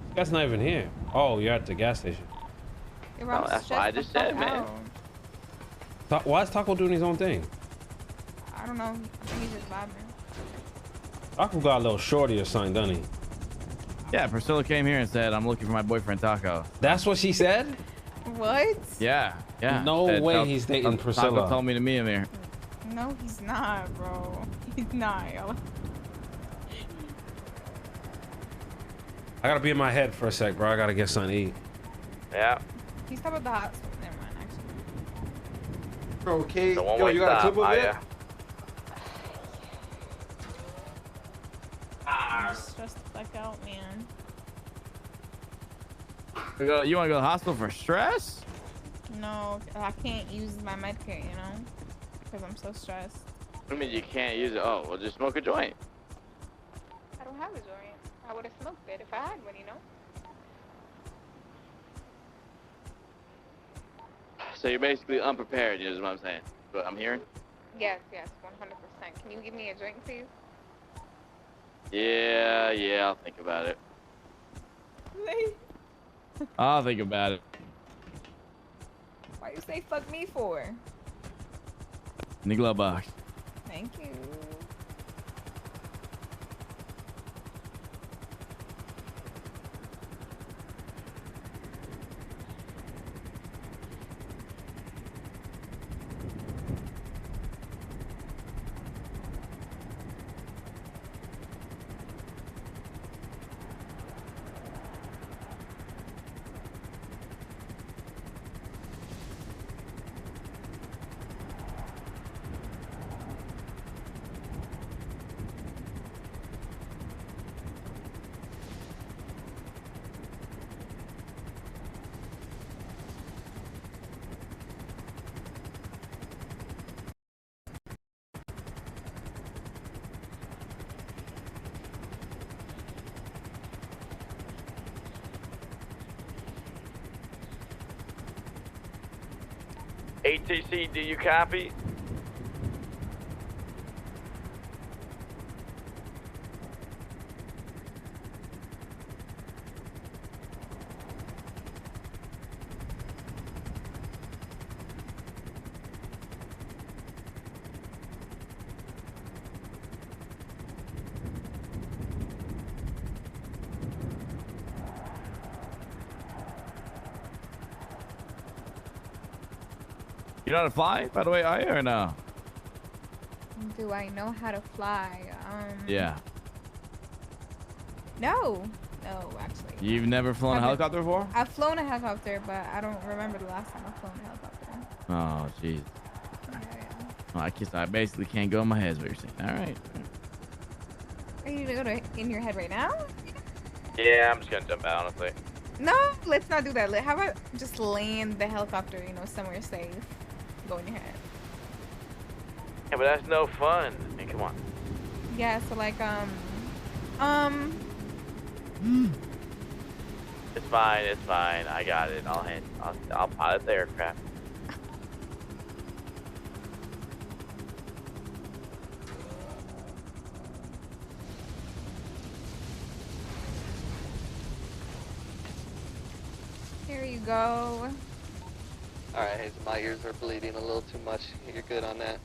This guy's not even here. Oh, you're at the gas station. Oh, that's what I just said, man. Why is Taco doing his own thing? I don't know. I think he's just vibing. Taco got a little shorty or something, doesn't he? Yeah, Priscilla came here and said, I'm looking for my boyfriend Taco. That's what she said? What? Yeah, yeah. No way he's dating Priscilla. Taco told me to meet him here. No, he's not, bro. He's not, yo. I gotta be in my head for a sec, bro. I gotta get something to eat. Yeah. He's talking about the hot spot. Never mind, actually. Bro, Kate, The yo, one-way you got a stop, clip of it? Aiyah. I'm stressed the fuck out, man. You want to go to the hospital for stress? No, I can't use my med kit, you know? Because I'm so stressed. I mean, you can't use it. Oh, well, just smoke a joint. I don't have a joint. I would have smoked it if I had one, you know? So you're basically unprepared, is what I'm saying. what I'm hearing? Yes, yes, 100%. Can you give me a drink, please? Yeah, I'll think about it. I'll think about it. Why you say fuck me for? In the glove box. Thank you. ATC, do you copy? You know how to fly, by the way, Aiyah, or no? Do I know how to fly? Yeah. No, actually. You've never flown a helicopter before? I've flown a helicopter, but I don't remember the last time I've flown a helicopter. Oh, jeez. Well, I guess I basically can't go in my head, is what you're saying. All right. Are you gonna go in your head right now? Yeah, I'm just gonna jump out, honestly. No, let's not do that. How about just land the helicopter, somewhere safe? Go in your head. Yeah, but that's no fun. I mean, come on. Yeah, so like, It's fine. I got it. I'll pilot the aircraft. Here you go. Alright, Hazel, my ears are bleeding a little too much. You're good on that.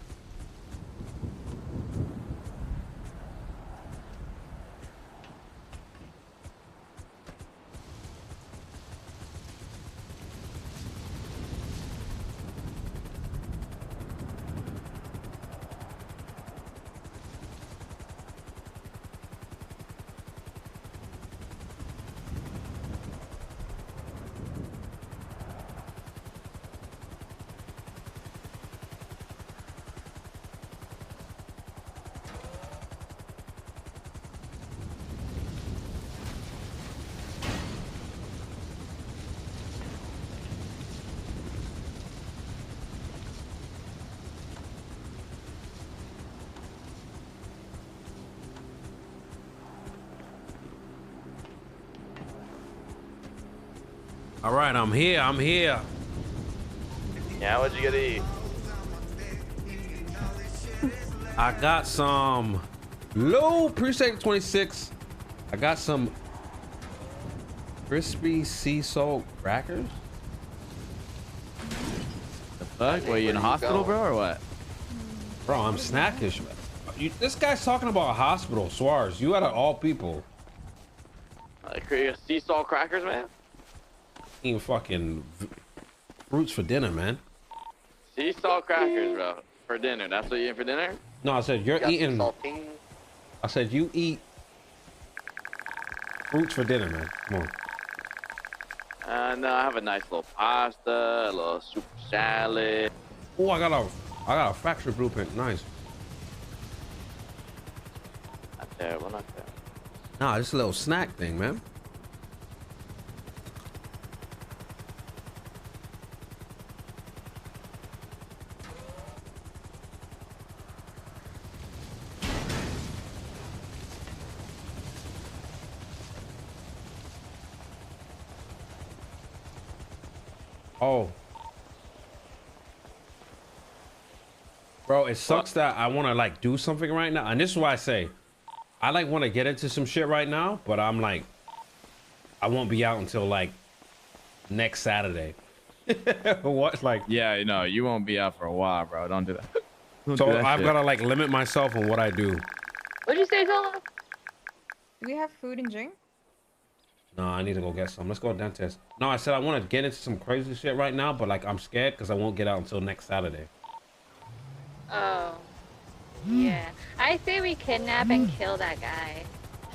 All right, I'm here. Yeah, what'd you get to eat? I got some low appreciate 26. I got some crispy sea salt crackers. The fuck? Were you in a hospital, bro, or what? Bro, I'm snackish. This guy's talking about a hospital. Suarez, you out of all people. Sea salt crackers, man? Eating fucking fruits for dinner, man. Sea salt crackers, bro. For dinner. That's what you eat for dinner? No, I said you're eating. I said you eat fruits for dinner, man. Come on. No, I have a nice little pasta, a little super salad. Oh, I got a factory blueprint. Nice. Not terrible, not terrible. Nah, just a little snack thing, man. Oh. Bro, it sucks that I want to like do something right now, and this is why I say I like want to get into some shit right now, but I'm like, I won't be out until like next Saturday. What? Like, yeah, no, you won't be out for a while, bro. Don't do that. Don't so do that I've shit. got to like limit myself on what I do. What'd you say, Zola? Do we have food and drink? No, I need to go get some. Let's go dentist. No, I said I want to get into some crazy shit right now, but like I'm scared because I won't get out until next Saturday. Oh. Yeah. I say we kidnap and kill that guy.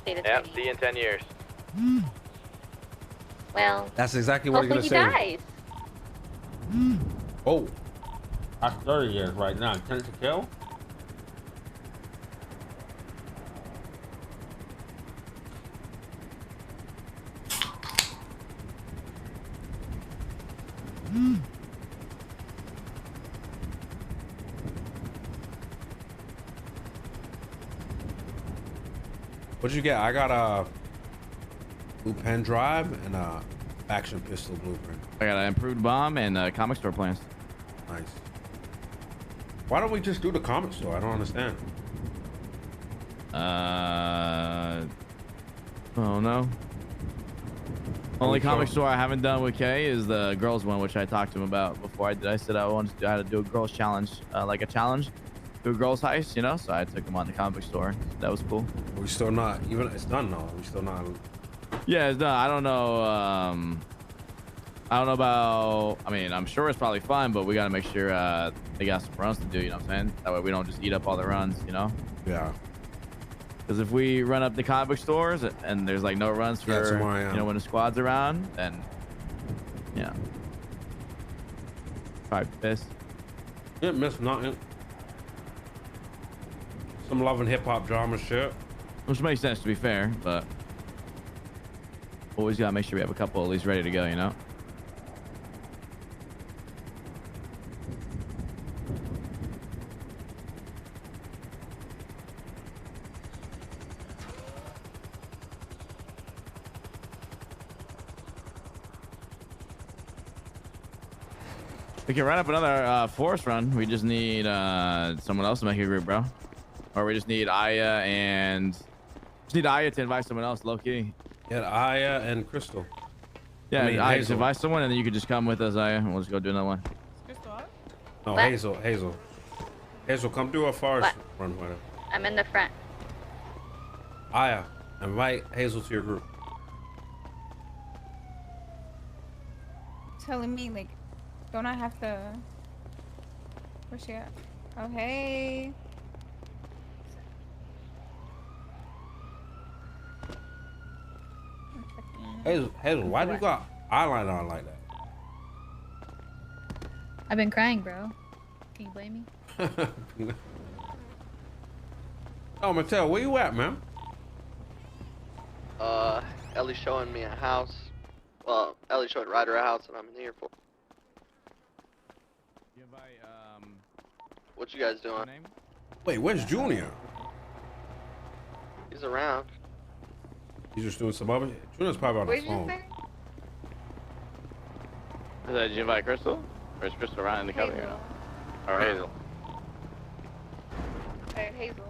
Yep, see you in 10 years. Well, That's exactly what hopefully he's he gonna say. dies. Oh, that's 30 years right now. Intent to kill? What'd you get? I got a blue pen drive and a action pistol blueprint. I got an improved bomb and comic store plans. Nice. Why don't we just do the comic store? I don't understand. Oh no. Only comic store I haven't done with Kay is the girls one, which I talked to him about before I did. I said I wanted to, I had to do a girls challenge, like a challenge, do a girls heist, you know. So I took him on the comic store. That was cool. We still not even. It's done now. We still not. Yeah, it's done. I don't know. I don't know about. I mean, I'm sure it's probably fun, but we gotta make sure they got some runs to do. You know what I'm saying? That way we don't just eat up all the runs. You know? Yeah. Because if we run up the comic stores and there's like no runs for tomorrow, yeah. you know, when the squad's around, then yeah, probably pissed. Didn't miss nothing. Some love and hip hop drama shit. Which makes sense, to be fair, but always gotta make sure we have a couple at least ready to go, you know? We can run up another forest run. We just need someone else to make a group, bro. Or we just need Aiyah and to invite someone else, low key. Yeah, Aiyah and Crystal. Yeah, I mean, Aiyah, Hazel. invite someone, and then you could just come with us, Aiyah, and we'll just go do another one. No, What? Hazel, come do a forest run with her. I'm in the front. Aiyah, invite Hazel to your group. Telling me, like, don't I have to... Where's she at? Oh, hey. Hazel, why do you got eyeliner on like that? I've been crying, bro. Can you blame me? Oh, Mattel, where you at, man? Ellie's showing me a house. Well, Ellie's showing Ryder a house, and I'm in the airport. What you guys doing? Wait, where's Junior? He's around. He's just doing some other. Junior's probably on the Where'd you phone. say? Did you invite Crystal? Or is Crystal around in the cover here now? Or Hazel? Alright, Hazel.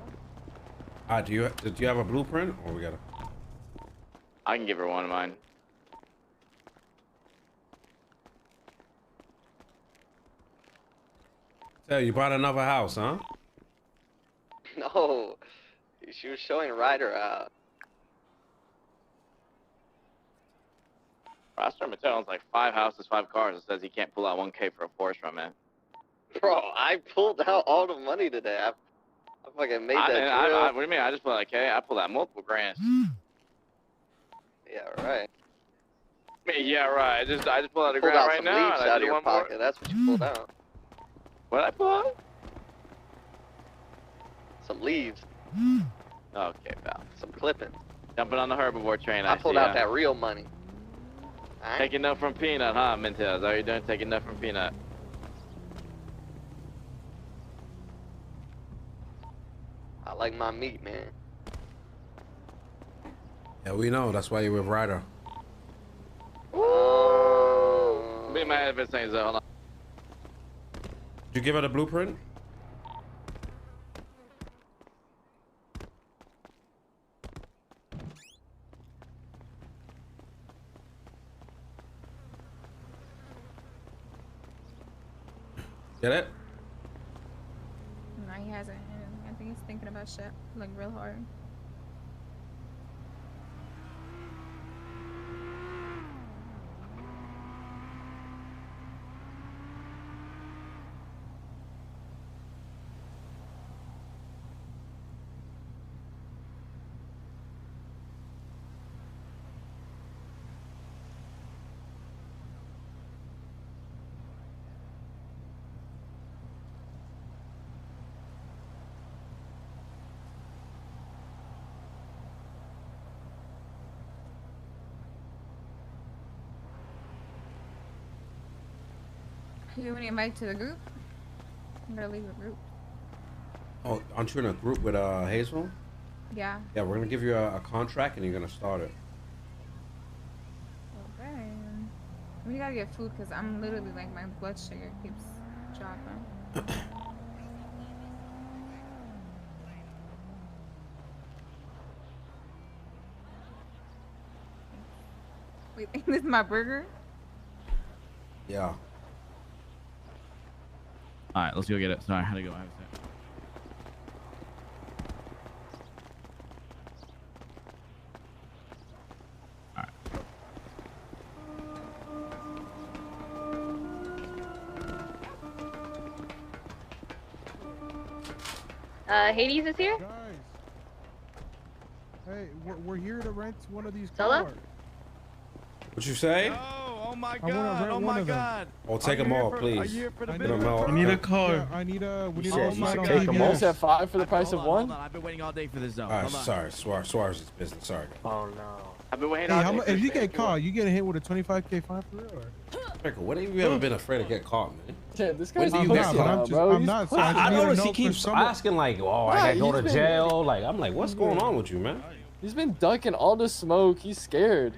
Do you have a blueprint, or we gotta? I can give her one of mine. Tell you bought another house, huh? No, she was showing Ryder out. Roster Mattel owns like 5 houses, 5 cars. It says he can't pull out 1K for a forest run, man. Bro, I pulled out all the money today. I fucking made that drill. What do you mean? I just pulled like, hey, I pulled out multiple grands. Yeah, right. I mean, yeah, right. I just pulled out a Pulled grand out right some now. leaves And I out did of your one more. pocket. That's what you pulled out. What did I pull out? Some leaves. Okay, pal. Some clippings. Jumping on the herbivore train. I pulled see, out that real money. Taking note from Peanut, huh, Mintel? Is that what you're doing? Taking note from Peanut. I like my meat, man. Yeah, we know. That's why you're with Ryder. Be mad if it says that. Hold on. Did you give her the blueprint? Get it? No, he hasn't. I think he's thinking about shit like real hard. You want to invite to the group? I'm gonna leave the group. Oh, aren't you in a group with Hazel? Yeah. Yeah, we're gonna give you a contract and you're gonna start it. Okay. We gotta get food because I'm literally like my blood sugar keeps dropping. Wait, this is my burger? Yeah. All right, let's go get it. Sorry, I had to go. I have a sec. Hades is here? Guys. Hey, we're here to rent one of these Stella? cars. What you say? Oh my I wanna god! rent Oh one my of them. god! Oh, take them all, please. Get them all. I need a car. Yeah, I need a. We need Oh a. my on god! PBS. Is that 5 for the price of one? Hold on, I've been waiting all day for this zone. All right, Hold on. sorry, Suarez is business. Sorry. Oh no! I've been waiting Hey, all how day much, for if you this get caught, you get hit with a 25K fine for real? Michael, when have you ever been afraid to get caught, man? Yeah, this When guy's do you get caught? I'm not. So I just need to noticed he know keeps for someone- asking like, "Oh, I gotta go to jail." Like, I'm like, "What's going on with you, man?" He's been ducking all the smoke. He's scared.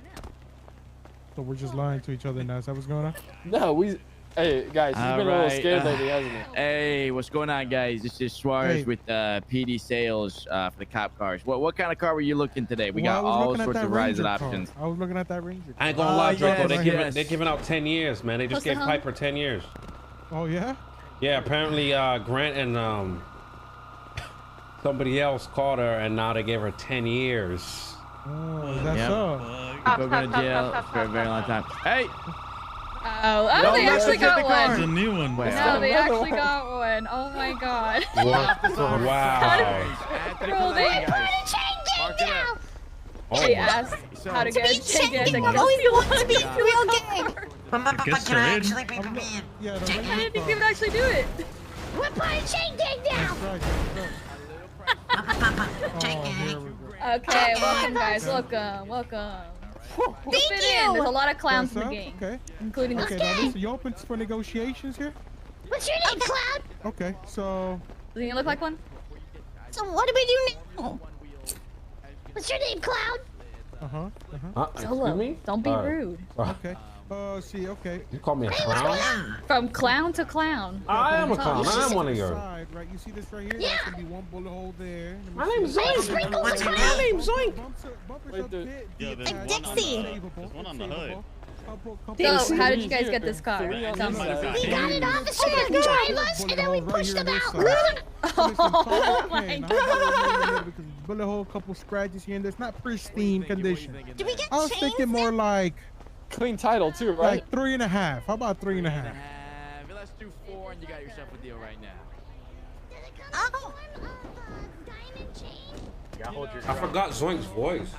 So we're just lying to each other now. Is that what's going on? No, we. Hey guys, he's been a little scared lately, hasn't he? Hey, what's going on, guys? This is Suarez Hey. with PD Sales for the cop cars. What kind of car were you looking today? We Well, I got was all looking at sorts that of rising Ranger car. options. I was looking at that Ranger. I ain't gonna lie, Draco. yes, They're giving out 10 years, man. They just What's the gave hell? Piper 10 years. Oh yeah. Yeah, apparently Grant and somebody else caught her, and now they gave her 10 years. Oh, is that Yep. so? People going to jail for a very long time. Hey! Oh, they actually got one. It's a new one. No, they actually got one. Oh my god. Wow. Bro, they They asked how to get a chain gang. Like, real gang. Can actually be me. Yeah, I didn't think they would actually do it. We're putting chain gang down! Okay, welcome guys. Welcome. Thank Fit you! in. There's a lot of clowns in the What's game, up? Okay. including this Okay, guy. now this, you open for negotiations here? What's your name, Cloud? Okay, so. Does he look like one? So what do we do now? What's your name, Cloud? Solo, don't be rude. Okay. See, okay. You call me a clown? From clown to clown. I am a clown. This I is am one of the yours. side, right? You see this right here? Yeah. That's gonna be one bullet hole there. My name's Zoink. What's your name? My name's Zoink. Dixie. There's one on the hood. So, how did you guys get this car? Tell me. We got an officer to drive us, and then we pushed them out. Oh my god. Bullet hole, couple scratches here and there. It's not pristine condition. Did we get I was chains thinking more like Clean title too, right? like 3.5. How about 3.5? Let's do 4 and you got yourself a deal right now. Oh. I forgot Zoink's voice.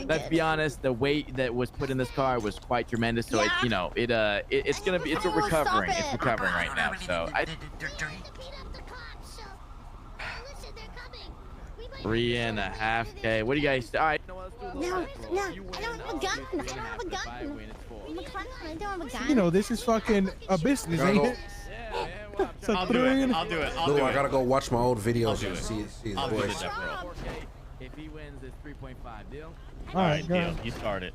Let's be honest, the weight that was put in this car was quite tremendous. So it, you know, it's gonna be, it's a recovering. It's recovering right now. So I. 3.5K. What do you guys? All right. No, I don't have a gun. I don't have a gun. I'm a clown. I don't have a gun. You know, this is fucking a business, ain't it? So I'll do it. I'll do it. I'll do I it. gotta go watch my old videos do and it. see his I'll do the voice. death roll. If he wins, it's 3.5. Deal. All right, go deal. ahead. You start it.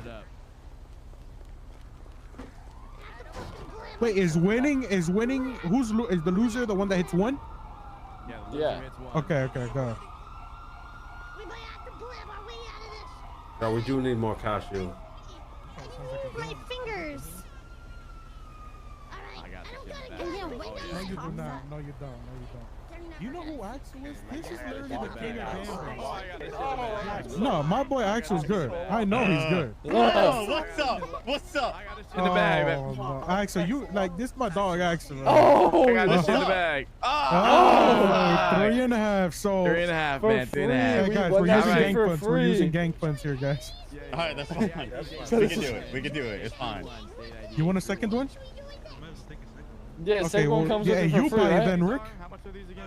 Right up. Wait, is winning? Is the loser the one that hits one? Yeah. Okay, go ahead. No, we do need more cashew. My fingers. No, you do not. No, you don't. No, you don't. You know who Axel is? This is literally the king of gambling. No, my boy Axel's good. I know he's good. Oh, what's up? What's up? In the bag, man. No. Axel, you like this? My dog Axel. Right? Oh, I got this in the bag. Oh, 3.5. So 3.5, man. 3.5. Hey guys, we're using gang funds. We're using gang funds here, guys. All right, that's fine. We can do it. We can do it. It's fine. You want a second one? Yeah, okay, second one comes with it you for free, pay right? then, Rick. How much are these again?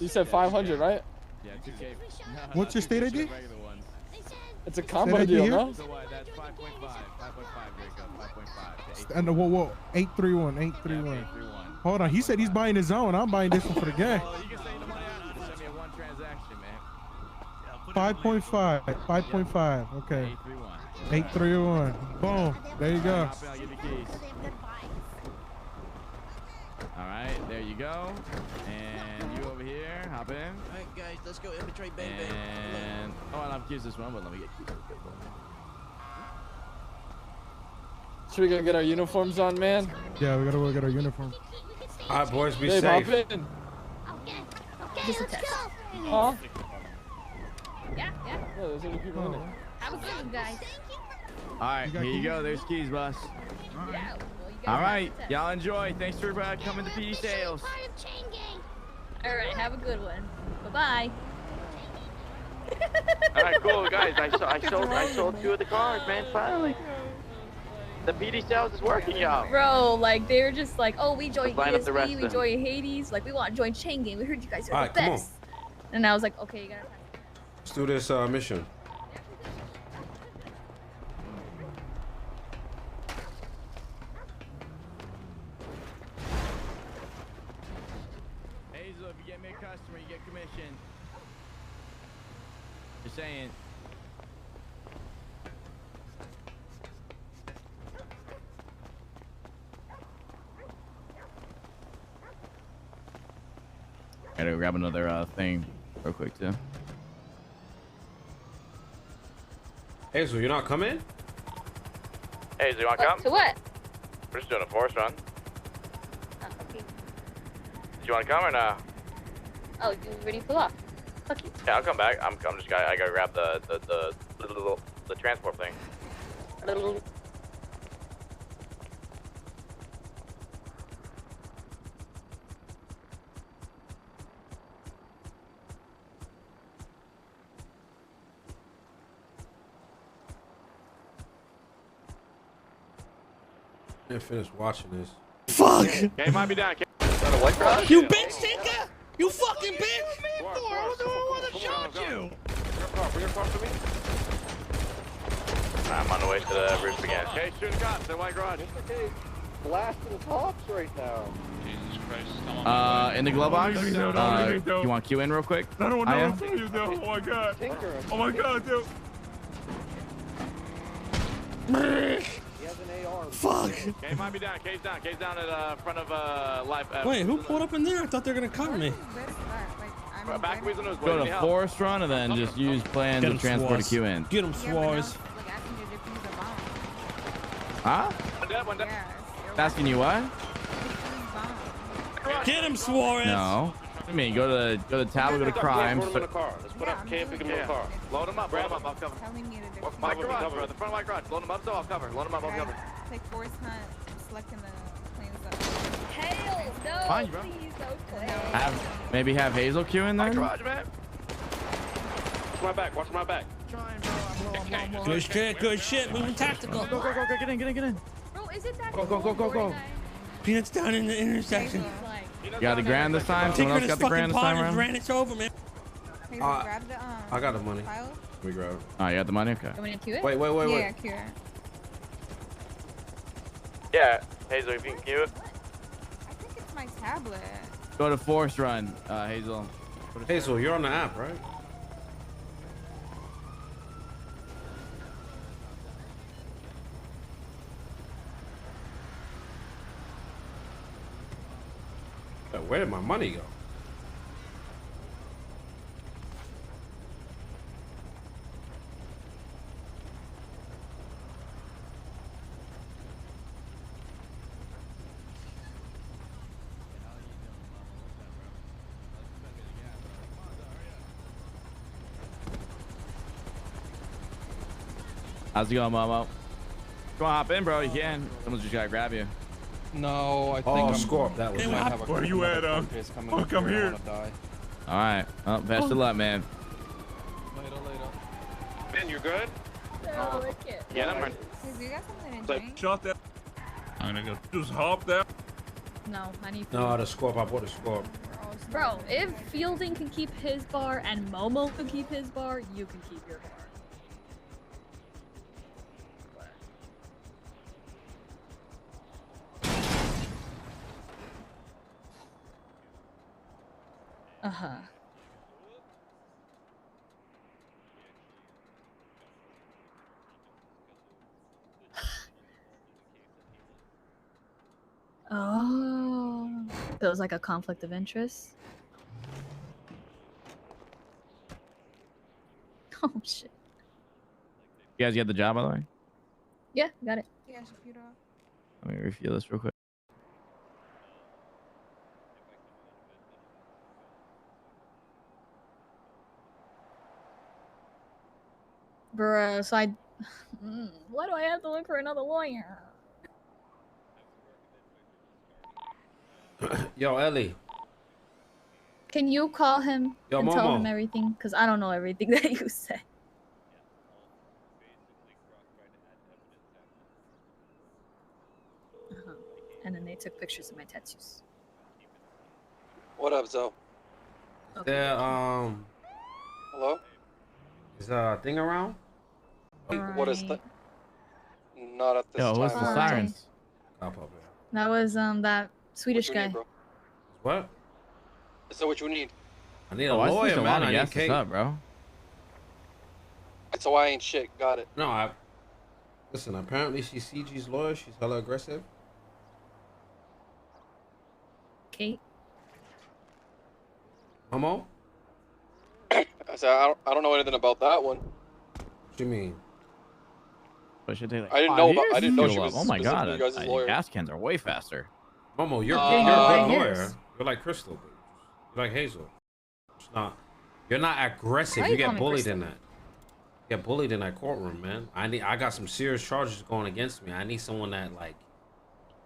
You said 500, right? Yeah, 2K. What's your state ID? It's a combo deal, no? So what? That's 5.5. 5.5, Jacob. 5.5. And whoa, 831, 831. Hold on, he said he's buying his own. I'm buying this one for the gang. Well, you can send the money out. Just send me a one transaction, man. 5.5, 5.5. Okay. 831. Boom. There you go. I'll give you keys. All right, there you go. And you over here, hop in. All right, guys, let's go infiltrate Bang Bang. And oh, I don't have keys this one, but let me get keys. Should we go get our uniforms on, man? Yeah, we gotta go get our uniform. All right, boys, be Dave, safe. hop in. Just a test. Huh? Yeah. Yeah, there's other people in there. Have a good one, guys. All right, here you go. There's keys, boss. Yeah. All right, y'all enjoy. Thanks for coming to PD Sales. All right, have a good one. Bye-bye. All right, cool, guys. I sold 2 of the cars, man. Finally, the PD sales is working, y'all. Bro, like they were just like, oh, we joined Line up the rest ESP, of we them. joined Hades, like we want to join Chain Gang. We heard you guys are Alright, the come on. best. And I was like, okay, you gotta. Let's do this mission. Hazel, if you get me a customer, you get commission. Just saying. Gotta go grab another thing real quick too. Hazel, you're not coming? Hey, do you want to come? To what? We're just doing a force run. Oh, okay. Do you want to come or no? Oh, you ready to pull off? Okay. Yeah, I'll come back. I gotta grab the transport thing. I didn't finish watching this. Fuck! Okay, might be down. You bitch, Tinka! You fucking bitch! I shot you! Bring your car to me. I'm on the way to the roof again. Okay, shooting cops. They're white garage. Okay, blasting cops right now. Jesus Christ. In the glove box. You want Q in real quick? I don't know Aiyah? what to do, though. Oh my god. Oh my god, dude. He has an AR. Fuck! Okay, might be down. Cave's down. Cave's down at front of life. Wait, who pulled up in there? I thought they were gonna cover me. Back wheels on those. Go to forest run and then just use plan to transport to Q in. Get him, Swars. Huh? One dead. Asking you what? Get him, Suarez. No. I mean, go to the tab, go to crimes. Put him in the car. Let's put up camp, pick him in the car. Load him up. Load him up. I'll cover. White garage, bro. The front white garage. Load him up, so I'll cover. Load him up, I'll cover. Take forest hunt, selecting the planes up. Hell no, Fine, bro. please, okay. Maybe have Hazel Q in there? Garage, man. Watch my back. Watch my back. Good shit, good shit. Moving tactical. Go, get in. Bro, is it that Go. Peanuts down in the intersection. You got the grand this time? Someone else got the grand this time around? Ran it over, man. Grab the, I got the money. Let me grab it. Oh, you got the money? Okay. You want to queue it? Wait. Yeah, cure it. Yeah, Hazel, if you can queue it. I think it's my tablet. Go to forest run, Hazel. Hazel, you're on the app, right? Where did my money go? How's it going, Momo? Come on, hop in, bro. You can. Someone's just gotta grab you. No, I think Oh, I'm Scorp, that was might my- have a Where you at, Fuck, I'm here. All right. Well, best of luck, man. Later. Ben, you good? No, I can't. Yeah, I'm right. You got something to Like, drink? shot that. I'm gonna go just hop there. No, I need No, the Scorp. I bought the Scorp. Bro, if Fielding can keep his bar and Momo can keep his bar, you can keep your bar. Uh-huh. Oh, so it was like a conflict of interest. Oh shit. You guys get the job, by the way? Yeah, got it. Yeah, Shapiro. Let me refuel this real quick. Bruh, so I... Why do I have to look for another lawyer? Yo, Ellie. Can you call him Yo, and tell Momo. him everything? Because I don't know everything that you say. And then they took pictures of my tattoos. What up, Zoe? There, Hello? is a thing around? What is that? Not at this Yo, time. what's the Mark. sirens? That was that Swedish you guy. need, bro? What? So what you need? I need a Oh, I lawyer, switched a man. lot of I need guesses cake. up, bro. So I ain't shit. Got it. No, I. Listen, apparently she's CG's lawyer. She's hella aggressive. Kate? Momo? I said I don't know anything about that one. What do you mean? But it should take like I didn't 5 know about- years I didn't to know fuel she up. was Oh my god, specifically you guys' lawyer. gas cans are way faster. Momo, you're Uh, a good years. lawyer. You're like Crystal, but you're like Hazel. It's not. You're not aggressive. Why You you call get me bullied Crystal? in that. You get bullied in that courtroom, man. I got some serious charges going against me. I need someone that like.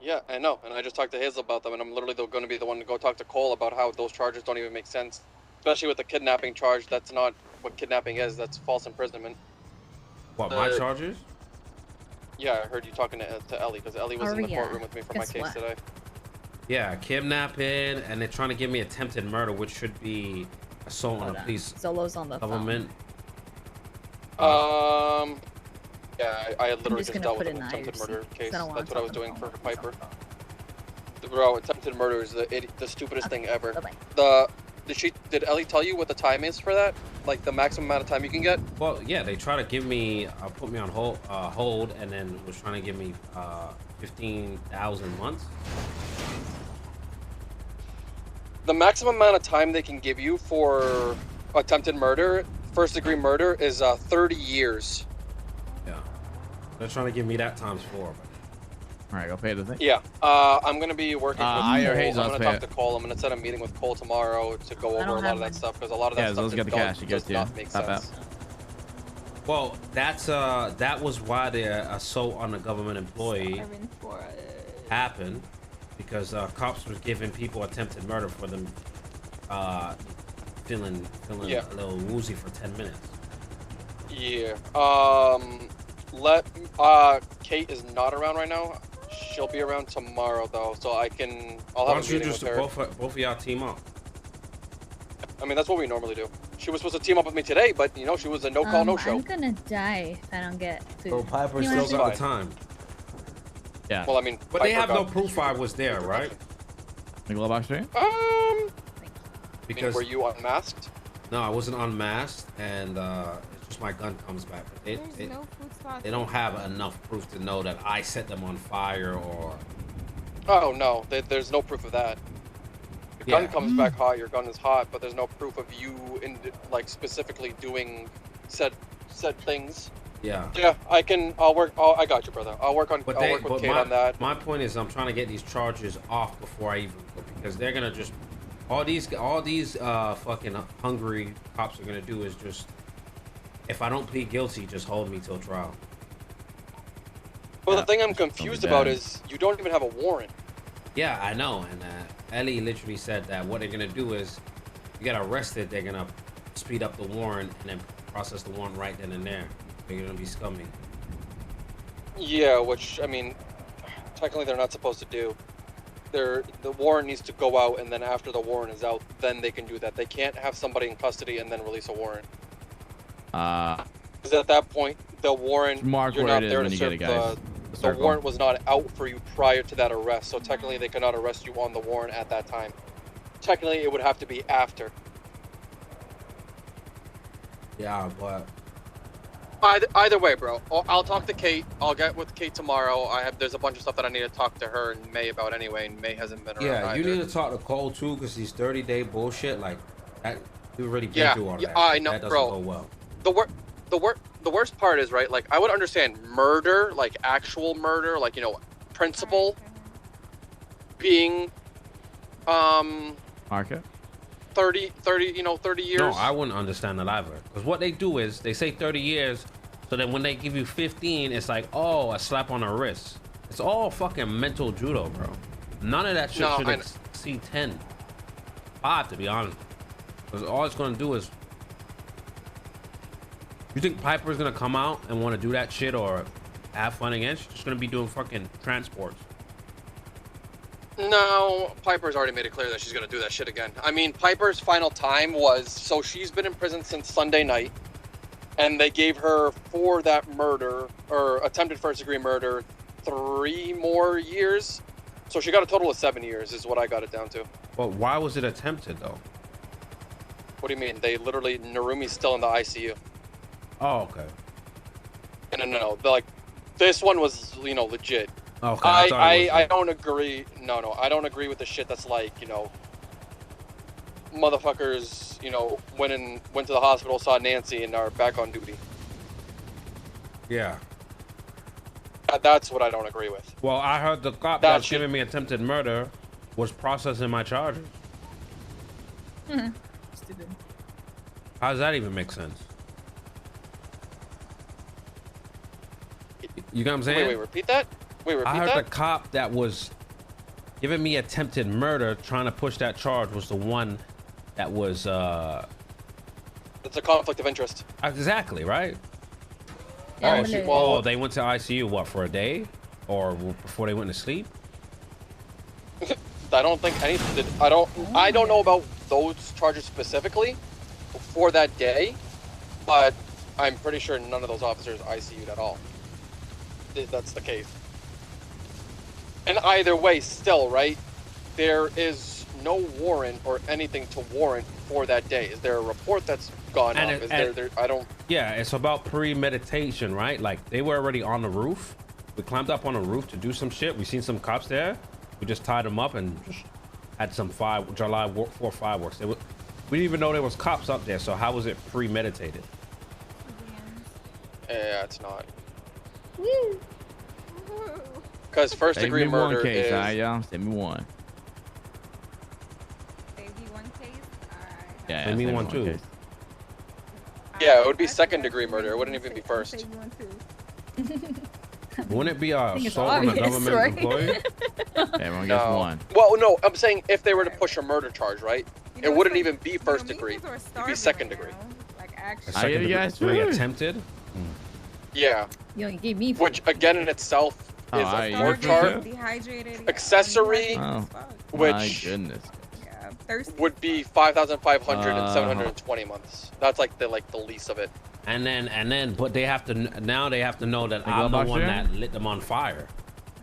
Yeah, I know, and I just talked to Hazel about them, and I'm literally going to be the one to go talk to Cole about how those charges don't even make sense, especially with the kidnapping charge. That's not what kidnapping is. That's false imprisonment. What, my charges? Yeah, I heard you talking to Ellie, because Ellie was in the Aiyah. courtroom with me for my Guess case what? today. Yeah, kidnapping, and they're trying to give me attempted murder, which should be assault on Hold a on. police Zolo's on the government. Yeah, I had literally just just gonna dealt with put an in attempted Aiyah's murder seat, 'cause case. I don't wanna That's what I was talk on doing the for phone. Piper. Bro, attempted murder is the stupidest thing ever. Bye-bye. Did Ellie tell you what the time is for that? Like the maximum amount of time you can get? Well, yeah, they try to give me, put me on hold, and then was trying to give me 15,000 months. The maximum amount of time they can give you for attempted murder, first degree murder, is 30 years. Yeah, they're trying to give me that times 4. All right, go pay the thing. Yeah, I'm gonna be working with Aiyah or Cole. Hazel, I'm let's gonna pay talk to Cole. I'm gonna set a meeting with Cole tomorrow to go over a lot of that stuff, because a lot of that Yeah, stuff let's get the cash. You does get not to make Tap sense. Well, that's that was why the assault on a government employee happened, because cops was giving people attempted murder for them feeling Yeah. a little woozy for 10 minutes. Yeah. Kate is not around right now. She'll be around tomorrow though, so I'll Why have a don't you meeting just with her. both of y'all team up? I mean, that's what we normally do. She was supposed to team up with me today, but you know, she was a no call, no show. I'm gonna die if I don't get food. So Piper You know still what got the time. Yeah. Well, I mean, But they Piper have no got- proof I was there, right? The glove box right? Because were you unmasked? No, I wasn't unmasked, and it's just my gun comes back. But they don't have enough proof to know that I set them on fire or. Oh no, there's no proof of that. Your gun comes back hot. Your gun is hot, but there's no proof of you like specifically doing said things. Yeah. Yeah, I'll work. I got you, brother. I'll work with Kate on that. My point is, I'm trying to get these charges off before I even, because they're gonna just, all these fucking hungry cops are gonna do is just, if I don't plead guilty, just hold me till trial. But the thing I'm confused about is you don't even have a warrant. Yeah, I know. And Ellie literally said that what they're gonna do is, you get arrested, they're gonna speed up the warrant and then process the warrant right then and there. They're gonna be scummy. Yeah, which I mean, technically they're not supposed to do. The warrant needs to go out, and then after the warrant is out, then they can do that. They can't have somebody in custody and then release a warrant. Because at that point, the warrant, you're not there to serve the warrant was not out for you prior to that arrest, so technically they cannot arrest you on the warrant at that time. Technically, it would have to be after. Yeah, but either way, bro. I'll talk to Kate. I'll get with Kate tomorrow. There's a bunch of stuff that I need to talk to her and May about anyway, and May hasn't been around. Yeah, you either. need to talk to Cole too, because these 30-day bullshit, like that, we've already been through all that. I know, that doesn't bro. go well. The worst part is, right, like, I would understand murder, like actual murder, like, you know, principal being, Market? 30 years. No, I wouldn't understand that either. Because what they do is, they say 30 years, so then when they give you 15, it's like, oh, a slap on the wrist. It's all fucking mental judo, bro. None of that shit should exceed 10. 5, to be honest. Because all it's gonna do is, you think Piper's gonna come out and want to do that shit or have fun again? She's just gonna be doing fucking transports. No, Piper's already made it clear that she's gonna do that shit again. I mean, Piper's final time was, so she's been in prison since Sunday night, and they gave her, for that murder, or attempted first-degree murder, 3 more years. So she got a total of 7 years, is what I got it down to. But why was it attempted, though? What do you mean? They literally, Narumi's still in the ICU. Oh, okay. No. Like, this one was, you know, legit. Okay. I don't agree. No, I don't agree with the shit that's like, you know, motherfuckers, you know, went to the hospital, saw Nancy, and are back on duty. Yeah. That's what I don't agree with. Well, I heard the cop that was giving me attempted murder was processing my charges. Stupid. How does that even make sense? You know what I'm saying? Wait, repeat that? I heard the cop that was giving me attempted murder, trying to push that charge, was the one that was It's a conflict of interest. Exactly, right? Yeah, They went to ICU, what, for a day? Or before they went to sleep? I don't think anything did. I don't know about those charges specifically for that day, but I'm pretty sure none of those officers ICU'd at all. That's the case. And either way, still, right? There is no warrant or anything to warrant for that day. Is there a report that's gone up? I don't. Yeah, it's about premeditation, right? Like, they were already on the roof. We climbed up on the roof to do some shit. We seen some cops there. We just tied them up and just had some July 4th fireworks. We didn't even know there was cops up there. So how was it premeditated? Yeah, it's not. Because first-degree murder case, is. Aiyah. Send me one. Yeah, send me one too. Case. Yeah, it would be second-degree murder. It wouldn't even be first. Wouldn't it be assault on a government employee? Everyone gets one. Well, no, I'm saying if they were to push a murder charge, right? It wouldn't even be first degree. It'd be second degree. Second degree attempted? Yeah. You only gave me. Which again in itself is a more charge. Accessory, which my goodness. would be 5,500 and 720 months. That's like the lease of it. And then, but they have to now know that I'm the one that lit them on fire.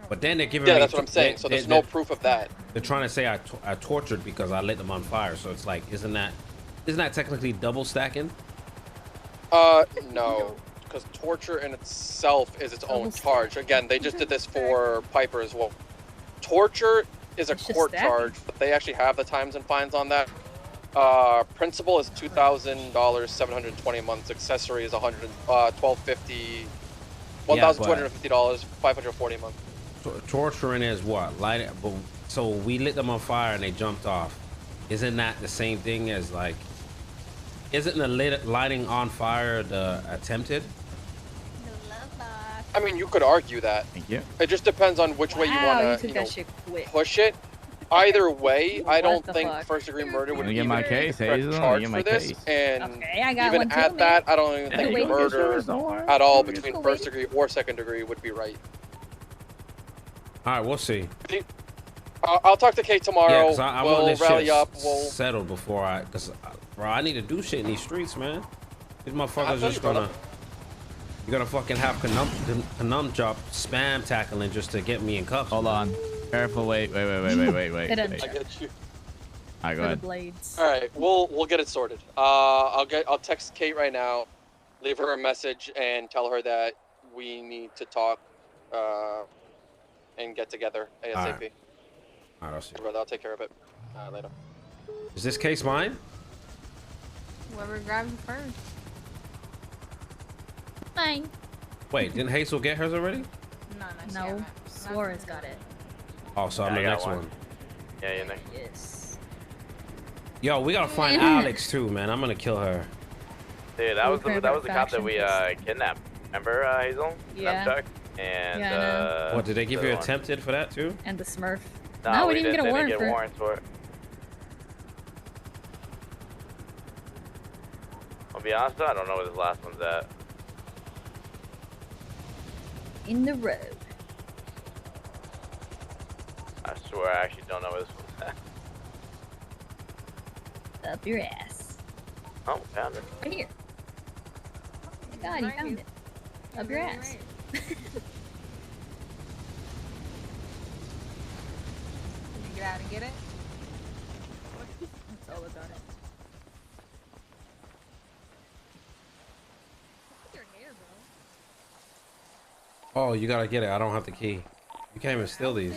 But then they're giving me. Yeah, that's what I'm saying. So there's no proof of that. They're trying to say I tortured because I lit them on fire. So it's like, isn't that technically double stacking? No, because torture in itself is its own charge. Again, they just did this for Piper as well. Torture is a court charge, but they actually have the times and fines on that. Principal is $2,000, 720 months. Accessory is $1,250, $1,250, 540 months. Torturing is what? Lighting. So we lit them on fire and they jumped off. Isn't that the same thing as like? Isn't the lighting on fire the attempted? I mean, you could argue that. Thank you. It just depends on which way you Wow, want to, took that shit quick. push it. Either way, I don't the think fuck? first-degree murder would Let me be get my the case, correct Hazel. Let me charge get for my this. case. And Okay, I got even one too, at that, I don't even Yeah, think wait. murder Don't worry. at all Don't between worry. first degree or second degree would be right. All right, we'll see. I'll talk to Kate tomorrow. Yeah, cause I want we'll this rally shit up. We'll settled before bro, I need to do shit in these streets, man. These motherfuckers just gonna, you're gonna fucking have conundrum job spam tackling just to get me in cuffs. Hold on. Careful. Wait. Hit him. I get you. All right, go For the ahead. blades. All right, we'll get it sorted. I'll text Kate right now, leave her a message, and tell her that we need to talk, and get together ASAP. All right, I'll see. Brother, I'll take care of it. Later. Is this case mine? Whoever grabs it first. Fine. Wait, didn't Hazel get hers already? No. Suarez got it. Oh, so I'm the next one. Yeah, you're next. Yes. Yo, we gotta find Alex too, man. I'm gonna kill her. Dude, that was the cop that we kidnapped. Remember, Hazel? Yeah. Chuck? And Yeah, I know. What, did they give the you one. attempted for that too? And the Smurf. Nah, No, we didn't get a they warrant didn't for get it. warrants for it. I'll be honest, though, I don't know where this last one's at. In the road. I swear I actually don't know where this one's at. Up your ass. Oh, found it. Right here. Oh my god, you found it. Up your ass. Did you get out and get it? That's all about it. Your hair, bro. Oh, you gotta get it. I don't have the key. You can't even steal these.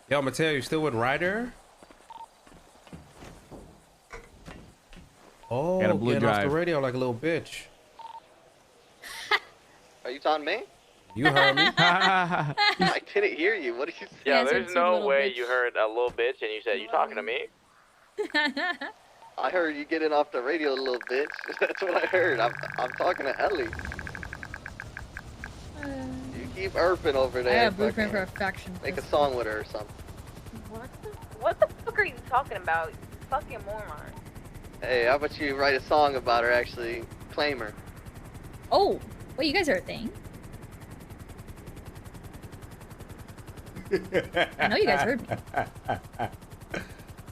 Yo, Mateo, you still with Ryder? Oh, Got a blue getting off the drive. radio like a little bitch. Are you talking to me? You heard me. I didn't hear you. What did you say? Yeah, Yes, there's it's a no little way bitch. you heard a little bitch and you said, you talking to me? I heard you getting off the radio, little bitch. That's what I heard. I'm talking to Ellie. You keep irping over I there. have blueprint for fucking a faction. Make a song with her or something. What the fuck are you talking about, you fucking moron? Hey, how about you write a song about her, actually claim her? Oh, wait, you guys are a thing? I know you guys heard me.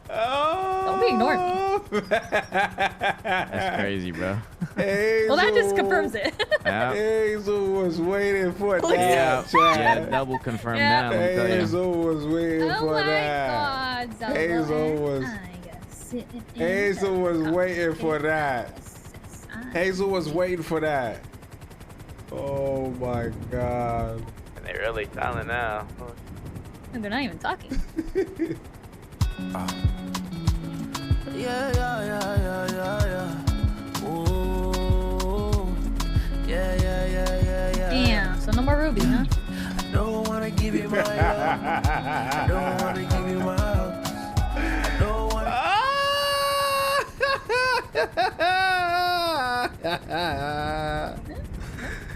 Don't be ignoring me. That's crazy, bro. Well, that just confirms it. Yeah. Hazel was waiting for Yeah, that. yeah, double confirm Yeah. that. Let me tell you. Hazel was waiting Oh for my that. god, Zelda. Hazel was. Hazel was waiting for that. Hazel was waiting for that. Oh my god. And they're really silent now. And they're not even talking. Damn, so no more Ruby, huh? I don't wanna give you my love. I don't wanna give you my hugs. I don't wanna.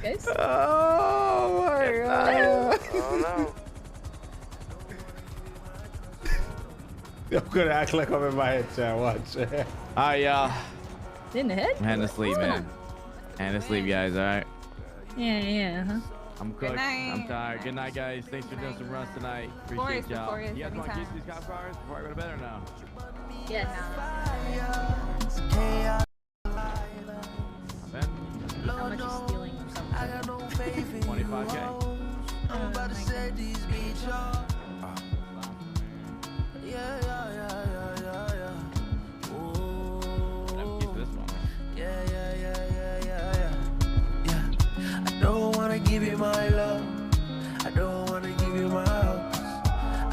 Guys? Oh my god. Oh no. I'm gonna act like I'm in my head, chat. Watch. In the head? Hand to sleep, What's going man. Hand to sleep, guys. All right. Yeah, huh? I'm cooked. night. I'm tired. Good night, guys. Thanks for doing some runs tonight. Glorious, Appreciate y'all. glorious, You guys want to kiss anytime. these cop cars before I go to bed or no? Yes. Ben? How much is stealing or something? 25K. I'm about to set these beats up. Yeah. Never keep this one. Yeah. I don't wanna give you my love. I don't wanna give you my hugs.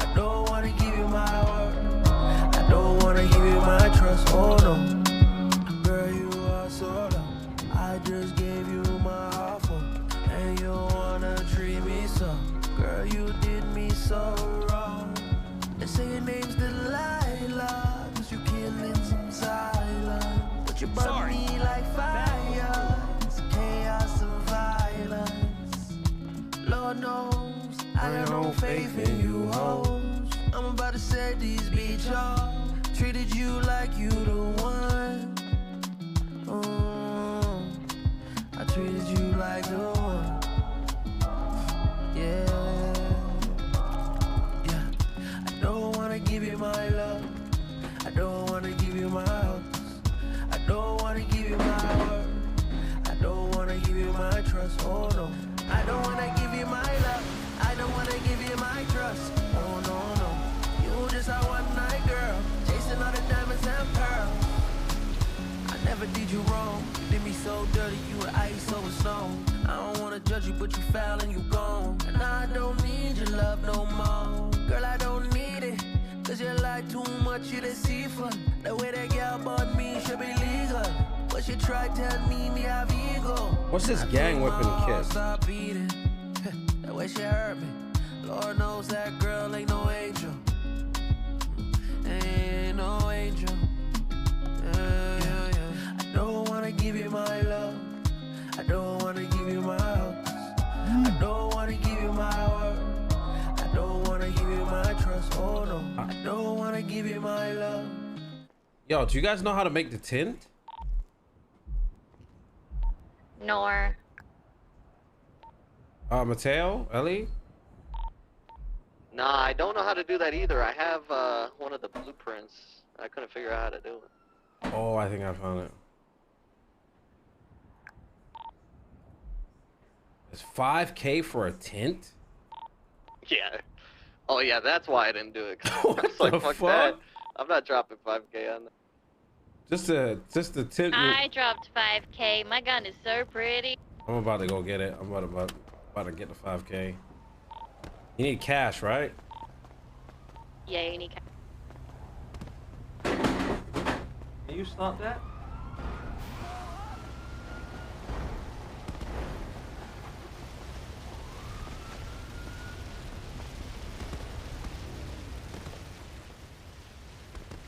I don't wanna give you my heart. I don't wanna give you my trust. Oh no, girl, you are so low. I just gave you my heart full, and you wanna treat me so. Girl, you did me so wrong. They say your name's Delilah, 'cause you killing some silence. But you burn me like fire. It's chaos and violence. should've said these bitch all treated you like you the one. I treated you like the one. Yeah. I don't wanna give you my love. I don't wanna give you my house. I don't wanna give you my word. I don't wanna give you my trust. Oh no. I don't wanna give you my love. I don't wanna give you my trust. Oh no, no. You just a one night girl, chasing all the diamonds and pearls. I never did you wrong. Did me so dirty, you were ice over snow. I don't wanna judge you, but you foul and you gone. And I don't need your love no more. Girl, I don't need it. Cause you lie too much, you deceitful. The way that girl bought me should be legal. But she tried to tell me have ego. What's this gang whipping kiss? The way she hurt me. Lord knows that girl ain't no angel. Ain't no angel. I don't wanna give you my love. I don't wanna give you my house. I don't wanna give you my word. I don't wanna give you my trust. Oh no. I don't wanna give you my love. Yo, do you guys know how to make the tint? Nor. Mateo, Ellie? Nah, I don't know how to do that either. I have one of the blueprints. I couldn't figure out how to do it. Oh, I think I found it. It's 5K for a tint? Yeah. Oh yeah, that's why I didn't do it. I was like, fuck that. I'm not dropping 5K on that. Just the tint. I dropped 5K. My gun is so pretty. I'm about to go get it. I'm about to get the 5K. You need cash, right? Yeah, you need cash. Can you stop that?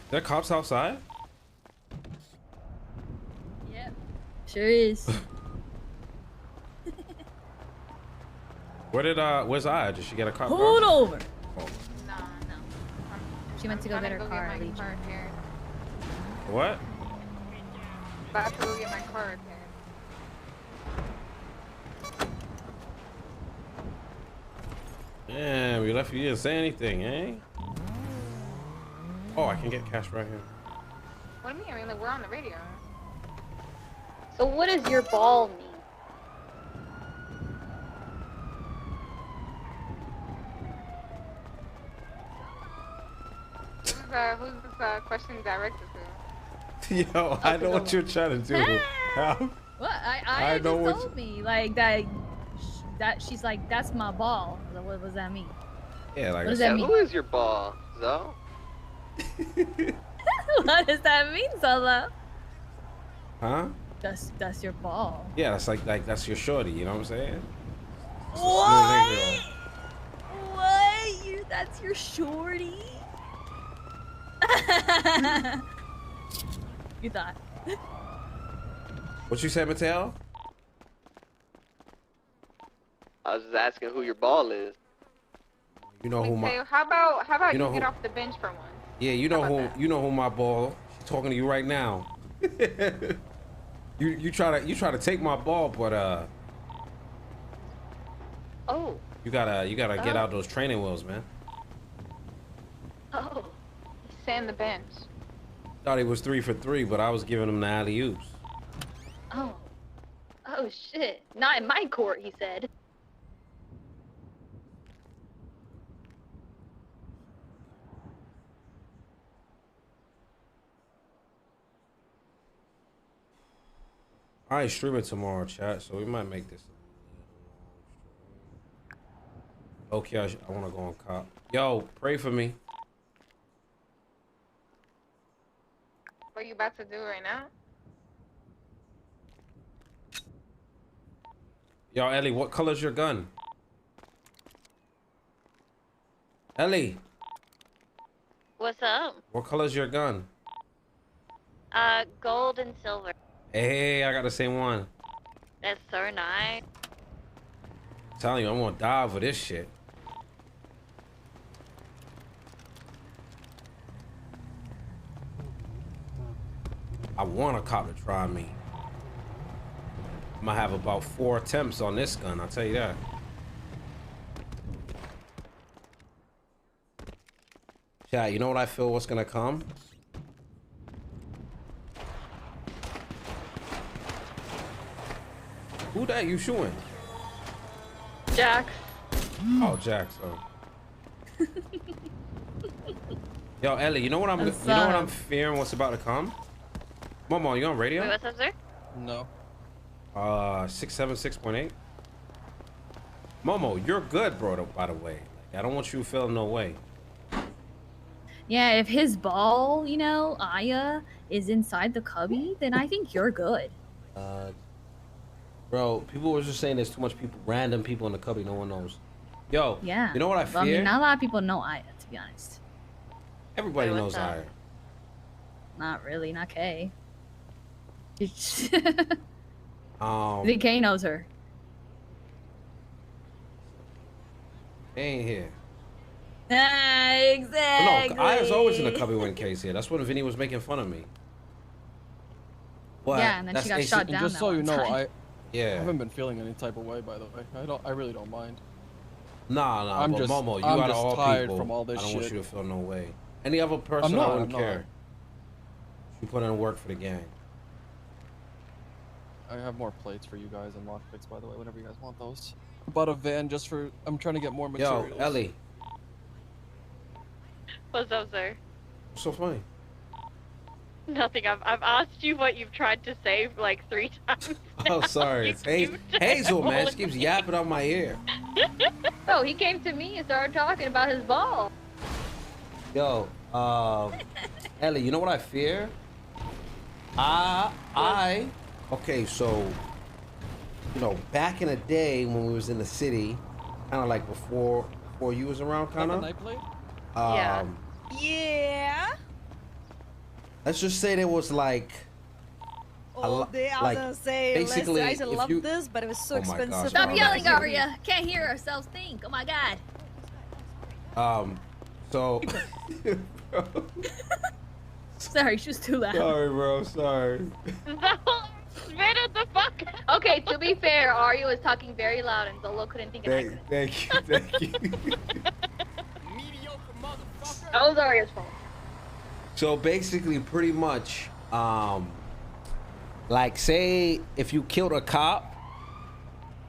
There are cops outside? Yep. Sure is. Where's Aiyah? Did she get a cop? Hold over. Oh. No. She went to go get her car. Get my car repaired. What? About to go get my car repaired. Damn, we left you didn't say anything, eh? Oh, I can get cash right here. What do you mean? I mean, like, we're on the radio. So what does your ball mean? Who's this question directed to? Yo, I know what you're trying to do. What? I just know what told me like that she's like, that's my ball. So what does that mean? Yeah, like what does that mean? Who is your ball, Zo? What does that mean, Solo? Huh? That's your ball. Yeah, that's like that's your shorty, you know what I'm saying? What? What? That's your shorty? You thought. What you said, Mateo? I was just asking who your ball is. You know who my How about you you, know get who- off the bench for once? Yeah, you know who my ball. She's talking to you right now. you try to take my ball, but Oh. you gotta get out those training wheels, man. Oh. Sand the bench. Thought he was 3 for 3, but I was giving him the alley-oops. Oh. Oh shit. Not in my court, he said. I ain't streaming tomorrow, chat, so we might make this. Okay, I want to go on cop. Yo, pray for me. What are you about to do right now? Yo, Ellie, what color's your gun? Ellie, What's up? what color's your gun? Gold and silver. Hey, I got the same one. That's so nice. I'm telling you, I'm gonna die over this shit. I want a cop to try me. I'm gonna have about 4 attempts on this gun, I'll tell you that. Chat, you know what I feel what's gonna come? Who that you shooting? Jack. Oh, Jack, so. Yo, Ellie, you know what I'm fearing what's about to come? Momo, you on radio? Wait, what's up, sir? No. 676.8. Momo, you're good, bro, by the way. I don't want you feeling no way. Yeah, if his ball, you know, Aiyah, is inside the cubby, then I think you're good. Bro, people were just saying there's too much people, random people in the cubby, no one knows. Yo, Yeah. you know what I fear? Well, I mean, not a lot of people know Aiyah, to be honest. Everybody knows Aiyah. Not really, not Kay. I think Kay knows her. They ain't here. Exactly. No, Aiyah's always in the cubby when Kay's here. That's when Vinny was making fun of me. But yeah, and then she got shot down. Just so you know, I haven't been feeling any type of way, by the way. I really don't mind. Nah, I'm but just, Momo, you I'm out just of all tired people, from all this I don't shit. want you to feel no way. Any other person, I wouldn't care. You put in work for the gang. I have more plates for you guys and lockpicks, by the way, whenever you guys want those. I bought a van just for, I'm trying to get more materials. Yo, Ellie. What's up, sir? What's so funny? Nothing. I've asked you what you've tried to say like 3 times. Oh, sorry. It's Hazel, man. She keeps yapping on my ear. Oh, he came to me and started talking about his ball. Yo, Ellie, you know what I fear? Okay, so, you know, back in the day when we was in the city, kind of like before you was around, kind of. Yeah. Let's just say there was like. All day I was gonna say, basically, I used to if love you- this, but it was so Oh my expensive. gosh, Stop Mom. yelling, Aria. Can't hear ourselves think. Oh my god. So. Sorry, she was too loud. Sorry, bro. Sorry. Spit it the fuck. Okay, to be fair, Aria was talking very loud and Zolo couldn't think of it. Thank you. That was Aria's fault. So basically, pretty much, like say if you killed a cop,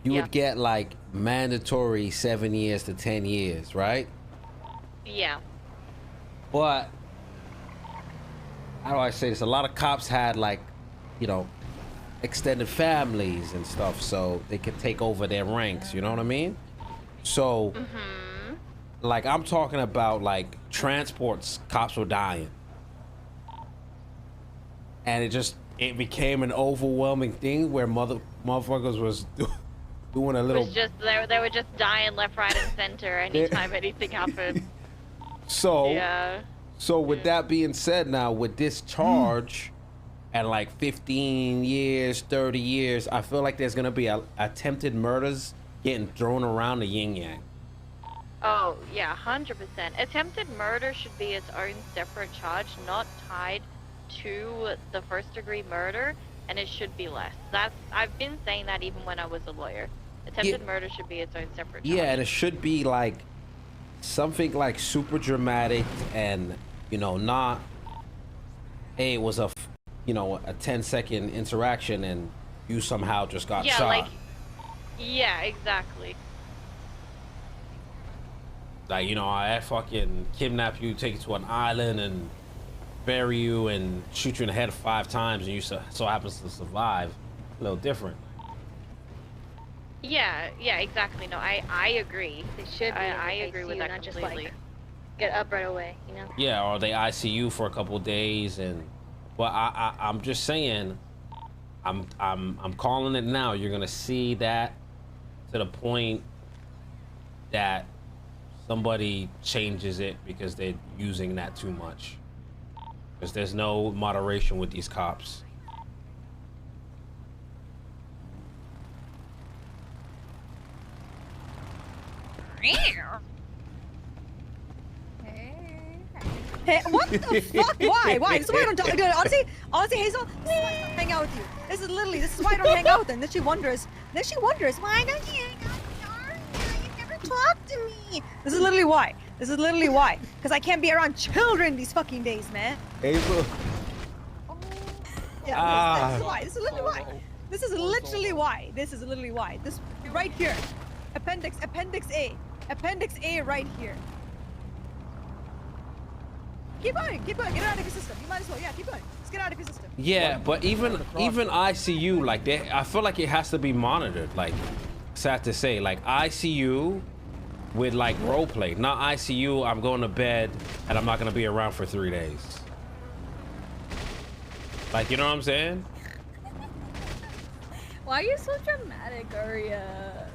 you would get like mandatory 7 years to 10 years, right? Yeah. But how do I say this? A lot of cops had like, you know, extended families and stuff, so they could take over their ranks. You know what I mean? So, like I'm talking about like transports, cops were dying, and it became an overwhelming thing where motherfuckers was doing a little. It was just they were just dying left, right, and center anytime anything happened. So, yeah. So with that being said, now with this charge at like 15 years, 30 years, I feel like there's gonna be attempted murders getting thrown around the yin yang. Oh yeah, 100%. Attempted murder should be its own separate charge, not tied to the first-degree murder, and it should be less. I've been saying that even when I was a lawyer. Attempted murder should be its own separate charge. Yeah, and it should be like something like super dramatic and, you know, not, hey, it was a 10-second interaction and you somehow just got shot. Yeah, exactly. Like, you know, I fucking kidnap you, take you to an island and bury you and shoot you in the head 5 times and you so happens to survive. A little different. Yeah, exactly. No, I agree. It should be. I agree with that not just completely. like get up right away, you know? Yeah, or they ICU for a couple of days and. But I'm just saying, I'm calling it now. You're gonna see that to the point that somebody changes it because they're using that too much. Because there's no moderation with these cops. Hey, what the fuck? Why? This is why I don't talk. Honestly, Hazel, this is why I don't hang out with you. This is why I don't hang out with them. Then she wonders, why don't you hang out with Aria? You never talk to me. This is literally why. Because I can't be around children these fucking days, man. Hazel. Yeah, this is why. This is literally why. This right here. Appendix A. Appendix A right here. Keep going. Get out of your system. You might as well. Yeah, keep going. Just get out of your system. Yeah, but even ICU, like I feel like it has to be monitored. Like, sad to say, like ICU with like role play, not ICU. I'm going to bed and I'm not gonna be around for 3 days. Like, you know what I'm saying? Why are you so dramatic, Aria?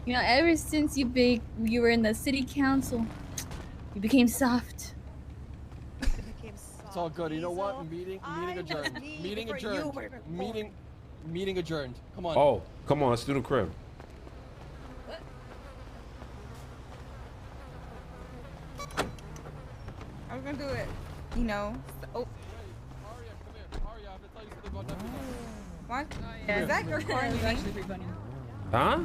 You know, ever since you were in the city council, you became soft. It's all good. You know what? Meeting adjourned. Meeting adjourned. Come on. Oh, come on. Let's do the crib. I was gonna do it. You know. Oh. What? Yeah. Is that your car? It's actually pretty funny. Huh?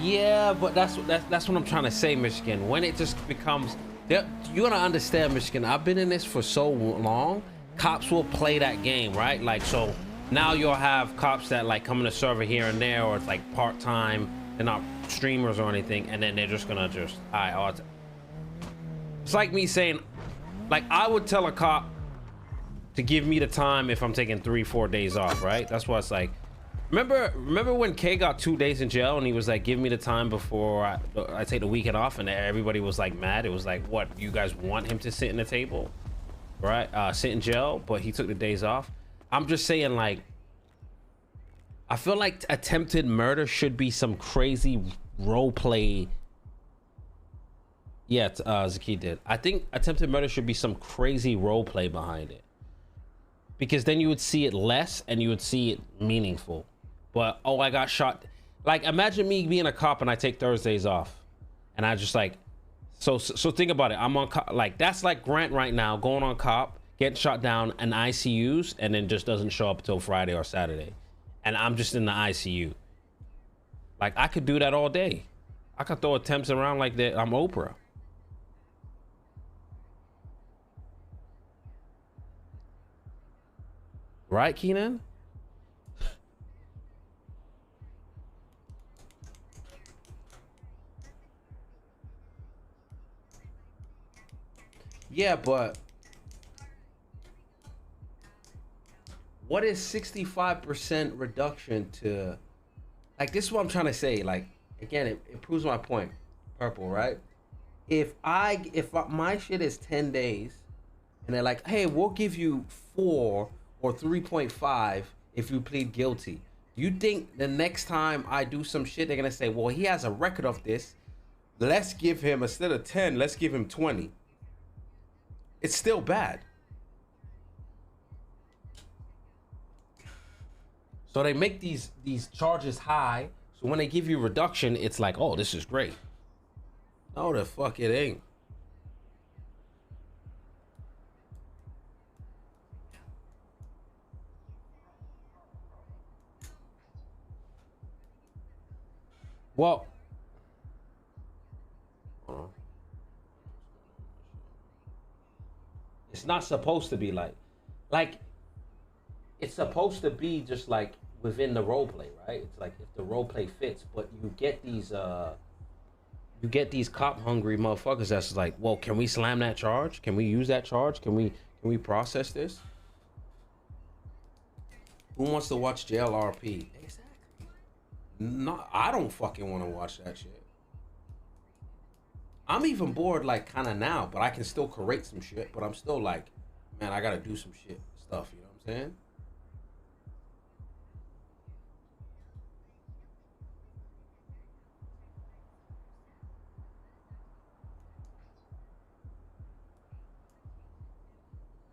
Yeah, but that's what I'm trying to say, Michigan. When it just becomes, you're gonna understand, Michigan. I've been in this for so long. Cops will play that game, right? Like, so now you'll have cops that like come in the server here and there, or it's like part-time. They're not streamers or anything, and then they're just gonna it's like me saying, like, I would tell a cop to give me the time if I'm taking 3-4 days off, right? That's why it's like. Remember when K got 2 days in jail and he was like, give me the time before I take the weekend off, and everybody was like mad. It was like, what, you guys want him to sit in the table, right? Sit in jail, but he took the days off. I'm just saying, like, I feel like attempted murder should be some crazy role play. Yeah, Zaki did. I think attempted murder should be some crazy role play behind it, because then you would see it less and you would see it meaningful. But, oh, I got shot. Like, imagine me being a cop and I take Thursdays off. And I just like, so think about it. I'm on cop, like, that's like Grant right now, going on cop, getting shot down in ICUs, and then just doesn't show up until Friday or Saturday. And I'm just in the ICU. Like, I could do that all day. I could throw attempts around like that. I'm Oprah. Right, Keenan? Yeah, but what is 65% reduction to, like, this is what I'm trying to say. Like, again, it proves my point. Purple, right? If my shit is 10 days and they're like, hey, we'll give you 4 or 3.5 if you plead guilty. You think the next time I do some shit, they're gonna say, well, he has a record of this. Let's give him, instead of 10, let's give him 20. It's still bad. So they make these charges high. So when they give you reduction, it's like, oh, this is great. No, the fuck it ain't. Well, it's not supposed to be like it's supposed to be just like within the role play, right? It's like if the role play fits, but you get these cop hungry motherfuckers that's like, well, can we slam that charge? Can we use that charge? Can we process this? Who wants to watch jail RP? Exactly. No, I don't fucking want to watch that shit. I'm even bored, like, kind of now, but I can still create some shit. But I'm still like, man, I gotta do some shit stuff. You know what I'm I'm saying?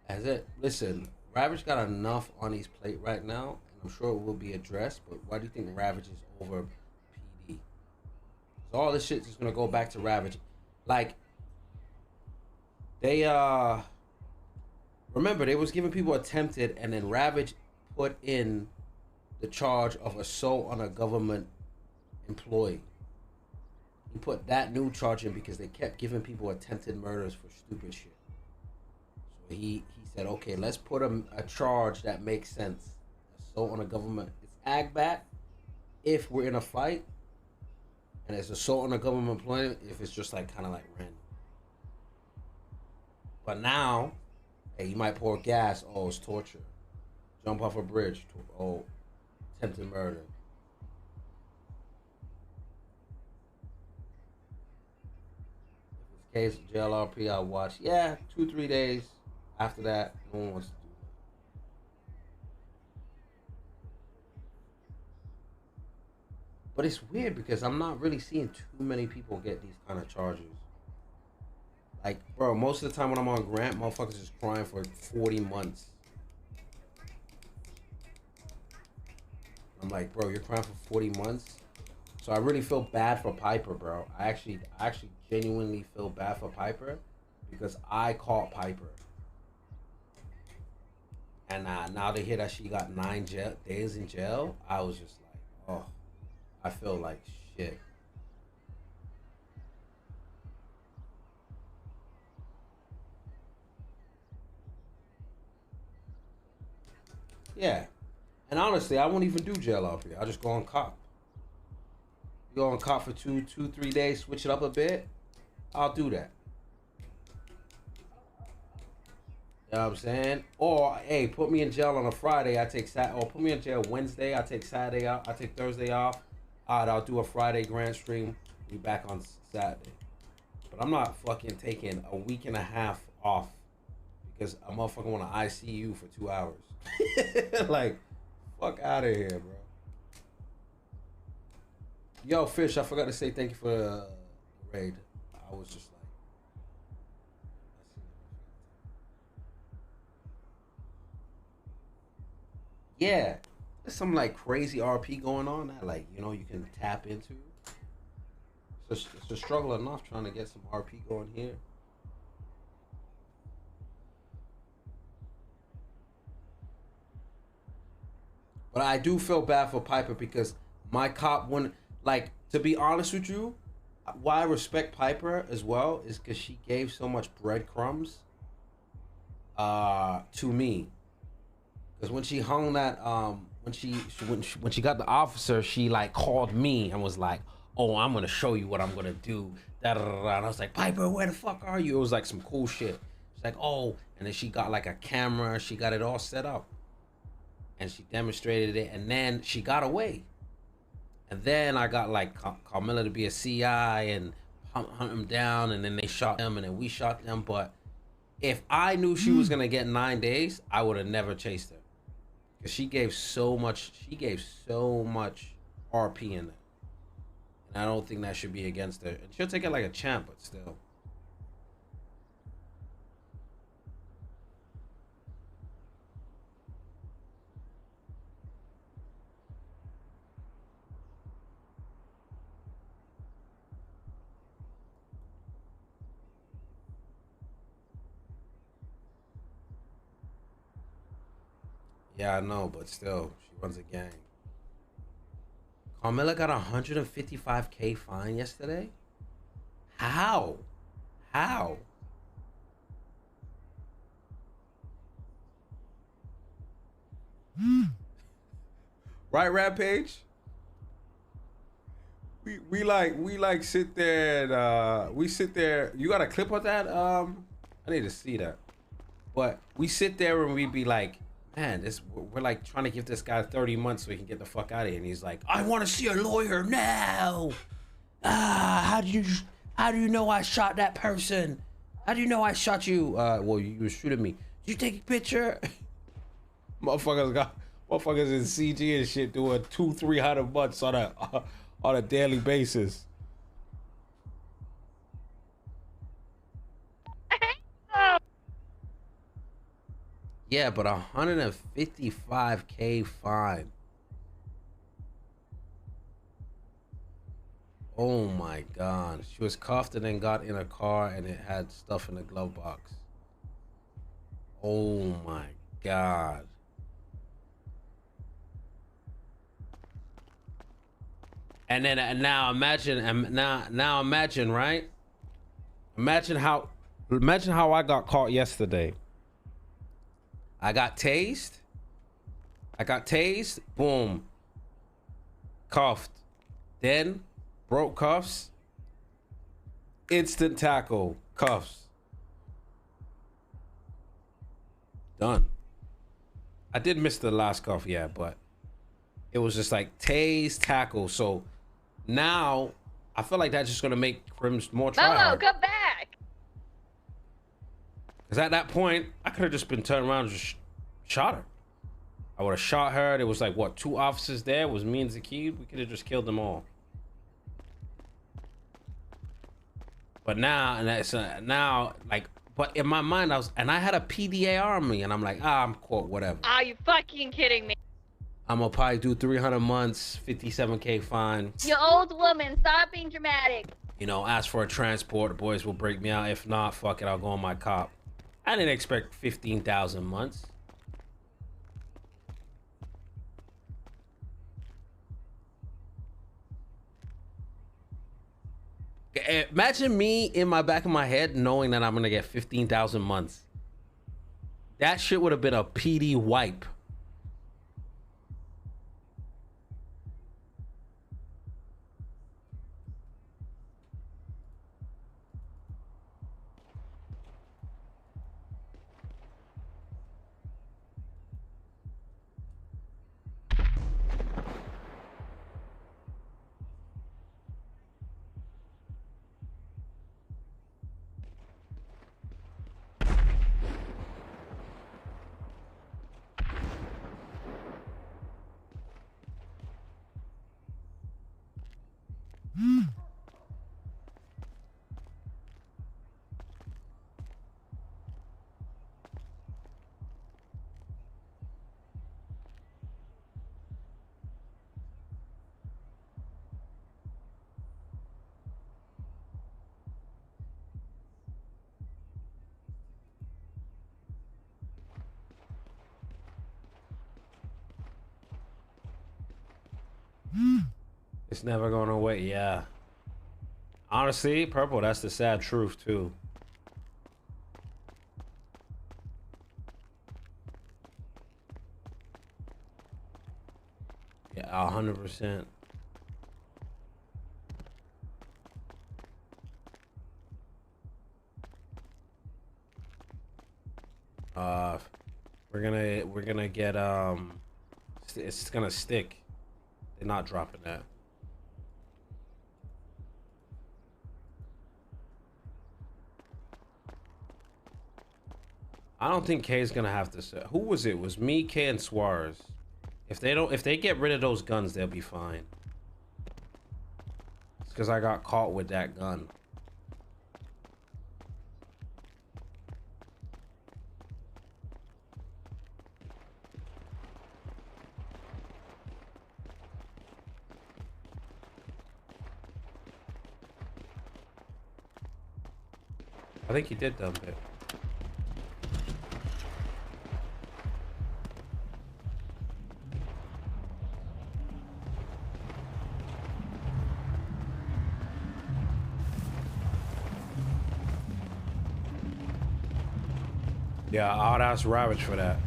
As it, listen, Ravage got enough on his plate right now, and I'm sure it will be addressed, but why do you think Ravage is over PD? So all this shit is gonna go back to Ravage. Like, they, remember, they was giving people attempted, and then Ravage put in the charge of assault on a government employee. He put that new charge in because they kept giving people attempted murders for stupid shit. So he said, okay, let's put a charge that makes sense. Assault on a government. It's agbat if we're in a fight, and it's assault on a government employee if it's just like kind of like random. But now, hey, you might pour gas. Oh, it's torture. Jump off a bridge. Oh, attempted murder. If it's case jail RP, I'll watch. Yeah, 2-3 days. After that, no one wants to do that. But it's weird because I'm not really seeing too many people get these kind of charges. Like, bro, most of the time when I'm on Grant, motherfuckers is crying for 40 months. I'm like, bro, you're crying for 40 months? So I really feel bad for Piper, bro. I actually genuinely feel bad for Piper because I caught Piper. And now to hear that she got 9 days in jail, I was just like, oh, I feel like shit. Yeah. And honestly, I won't even do jail RP. I'll just go on cop. You go on cop for 2-3 days, switch it up a bit, I'll do that. You know what I'm saying? Or, hey, put me in jail on a Friday, I take Saturday, or put me in jail Wednesday, I take Saturday off, I take Thursday off. Alright, I'll do a Friday grand stream, be back on Saturday. But I'm not fucking taking a week and a half off because a motherfucker want to ICU for 2 hours. Like, fuck out of here, bro. Yo, Fish, I forgot to say thank you for the raid. I was just like, yeah, there's some like crazy RP going on that, like, you know, you can tap into. So it's a struggle enough trying to get some RP going here. But I do feel bad for Piper because my cop wouldn't, like, to be honest with you, why I respect Piper as well is because she gave so much breadcrumbs to me. Because when she hung that, when she got the officer, she like called me and was like, "Oh, I'm gonna show you what I'm gonna do." Da, da, da, da. And I was like, "Piper, where the fuck are you?" It was like some cool shit. She's like, "Oh," and then she got like a camera. She got it all set up, and she demonstrated it. And then she got away. And then I got like Carmilla to be a CI and hunt him down, and then they shot him, and then we shot them. But if I knew she was gonna get 9 days, I would have never chased her. Cause she gave so much RP in it. And I don't think that should be against her. And she'll take it like a champ, but still. Yeah, I know, but still, she runs a gang. Carmilla got a 155K fine yesterday? How? How? Right, Rampage? We like sit there and we sit there. You got a clip of that? I need to see that. But we sit there and we be like, man, we're like trying to give this guy 30 months so he can get the fuck out of here. And he's like, I want to see a lawyer now. How do you know I shot that person? How do you know I shot you? Well, you were shooting me. Did you take a picture? I'm Motherfuckers in CG and shit doing 200-300 months on a daily basis. Yeah, but 155K fine. Oh my God. She was cuffed and then got in a car and it had stuff in the glove box. Oh my God. And then now imagine, now imagine, right? Imagine how I got caught yesterday. I got tased. Boom. Cuffed. Then broke cuffs. Instant tackle. Cuffs. Done. I did miss the last cuff, yeah, but it was just like tase, tackle. So now I feel like that's just gonna make crims more try hard. Come back. Cause at that point, I could have just been turned around and just shot her. I would have shot her. There was like what, 2 officers there. It was me and Zakid. We could have just killed them all. But now, and that's now, like, but in my mind, I had a PDAR on me, and I'm like, I'm caught, whatever. Are you fucking kidding me? I'm gonna probably do 300 months, 57K fine. You old woman, stop being dramatic. You know, ask for a transport. The boys will break me out. If not, fuck it, I'll go on my cop. I didn't expect 15,000 months. Imagine me in my back of my head knowing that I'm gonna get 15,000 months. That shit would have been a PD wipe. It's never going away, yeah. Honestly, Purple, that's the sad truth too. Yeah, 100%. We're gonna get it's gonna stick. They're not dropping that. I don't think K's gonna have to say. Who was it? It was me, K, and Suarez. If they get rid of those guns, they'll be fine. It's because I got caught with that gun. I think he did dump it. Yeah, I'd ask Ravage for that.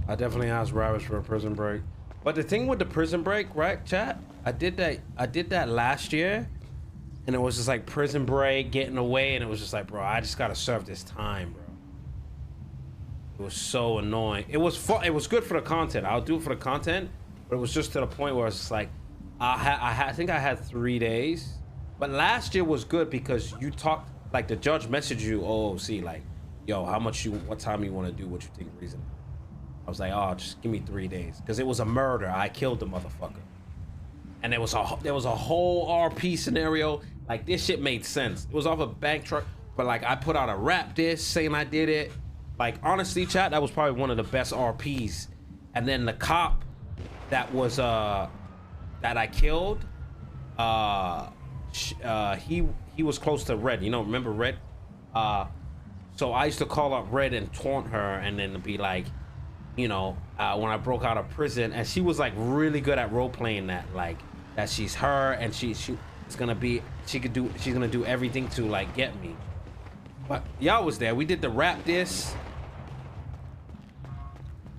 I definitely asked Ravis for a prison break. But the thing with the prison break, right, chat? I did that last year, and it was just like prison break, getting away, and it was just like, bro, I just gotta serve this time, bro. It was so annoying. It was fun. It was good for the content. I'll do it for the content, but it was just to the point where it's just like, I think I had 3 days. But last year was good because you talked, like the judge messaged you, OOC, like, yo, what time you want to do what you think reasonable. I was like, oh, just give me 3 days. Because it was a murder. I killed the motherfucker. And there was a whole RP scenario. Like, this shit made sense. It was off a bank truck. But, like, I put out a rap diss saying I did it. Like, honestly, chat, that was probably one of the best RPs. And then the cop that was, that I killed, he was close to Red. You know, remember Red? So I used to call up Red and taunt her and then be like, you know, when I broke out of prison, and she was like really good at role playing that, like that she's her and she's gonna do everything to like get me. But y'all was there. We did the rap diss.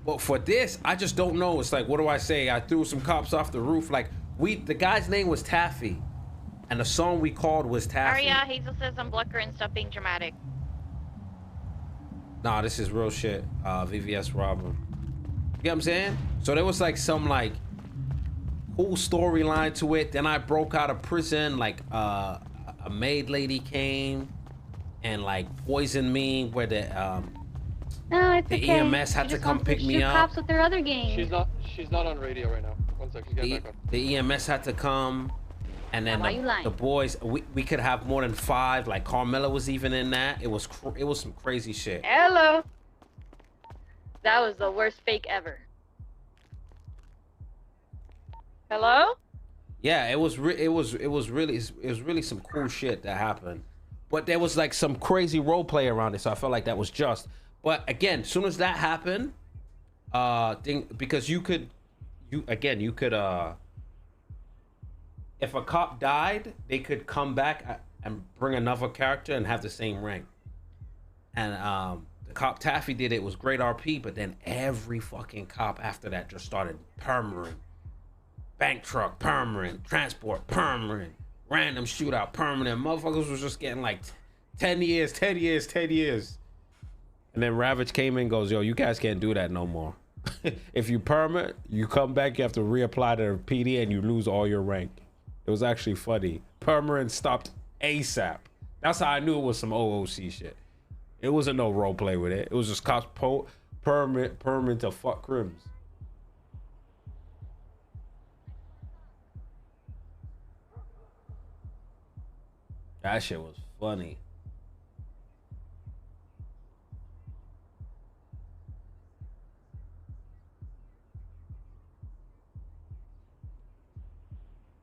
But for this, I just don't know. It's like, what do I say? I threw some cops off the roof. Like the guy's name was Taffy, and the song we called was Taffy. Aiyah, Hazel says I'm Blucker and stop being dramatic. Nah, this is real shit. VVS Robin. You get what I'm saying? So there was like some like cool storyline to it. Then I broke out of prison. Like a maid lady came and like poisoned me. Where the No, it's okay. EMS had to come pick me up. Cops with their other gang. She's not on radio right now. One sec, she's getting back on. The EMS had to come. And then the boys, we could have more than 5. Like Carmela was even in that. It was some crazy shit. Hello. That was the worst fake ever. Hello? Yeah, it was really some cool shit that happened. But there was like some crazy role play around it, so I felt like that was just. But again, as soon as that happened, because you could if a cop died, they could come back and bring another character and have the same rank. And the cop Taffy did it. It was great RP, but then every fucking cop after that just started permering. Bank truck, permering. Transport, permering. Random shootout, permanent. Motherfuckers was just getting like 10 years, 10 years, 10 years. And then Ravage came in and goes, yo, you guys can't do that no more. If you permit, you come back, you have to reapply to PD and you lose all your rank. It was actually funny. Permanent stopped ASAP. That's how I knew it was some OOC shit. It wasn't no role play with it. It was just cops permanent to fuck crims. That shit was funny.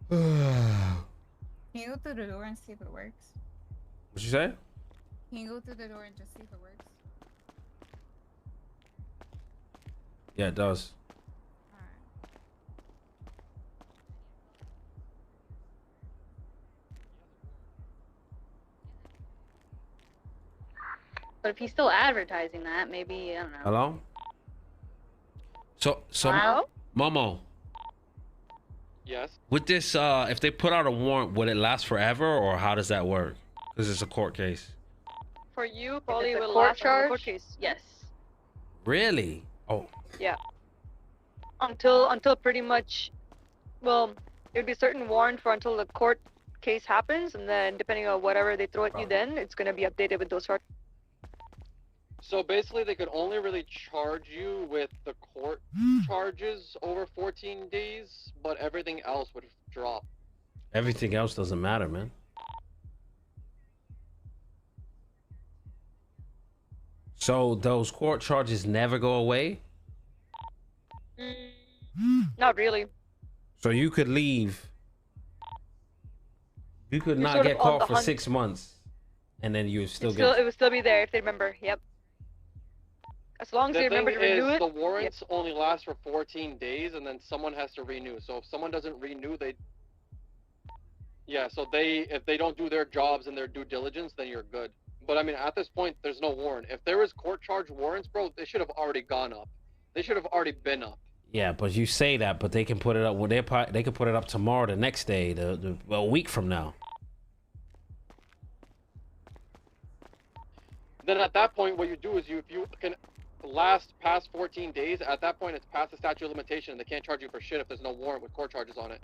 Can you go through the door and see if it works? What you say? Can you go through the door and just see if it works? Yeah, it does. But if he's still advertising that, maybe, I don't know. Hello? So Hello? Momo. Yes. With this, if they put out a warrant, would it last forever, or how does that work? Because it's a court case. For you, probably If it's a will court last until the court charge? case. Yes. Really? Oh. Yeah. Until pretty much, well, it would be a certain warrant for until the court case happens, and then depending on whatever they throw at you, then it's gonna be updated with those charges. So basically, they could only really charge you with the court charges over 14 days, but everything else would drop. Everything else doesn't matter, man. So those court charges never go away? Not really. So you could leave. You could You're not sort of get on caught the for hunt. 6 months, and then you would still It get. would still be there if they remember. Yep. As long as The they remember to thing renew is, it. the warrants only last for 14 days, and then someone has to renew. So if someone doesn't renew, yeah, so if they don't do their jobs and their due diligence, then you're good. But I mean, at this point, there's no warrant. If there was court charge warrants, bro, they should have already gone up. They should have already been up. Yeah, but you say that, but they can put it up. Well, they can put it up tomorrow, the next day, a week from now. Then at that point, what you do is if you can last past 14 days, at that point it's past the statute of limitation, and they can't charge you for shit if there's no warrant with court charges on it.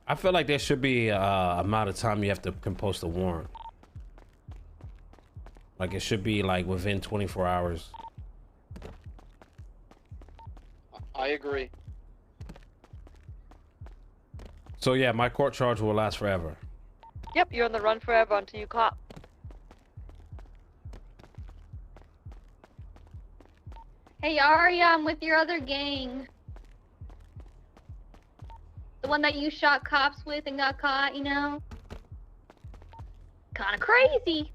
I feel like there should be a amount of time you have to post a warrant. Like it should be like within 24 hours. I agree. So yeah, my court charge will last forever. Yep, you're on the run forever until you caught. Hey Aiyah, I'm with your other gang. The one that you shot cops with and got caught, you know? Kinda crazy.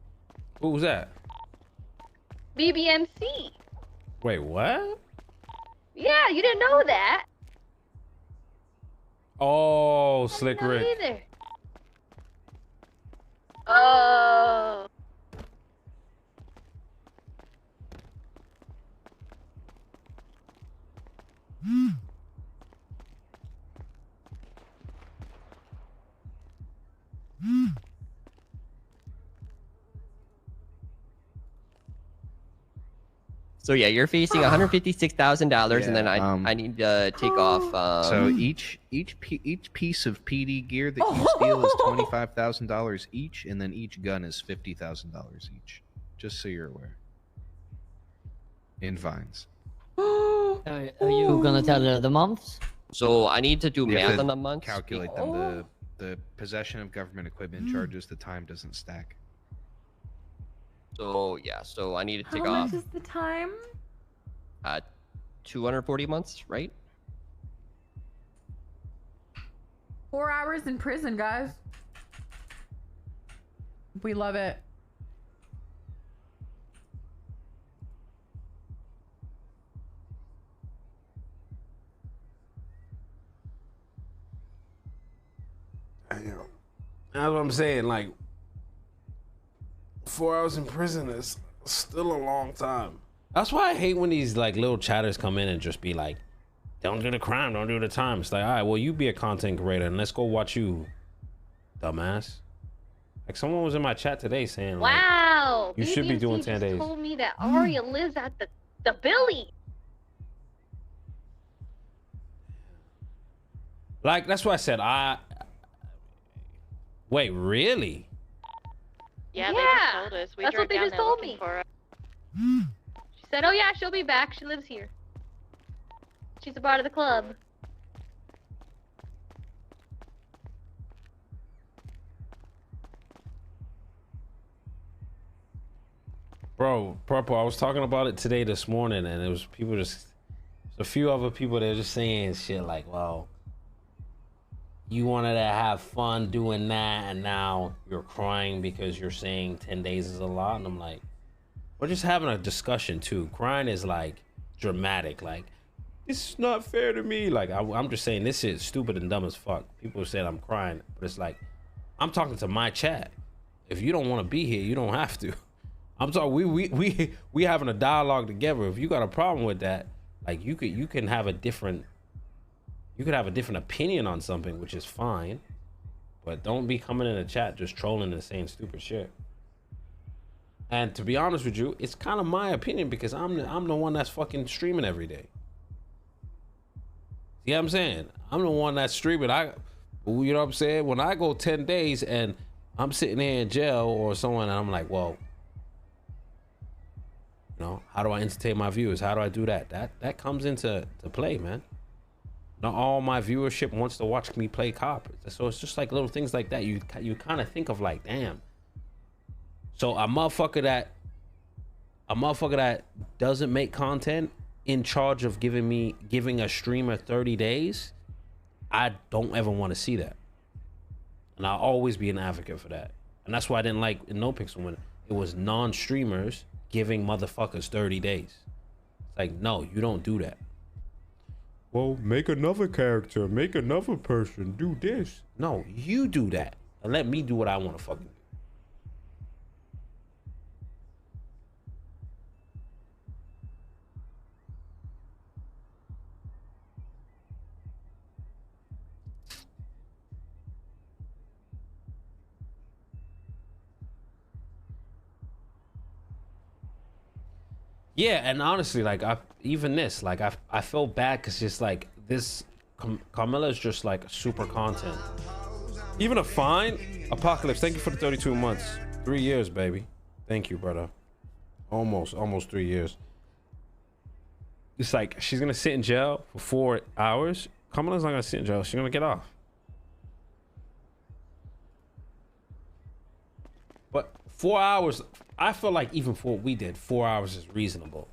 Who was that? BBMC. Wait, what? Yeah, you didn't know that. Oh, Slick Rick. Either. Oh. So yeah, you're facing $156,000, and then I need to take off. So each piece of PD gear that you steal is $25,000 each, and then each gun is $50,000 each. Just so you're aware. In fines. Are you gonna tell the months? So I need to do You have math to on the months. calculate them. The possession of government equipment charges, the time doesn't stack. So yeah, so I need to take How off. much is the time? 240 months, right? 4 hours in prison, guys. We love it. That's what I'm saying. Like, 4 hours in prison is still a long time. That's why I hate when these like little chatters come in and just be like, "Don't do the crime, don't do the time." It's like, all right, well, you be a content creator and let's go watch you, dumbass. Like someone was in my chat today saying, like, Wow. you should be doing 10 just days. told me that Aria lives at the Billy. Like that's why I said Wait, really? Yeah, they just told us. We That's drove what they down just there told looking me. for her. She said, "Oh yeah, she'll be back. She lives here. She's a part of the club." Bro, Purple, I was talking about it today this morning and it was people just a few other people that are just saying shit like, well, you wanted to have fun doing that and now you're crying because you're saying 10 days is a lot. And I'm like, we're just having a discussion too. Crying is like dramatic. Like, it's not fair to me. Like, I'm just saying this is stupid and dumb as fuck. People said I'm crying, but it's like, I'm talking to my chat. If you don't want to be here, you don't have to. I'm sorry, we having a dialogue together. If you got a problem with that, like you can have a different opinion on something, which is fine, but don't be coming in the chat just trolling and saying stupid shit. And to be honest with you, it's kind of my opinion because I'm the one that's fucking streaming every day. See what I'm saying? I'm the one that's streaming. You know what I'm saying? When I go 10 days and I'm sitting here in jail or someone and I'm like, well, you know, how do I entertain my viewers? How do I do that? That comes into play, man. Not all my viewership wants to watch me play cop. So it's just like little things like that. You kind of think of like, damn. So a motherfucker that doesn't make content in charge of giving a streamer 30 days, I don't ever want to see that. And I'll always be an advocate for that. And that's why I didn't like in NoPixel when it was non-streamers giving motherfuckers 30 days. It's like, no, you don't do that. Well, make another character, make another person, do this. No, you do that. And let me do what I want to fucking do. Yeah, and honestly, like I feel bad because just like this, Carmela is just like super content. Even a fine Apocalypse. Thank you for the 32 months, 3 years, baby. Thank you, brother. Almost 3 years. It's like she's gonna sit in jail for 4 hours. Carmela's not gonna sit in jail. She's gonna get off. But 4 hours, I feel like even for what we did, 4 hours is reasonable.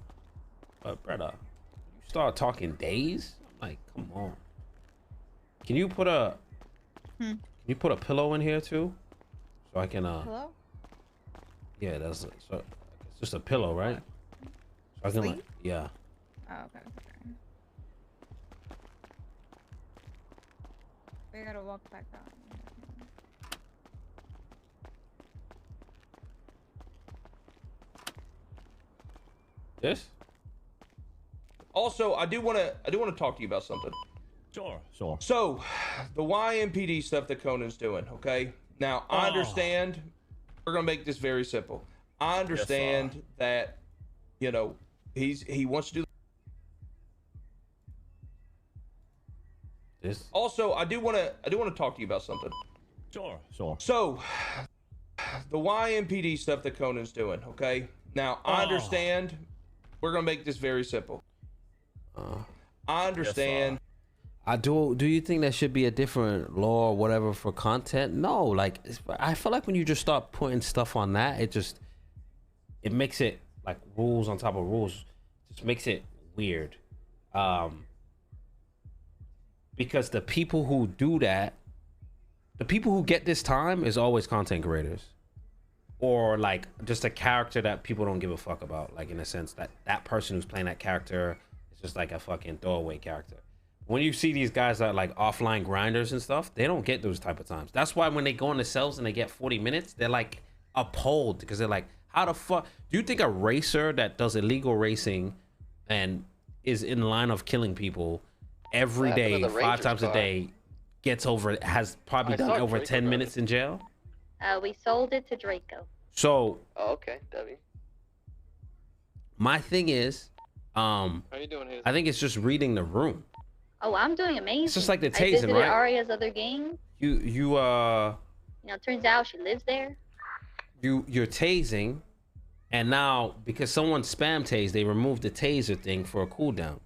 But brother, you start talking days? I'm like, come on. Can you put a pillow in here too? So I can Hello? Yeah, that's so it's just a pillow, right? So I can like, yeah. Oh, okay. We gotta walk back down. Yes. Also, I do want to talk to you about something. Sure. So, the YMPD stuff that Conan's doing, okay? Now, I understand. We're gonna make this very simple. I understand that, you know, he wants to do. This. Also, I do want to talk to you about something. Sure. So, the YMPD stuff that Conan's doing, okay? Now, I understand. We're gonna make this very simple. I understand. Do you think there should be a different law or whatever for content? No, like I feel like when you just start putting stuff on that, it makes it like rules on top of rules. Just makes it weird. Because the people who do that, the people who get this time is always content creators. Or like just a character that people don't give a fuck about. Like in a sense that person who's playing that character is just like a fucking throwaway character. When you see these guys that are like offline grinders and stuff, they don't get those type of times. That's why when they go in the cells and they get 40 minutes, they're like appalled because they're like, how the fuck? Do you think a racer that does illegal racing and is in line of killing people every day, 5 times a day, has probably done over 10 minutes in jail? We sold it to Draco. So. Oh, okay, W. My thing is, How you doing, Hazel? I think it's just reading the room. Oh, I'm doing amazing. It's just like the I tasing, visited right? Aria's other game. You know, turns out she lives there. You're tasing, and now because someone spam tased, they removed the taser thing for a cooldown.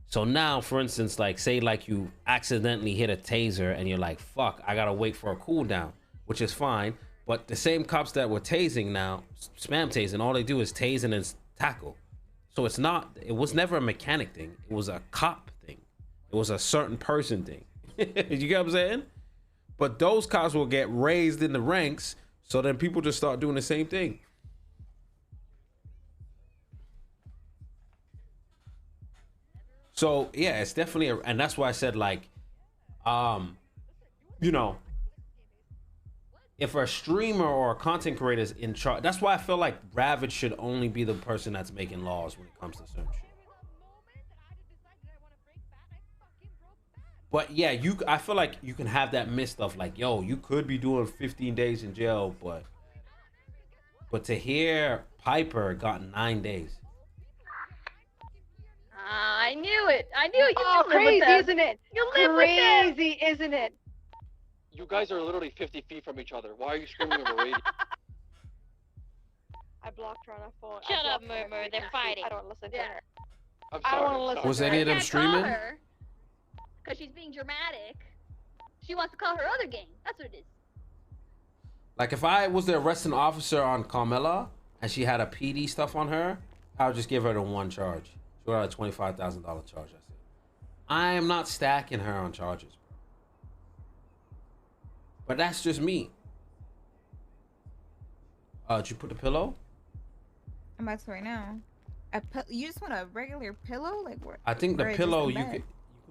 So now, for instance, like say like you accidentally hit a taser and you're like, fuck, I gotta wait for a cooldown, which is fine. But the same cops that were tasing now, spam tasing, all they do is tase and then tackle. So it was never a mechanic thing. It was a cop thing. It was a certain person thing. You get what I'm saying? But those cops will get raised in the ranks, so then people just start doing the same thing. So yeah, it's definitely, and that's why I said like, you know, if a streamer or a content creator is in charge, that's why I feel like Ravage should only be the person that's making laws when it comes to certain shit. But yeah, I feel like you can have that mist of like, yo, you could be doing 15 days in jail, but to hear Piper got 9 days. I knew it. I knew it. You live Crazy, with them. isn't it? You live with them. Crazy, isn't it? You guys are literally 50 feet from each other. Why are you screaming over radio? I blocked her on her phone. Shut up, Murmur. They're fighting. I don't listen to her. I'm I sorry. don't want to listen. Was any of them streaming? Because she's being dramatic. She wants to call her other game. That's what it is. Like if I was the arresting officer on Carmela and she had a PD stuff on her, I would just give her the one charge. She would have a $25,000 charge. That's it. I am not stacking her on charges, bro. But that's just me. Did you put the pillow? I'm about to right now. You just want a regular pillow, like what? I think the pillow you can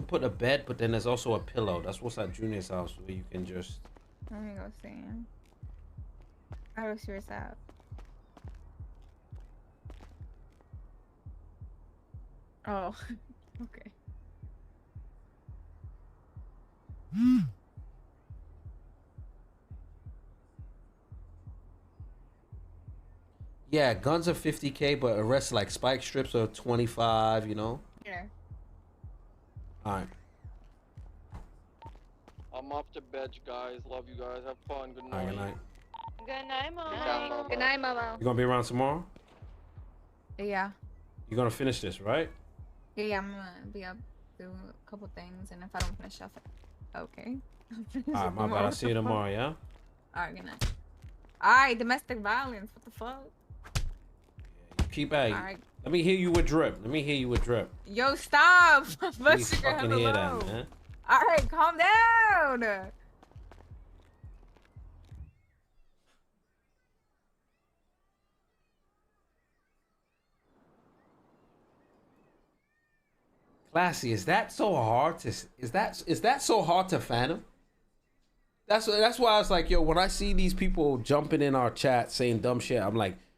put a bed, but then there's also a pillow. That's what's at Junior's house where you can just. Let me go see. I will see what's out. Oh, okay. Yeah, guns are 50K, but arrests like spike strips are 25. You know. Yeah. All right. I'm off to bed, guys. Love you guys. Have fun. Good All night. right. Good night. Good night, Mama. Good night, Mama. You gonna be around tomorrow? Yeah. You're gonna finish this, right? Yeah, I'm gonna be up do a couple things, and if I don't finish up, okay. All right, my bad. I'll see you tomorrow. Yeah. All right, good night. All right, domestic violence. What the fuck? Keep at it. All right. Let me hear you with drip. Let me hear you with drip. Yo, stop! Please fucking hear that, man. All right, calm down. Classy, is that so hard to? Is that so hard to fathom? That's why I was like, yo, when I see these people jumping in our chat saying dumb shit, I'm like,